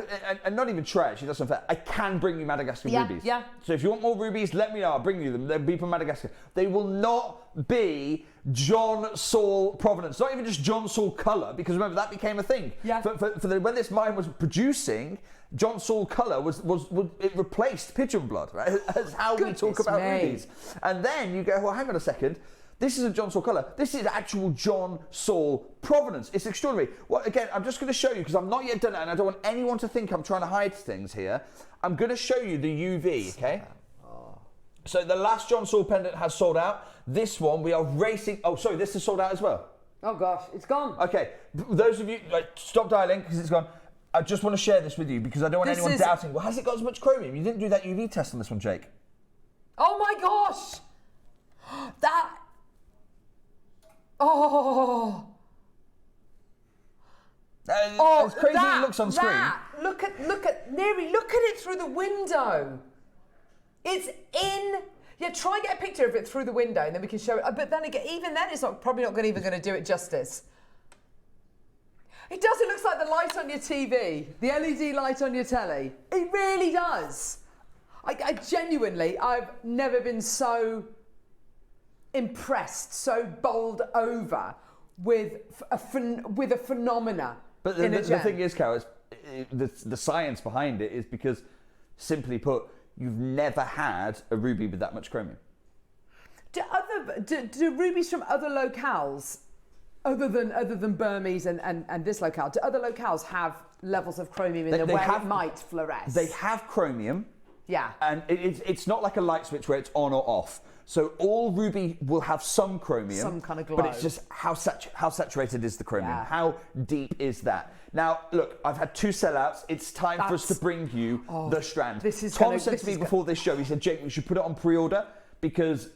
And not even try, actually, that's unfair. I can bring you Madagascan rubies. Yeah. So if you want more rubies, let me know. I'll bring you them. They'll be from Madagascar. They will not be John Saul provenance. Not even just John Saul colour, because remember, that became a thing. Yeah. When this mine was producing, John Saul colour was it replaced pigeon blood, right? That's how we talk about rubies. And then you go, well, hang on a second. This isn't John Saul colour. This is actual John Saul provenance. It's extraordinary. Well, again, I'm just going to show you, because I've not yet done it, and I don't want anyone to think I'm trying to hide things here. I'm going to show you the UV, okay? So the last John Saul pendant has sold out. This one, we are racing. Oh, sorry, this is sold out as well. Oh, gosh, it's gone. Okay, those of you, stop dialing, because it's gone. I just want to share this with you, because I don't want anyone doubting. Well, has it got as much chromium? You didn't do that UV test on this one, Jake. Oh, my gosh. That... Oh. As crazy as it looks on screen. Look at Neri, look at it through the window. It's in. Yeah, try and get a picture of it through the window, and then we can show it. But then again, even then, it's probably not even going to do it justice. It does. It looks like the light on your TV, the LED light on your telly. It really does. I genuinely, I've never been so impressed, so bowled over with a phenomena. But the thing is, Carol, the science behind it is because, simply put, you've never had a ruby with that much chromium. Do rubies from other locales, other than Burmese and this locale, do other locales have levels of chromium in them where it might fluoresce? They have chromium. Yeah. And it's not like a light switch where it's on or off. So all ruby will have some chromium. Some kind of glow. But it's just how saturated is the chromium? Yeah. How deep is that? Now, look, I've had 2 sellouts. It's time for us to bring you the strand. Tom said to me before this show, he said, Jake, we should put it on pre-order because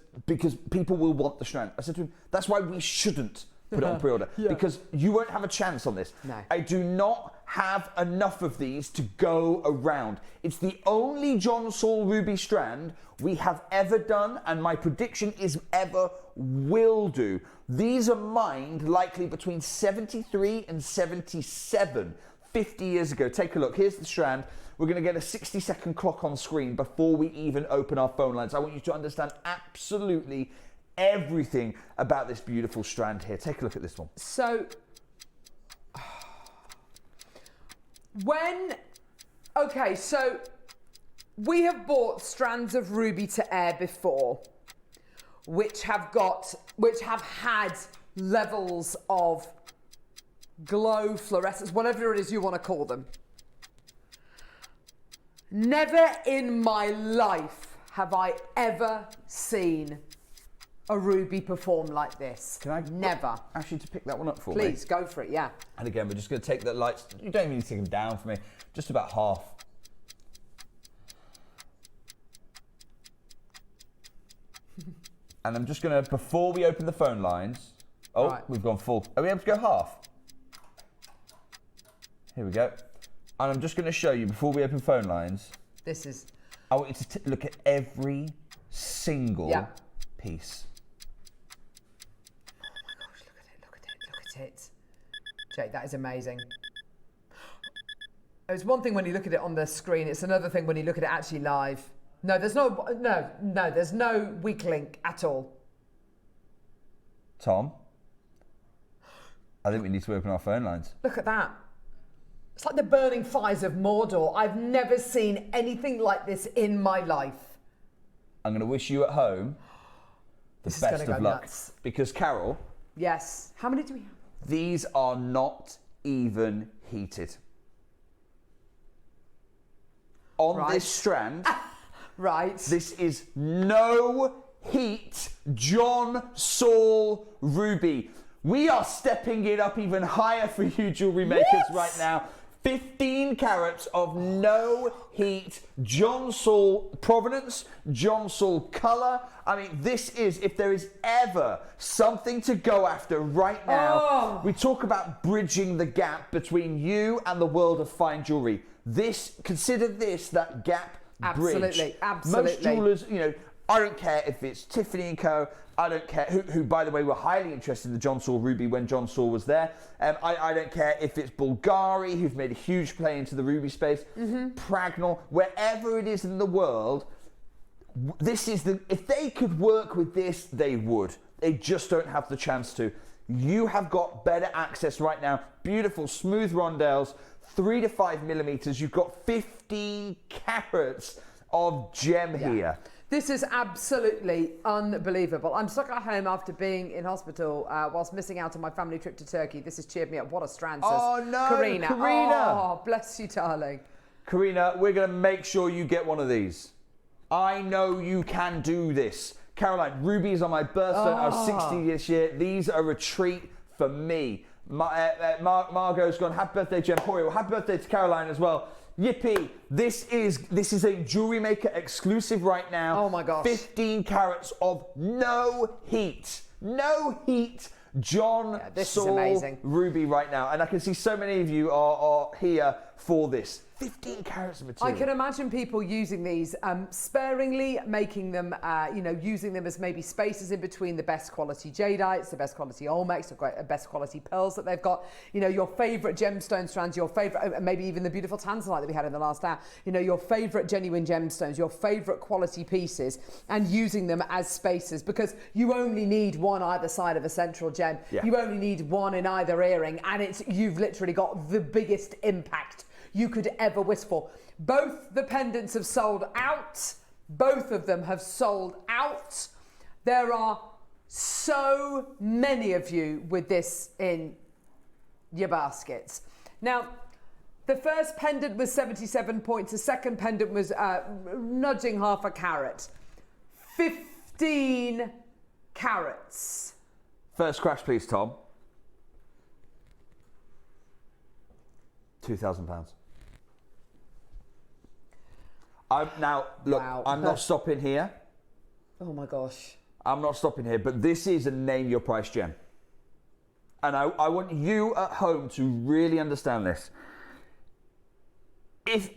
people will want the strand. I said to him, that's why we shouldn't put it on pre-order, because you won't have a chance on this. No. I do not have enough of these to go around. It's the only John Saul ruby strand we have ever done, and my prediction is ever will do. These are mined likely between 73 and 77, 50 years ago. Take a look. Here's the strand. We're going to get a 60-second clock on screen before we even open our phone lines. I want you to understand absolutely everything about this beautiful strand here. Take a look at this one. So, so we have bought strands of ruby to air before, which have had levels of glow, fluorescence, whatever it is you want to call them. Never in my life have I ever seen a ruby perform like this. Can I never ask you to pick that one up for me? Please, go for it, yeah. And again, we're just going to take the lights. You don't even need to take them down for me. Just about half. And I'm just going to, before we open the phone lines... Oh, right. We've gone full. Are we able to go half? Here we go. And I'm just going to show you, before we open phone lines... This is... I want you to look at every single piece. Oh my gosh, look at it, look at it, look at it. Jake, that is amazing. It's one thing when you look at it on the screen, it's another thing when you look at it actually live. No, there's there's no weak link at all. Tom, I think we need to open our phone lines. Look at that. It's like the burning fires of Mordor. I've never seen anything like this in my life. I'm going to wish you at home the best of luck. Nuts. Because Carol... Yes. How many do we have? These are not even heated. On this strand... Right. This is no heat John Saul ruby. We are stepping it up even higher for you jewellery makers right now. 15 carats of no heat John Saul provenance, John Saul colour. I mean, this is, if there is ever something to go after right now, we talk about bridging the gap between you and the world of fine jewellery. Consider this that gap bridge. Absolutely. Most jewellers, you know, I don't care if it's Tiffany & Co. I don't care, who by the way were highly interested in the John Saul ruby when John Saul was there. I don't care if it's Bulgari, who've made a huge play into the ruby space, Pragnol, wherever it is in the world, this is if they could work with this, they would. They just don't have the chance to. You have got better access right now. Beautiful, smooth rondelles, 3 to 5 millimeters. You've got 15 carats of gem here. This is absolutely unbelievable. I'm stuck at home after being in hospital whilst missing out on my family trip to Turkey. This has cheered me up. What a strand, says Karina. Oh, bless you, darling. Karina, we're going to make sure you get one of these. I know you can do this. Caroline, rubies on my birthstone. I was 60 this year. These are a treat for me. Margot's gone, happy birthday, Gemporia. Well, happy birthday to Caroline as well. Yippee. This is a Jewellery Maker exclusive right now. Oh my gosh. 15 carats of no heat. No heat. John Saul ruby right now. And I can see so many of you are here for this. 15 carats of material. I can imagine people using these sparingly, making them, using them as maybe spaces in between the best quality jadeites, the best quality Olmecs, the best quality pearls that they've got. You know, your favourite gemstone strands, your favourite, maybe even the beautiful tanzanite that we had in the last hour. You know, your favourite genuine gemstones, your favourite quality pieces, and using them as spaces because you only need one either side of a central gem. Yeah. You only need one in either earring, and you've literally got the biggest impact you could ever wish for. Both the pendants have sold out. Both of them have sold out. There are so many of you with this in your baskets. Now, the first pendant was 77 points. The second pendant was nudging half a carat. 15 carats. First crash, please, Tom. £2,000. Now, look, Wow. I'm not stopping here. Oh my gosh. I'm not stopping here, but this is a name your price gem. And I want you at home to really understand this.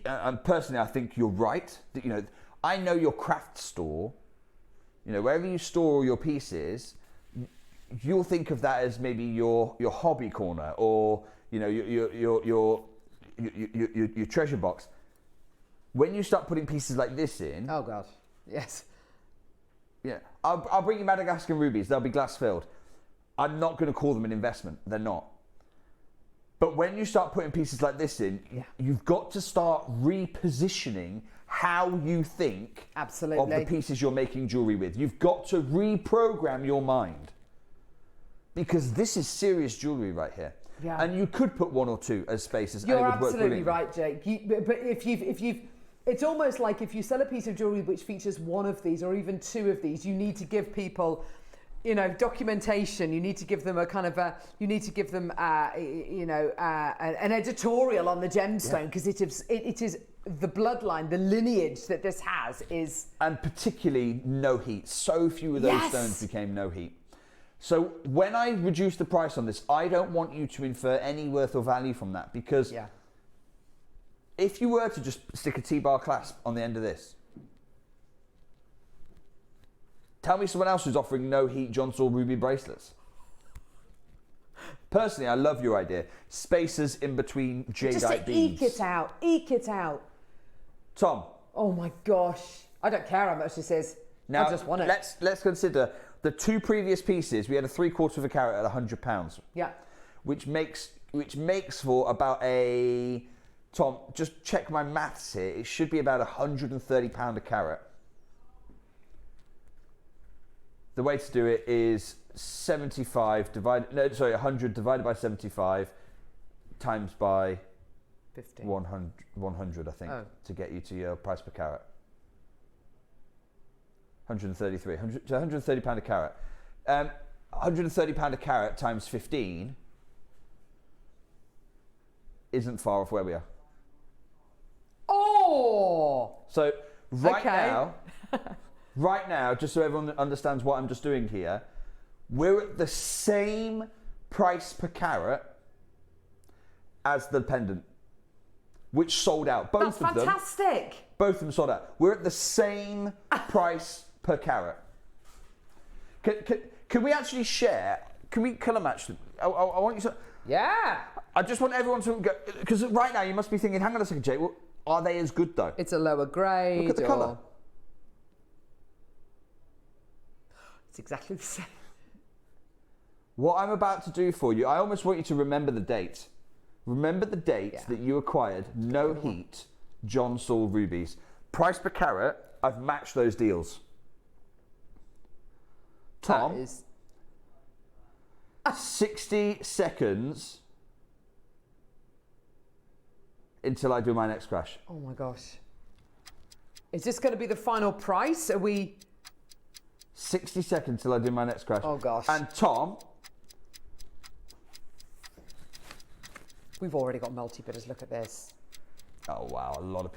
And personally, I think you're right. That, I know your craft store, wherever you store all your pieces, you'll think of that as maybe your hobby corner or, your treasure box. When you start putting pieces like this in... Oh, God. Yes. Yeah, I'll bring you Madagascar rubies. They'll be glass filled. I'm not going to call them an investment. They're not. But when you start putting pieces like this in, you've got to start repositioning how you think Absolutely. of the pieces you're making jewellery with. You've got to reprogram your mind. Because this is serious jewellery right here. Yeah. And you could put one or two as spaces. You're and it would work absolutely brilliantly. right, Jake. But if you've, it's almost like if you sell a piece of jewellery which features one of these or even two of these, you need to give people, documentation. You need to give them a kind of you need to give them, an editorial on the gemstone because it is the bloodline, the lineage that this has is. And particularly no heat. So few of those stones became no heat. So when I reduce the price on this, I don't want you to infer any worth or value from that because if you were to just stick a T-bar clasp on the end of this, tell me someone else who's offering no heat John Saul ruby bracelets. Personally, I love your idea. Spaces in between jadeite beads. Eke it out. Tom. Oh my gosh. I don't care how much this is. Now, I just want it. Let's consider the two previous pieces. We had a 3/4 of a carat at £100. Yeah. Which makes for about a... Tom, just check my maths here. It should be about £130 a carat. The way to do it is 100 divided by 75 times by 50. 100, I think, to get you to your price per carat. 133, so £130 a carat. £130 a carat times 15 isn't far off where we are. Oh! So right now, just so everyone understands what I'm just doing here, we're at the same price per carat as the pendant, which sold out. Both of them. That's fantastic. Both of them sold out. We're at the same price per carat. Can we actually share? Can we colour match them? I want you to... Yeah. I just want everyone to go... Because right now you must be thinking, hang on a second, Jake, well, are they as good though? It's a lower grade. Look at the colour. It's exactly the same. What I'm about to do for you, I almost want you to remember the date. Remember the date that you acquired no heat John Saul rubies. Price per carat, I've matched those deals. Tom, That is... 60 seconds until I do my next crash. Oh my gosh. Is this going to be the final price? Are we... 60 seconds till I do my next crash. Oh gosh. And Tom... We've already got multi-bidders. Look at this. Oh wow, a lot of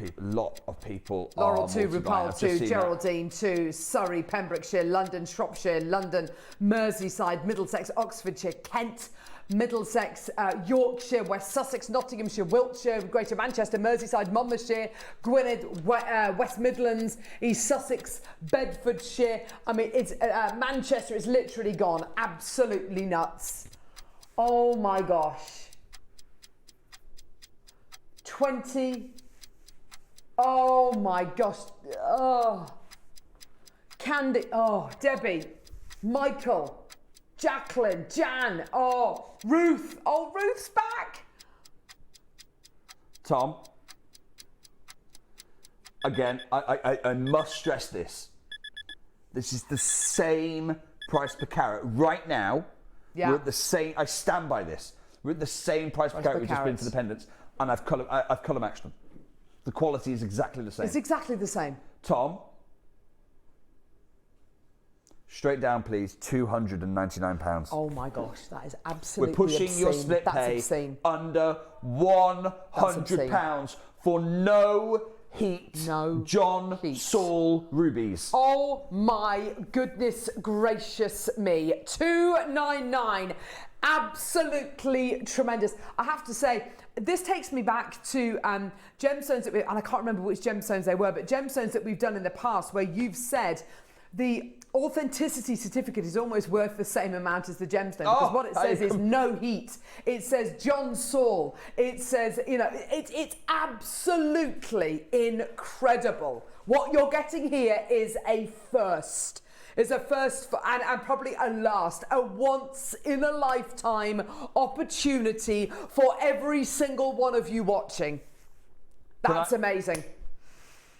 people. Laurel are 2, multi-buying. Rupal I've 2, just seen Geraldine 2, Surrey, Pembrokeshire, London, Shropshire, London, Merseyside, Middlesex, Oxfordshire, Kent, Middlesex, Yorkshire, West Sussex, Nottinghamshire, Wiltshire, Greater Manchester, Merseyside, Monmouthshire, Gwynedd, West Midlands, East Sussex, Bedfordshire. I mean, it's Manchester is literally gone absolutely nuts. Oh my gosh. 20. Oh my gosh. Oh. Candy. Oh, Debbie. Michael. Jacqueline. Jan. Oh, Ruth. Oh, Ruth's back. Tom, again, I must stress this. This is the same price per carat. Right now, we're at the same, I stand by this. We're at the same price per carat we've just been for the pendants, and I've colour matched them. The quality is exactly the same. It's exactly the same. Tom, straight down, please, £299. Oh my gosh, that is absolutely We're pushing obscene. your split That's pay obscene. under £100 for no heat, John Saul rubies. Oh my goodness gracious me. £299. Absolutely tremendous. I have to say, this takes me back to gemstones that and I can't remember which gemstones they were, but gemstones that we've done in the past where you've said the authenticity certificate is almost worth the same amount as the gemstone, because what it says is no heat. It says John Saul. It says, you know, it's absolutely incredible. What you're getting here is a first. It's a first for, and probably a last, a once in a lifetime opportunity for every single one of you watching. That's amazing.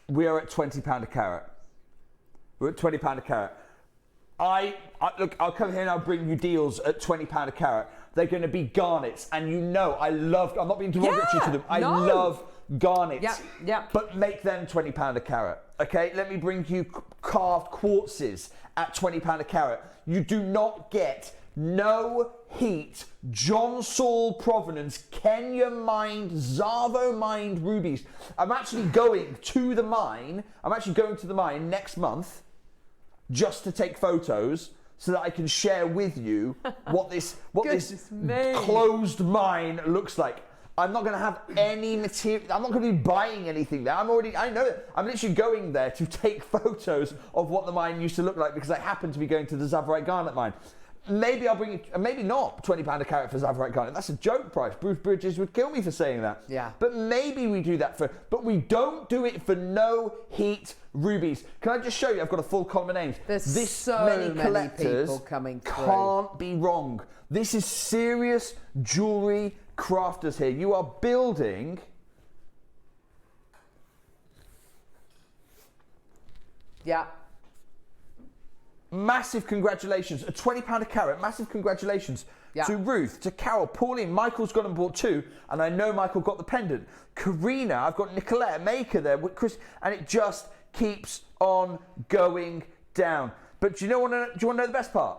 We are at £20 a carat. We're at £20 a carat. Look, I'll come here and I'll bring you deals at £20 a carat. They're going to be garnets, and you know I'm not being derogatory to them. I love garnets. But make them £20 a carat. Okay, let me bring you carved quartzes at £20 a carat. You do not get no heat, John Saul provenance, Kenyan mined, Zavo mined rubies. I'm actually going to the mine. Next month just to take photos so that I can share with you what this closed mine looks like. I'm not going to have any material. I'm not going to be buying anything there. I know that. I'm literally going there to take photos of what the mine used to look like, because I happen to be going to the Zavorite Garnet mine. Maybe I'll bring it, maybe not £20 a carat for Zavorite Garnet. That's a joke price. Bruce Bridges would kill me for saying that. Yeah. But maybe we do that but we don't do it for no heat rubies. Can I just show you? I've got a full column of names. There's so many people coming through. Can't be wrong. This is serious jewellery crafters here. You are building massive congratulations. A £20 a carat, massive congratulations to Ruth, to Carol, Pauline. Michael's gone and bought two, and I know Michael got the pendant. Karina, I've got Nicolette Maker there with Chris, and it just keeps on going down. But do you want to know the best part?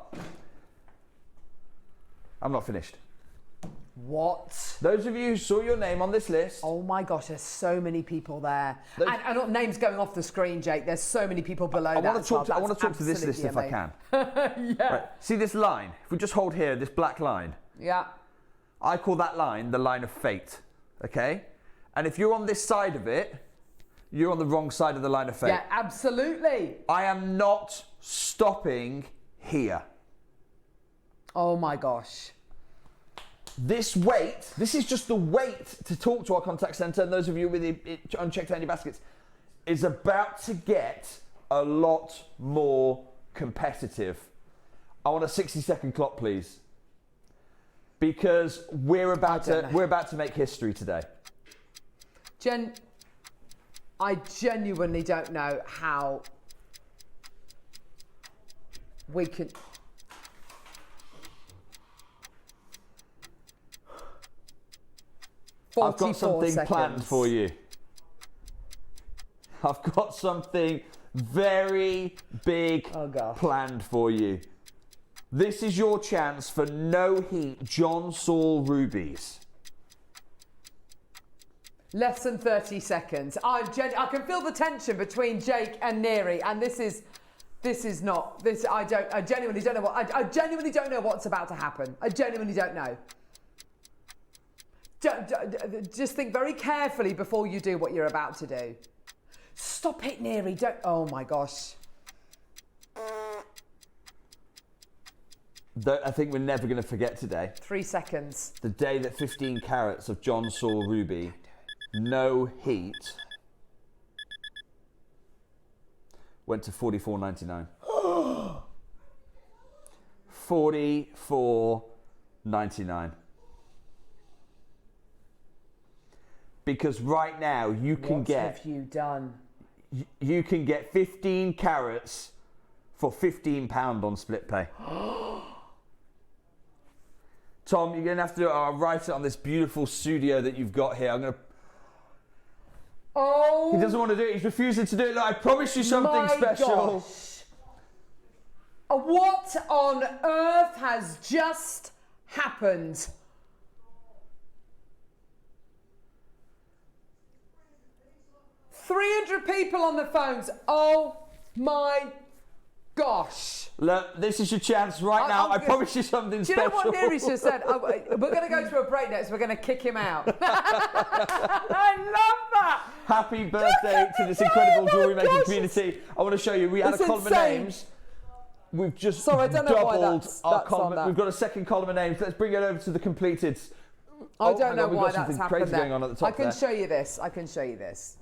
I'm not finished. What? Those of you who saw your name on this list. Oh my gosh, there's so many people there. And names going off the screen, Jake. There's so many people below I want to talk to this list if I can. Right. See this line? If we just hold here, this black line. Yeah. I call that line the line of fate. Okay? And if you're on this side of it, you're on the wrong side of the line of fate. Yeah, absolutely. I am not stopping here. Oh my gosh. This is just the wait to talk to our contact centre, and those of you with the unchecked handy baskets, is about to get a lot more competitive. I want a 60-second clock, please, because we're about to make history today. I genuinely don't know how we can. I've got something planned for you. I've got something very big planned for you. This is your chance for no heat John Saul rubies. Less than 30 seconds. I can feel the tension between Jake and Neri, and I genuinely don't know I genuinely don't know what's about to happen. I genuinely don't know. Just think very carefully before you do what you're about to do. Stop it, Neri. Don't. Oh my gosh. I think we're never going to forget today. 3 seconds. The day that 15 carats of John Saul ruby, no heat, went to $44.99. $44.99. Because right now you can What have you done? You can get 15 carats for £15 on split pay. Tom, you're going to have to write it on this beautiful studio that you've got here. Oh! He doesn't want to do it. He's refusing to do it. Look, I promise you something special. Gosh. What on earth has just happened? $300 people on the phones. Oh my gosh. Look, this is your chance right now. I promise you something special. Do you know what Neri just said? We're going to go through a break next. We're going to kick him out. I love that. Happy birthday to this incredible jewellery making community. I want to show you. We had a column of names. We've just doubled our column. We've got a second column of names. Let's bring it over to the completed. I don't know why that's happened there. Going on at the top I can show you this. I can show you this.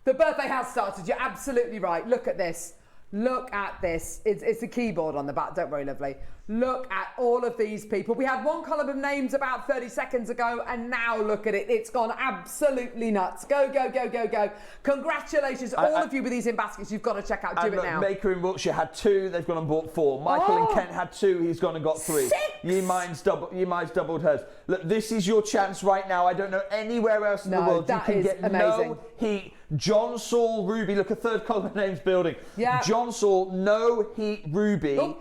The birthday has started. You're absolutely right. Look at this. Look at this. It's a keyboard on the back. Don't worry, lovely. Look at all of these people. We had one column of names about 30 seconds ago, and now look at it. It's gone absolutely nuts. Go, go, go, go, go. Congratulations, all of you with these in baskets. You've got to check out. Do it now. Maker in Wiltshire had 2. They've gone and bought 4. Michael in Kent had 2. He's gone and got 3. 6. Mine's doubled hers. Look, this is your chance right now. I don't know anywhere else in the world you can get amazing. no heat. John Saul Ruby. Look, a third column of names building. Yeah. John Saul, no heat Ruby. Oh.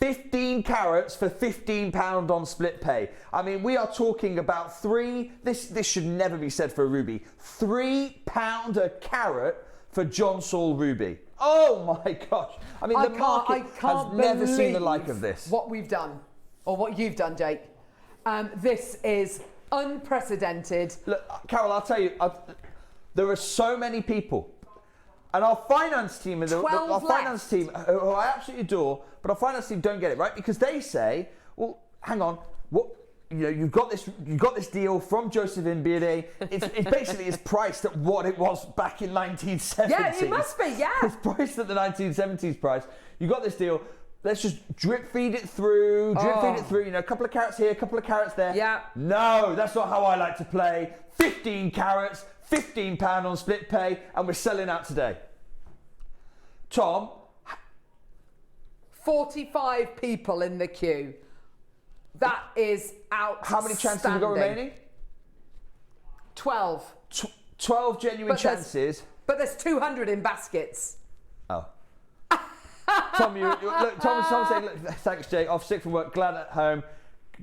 15 carats for £15 on split pay. I mean, we are talking about this should never be said for a ruby. £3 a carat for John Saul Ruby. Oh my gosh. I mean, the market has never seen the like of this. What we've done, or what you've done, Jake. This is unprecedented. Look, Carol, I'll tell you, there are so many people. And our finance team, finance team, who I absolutely adore, but our finance team don't get it, right? Because they say, well, hang on, you've got this deal from Joseph Imbiade. It's basically it's priced at what it was back in 1970s. Yeah, it must be, yeah. It's priced at the 1970s price. You got this deal. Let's just drip feed it through, a couple of carats here, a couple of carats there. Yeah. No, that's not how I like to play. 15 carats. £15 on split pay, and we're selling out today. Tom? 45 people in the queue. That is outstanding. How many chances have we got remaining? 12. 12 genuine chances. But there's 200 in baskets. Oh. Tom, Tom's saying, look, thanks, Jake. Off sick from work, glad at home.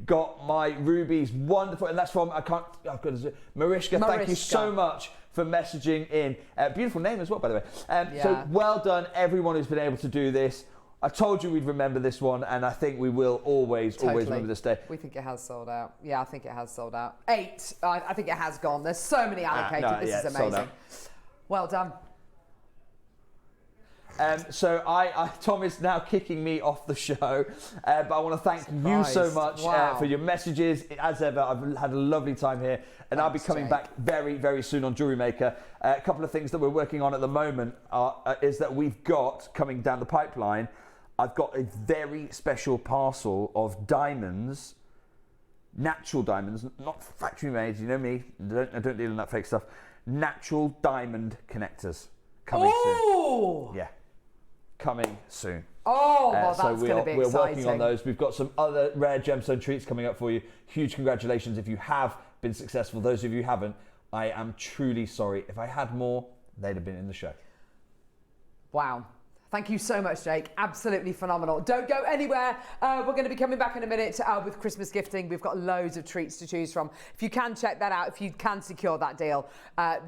Got my rubies, wonderful, and that's from Marishka. Thank you so much for messaging in. Beautiful name as well, by the way. So well done, everyone who's been able to do this. I told you we'd remember this one, and I think we will always remember this day. We think it has sold out. Yeah, I think it has sold out. 8. I think it has gone. There's so many allocated. This is amazing. Well done. So Tom is now kicking me off the show, but I want to thank you so much for your messages. As ever, I've had a lovely time here, and I'll be coming back very, very soon on Jewellery Maker. A couple of things that we're working on at the moment is that we've got coming down the pipeline. I've got a very special parcel of diamonds, natural diamonds, not factory made. You know me, I don't deal in that fake stuff. Natural diamond connectors coming soon. Yeah. Coming soon. Oh, well, that's going to be exciting. We're working on those. We've got some other rare gemstone treats coming up for you. Huge congratulations if you have been successful. Those of you who haven't, I am truly sorry. If I had more, they'd have been in the show. Wow. Thank you so much, Jake. Absolutely phenomenal. Don't go anywhere. We're going to be coming back in a minute with Christmas gifting. We've got loads of treats to choose from. If you can check that out, if you can secure that deal,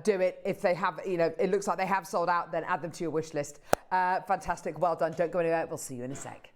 do it. If they have, it looks like they have sold out, then add them to your wish list. Fantastic. Well done. Don't go anywhere. We'll see you in a sec.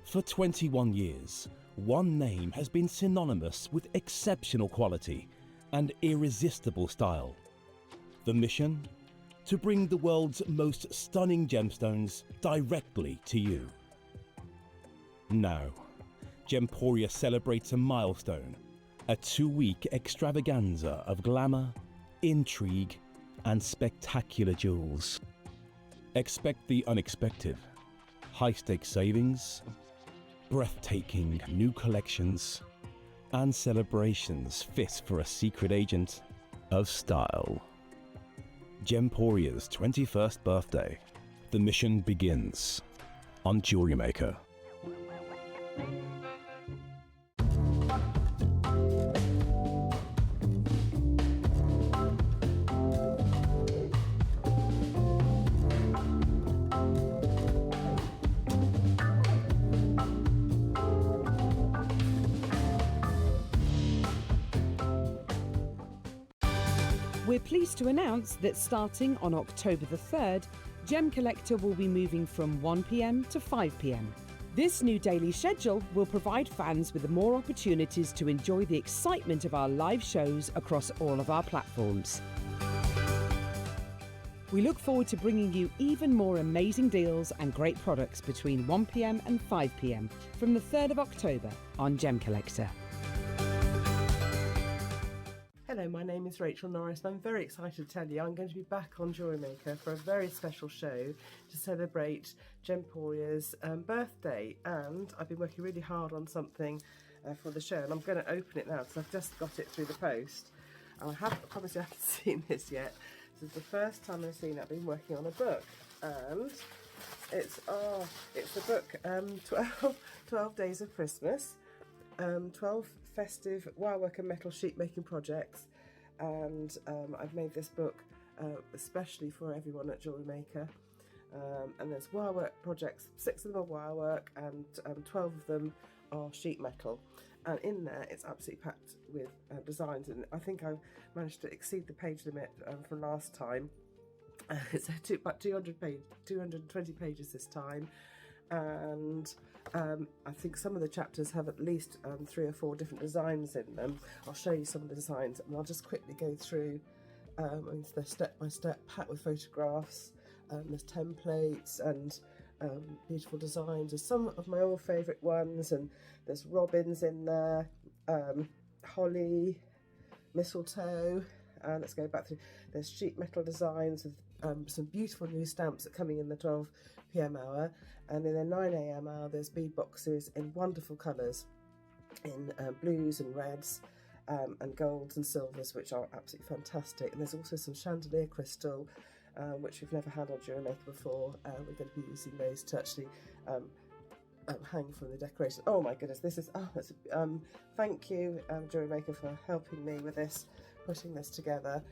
For 21 years, one name has been synonymous with exceptional quality and irresistible style. The mission? To bring the world's most stunning gemstones directly to you. Now, Gemporia celebrates a milestone, a 2-week extravaganza of glamour, intrigue, and spectacular jewels. Expect the unexpected, high-stakes savings, breathtaking new collections and celebrations fit for a secret agent of style. Gemporia's 21st birthday. The mission begins on Jewellery Maker. We're pleased to announce that starting on October the 3rd, Gem Collector will be moving from 1 p.m. to 5 p.m. This new daily schedule will provide fans with more opportunities to enjoy the excitement of our live shows across all of our platforms. We look forward to bringing you even more amazing deals and great products between 1 p.m. and 5 p.m. from the 3rd of October on Gem Collector. Hello, my name is Rachel Norris and I'm very excited to tell you I'm going to be back on Jewellery Maker for a very special show to celebrate Gemporia's birthday, and I've been working really hard on something for the show, and I'm going to open it now because I've just got it through the post. I promise you haven't seen this yet. This is the first time I've seen it. I've been working on a book, and it's the book 12 Days of Christmas, 12 festive wirework and metal sheet making projects, and I've made this book especially for everyone at Jewellery Maker, and there's wirework projects, 6 of them are wirework and 12 of them are sheet metal, and in there it's absolutely packed with designs, and I think I've managed to exceed the page limit from last time. It's about 220 pages this time, and I think some of the chapters have at least 3 or 4 different designs in them. I'll show you some of the designs, and I'll just quickly go through. They're step by step, packed with photographs. There's templates and beautiful designs. There's some of my old favourite ones, and there's robins in there, holly, mistletoe. Let's go back through. There's sheet metal designs with some beautiful new stamps that are coming in the 12 p.m. hour, and in the 9 a.m. hour there's bead boxes in wonderful colours, in blues and reds and golds and silvers, which are absolutely fantastic. And there's also some chandelier crystal, which we've never had on Jewellery Maker before. We're going to be using those to actually hang from the decoration. Oh my goodness, this is thank you, Jewellery Maker, for helping me with this, putting this together.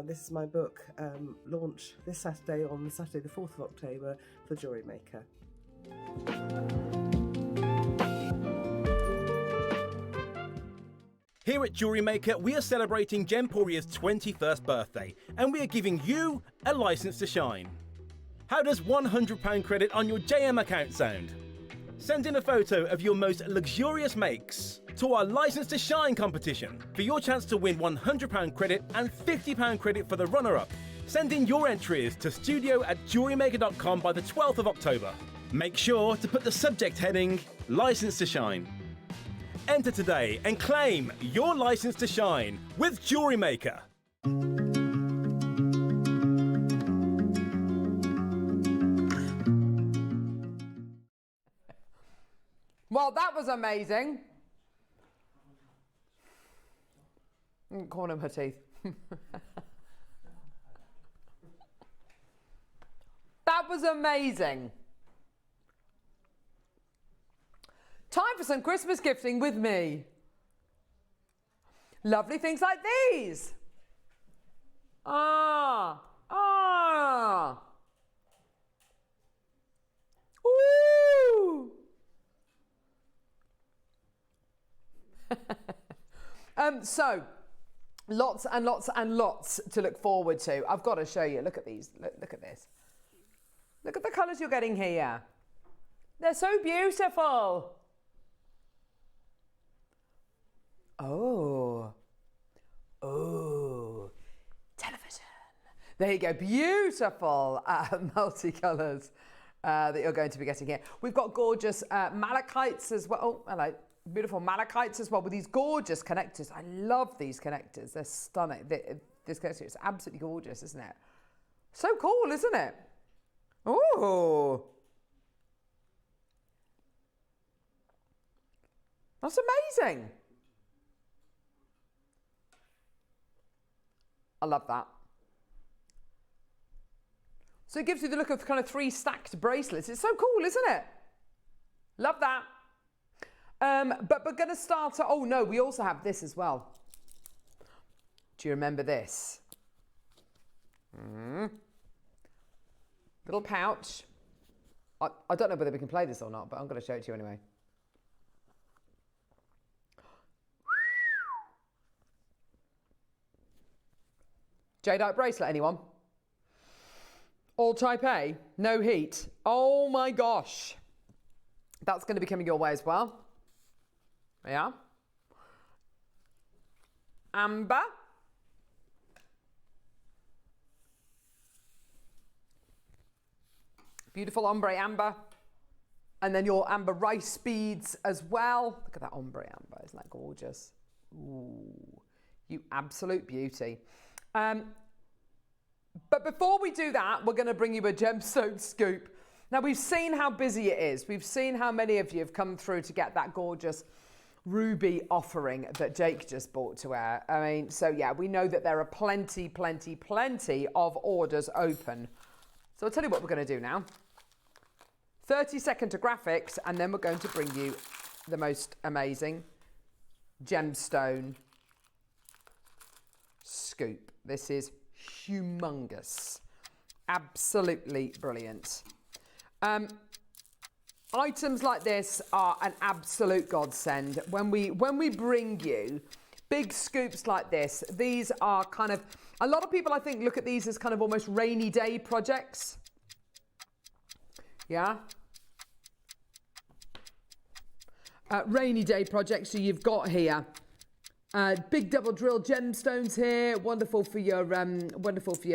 This is my book launch this Saturday, on Saturday the 4th of October for Jewellery Maker. Here at Jewellery Maker, we are celebrating Gemporia's 21st birthday, and we are giving you a license to shine. How does £100 credit on your JM account sound? Send in a photo of your most luxurious makes to our License to Shine competition for your chance to win £100 credit and £50 credit for the runner-up. Send in your entries to studio@jewellerymaker.com by the 12th of October. Make sure to put the subject heading License to Shine. Enter today and claim your license to shine with Jewellery Maker. Well, that was amazing. Corn in her teeth. That was amazing. Time for some Christmas gifting with me. Lovely things like these. Ooh. So, lots and lots and lots to look forward to. I've got to show you. Look at these. Look at this. Look at the colours you're getting here. They're so beautiful. Oh, television. There you go, beautiful multicolours that you're going to be getting here. We've got gorgeous malachites as well. Oh, hello, beautiful malachites as well with these gorgeous connectors. I love these connectors, they're stunning. This connector is absolutely gorgeous, isn't it? So cool, isn't it? Oh. That's amazing. I love that. So it gives you the look of kind of 3 stacked bracelets. It's so cool, isn't it? Love that. But we're going to start. Oh no, we also have this as well. Do you remember this? Little pouch. I don't know whether we can play this or not, but I'm going to show it to you anyway. Jadeite bracelet, anyone? All type A, no heat. Oh my gosh. That's going to be coming your way as well. Yeah. Amber. Beautiful ombre amber. And then your amber rice beads as well. Look at that ombre amber, isn't that gorgeous? Ooh, you absolute beauty. But before we do that, we're going to bring you a gemstone scoop. Now, we've seen how busy it is. We've seen how many of you have come through to get that gorgeous ruby offering that Jake just bought to wear. I mean, so yeah, we know that there are plenty of orders open. So I'll tell you what we're going to do now. 30-second to graphics, and then we're going to bring you the most amazing gemstone scoop. This is humongous, absolutely brilliant. Items like this are an absolute godsend. When we bring you big scoops like this, these are kind of, a lot of people I think look at these as kind of almost rainy day projects. Yeah. Rainy day projects. So you've got here big double drill gemstones here, wonderful for your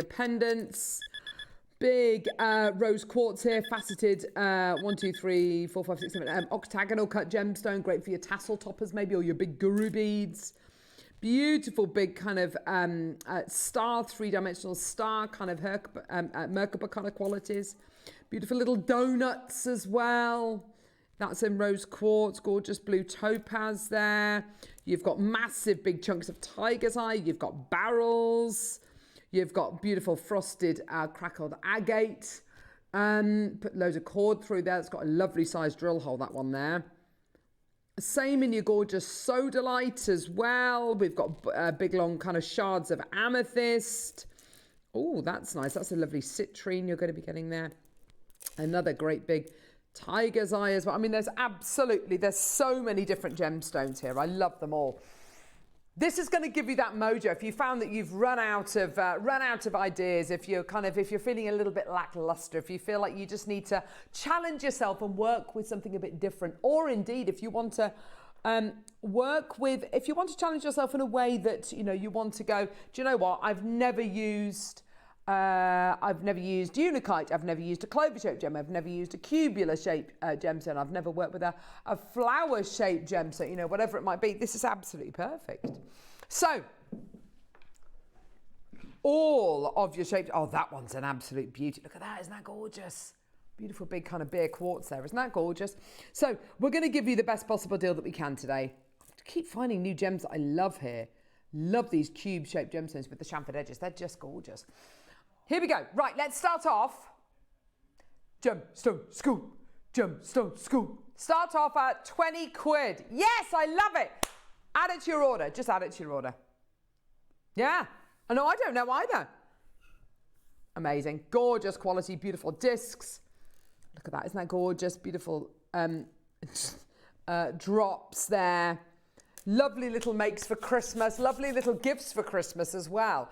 pendants. Big rose quartz here, faceted 1, 2, 3, 4, 5, 6, 7 octagonal cut gemstone, great for your tassel toppers maybe, or your big guru beads. Beautiful big kind of star, 3-dimensional star kind of Merkaba kind of qualities. Beautiful little donuts as well. That's in rose quartz, gorgeous blue topaz there. You've got massive big chunks of tiger's eye. You've got barrels. You've got beautiful frosted crackled agate. Put loads of cord through there. It's got a lovely sized drill hole, that one there. Same in your gorgeous sodalite as well. We've got big long kind of shards of amethyst. Oh, that's nice. That's a lovely citrine you're going to be getting there. Another great big tiger's eye as well. I mean, there's so many different gemstones here. I love them all. This is going to give you that mojo. If you found that you've run out of ideas, if you're feeling a little bit lackluster, if you feel like you just need to challenge yourself and work with something a bit different, or indeed if you want to challenge yourself in a way that you want to go, do you know what? I've never used Unikite, I've never used a clover-shaped gem, I've never used a cubular-shaped gemstone, I've never worked with a flower-shaped gemstone, whatever it might be. This is absolutely perfect. So, all of your shapes, oh, that one's an absolute beauty. Look at that, isn't that gorgeous? Beautiful big kind of beer quartz there, isn't that gorgeous? So, we're going to give you the best possible deal that we can today. I keep finding new gems that I love here. Love these cube-shaped gemstones with the chamfered edges. They're just gorgeous. Here we go. Right, let's start off. Gemstone scoop. Gemstone scoop. Start off at 20 quid. Yes, I love it. Add it to your order. Just add it to your order. Yeah. I know, I don't know either. Amazing. Gorgeous quality, beautiful discs. Look at that. Isn't that gorgeous? Beautiful drops there. Lovely little makes for Christmas, lovely little gifts for Christmas as well.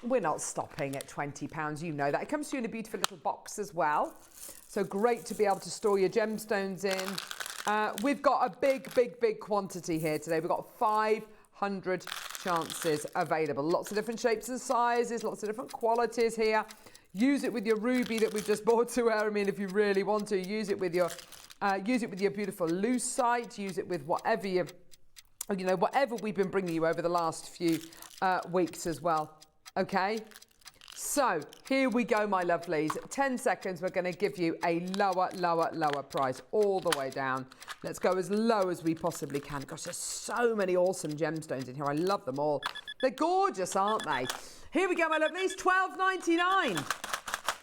We're not stopping at £20, you know that. It comes to you in a beautiful little box as well. So great to be able to store your gemstones in. We've got a big quantity here today. We've got 500 chances available. Lots of different shapes and sizes, lots of different qualities here. Use it with your ruby that we've just bought to wear. I mean, if you really want to, use it with your beautiful lucite, use it with whatever whatever we've been bringing you over the last few weeks as well. Okay, So here we go, my lovelies. 10 seconds, we're going to give you a lower price all the way down. Let's go as low as we possibly can. Gosh, there's so many awesome gemstones in here. I love them all. They're gorgeous, aren't they? Here we go, my lovelies. $12.99.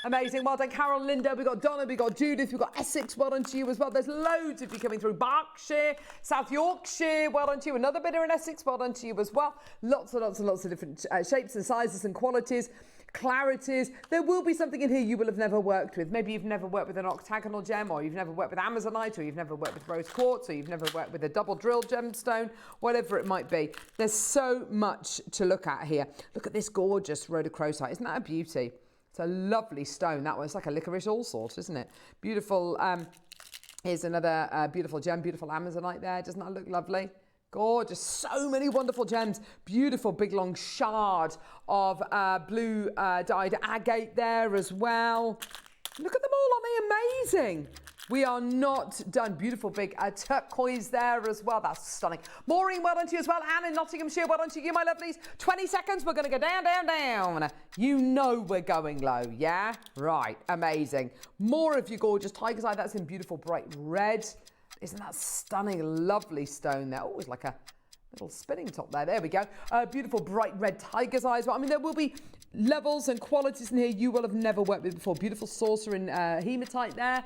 Amazing. Well done, Carol, Linda. We've got Donna, we've got Judith, we've got Essex. Well done to you as well. There's loads of you coming through. Berkshire, South Yorkshire. Well done to you. Another bidder in Essex. Well done to you as well. Lots and lots of different shapes and sizes and qualities. Clarities. There will be something in here you will have never worked with. Maybe you've never worked with an octagonal gem, or you've never worked with Amazonite, or you've never worked with rose quartz, or you've never worked with a double drill gemstone, whatever it might be. There's so much to look at here. Look at this gorgeous rhodochrosite. Isn't that a beauty? It's a lovely stone. That one, it's like a licorice all sort, isn't it? Beautiful. Here's another beautiful gem, beautiful Amazonite there. Doesn't that look lovely? Gorgeous, so many wonderful gems. Beautiful big long shard of blue dyed agate there as well. Look at them all, aren't they amazing? We are not done. Beautiful big turquoise there as well. That's stunning. Maureen, well done to you as well. Anne in Nottinghamshire, well done to you, my lovelies. 20 seconds, we're going to go down, down, down. You know we're going low, yeah? Right, amazing. More of your gorgeous tiger's eye. That's in beautiful bright red. Isn't that stunning, lovely stone there? Oh, it's like a little spinning top there. There we go. Beautiful bright red tiger's eyes. Well, I mean, there will be levels and qualities in here you will have never worked with before. Beautiful saucer in hematite there.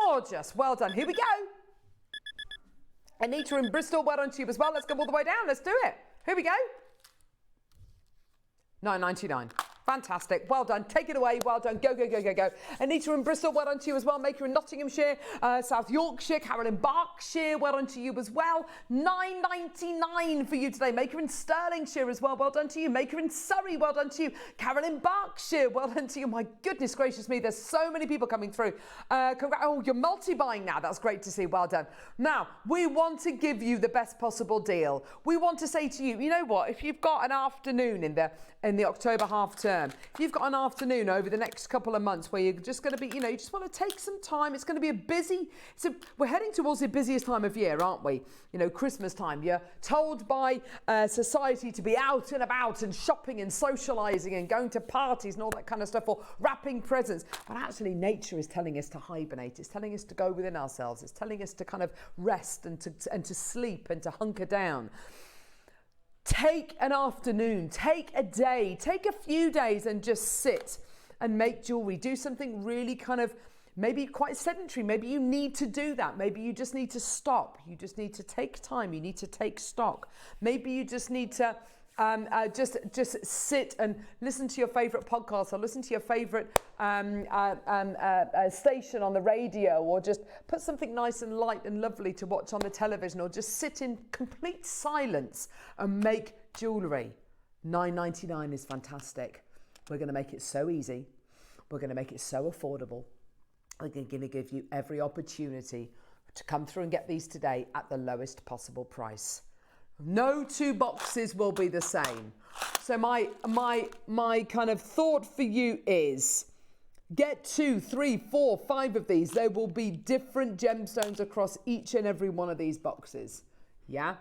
Gorgeous. Well done. Here we go. Anita in Bristol, well done to you as well. Let's go all the way down. Let's do it. Here we go. $9.99. Fantastic. Well done. Take it away. Well done. Go, go, go, go, go. Anita in Bristol, well done to you as well. Maker in Nottinghamshire, South Yorkshire, Carol in Berkshire, well done to you as well. $9.99 for you today. Maker in Stirlingshire as well, well done to you. Maker in Surrey, well done to you. Carol in Berkshire, well done to you. My goodness gracious me, there's so many people coming through. Oh, you're multi-buying now. That's great to see. Well done. Now, we want to give you the best possible deal. We want to say to you, you know what, if you've got an afternoon in the October half term, if you've got an afternoon over the next couple of months where you're just going to be, you know, you just want to take some time. It's going to be a busy, we're heading towards the busiest time of year, aren't we? You know, Christmas time. You're told by society to be out and about and shopping and socialising and going to parties and all that kind of stuff, or wrapping presents. But actually nature is telling us to hibernate. It's telling us to go within ourselves. It's telling us to kind of rest and to sleep and to hunker down. Take an afternoon, take a day, take a few days and just sit and make jewellery. Do something really kind of maybe quite sedentary. Maybe you need to do that. Maybe you just need to stop. You just need to take time. You need to take stock. Maybe you just need to just sit and listen to your favourite podcast, or listen to your favourite station on the radio, or just put something nice and light and lovely to watch on the television, or just sit in complete silence and make jewellery. $9.99 is fantastic. We're going to make it so easy. We're going to make it so affordable. We're going to give you every opportunity to come through and get these today at the lowest possible price. No two boxes will be the same. So my kind of thought for you is get 2, 3, 4, 5 of these. There will be different gemstones across each and every one of these boxes. Yeah?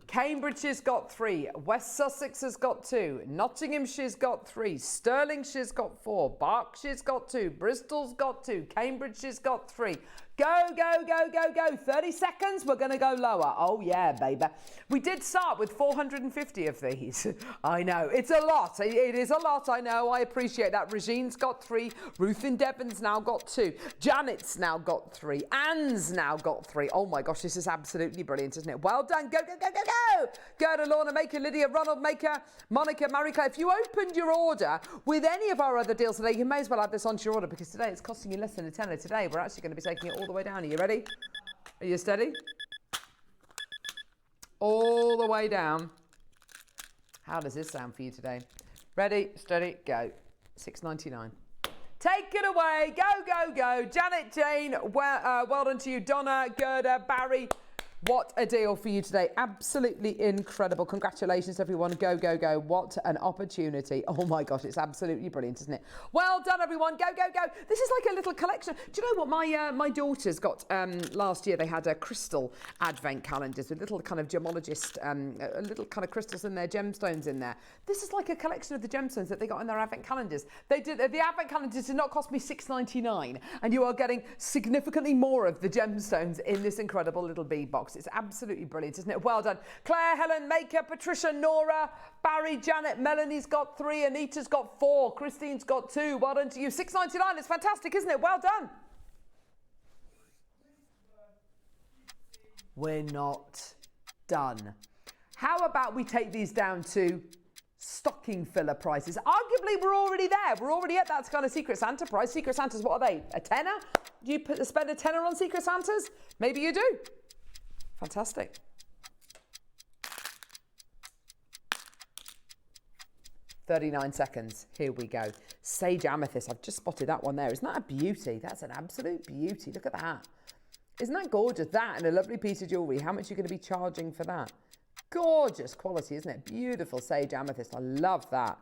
Cambridgeshire's got 3, West Sussex has got 2, Nottinghamshire's got 3, Stirlingshire's got 4, Berkshire's got 2, Bristol's got 2, Cambridgeshire's got 3. Go, go, go, go, go. 30 seconds, we're going to go lower. Oh, yeah, baby. We did start with 450 of these. I know, it's a lot. It is a lot, I know. I appreciate that. Regine's got 3. Ruth in Devon's now got 2. Janet's now got 3. Anne's now got 3. Oh, my gosh, this is absolutely brilliant, isn't it? Well done. Go, go, go, go, go. Go to Lorna Maker, Lydia, Ronald Maker, Monica, Marika. If you opened your order with any of our other deals today, you may as well add this onto your order, because today it's costing you less than a tenner. Today, we're actually going to be taking it all the way down. Are you ready? Are you steady? All the way down. How does this sound for you today? Ready, steady, go. $6.99. Take it away. Go, go, go. Janet, Jane, well done to you. Donna, Gerda, Barry, What a deal for you today. Absolutely incredible. Congratulations, everyone. Go, go, go. What an opportunity. Oh my gosh, it's absolutely brilliant, isn't it? Well done, everyone. Go, go, go. This is like a little collection. Do you know what my daughters got last year? They had crystal advent calendars with little kind of gemologist, little kind of crystals in there, gemstones in there. This is like a collection of the gemstones that they got in their advent calendars. They did the advent calendars did not cost me $6.99, and you are getting significantly more of the gemstones in this incredible little bead box. It's absolutely brilliant, isn't it? Well done. Claire, Helen, Maker, Patricia, Nora, Barry, Janet, Melanie's got 3, Anita's got 4, Christine's got 2. Well done to you. $6.99. It's fantastic, isn't it? Well done. We're not done. How about we take these down to stocking filler prices? Arguably, we're already there. We're already at that kind of Secret Santa price. Secret Santas, what are they? A tenner? Do you spend a tenner on Secret Santas? Maybe you do. Fantastic. $39 seconds. Here we go. Sage Amethyst. I've just spotted that one there. Isn't that a beauty? That's an absolute beauty. Look at that. Isn't that gorgeous? That and a lovely piece of jewellery. How much are you going to be charging for that? Gorgeous quality, isn't it? Beautiful Sage Amethyst. I love that.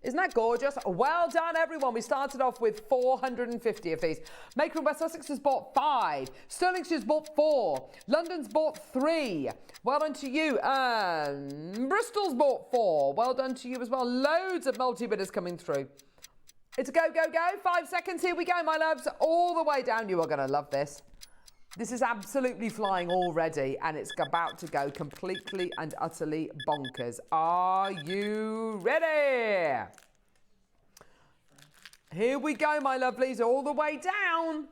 Isn't that gorgeous? Well done, everyone. We started off with 450 of these. Maker in West Sussex has bought 5. Stirlingshire's bought 4. London's bought 3. Well done to you. Bristol's bought 4. Well done to you as well. Loads of multi-bidders coming through. It's a go, go, go. 5 seconds. Here we go, my loves. All the way down. You are going to love this. This is absolutely flying already, and it's about to go completely and utterly bonkers. Are you ready? Here we go, my lovelies, all the way down.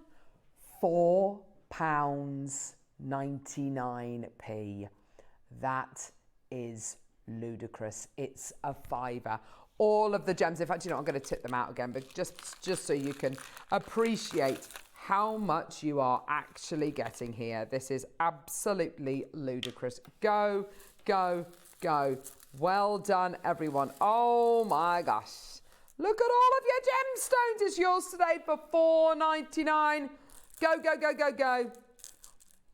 £4.99p. That is ludicrous. It's a fiver. All of the gems, in fact, you know, I'm going to tip them out again, but just so you can appreciate how much you are actually getting here. This is absolutely ludicrous. Go, go, go. Well done, everyone. Oh my gosh. Look at all of your gemstones. It's yours today for $4.99. Go, go, go, go, go.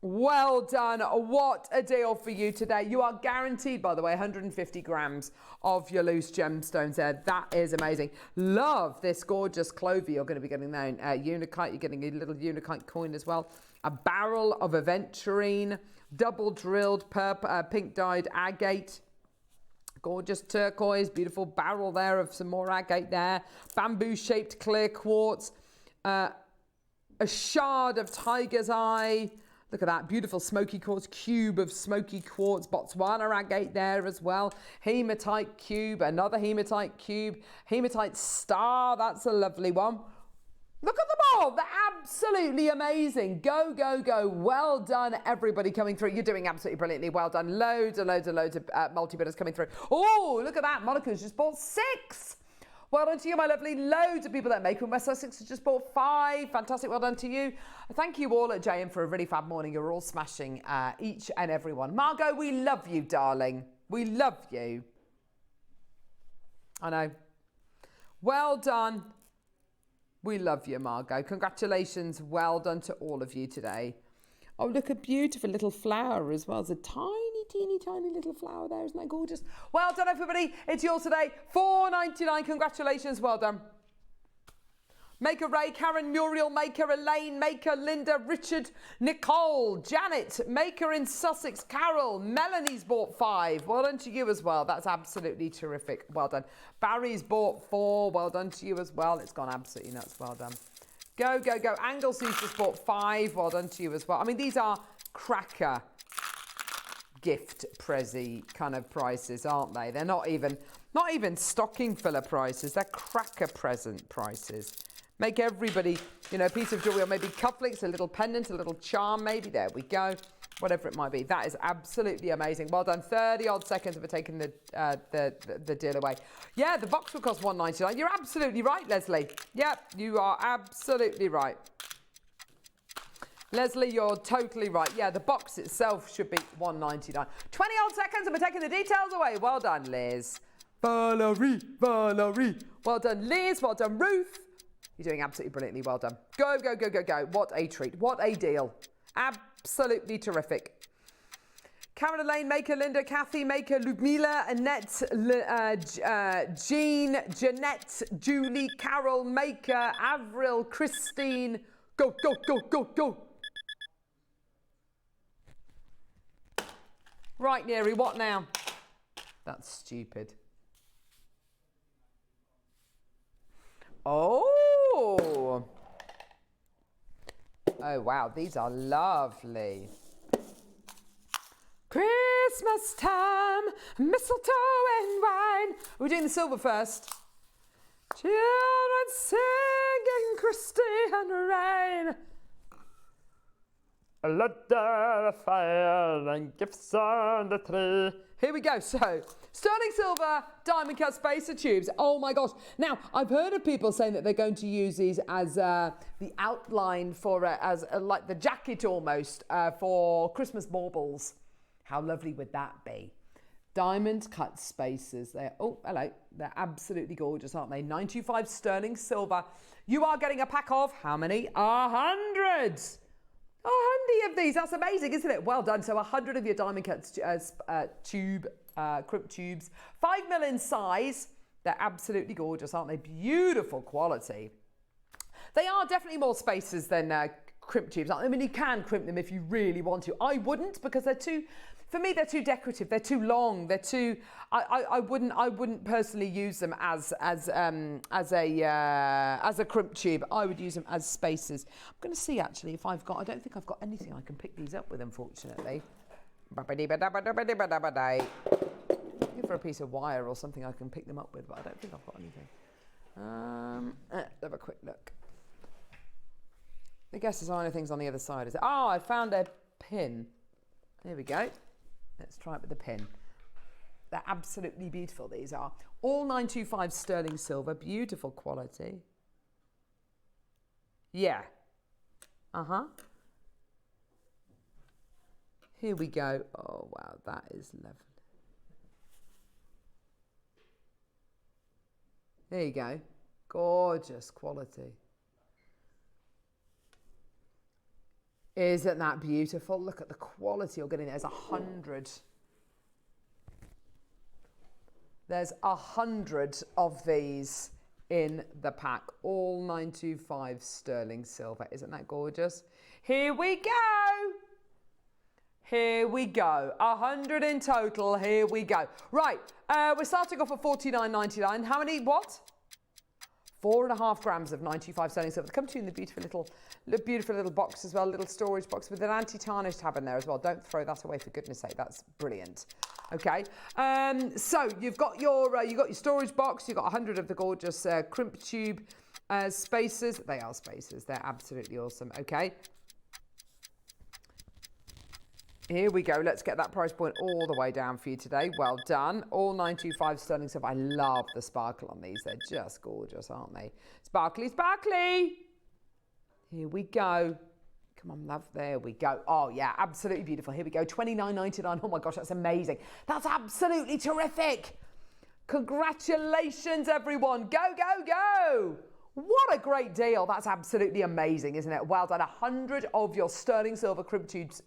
Well done. What a deal for you today. You are guaranteed, by the way, 150 grams of your loose gemstones there. That is amazing. Love this gorgeous clover you're going to be getting there. Unakite, you're getting a little unakite coin as well. A barrel of aventurine, double drilled pink dyed agate. Gorgeous turquoise, beautiful barrel there of some more agate there. Bamboo shaped clear quartz. A shard of tiger's eye. Look at that, beautiful smoky quartz, cube of smoky quartz, Botswana agate there as well. Hematite cube, another hematite cube, hematite star, that's a lovely one. Look at them all, they're absolutely amazing. Go, go, go, well done everybody coming through. You're doing absolutely brilliantly, well done. Loads and loads and loads of multi-bidders coming through. Oh, look at that, Monica's just bought 6. Well done to you, my lovely. Loads of people that Maker in West Sussex have just bought 5. Fantastic. Well done to you. Thank you all at JM for a really fab morning. You're all smashing each and every one. Margot, we love you, darling. We love you. I know. Well done. We love you, Margot. Congratulations. Well done to all of you today. Oh, look, a beautiful little flower as well. It's a teeny tiny little flower there. Isn't that gorgeous? Well done, everybody. It's yours today. $4.99. Congratulations. Well done. Maker Ray, Karen, Muriel, Maker, Elaine, Maker, Linda, Richard, Nicole, Janet, Maker in Sussex, Carol, Melanie's bought 5. Well done to you as well. That's absolutely terrific. Well done. Barry's bought 4. Well done to you as well. It's gone absolutely nuts. Well done. Go, go, go. Anglesy's just bought 5. Well done to you as well. I mean, these are cracker gift prezzy kind of prices, aren't they? They're not even stocking filler prices. They're cracker present prices. Make everybody, you know, a piece of jewelry or maybe cufflinks, a little pendant, a little charm maybe. There we go. Whatever it might be. That is absolutely amazing. Well done. 30 odd seconds for taking the deal away. Yeah, the box will cost $1.99. You're absolutely right, Leslie. Yep, you are absolutely right. Leslie, you're totally right. Yeah, the box itself should be $1.99. 20 odd seconds and we're taking the details away. Well done, Liz. Valerie. Well done, Liz. Well done, Ruth. You're doing absolutely brilliantly. Well done. Go, go, go, go, go. What a treat. What a deal. Absolutely terrific. Karen Elaine Maker, Linda, Kathy Maker, Ludmila, Annette, Jean, Jeanette, Julie, Carol Maker, Avril, Christine. Go, go, go, go, go. Right, Neri, what now? That's stupid. Oh. Oh, wow, these are lovely. Christmas time, mistletoe and wine. We're doing the silver first. Children singing Christian rain. Let the fire and gifts on the tree. Here we go. So, sterling silver, diamond cut spacer tubes. Oh my gosh. Now, I've heard of people saying that they're going to use these as the outline for, like the jacket almost, for Christmas baubles. How lovely would that be? Diamond cut spacers. They're, oh, hello. They're absolutely gorgeous, aren't they? 925 sterling silver. You are getting a pack of how many? 100. 100 of these. That's amazing, isn't it? Well done. So 100 of your diamond cut crimp tubes. 5mm in size. They're absolutely gorgeous, aren't they? Beautiful quality. They are definitely more spacers than crimp tubes. I mean, you can crimp them if you really want to. I wouldn't, because they're too, for me, they're too decorative. They're too long. They're too. I wouldn't personally use them as a crimp tube. I would use them as spacers. I'm going to see actually if I've got. I don't think I've got anything I can pick these up with, unfortunately. Looking for a piece of wire or something I can pick them up with, but I don't think I've got anything. Let's have a quick look. I guess there's only things on the other side. Is it? Oh, I found a pin. There we go. Let's try it with the pin. They're absolutely beautiful, these are. All 925 sterling silver, beautiful quality. Yeah. Uh-huh. Here we go. Oh, wow, that is lovely. There you go. Gorgeous quality. Isn't that beautiful? Look at the quality you're getting. There's 100. There's 100 of these in the pack. All 925 sterling silver. Isn't that gorgeous? Here we go. Here we go. 100 in total. Here we go. Right. We're starting off at $49.99. How many? What? 4.5 grams of 925 sterling silver. They come to you in the beautiful little box as well, little storage box with an anti-tarnish tab in there as well. Don't throw that away, for goodness sake. That's brilliant. Okay. So you've got your storage box. You've got 100 of the gorgeous crimp tube spacers. They are spacers. They're absolutely awesome. Okay. Here we go. Let's get that price point all the way down for you today. Well done. All 925 sterling silver. I love the sparkle on these. They're just gorgeous, aren't they? Sparkly, sparkly. Here we go. Come on, love. There we go. Oh, yeah, absolutely beautiful. Here we go. $29.99. Oh, my gosh, that's amazing. That's absolutely terrific. Congratulations, everyone. Go, go, go. What a great deal. That's absolutely amazing, isn't it? Well done. 100 of your sterling silver crimp tubes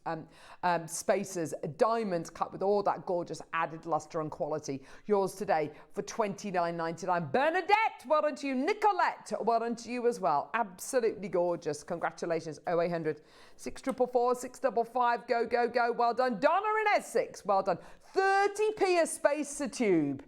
spacers, diamonds cut with all that gorgeous added luster and quality. Yours today for $29.99. Bernadette, well done to you. Nicolette, well done to you as well. Absolutely gorgeous. Congratulations. 0800 644 655. Go, go, go. Well done. Donna in Essex. Well done. 30p a spacer tube.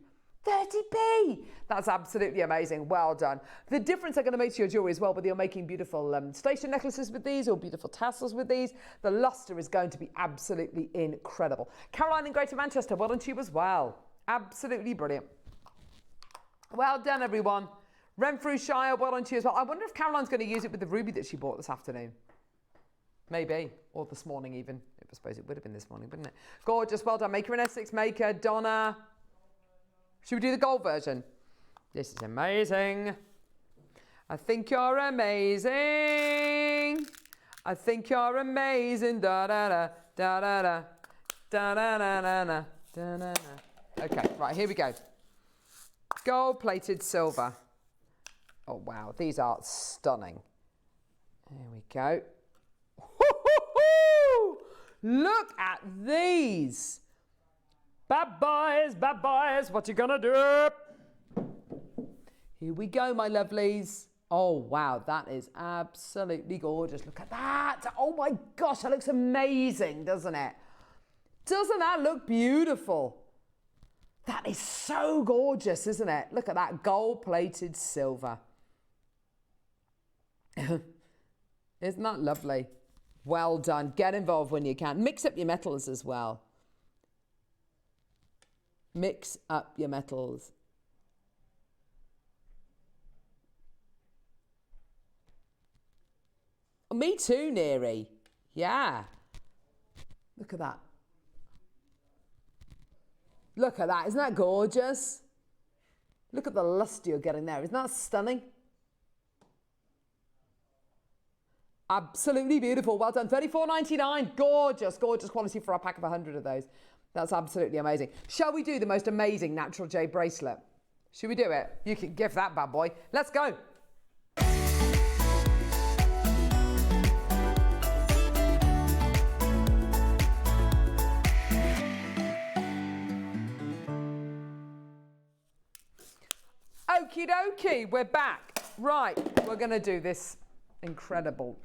30p. That's absolutely amazing. Well done. The difference they're going to make to your jewellery as well, whether you're making beautiful station necklaces with these or beautiful tassels with these, the luster is going to be absolutely incredible. Caroline in Greater Manchester, well done to you as well. Absolutely brilliant. Well done, everyone. Renfrewshire, well done to you as well. I wonder if Caroline's going to use it with the ruby that she bought this afternoon. Maybe. Or this morning even. I suppose it would have been this morning, wouldn't it? Gorgeous. Well done. Maker in Essex. Maker. Donna. Should we do the gold version? This is amazing. I think you're amazing. I think you're amazing. Da da da da da da da da da da da da da. Okay, right, here we go. Gold plated silver. Oh wow, these are stunning. There we go. Look at these. Bad boys, what you gonna do? Here we go, my lovelies. Oh, wow, that is absolutely gorgeous. Look at that. Oh, my gosh, that looks amazing, doesn't it? Doesn't that look beautiful? That is so gorgeous, isn't it? Look at that gold-plated silver. Isn't that lovely? Well done. Get involved when you can. Mix up your metals as well. Mix up your metals. Me too, Neary. Yeah. Look at that. Look at that. Isn't that gorgeous? Look at the luster you're getting there. Isn't that stunning? Absolutely beautiful. Well done. $34.99. Gorgeous, gorgeous quality for a pack of 100 of those. That's absolutely amazing. Shall we do the most amazing natural jade bracelet? Should we do it? You can give that bad boy. Let's go. Okie dokie, we're back. Right, we're going to do this incredible thing.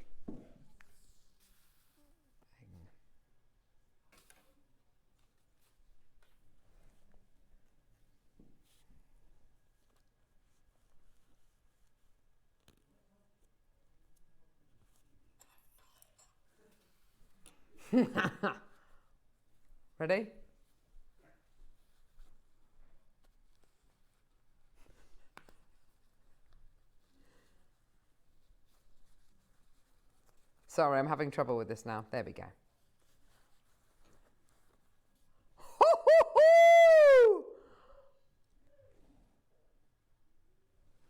Ready? Sorry, I'm having trouble with this now. There we go.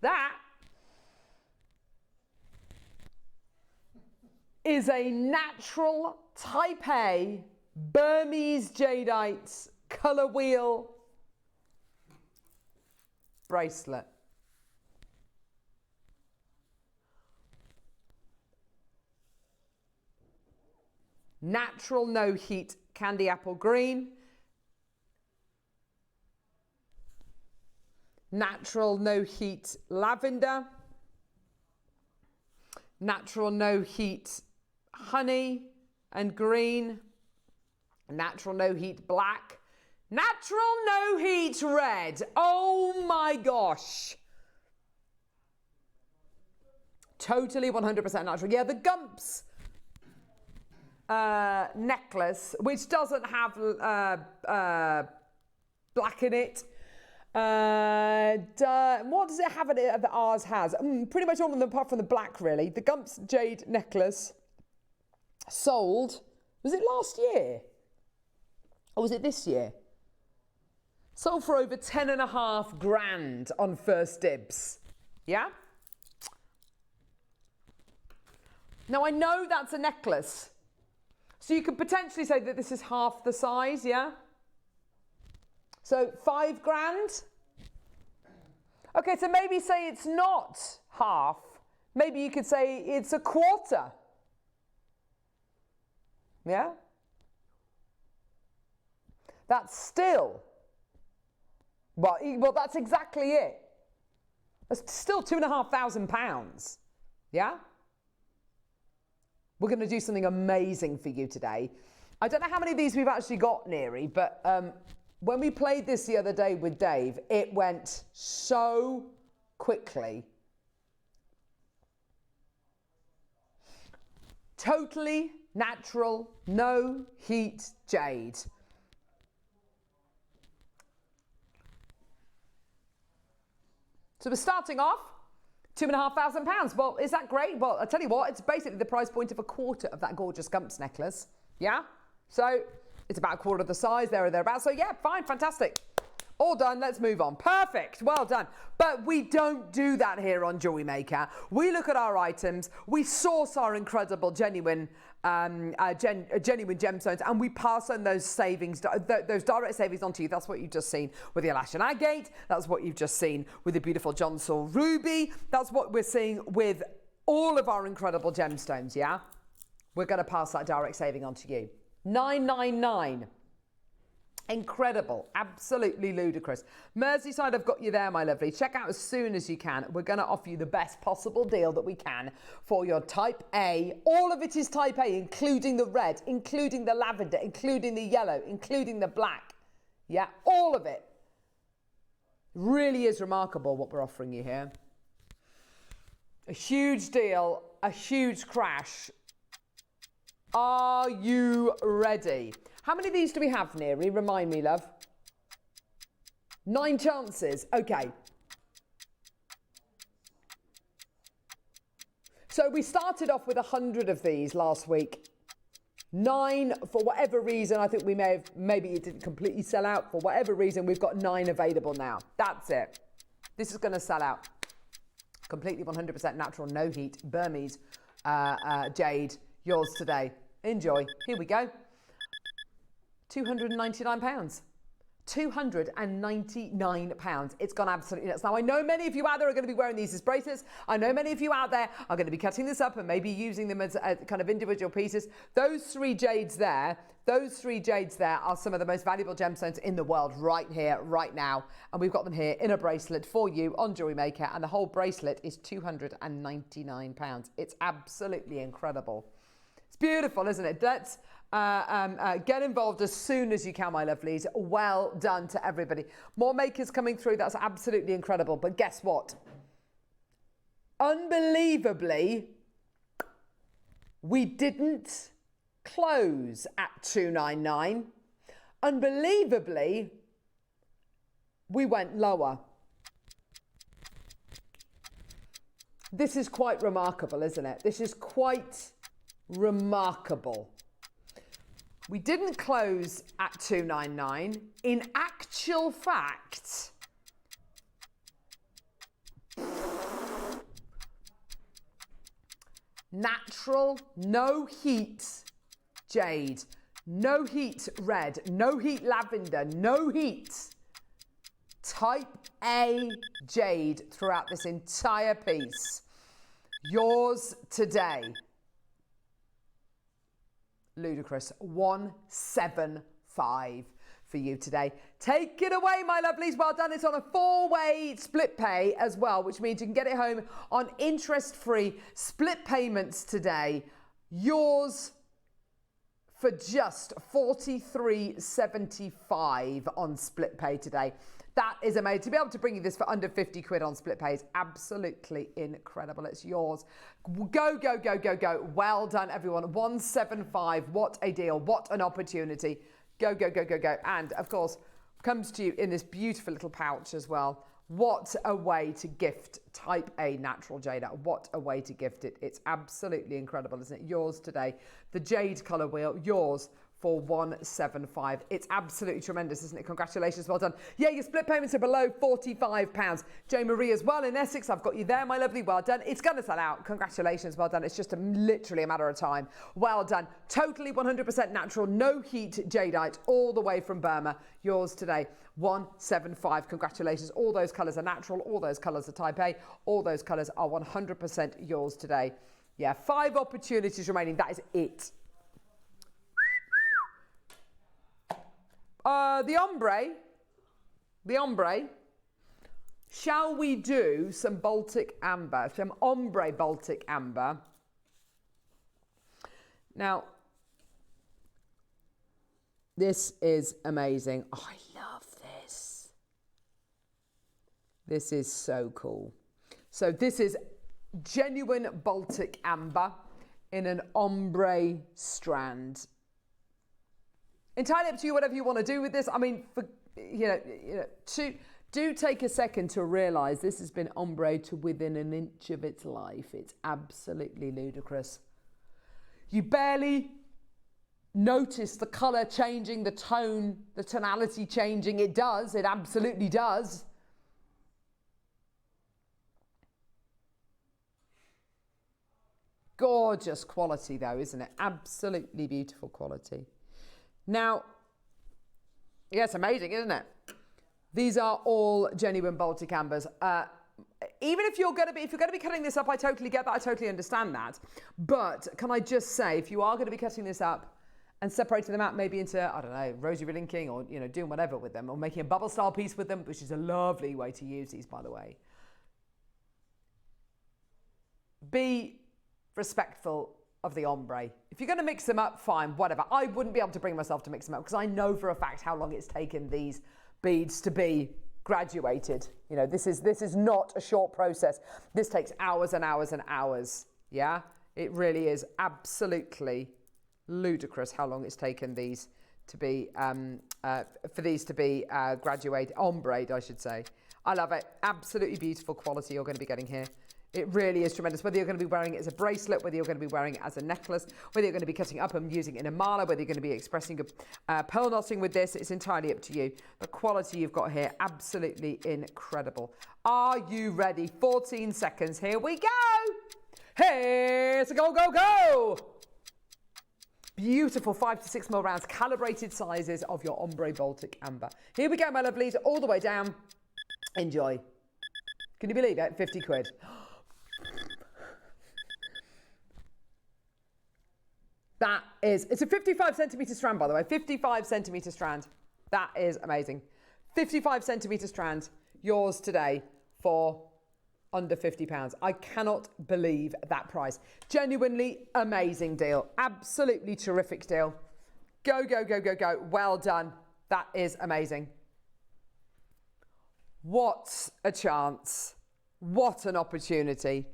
That is a natural Type A Burmese jadeite colour wheel bracelet. Natural no heat candy apple green. Natural no heat lavender. Natural no heat honey and green. Natural no heat black. Natural no heat red. Oh my gosh. Totally 100% natural. Yeah, the Gumps necklace, which doesn't have black in it. What does it have in it that ours has? Pretty much all of them apart from the black, really. The Gumps jade necklace sold, was it last year? Or was it this year? Sold for over 10.5 grand on First Dibs. Yeah? Now, I know that's a necklace. So you could potentially say that this is half the size, yeah? So 5 grand? Okay, so maybe say it's not half. Maybe you could say it's a quarter. Yeah? That's still, well, that's exactly it. That's still £2,500. Yeah? We're going to do something amazing for you today. I don't know how many of these we've actually got, Neary, but when we played this the other day with Dave, it went so quickly. Totally natural, no heat jade. So we're starting off £2,500. Well, is that great? Well, I tell you what, it's basically the price point of a quarter of that gorgeous Gumps necklace. Yeah? So it's about a quarter of the size, there or thereabouts. So yeah, fine, fantastic. All done, let's move on. Perfect, well done. But we don't do that here on Jewellery Maker. We look at our items, we source our incredible, genuine gemstones, and we pass on those savings, those direct savings onto you. That's what you've just seen with the Alash and Agate. That's what you've just seen with the beautiful John Saul Ruby. That's what we're seeing with all of our incredible gemstones, yeah? We're going to pass that direct saving on to you. $9.99. Incredible, absolutely ludicrous. Merseyside, I've got you there, my lovely. Check out as soon as you can. We're going to offer you the best possible deal that we can for your Type A. All of it is Type A, including the red, including the lavender, including the yellow, including the black. Yeah, all of it. Really is remarkable what we're offering you here. A huge deal, a huge crash. Are you ready? How many of these do we have, Neri? Remind me, love. 9 chances. Okay. So we started off with 100 of these last week. 9, for whatever reason, I think maybe it didn't completely sell out. For whatever reason, we've got 9 available now. That's it. This is going to sell out. Completely 100% natural, no heat, Burmese jade. Yours today. Enjoy. Here we go. £299. £299. It's gone absolutely nuts. Now, I know many of you out there are going to be wearing these as bracelets. I know many of you out there are going to be cutting this up and maybe using them as kind of individual pieces. Those 3 jades there are some of the most valuable gemstones in the world right here, right now. And we've got them here in a bracelet for you on Jewellery Maker. And the whole bracelet is £299. It's absolutely incredible. It's beautiful, isn't it? Let's get involved as soon as you can, my lovelies. Well done to everybody. More makers coming through. That's absolutely incredible. But guess what? Unbelievably, we didn't close at $299. Unbelievably, we went lower. This is quite remarkable, isn't it? This is quite remarkable. We didn't close at $299. In actual fact, natural, no heat jade, no heat red, no heat lavender, no heat Type A jade throughout this entire piece. Yours today. Ludicrous. 175 for you today. Take it away, my lovelies. Well done. It's on a 4-way split pay as well, which means you can get it home on interest-free split payments today. Yours for just $43.75 on split pay today. That is amazing. To be able to bring you this for under 50 quid on split pay is absolutely incredible. It's yours. Go, go, go, go, go. Well done, everyone. 175. What a deal. What an opportunity. Go, go, go, go, go. And, of course, comes to you in this beautiful little pouch as well. What a way to gift Type A natural jade. What a way to gift it. It's absolutely incredible, isn't it? Yours today. The jade colour wheel. Yours for 175. It's absolutely tremendous, isn't it? Congratulations, well done. Yeah, your split payments are below £45. Jane Marie as well in Essex. I've got you there, my lovely. Well done. It's going to sell out. Congratulations, well done. It's just literally a matter of time. Well done. Totally 100% natural, no heat jadeite, all the way from Burma. Yours today, 175. Congratulations. All those colours are natural. All those colours are Type A. All those colours are 100% yours today. Yeah, 5 opportunities remaining. That is it. The ombre, shall we do some Baltic amber, some ombre Baltic amber? Now, this is amazing. Oh, I love this. This is so cool. So this is genuine Baltic amber in an ombre strand. Entirely up to you, whatever you want to do with this. I mean, do take a second to realise this has been ombre to within an inch of its life. It's absolutely ludicrous. You barely notice the colour changing, the tone, the tonality changing. It does. It absolutely does. Gorgeous quality, though, isn't it? Absolutely beautiful quality. Now, yeah, it's amazing, isn't it? These are all genuine Baltic ambers. Even if you're going to be cutting this up, I totally get that. I totally understand that. But can I just say, if you are going to be cutting this up and separating them out maybe into, I don't know, rosy relinking or, you know, doing whatever with them, or making a bubble style piece with them, which is a lovely way to use these, by the way. Be respectful of the ombre. If you're going to mix them up, fine, whatever. I wouldn't be able to bring myself to mix them up because I know for a fact how long it's taken these beads to be graduated. You know, this is not a short process. This takes hours and hours and hours. Yeah, it really is absolutely ludicrous how long it's taken these to be for these to be graduated, ombre'd, I should say. I love it. Absolutely beautiful quality you're going to be getting here. It really is tremendous. Whether you're going to be wearing it as a bracelet, whether you're going to be wearing it as a necklace, whether you're going to be cutting up and using it in a mala, whether you're going to be expressing pearl knotting with this, it's entirely up to you. The quality you've got here, absolutely incredible. Are you ready? 14 seconds. Here we go. Here's a go, go, go. Beautiful 5 to 6 mil rounds, calibrated sizes of your ombre Baltic amber. Here we go, my lovelies, all the way down. Enjoy. Can you believe it? 50 quid. That is, it's a 55 centimetre strand, by the way, 55 centimetre strand. That is amazing. 55 centimetre strand, yours today for under £50. I cannot believe that price. Genuinely amazing deal. Absolutely terrific deal. Go, go, go, go, go. Well done. That is amazing. What a chance. What an opportunity.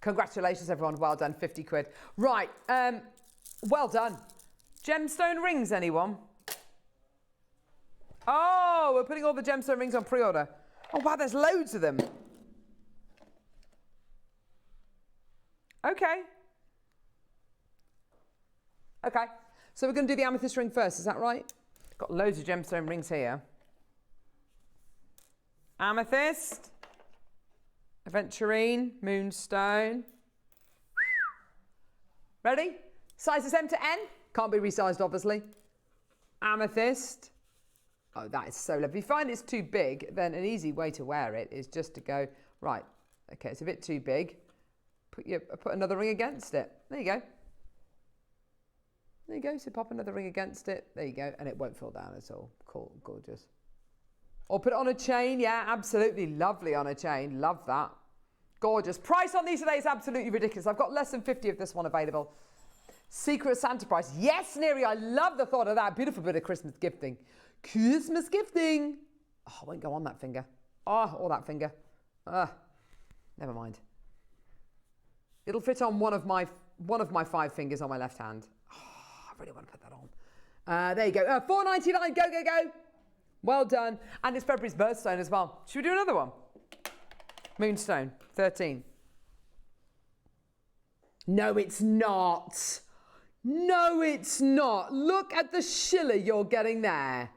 Congratulations, everyone. Well done. 50 quid. Right. Well done. Gemstone rings, anyone? Oh, we're putting all the gemstone rings on pre-order. Oh, wow, there's loads of them. Okay. Okay. So we're going to do the amethyst ring first. Is that right? Got loads of gemstone rings here. Amethyst. Aventurine, moonstone. Ready? Sizes M to N. Can't be resized, obviously. Amethyst. Oh, that is so lovely. If you find it's too big, then an easy way to wear it is just to go, right, okay, it's a bit too big. Put another ring against it. There you go. There you go. So pop another ring against it. There you go. And it won't fall down at all. Cool, gorgeous. Or put it on a chain. Yeah, absolutely lovely on a chain. Love that. Gorgeous. Price on these today is absolutely ridiculous. I've got less than 50 of this one available. Secret Santa price. Yes, Neri, I love the thought of that. Beautiful bit of Christmas gifting. Christmas gifting. Oh, I won't go on that finger. Oh, or that finger. Never mind. It'll fit on one of my 5 fingers on my left hand. Oh, I really want to put that on. There you go. $4.99. Go, go, go. Well done. And it's February's birthstone as well. Should we do another one? Moonstone, 13. No, it's not. No, it's not. Look at the shiller you're getting there.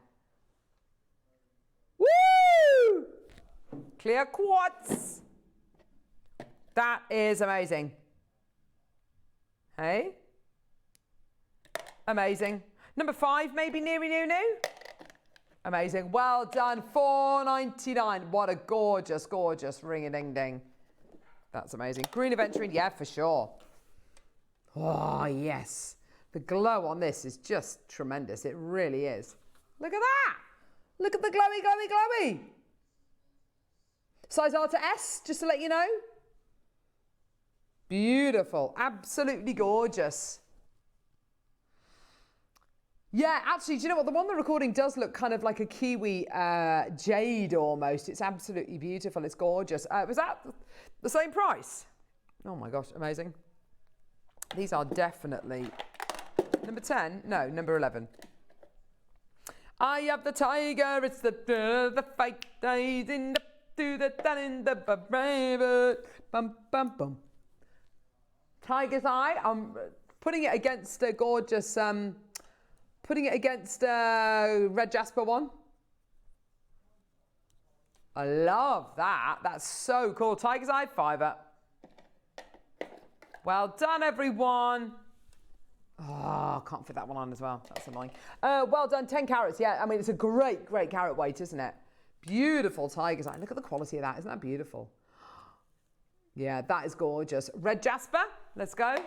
Woo! Clear quartz. That is amazing. Hey? Amazing. Number 5, maybe Neri Nunu? Amazing. Well done. $4.99. What a gorgeous, gorgeous ring-a-ding-ding. That's amazing. Green aventurine, yeah, for sure. Oh, yes. The glow on this is just tremendous. It really is. Look at that. Look at the glowy, glowy, glowy. Size R to S, just to let you know. Beautiful. Absolutely gorgeous. Yeah, actually, do you know what? The one the recording does look kind of like a kiwi jade almost. It's absolutely beautiful. It's gorgeous. Was that the same price? Oh my gosh, amazing. These are definitely number 10. No, number 11. I have the tiger. It's the fight. In the rabbit. Bum bum bum. Tiger's eye. I'm putting it against a gorgeous. Putting it against red jasper one. I love that. That's so cool. Tiger's eye fiver. Well done, everyone. Oh, can't fit that one on as well. That's annoying. Well done, 10 carats. Yeah, I mean, it's a great, great carat weight, isn't it? Beautiful tiger's eye. Look at the quality of that. Isn't that beautiful? Yeah, that is gorgeous. Red jasper. Let's go.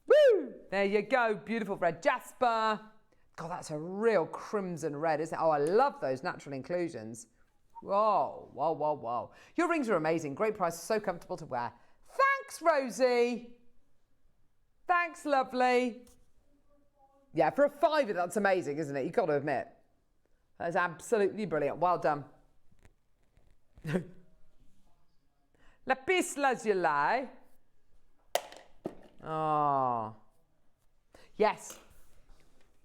Woo! There you go. Beautiful red jasper. God, that's a real crimson red, isn't it? Oh, I love those natural inclusions. Whoa, whoa, whoa, whoa. Your rings are amazing. Great price. So comfortable to wear. Thanks, Rosie. Thanks, lovely. Yeah, for a £5, that's amazing, isn't it? You've got to admit. That is absolutely brilliant. Well done. Lapis lazuli. Oh. Yes.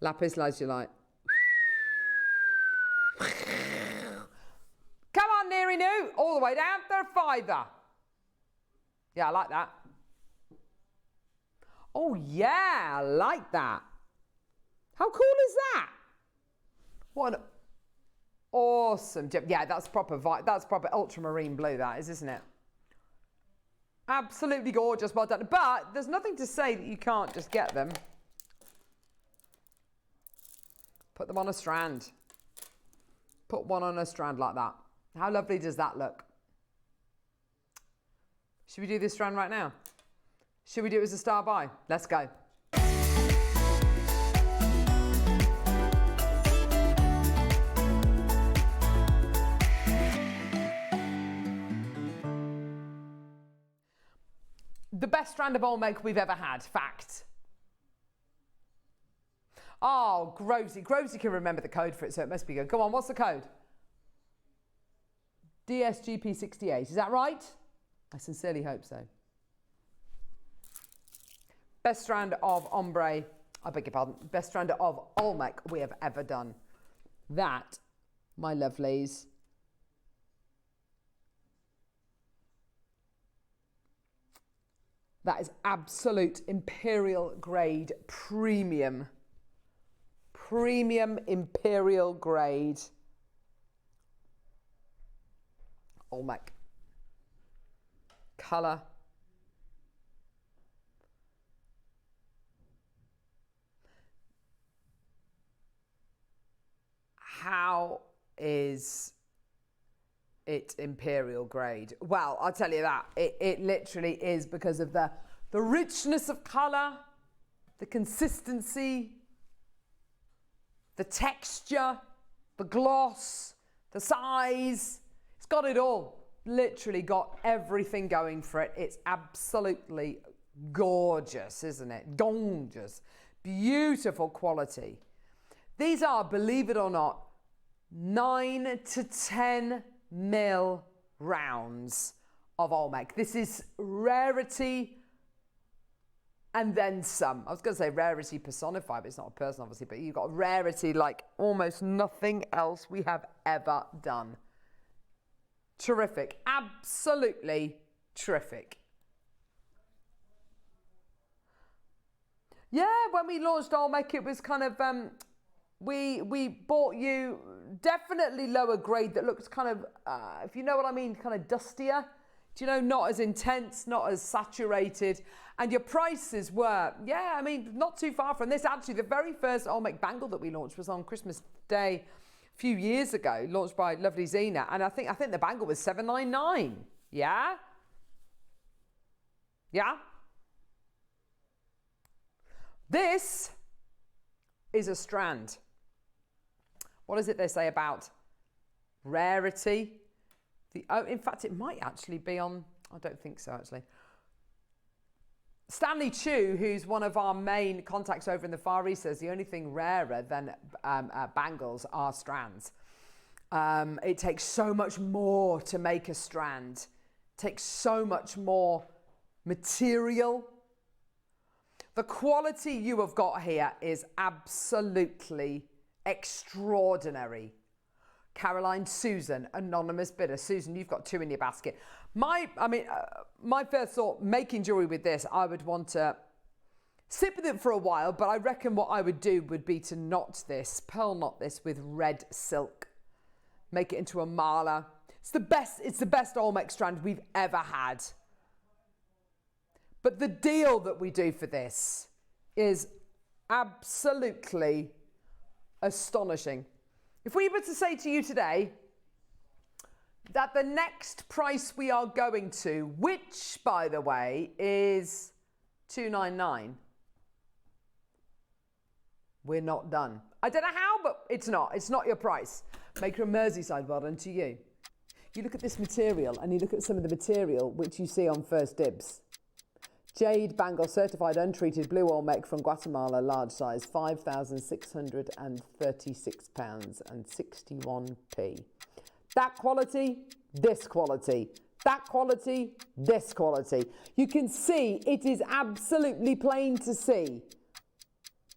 Lapis lazuli. Come on, Neary New. All the way down. They're a £5. Yeah, I like that. Oh, yeah, I like that. How cool is that? What an awesome gem. Yeah, that's proper ultramarine blue, that is, isn't it? Absolutely gorgeous. Well done. But there's nothing to say that you can't just get them. Put them on a strand. Put one on a strand like that. How lovely does that look? Should we do this strand right now? Should we do it as a star buy? Let's go. The best strand of Olmec we've ever had. Fact. Oh, Grozy. Grozy can remember the code for it, so it must be good. Come on, what's the code? DSGP68. Is that right? I sincerely hope so. Best strand of ombre, I beg your pardon, best strand of Olmec we have ever done. That, my lovelies, that is absolute imperial grade premium. Premium imperial grade Olmec. Colour. How is it imperial grade? Well, I'll tell you that. It literally is because of the richness of colour, the consistency, the texture, the gloss, the size. It's got it all. Literally got everything going for it. It's absolutely gorgeous, isn't it? Gorgeous. Beautiful quality. These are, believe it or not, 9 to 10 mil rounds of Olmec. This is rarity and then some. I was going to say rarity personified, but it's not a person, obviously, but you've got rarity like almost nothing else we have ever done. Terrific. Absolutely terrific. Yeah, when we launched Olmec, it was kind of, we bought you definitely lower grade that looks kind of, if you know what I mean, kind of dustier. Do you know, not as intense, not as saturated. And your prices were, yeah, I mean, not too far from this. Actually, the very first Olmec bangle that we launched was on Christmas Day a few years ago, launched by lovely Zena. And I think the bangle was $7.99. Yeah? Yeah? This is a strand. What is it they say about rarity? In fact, it might actually be on, I don't think so, actually. Stanley Chu, who's one of our main contacts over in the Far East, says the only thing rarer than bangles are strands. It takes so much more to make a strand. It takes so much more material. The quality you have got here is absolutely extraordinary. Caroline, Susan, anonymous bidder. Susan, you've got 2 in your basket. My first thought, making jewelry with this, I would want to sit with it for a while, but I reckon what I would do would be to pearl knot this with red silk. Make it into a mala. It's the best Olmec strand we've ever had. But the deal that we do for this is absolutely astonishing. If we were to say to you today that the next price we are going to, which, by the way, is $299, We're not done. I don't know how, but it's not. It's not your price. Maker and Merseyside, well done to you. You look at this material and you look at some of the material which you see on First Dibs. Jade Bangle certified untreated blue Olmec from Guatemala, large size, £5,636.61. That quality, this quality. That quality, this quality. You can see it is absolutely plain to see.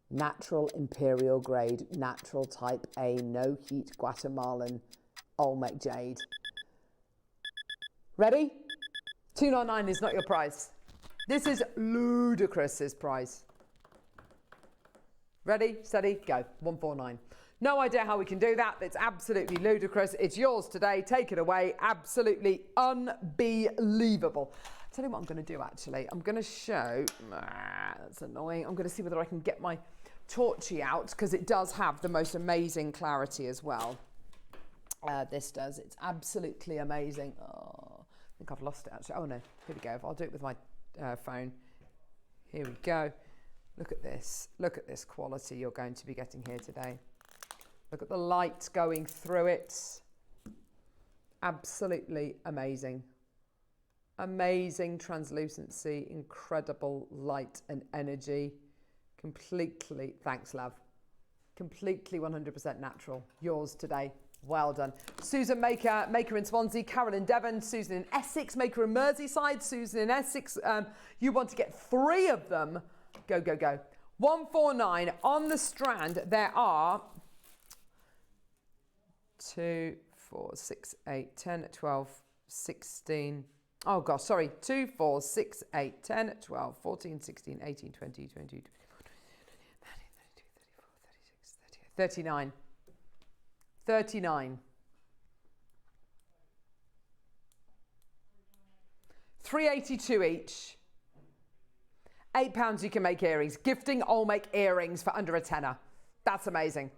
Natural imperial grade, natural type A, no heat Guatemalan Olmec jade. Ready? $299 is not your price. This is ludicrous, this price. Ready, steady, go. $149. No idea how we can do that. It's absolutely ludicrous. It's yours today. Take it away. Absolutely unbelievable. I'll tell you what I'm going to do, actually. I'm going to show... that's annoying. I'm going to see whether I can get my torchy out, because it does have the most amazing clarity as well. This does. It's absolutely amazing. Oh, I think I've lost it, actually. Oh, no. Here we go. I'll do it with my... phone. Here we go. Look at this. Look at this quality you're going to be getting here today. Look at the light going through it. Absolutely amazing. Amazing translucency, incredible light and energy. Completely, thanks love. Completely 100% natural. Yours today. Well done. Susan Maker, Maker in Swansea, Carol in Devon, Susan in Essex, Maker in Merseyside, Susan in Essex. You want to get 3 of them. Go, go, go. 149 on the strand. There are 2, 4, 6, 8, 10, 12, 16. Oh gosh, sorry. 2, 4, 6, 8, 10, 12, 14, 16, 18, 20, 22, 39. 39. $382 each. £8 you can make earrings. Gifting Olmec earrings for under a tenner. That's amazing.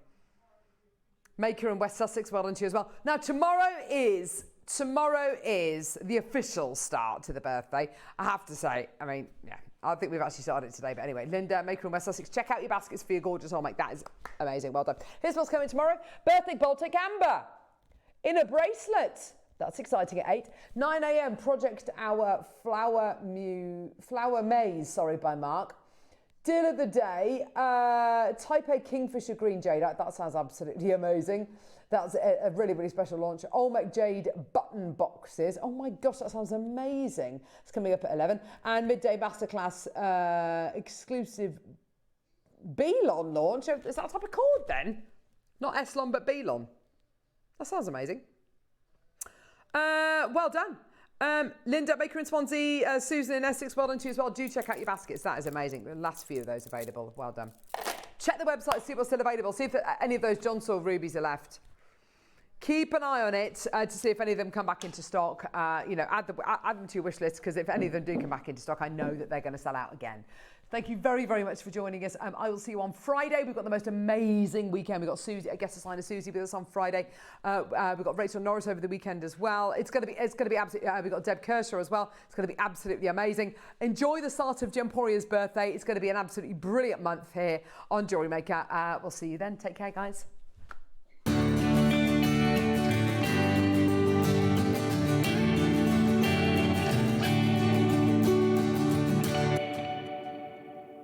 Maker in West Sussex, well done to you as well. Now tomorrow is the official start to the birthday. I have to say, I mean, yeah, I think we've actually started it today, but anyway, Linda, Maker in West Sussex, check out your baskets for your gorgeous Olmec. That is amazing, well done. Here's what's coming tomorrow. Birthday Baltic Amber in a bracelet. That's exciting at 8. 9 a.m. Project Hour Flower Maze, by Mark. Deal of the day, Type A Kingfisher Green Jade. That sounds absolutely amazing. That's a really, really special launch. Olmec Jade button boxes. Oh my gosh, that sounds amazing. It's coming up at 11. And midday masterclass exclusive Belon launch. Is that a type of cord then? Not S-Lon, but Belon. That sounds amazing. Well done. Linda, Maker in Swansea, Susan in Essex, well done to you as well. Do check out your baskets. That is amazing. The last few of those available. Well done. Check the website, see what's still available. See if any of those John Saul rubies are left. Keep an eye on it to see if any of them come back into stock. You know, add them to your wish list, because if any of them do come back into stock, I know that they're going to sell out again. Thank you very, very much for joining us. I will see you on Friday. We've got the most amazing weekend. We've got Susie, a guest designer Susie with us on Friday. We've got Rachel Norris over the weekend as well. It's going to be absolutely. We've got Deb Kershaw as well. It's going to be absolutely amazing. Enjoy the start of Gemporia's birthday. It's going to be an absolutely brilliant month here on Jewellery Maker. We'll see you then. Take care, guys.